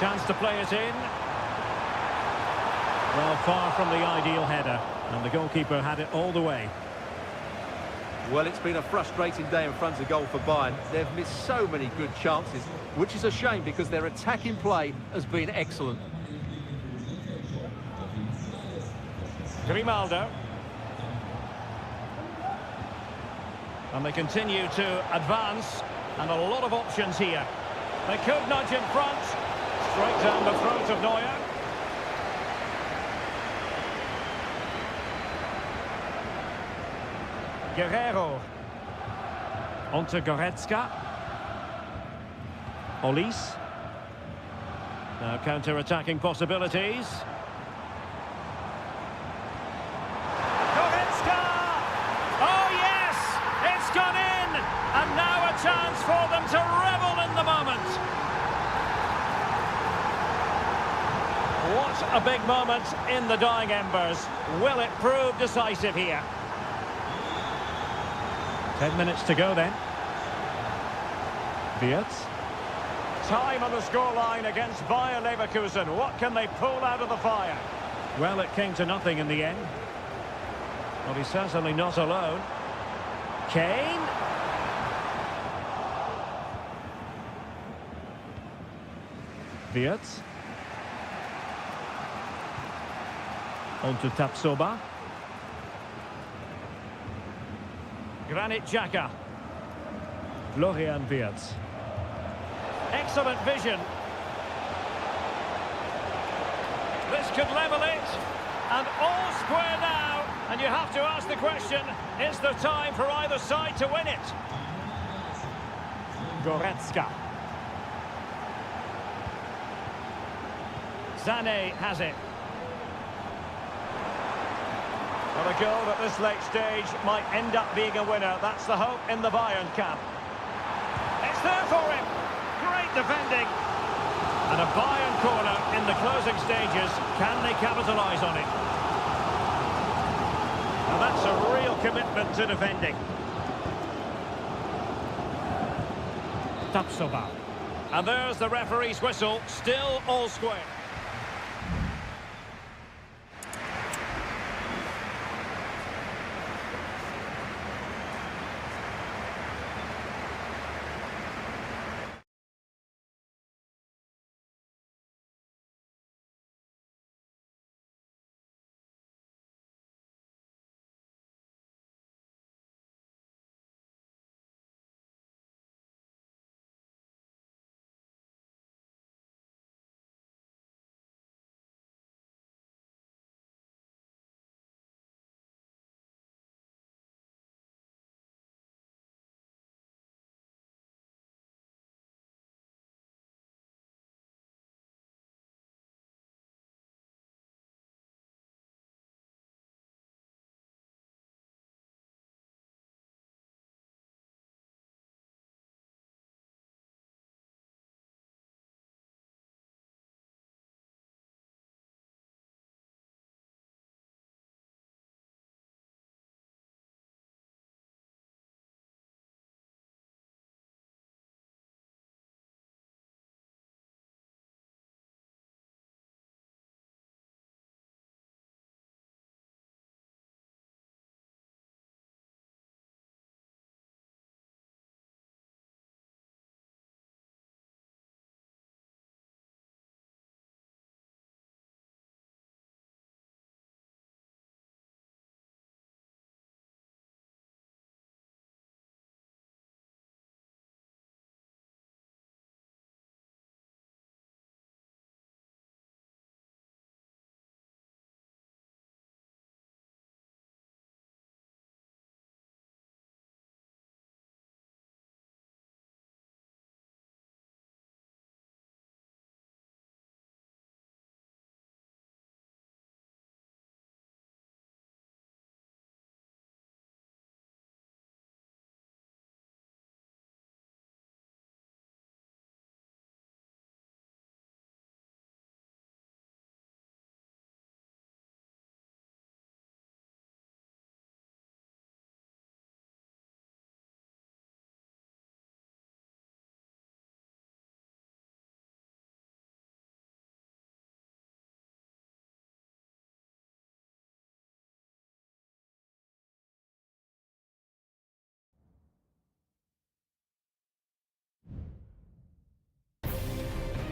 Chance to play it in. Well, far from the ideal header. And the goalkeeper had it all the way. Well, it's been a frustrating day in front of goal for Bayern. They've missed so many good chances, which is a shame because their attacking play has been excellent. Grimaldo. And they continue to advance, and a lot of options here. They could nudge in front, straight down the throat of Neuer. Guerrero. Onto Goretzka. Olise. Now counter-attacking possibilities. Gone in, and now a chance for them to revel in the moment. What a big moment in the dying embers. Will it prove decisive here? 10 minutes to go then. Wirtz. Time on the scoreline against Bayer Leverkusen. What can they pull out of the fire? Well, it came to nothing in the end. Well, he's certainly not alone. Kane. Wirtz. On to Tapsoba. Granit Xhaka. Florian Wirtz. Excellent vision. This could level it. And all square now. And you have to ask the question, is there time for either side to win it? Goretzka. Sané has it. Well, a goal at this late stage might end up being a winner. That's the hope in the Bayern camp. It's there for him. Great defending. And a Bayern corner in the closing stages. Can they capitalise on it? Now that's a real commitment to defending. Tapsoba. And there's the referee's whistle. Still all square.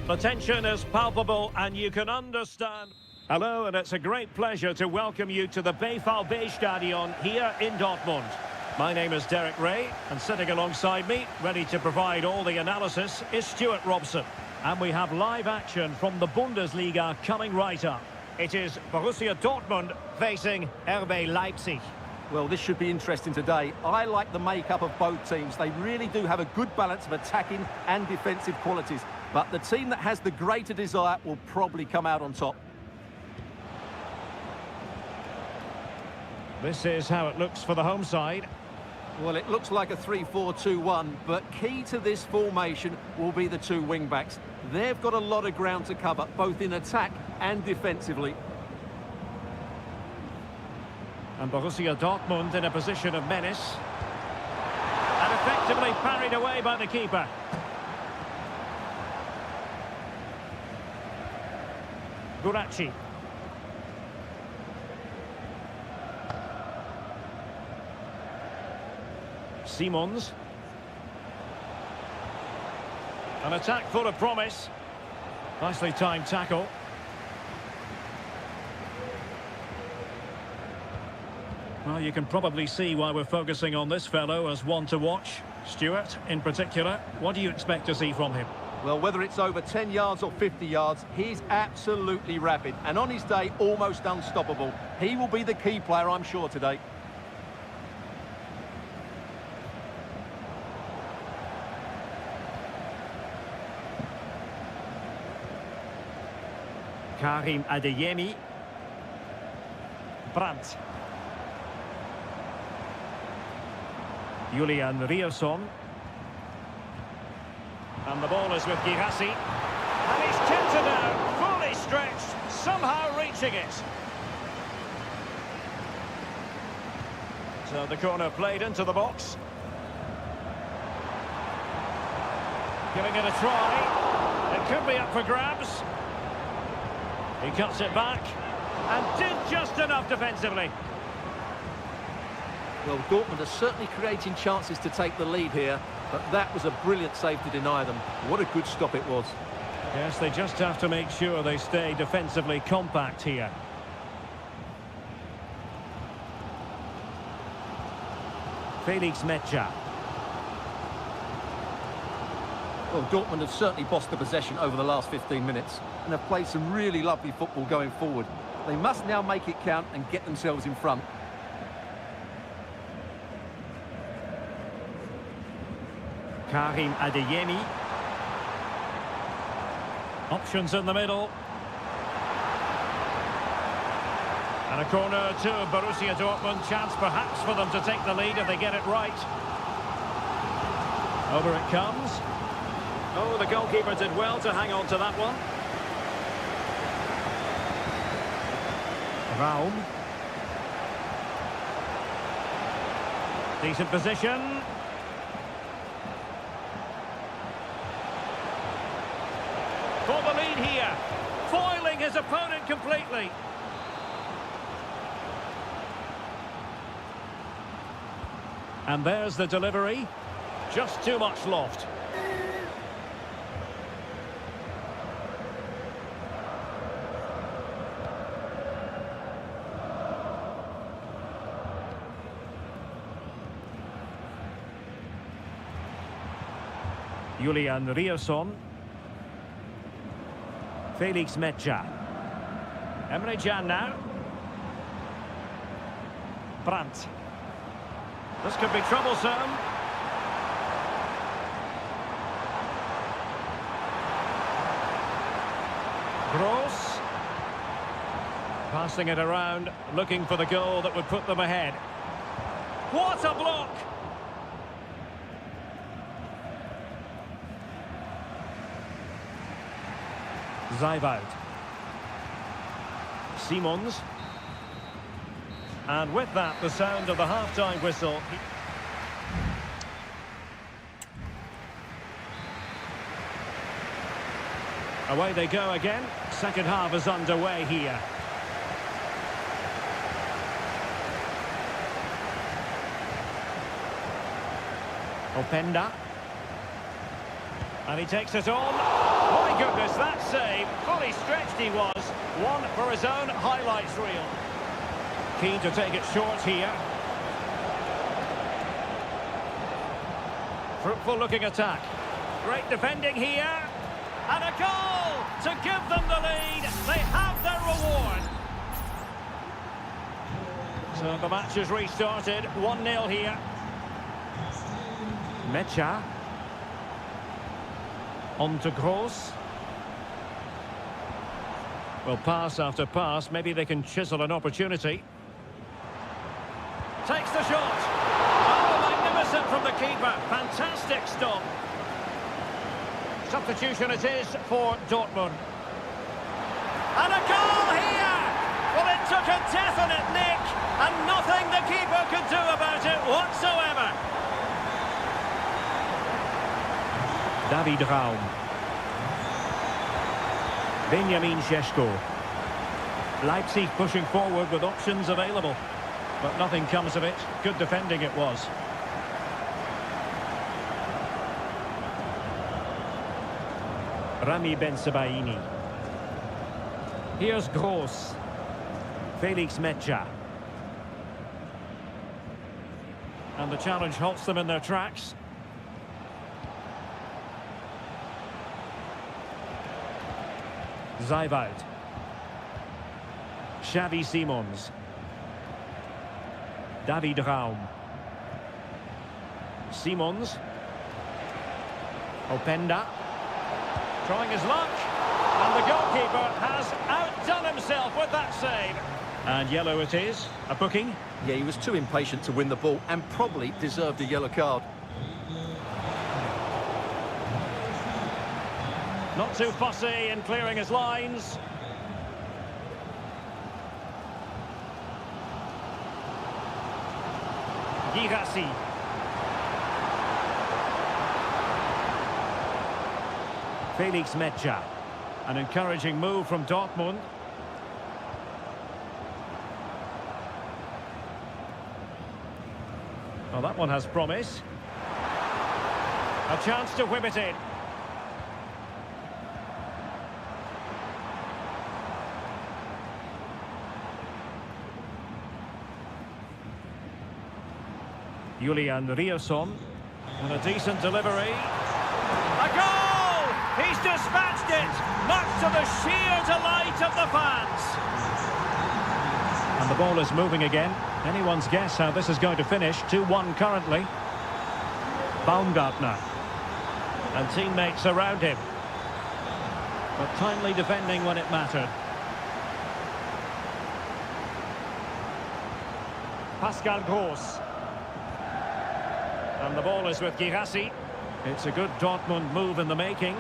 The tension is palpable and you can understand. Hello, and it's a great pleasure to welcome you to the Stadion here in Dortmund. My name is Derek Ray, and sitting alongside me, ready to provide all the analysis, is Stuart Robson. And we have live action from the Bundesliga coming right up. It is Borussia Dortmund facing RB Leipzig. Well, this should be interesting today. I like the makeup of both teams. They really do have a good balance of attacking and defensive qualities. But the team that has the greater desire will probably come out on top. This is how it looks for the home side. Well, it looks like a 3-4-2-1, but key to this formation will be the two wing-backs. They've got a lot of ground to cover, both in attack and defensively. And Borussia Dortmund in a position of menace. And effectively parried away by the keeper. Guracci. Simons. An attack full of promise. Nicely timed tackle. Well, you can probably see why we're focusing on this fellow as one to watch. Stuart, in particular, what do you expect to see from him? Well, whether it's over 10 yards or 50 yards, he's absolutely rapid. And on his day, almost unstoppable. He will be the key player, I'm sure, today. Karim Adeyemi. Brandt. Julian Rierson. And the ball is with Girassi. And he's kept it out, fully stretched, somehow reaching it. So the corner played into the box. Giving it a try. It could be up for grabs. He cuts it back and did just enough defensively. Well, Dortmund are certainly creating chances to take the lead here, but that was a brilliant save to deny them. What a good stop it was. Yes, they just have to make sure they stay defensively compact here. Felix Metscher. Well, Dortmund have certainly bossed the possession over the last 15 minutes and have played some really lovely football going forward. They must now make it count and get themselves in front. Karim Adeyemi. Options in the middle. And a corner to Borussia Dortmund. Chance perhaps for them to take the lead if they get it right. Over it comes. Oh, the goalkeeper did well to hang on to that one. Raum. Decent position. For the lead here. Foiling his opponent completely. And there's the delivery. Just too much loft. Julian Rierson. Felix Metscher. Emre Can now. Brandt. This could be troublesome. Gross. Passing it around, looking for the goal that would put them ahead. What a block! Zaivoud. Simons. And with that, the sound of the half-time whistle. Away they go again. Second half is underway here. Openda. And he takes it on. Oh, My goodness, that save, fully stretched he was. One for his own highlights reel. Keen to take it short here. Fruitful looking attack. Great defending here. And a goal to give them the lead. They have their reward. So the match has restarted. 1-0 here. Mecha. On to Gross. Well, pass after pass. Maybe they can chisel an opportunity. Takes the shot. Oh, magnificent from the keeper. Fantastic stop. Substitution it is for Dortmund. And a goal here! Well, it took a definite nick, and nothing the keeper could do about it whatsoever. David Raum. Benjamin Šeško. Leipzig pushing forward with options available. But nothing comes of it. Good defending it was. Rami Bensebaini. Here's Gross. Felix Mecha. And the challenge halts them in their tracks. Zaiwald. Xavi Simons. David Raum. Simons. Openda. Trying his luck. And the goalkeeper has outdone himself with that save. And yellow it is. A booking. Yeah, he was too impatient to win the ball and probably deserved a yellow card. Not too fussy in clearing his lines. Girassi. Felix Mecha. An encouraging move from Dortmund. Well, that one has promise. A chance to whip it in. Julian Riosson. And a decent delivery. A goal! He's dispatched it, much to the sheer delight of the fans. And the ball is moving again. Anyone's guess how this is going to finish. 2-1 currently. Baumgartner. And teammates around him. But timely defending when it mattered. Pascal Gross. And the ball is with Girassi. It's a good Dortmund move in the making.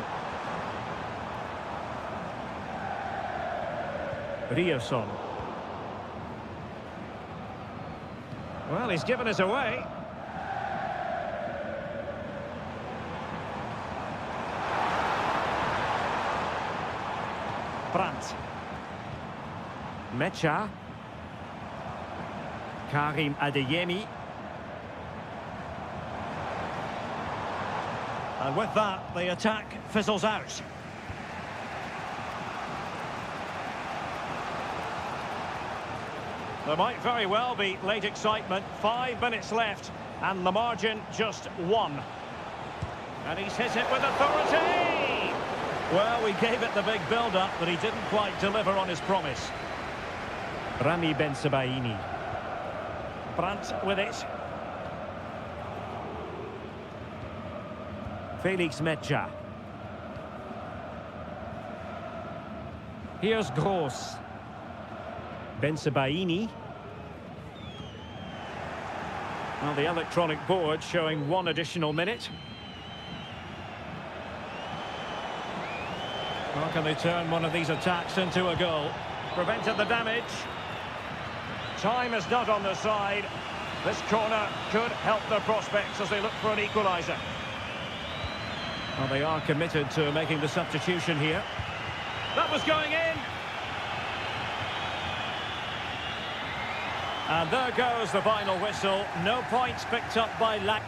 Riosson. Well, he's given us away. Brandt. Mecha. Karim Adeyemi. And with that, the attack fizzles out. There might very well be late excitement. 5 minutes left, and the margin just 1. And he's hit it with authority! Well, we gave it the big build-up, but he didn't quite deliver on his promise. Rami Bensebaini. Brandt with it. Felix Mecha. Here's Gross. Bensebaini. Well, the electronic board showing 1 additional minute. How can they turn one of these attacks into a goal? Prevented the damage. Time is not on their side. This corner could help their prospects as they look for an equaliser. Well, they are committed to making the substitution here. That was going in. And there goes the final whistle. No points picked up by lack.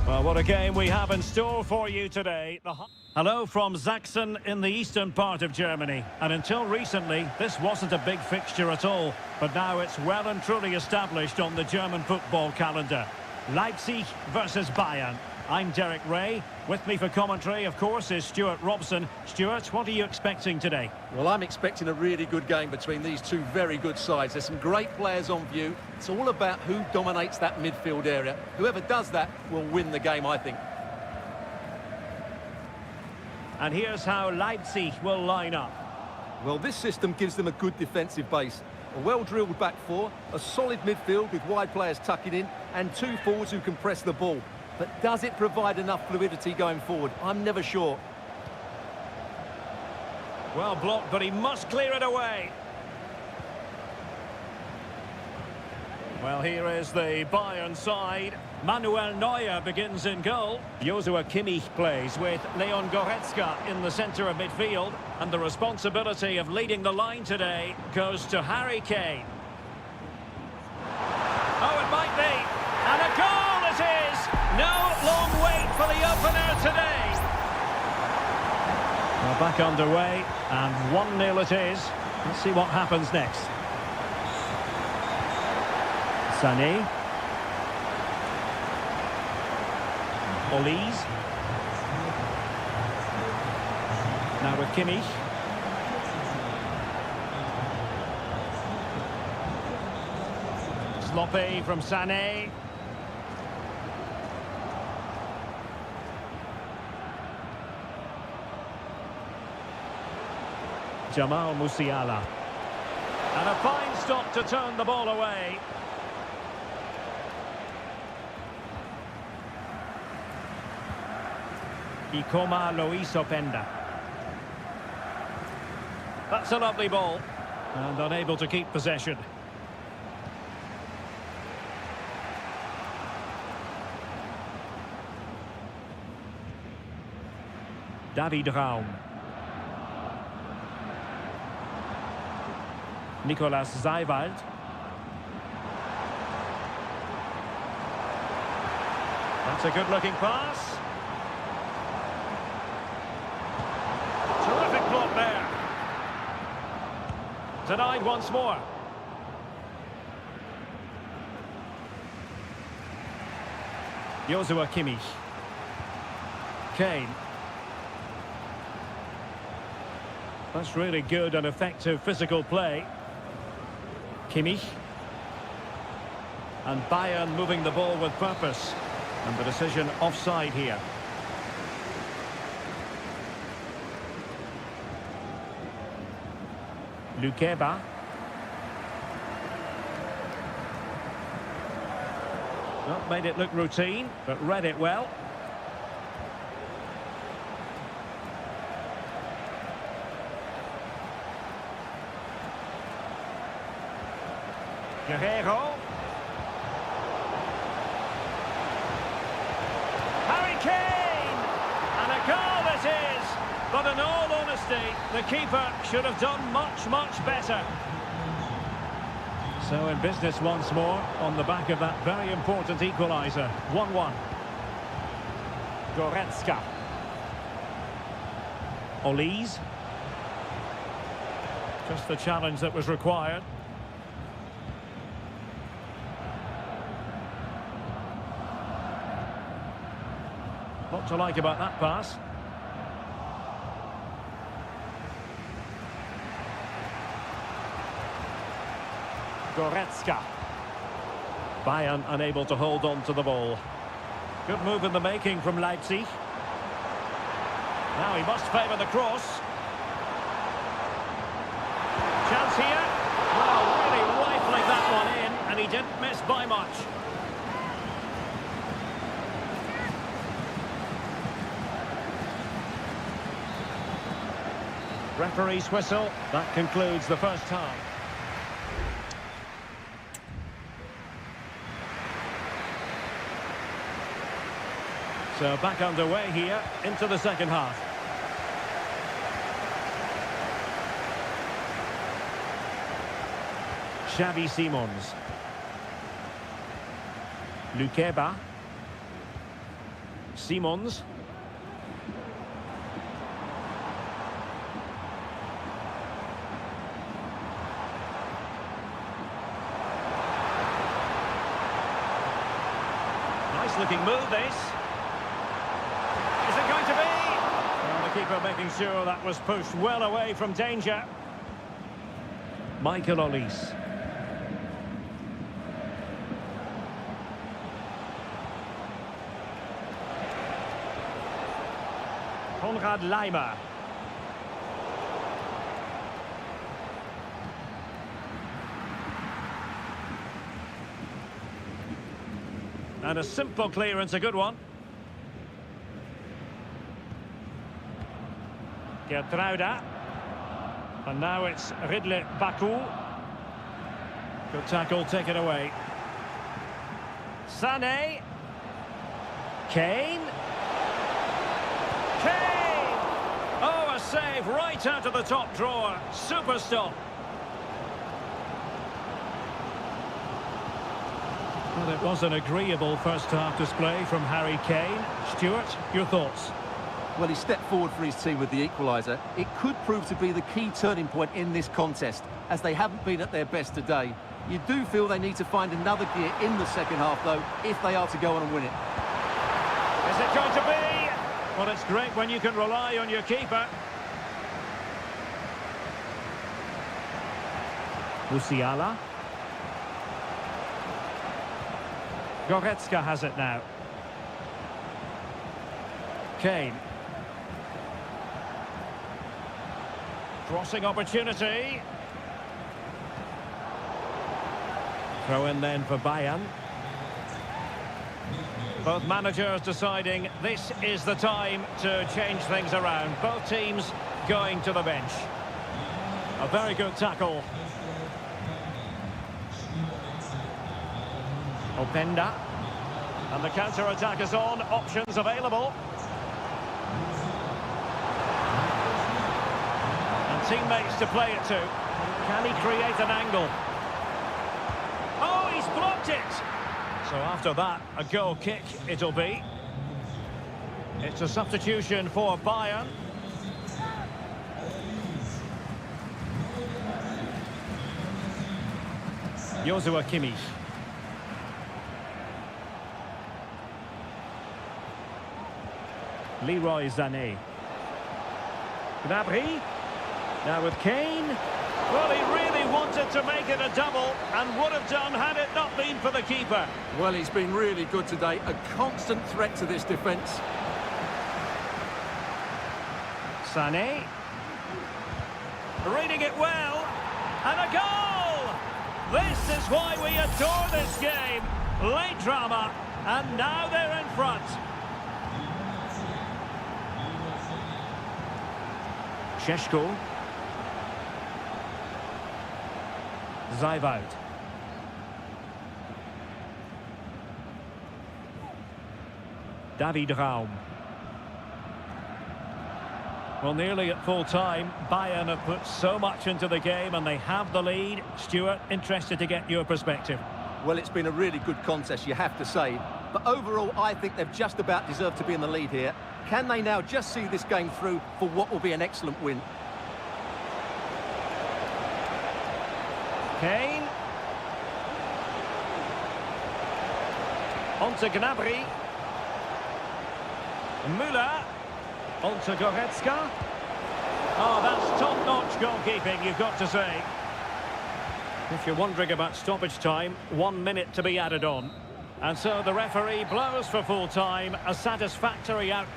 Well, what a game we have in store for you today. Hello from Sachsen in the eastern part of Germany. And until recently, this wasn't a big fixture at all. But now it's well and truly established on the German football calendar. Leipzig versus Bayern. I'm Derek Ray. With me for commentary, of course, is Stuart Robson. Stuart, what are you expecting today? Well, I'm expecting a really good game between these two very good sides. There's some great players on view. It's all about who dominates that midfield area. Whoever does that will win the game, I think. And here's how Leipzig will line up. Well, this system gives them a good defensive base. A well-drilled back four, a solid midfield with wide players tucking in, and two forwards who can press the ball. But does it provide enough fluidity going forward? I'm never sure. Well blocked, but he must clear it away. Well, here is the Bayern side. Manuel Neuer begins in goal. Joshua Kimmich plays with Leon Goretzka in the centre of midfield. And the responsibility of leading the line today goes to Harry Kane. Oh, it might be. And a goal it is! No long wait for the opener today. Well, back underway, and 1-0 it is. Let's see what happens next. Sané. Olise. Now with Kimmich. Sloppy from Sané. Jamal Musiala. And a fine stop to turn the ball away. Ikoma Lois Openda. That's a lovely ball. And unable to keep possession. David Raum. Nicolas Seiwald. That's a good-looking pass. Terrific block there. Denied once more. Joshua Kimmich. Kane. That's really good and effective physical play. Kimmich. And Bayern moving the ball with purpose. And the decision offside here. Lukeba. Well, made it look routine, but read it well. Guerrero. Harry Kane! And a goal it is! But in all honesty, the keeper should have done much, much better. So in business once more, on the back of that very important equaliser. 1-1. Goretzka. Olise. Just the challenge that was required. What to like about that pass? Goretzka. Bayern unable to hold on to the ball. Good move in the making from Leipzig. Now he must favour the cross. Chance here. Well, really rifling that one in, and he didn't miss by much. Referee's whistle. That concludes the first half. So back underway here into the second half. Xavi Simons. Lukeba. Simons. Nice looking move, this. Is it going to be? Well, the keeper making sure that was pushed well away from danger. Michael Olise. Konrad Laimer. And a simple clearance, a good one. Gertruida. And now it's Ridley Baku. Good tackle, taken away. Sané. Kane. Kane! Oh, a save right out of the top drawer. Super stop. Well, it was an agreeable first-half display from Harry Kane. Stuart, your thoughts? Well, he stepped forward for his team with the equaliser. It could prove to be the key turning point in this contest, as they haven't been at their best today. You do feel they need to find another gear in the second half, though, if they are to go on and win it. Is it going to be? Well, it's great when you can rely on your keeper. Musiala. Goretzka has it now. Kane. Crossing opportunity. Throw in then for Bayern. Both managers deciding this is the time to change things around. Both teams going to the bench. A very good tackle. Openda. And the counter-attack is on. Options available. And teammates to play it to. Can he create an angle? Oh, he's blocked it! So after that, a goal kick it'll be. It's a substitution for Bayern. Joshua Kimmich. Leroy Sané. Gnabry. Now with Kane. Well, he really wanted to make it a double and would have done had it not been for the keeper. Well, he's been really good today. A constant threat to this defence. Sané. Reading it well. And a goal! This is why we adore this game. Late drama. And now they're in front. Šeško. Zijvoud. David Raum. Well, nearly at full time, Bayern have put so much into the game and they have the lead. Stuart, interested to get your perspective. Well, it's been a really good contest, you have to say. But overall, I think they've just about deserved to be in the lead here. Can they now just see this game through for what will be an excellent win? Kane. On to Gnabry. Müller. On to Goretzka. Oh, that's top-notch goalkeeping, you've got to say. If you're wondering about stoppage time, 1 minute to be added on. And so the referee blows for full time, a satisfactory outcome.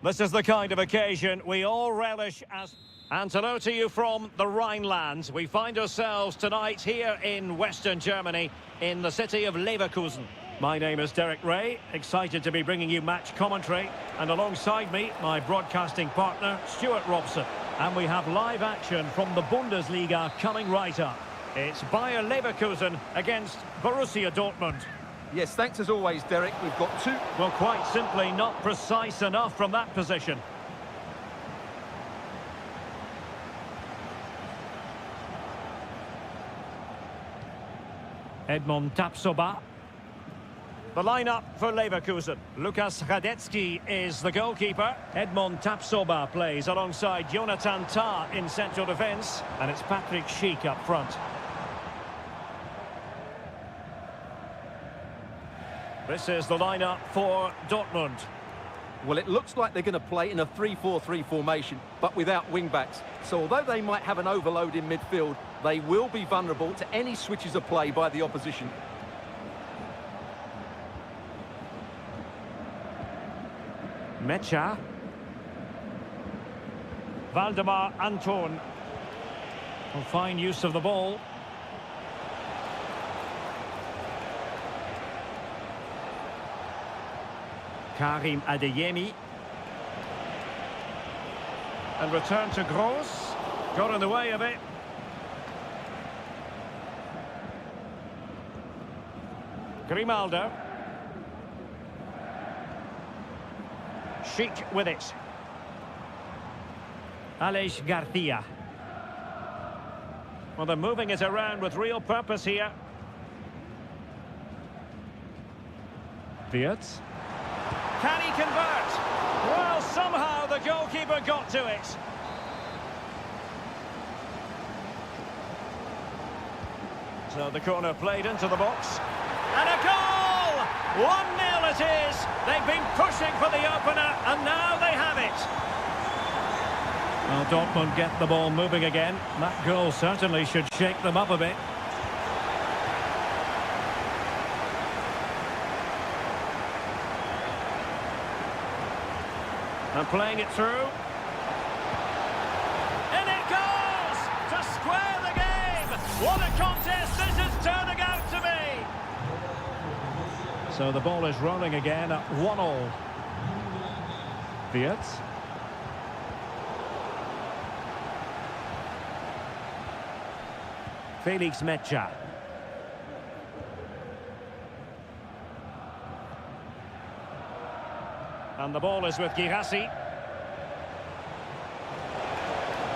This is the kind of occasion we all relish as... And hello to you from the Rhineland. We find ourselves tonight here in Western Germany, in the city of Leverkusen. My name is Derek Ray, excited to be bringing you match commentary. And alongside me, my broadcasting partner, Stuart Robson. And we have live action from the Bundesliga coming right up. It's Bayer Leverkusen against Borussia Dortmund. Yes, thanks as always, Derek. We've got two... Well, quite simply not precise enough from that position. Edmond Tapsoba. The lineup for Leverkusen. Lukas Radetzky is the goalkeeper. Edmond Tapsoba plays alongside Jonathan Tah in central defence. And it's Patrick Schick up front. This is the lineup for Dortmund. Well, it looks like they're going to play in a 3-4-3 formation, but without wing-backs. So although they might have an overload in midfield, they will be vulnerable to any switches of play by the opposition. Mecha. Valdemar Anton. Well, fine use of the ball. Karim Adeyemi. And return to Gross. Got in the way of it. Grimaldo. Schick with it. Aleix Garcia. Well, they're moving it around with real purpose here. Wirtz. Can he convert? Well, somehow the goalkeeper got to it. So the corner played into the box. And a goal! 1-0 it is. They've been pushing for the opener, and now they have it. Well, Dortmund get the ball moving again. That goal certainly should shake them up a bit. And playing it through. And it goes! To square the game! What a contest this is turning out to be! So the ball is rolling again at 1-1. Wirtz. Felix Mecha. And the ball is with Girassi.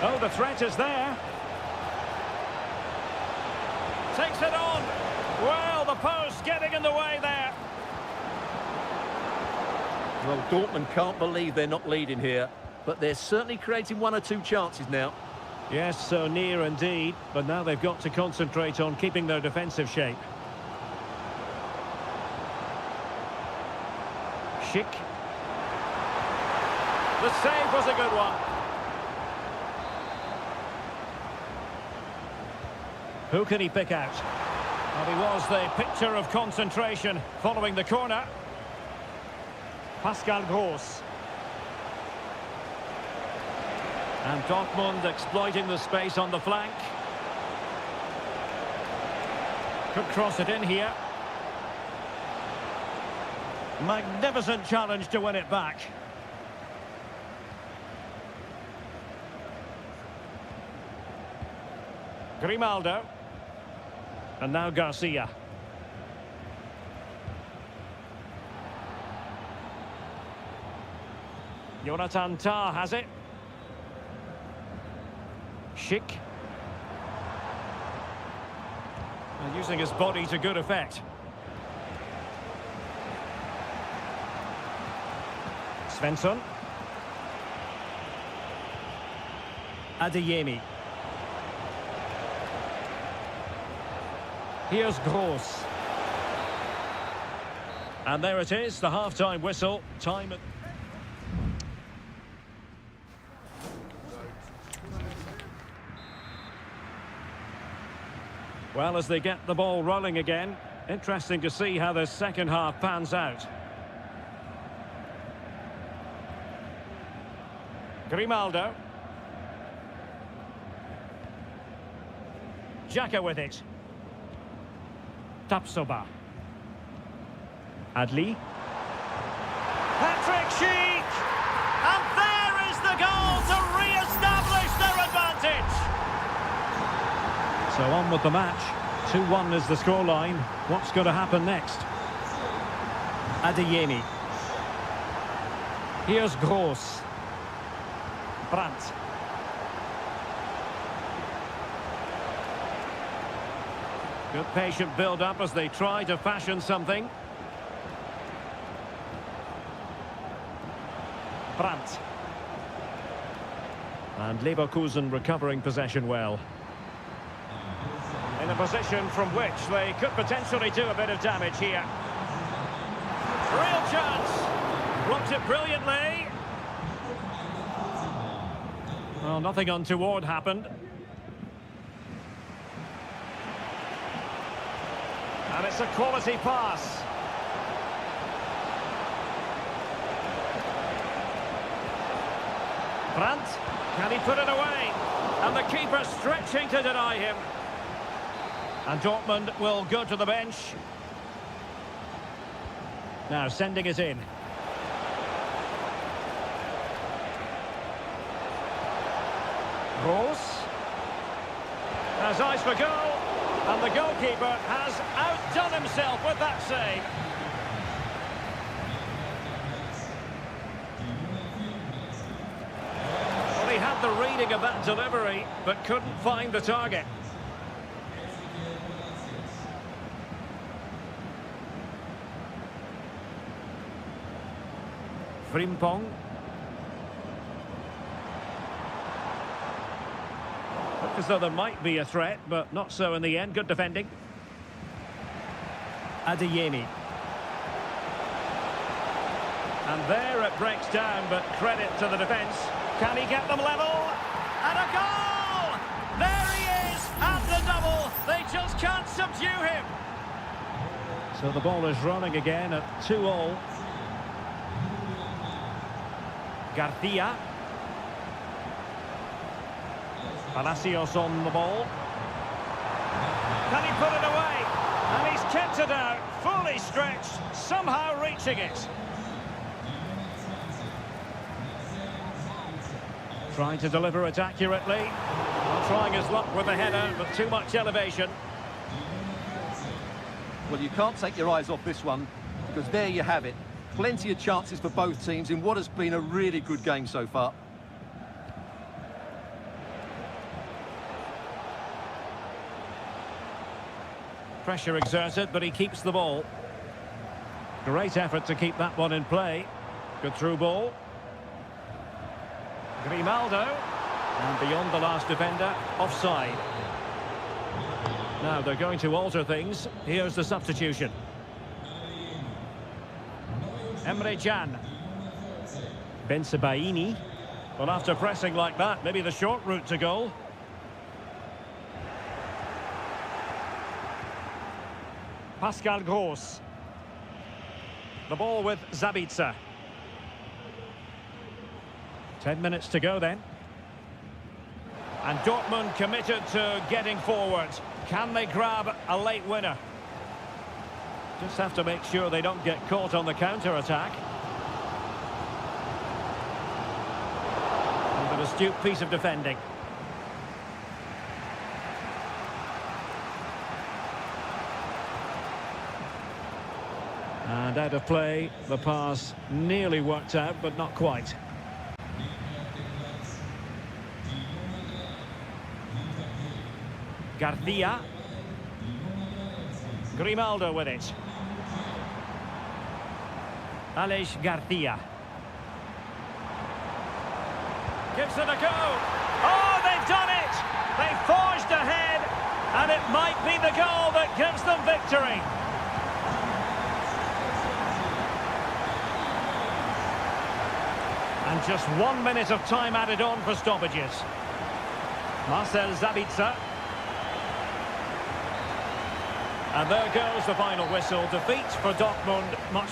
Oh, the threat is there. Takes it on. Well, the post getting in the way there. Well, Dortmund can't believe they're not leading here, but they're certainly creating one or two chances now. Yes, so near indeed, but now they've got to concentrate on keeping their defensive shape. Schick. The save was a good one. Who can he pick out? Well, he was the picture of concentration following the corner. Pascal Gross. And Dortmund exploiting the space on the flank. Could cross it in here. Magnificent challenge to win it back. Grimaldo. And now Garcia. Jonathan Tah has it. Schick. And using his body to good effect. Svensson. Adeyemi. Here's Gross. And there it is, the half-time whistle. Time at... Well, as they get the ball rolling again, interesting to see how the second half pans out. Grimaldo. Xhaka with it. Tapsoba. Adli. Patrick Schick! And there is the goal to re-establish their advantage! So on with the match. 2-1 is the scoreline. What's going to happen next? Adeyemi. Here's Gross. Brandt. Good patient build-up as they try to fashion something. Brandt. And Leverkusen recovering possession well. In a position from which they could potentially do a bit of damage here. Real chance. Blocked it brilliantly. Well, nothing untoward happened. And it's a quality pass. Brandt, can he put it away? And the keeper stretching to deny him. And Dortmund will go to the bench. Now sending it in. Gross. Has eyes for goal. And the goalkeeper has outdone himself with that save. Well, he had the reading of that delivery, but couldn't find the target. Frimpong. Looked as though there might be a threat, but not so in the end. Good defending. Adeyemi. And there it breaks down, but credit to the defence. Can he get them level? And a goal! There he is at the double. They just can't subdue him. So the ball is running again at 2-2. Garcia. Palacios on the ball. Can he put it away? And he's kept it out, fully stretched, somehow reaching it. Trying to deliver it accurately. Not trying his luck with the header, but too much elevation. Well, you can't take your eyes off this one, because there you have it. Plenty of chances for both teams in what has been a really good game so far. Pressure exerted, but he keeps the ball. Great effort to keep that one in play. Good through ball. Grimaldo. And beyond the last defender, offside. Now they're going to alter things. Here's the substitution. Emre Can. Bensebaini. Well, after pressing like that, maybe the short route to goal. Pascal Gross. The ball with Zabitzer. 10 minutes to go then. And Dortmund committed to getting forward. Can they grab a late winner? Just have to make sure they don't get caught on the counter-attack. An astute piece of defending. And out of play, the pass nearly worked out, but not quite. Garcia. Grimaldo with it. Aleix Garcia. Gives it a go. Oh, they've done it! They forged ahead, and it might be the goal that gives them victory. And just 1 minute of time added on for stoppages. Marcel Zabitzer. And there goes the final whistle. Defeat for Dortmund. Much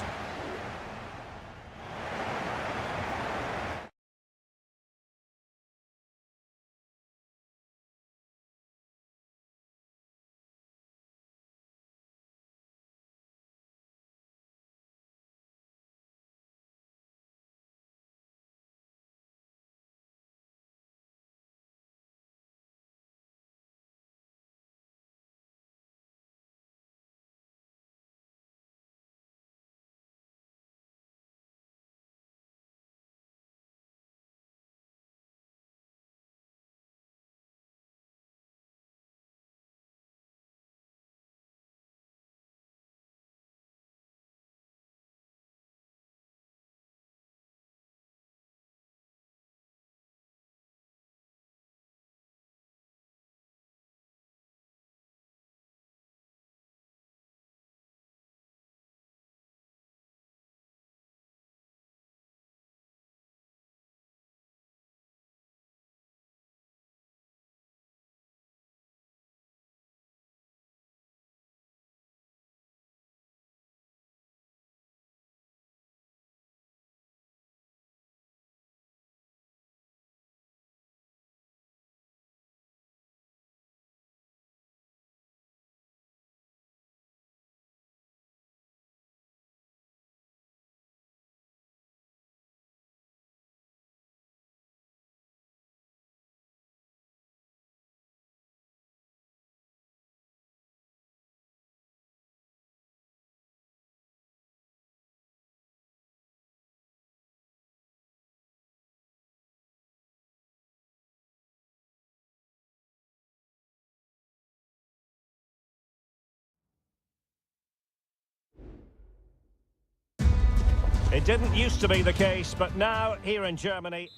It didn't used to be the case, but now, here in Germany...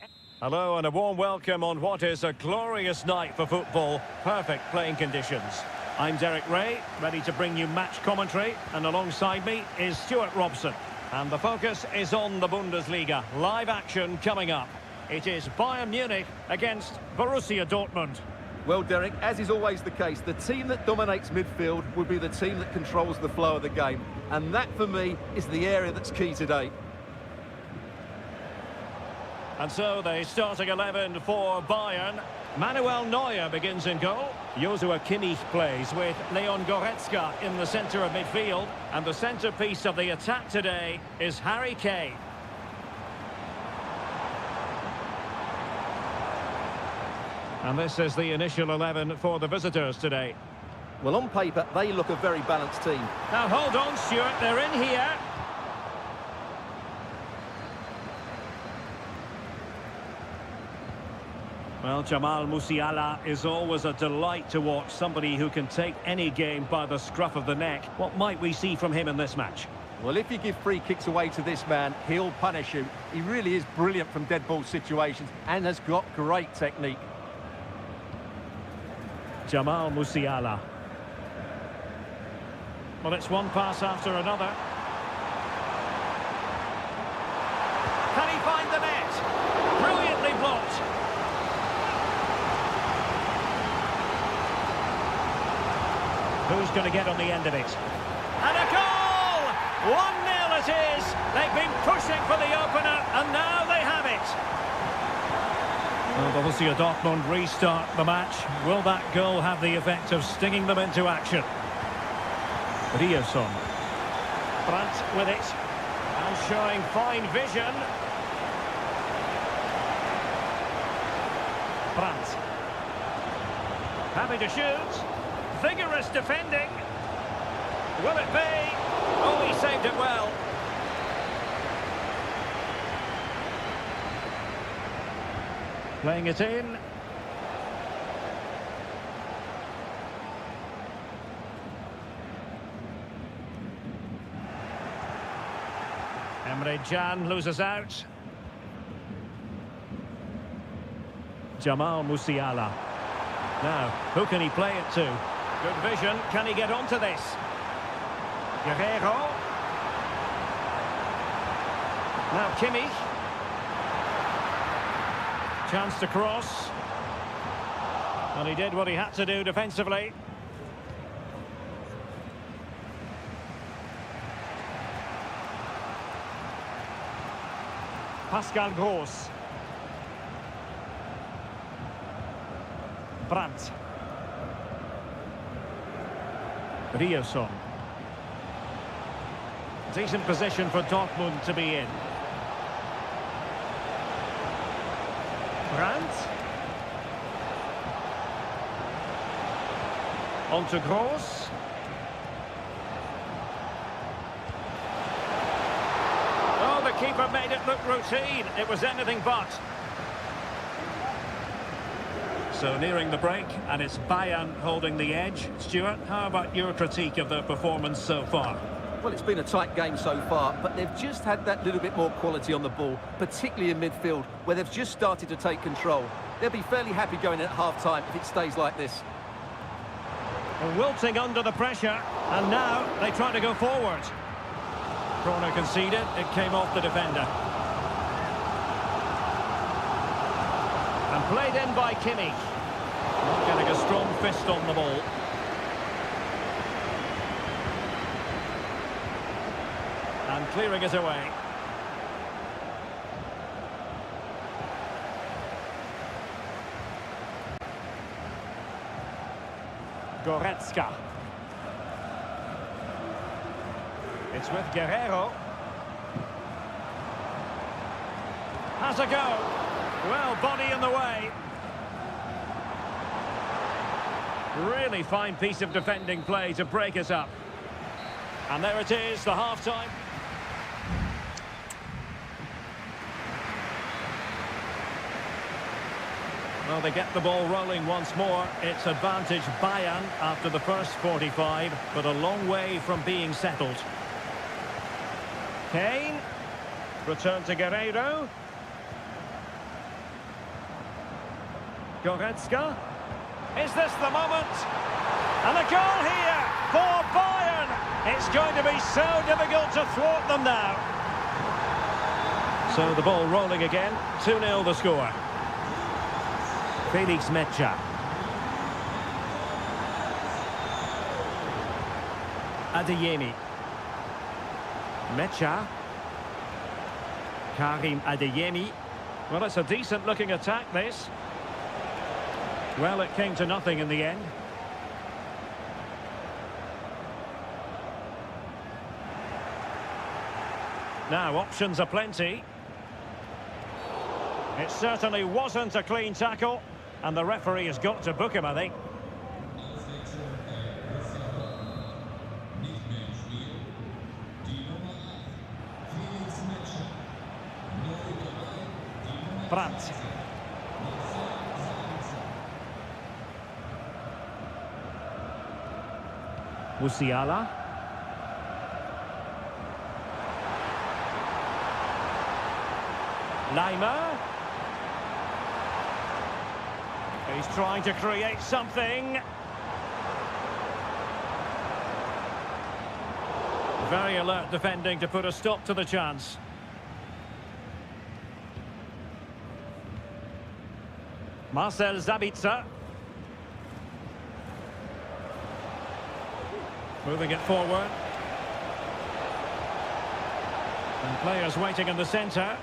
Hello and a warm welcome on what is a glorious night for football. Perfect playing conditions. I'm Derek Ray, ready to bring you match commentary, and alongside me is Stuart Robson. And the focus is on the Bundesliga. Live action coming up. It is Bayern Munich against Borussia Dortmund. Well, Derek, as is always the case, the team that dominates midfield will be the team that controls the flow of the game. And that, for me, is the area that's key today. And so the starting 11 for Bayern. Manuel Neuer begins in goal. Joshua Kimmich plays with Leon Goretzka in the centre of midfield. And the centrepiece of the attack today is Harry Kane. And this is the initial 11 for the visitors today. Well, on paper, they look a very balanced team. Now hold on, Stuart, they're in here. Well, Jamal Musiala is always a delight to watch, somebody who can take any game by the scruff of the neck. What might we see from him in this match? Well, if you give free kicks away to this man, he'll punish you. He really is brilliant from dead ball situations and has got great technique. Jamal Musiala. Well, it's one pass after another. Can he find the net? Brilliantly blocked. Who's going to get on the end of it? And a goal! 1-0 it is. They've been pushing for the opener, and now they have it. Well, Borussia Dortmund restart the match. Will that goal have the effect of stinging them into action? Rierson. Brandt with it. And showing fine vision. Brandt. Happy to shoot. Vigorous defending. Will it be? Oh, he saved it well. Playing it in. Emre Can loses out. Jamal Musiala. Now, who can he play it to? Good vision. Can he get onto this? Guerrero. Now Kimmich. Chance to cross. And he did what he had to do defensively. Pascal Gross. Brandt. Rierson. Decent position for Dortmund to be in. Brandt. On to Gross. Oh, the keeper made it look routine. It was anything but. So nearing the break, and it's Bayern holding the edge. Stuart, how about your critique of their performance so far? Well, it's been a tight game so far, but they've just had that little bit more quality on the ball, particularly in midfield, where they've just started to take control. They'll be fairly happy going in at half-time if it stays like this. Wilting under the pressure, and now they try to go forward. Corner conceded, it came off the defender. And played in by Kimmich. Not getting a strong fist on the ball. And clearing it away. Goretzka. It's with Guerrero. Has a go. Well, body in the way. Really fine piece of defending play to break us up. And there it is, the half-time. Well, they get the ball rolling once more. It's advantage Bayern after the first 45, but a long way from being settled. Kane. Return to Guerreiro. Goretzka. Is this the moment? And a goal here for Bayern. It's going to be so difficult to thwart them now. So the ball rolling again. 2-0 the score. Felix Mecha. Adeyemi. Mecha. Karim Adeyemi. Well, it's a decent-looking attack, this. Well, it came to nothing in the end. Now, options are plenty. It certainly wasn't a clean tackle, and the referee has got to book him, I think. Brandt. Musiala. Laimer. He's trying to create something. Very alert defending to put a stop to the chance. Marcel Sabitzer. Moving it forward. And players waiting in the centre.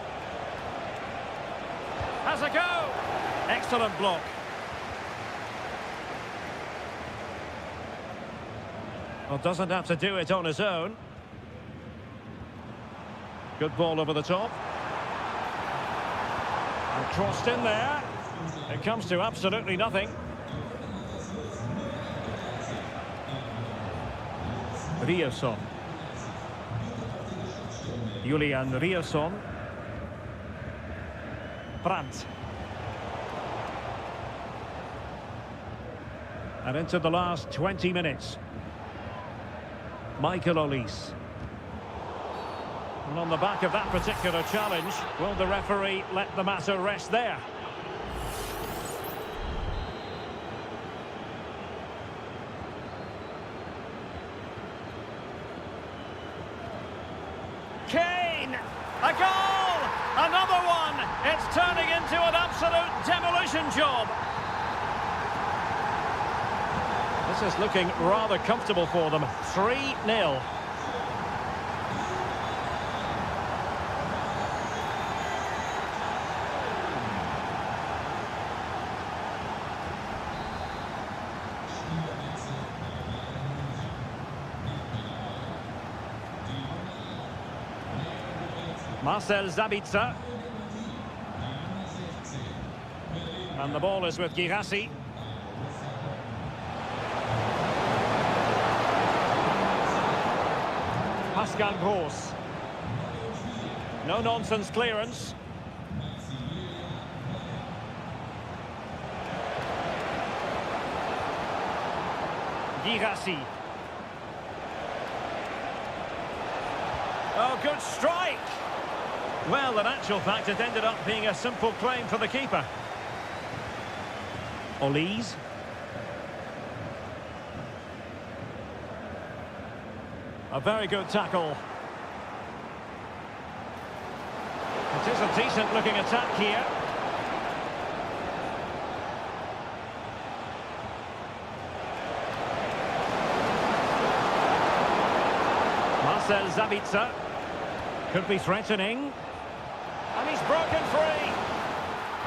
Has a go! Excellent block. Well, doesn't have to do it on his own. Good ball over the top. And crossed in there. It comes to absolutely nothing. Ryerson. Julian Ryerson. Brandt. And into the last 20 minutes. Michael Olise. And on the back of that particular challenge, will the referee let the matter rest there? Kane! A goal! Another one! It's turning into an absolute demolition job. This is looking rather comfortable for them. 3-0. Marcel Sabitzer. And the ball is with Girassi. Pascal Gross. No-nonsense clearance. Girassi. Oh, good strike! Well, in actual fact, it ended up being a simple claim for the keeper. Olise. A very good tackle. It is a decent-looking attack here. Marcel Sabitzer. Could be threatening. And he's broken free.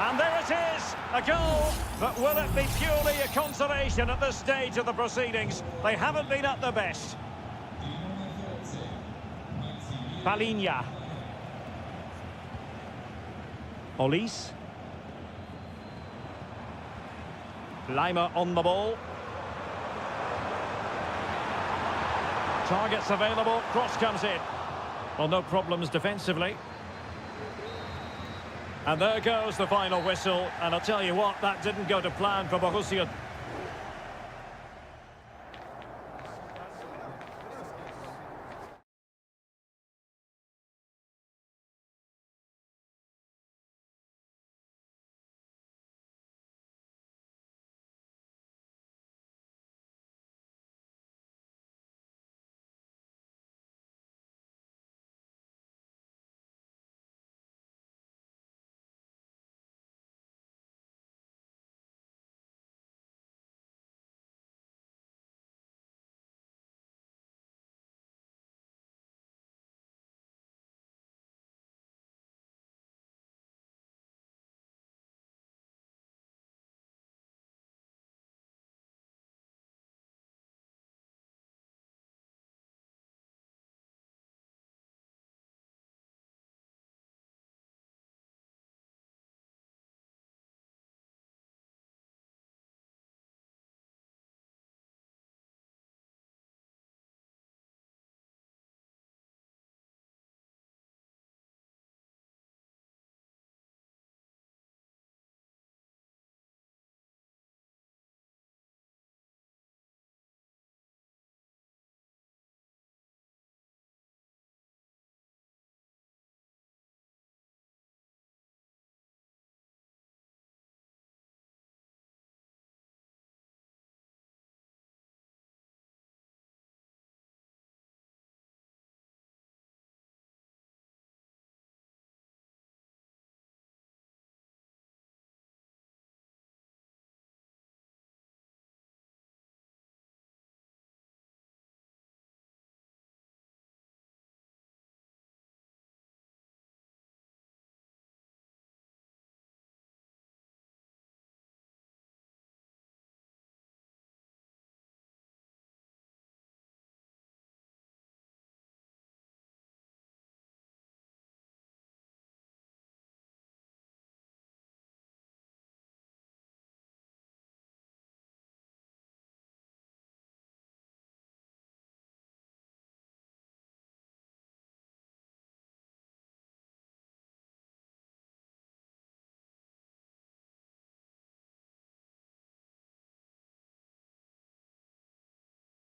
And there it is, a goal. But will it be purely a consolation at this stage of the proceedings? They haven't been at their best. Palinha. Olise. Laimer on the ball. Targets available, cross comes in. Well, no problems defensively. And there goes the final whistle. And I'll tell you what, that didn't go to plan for Borussia.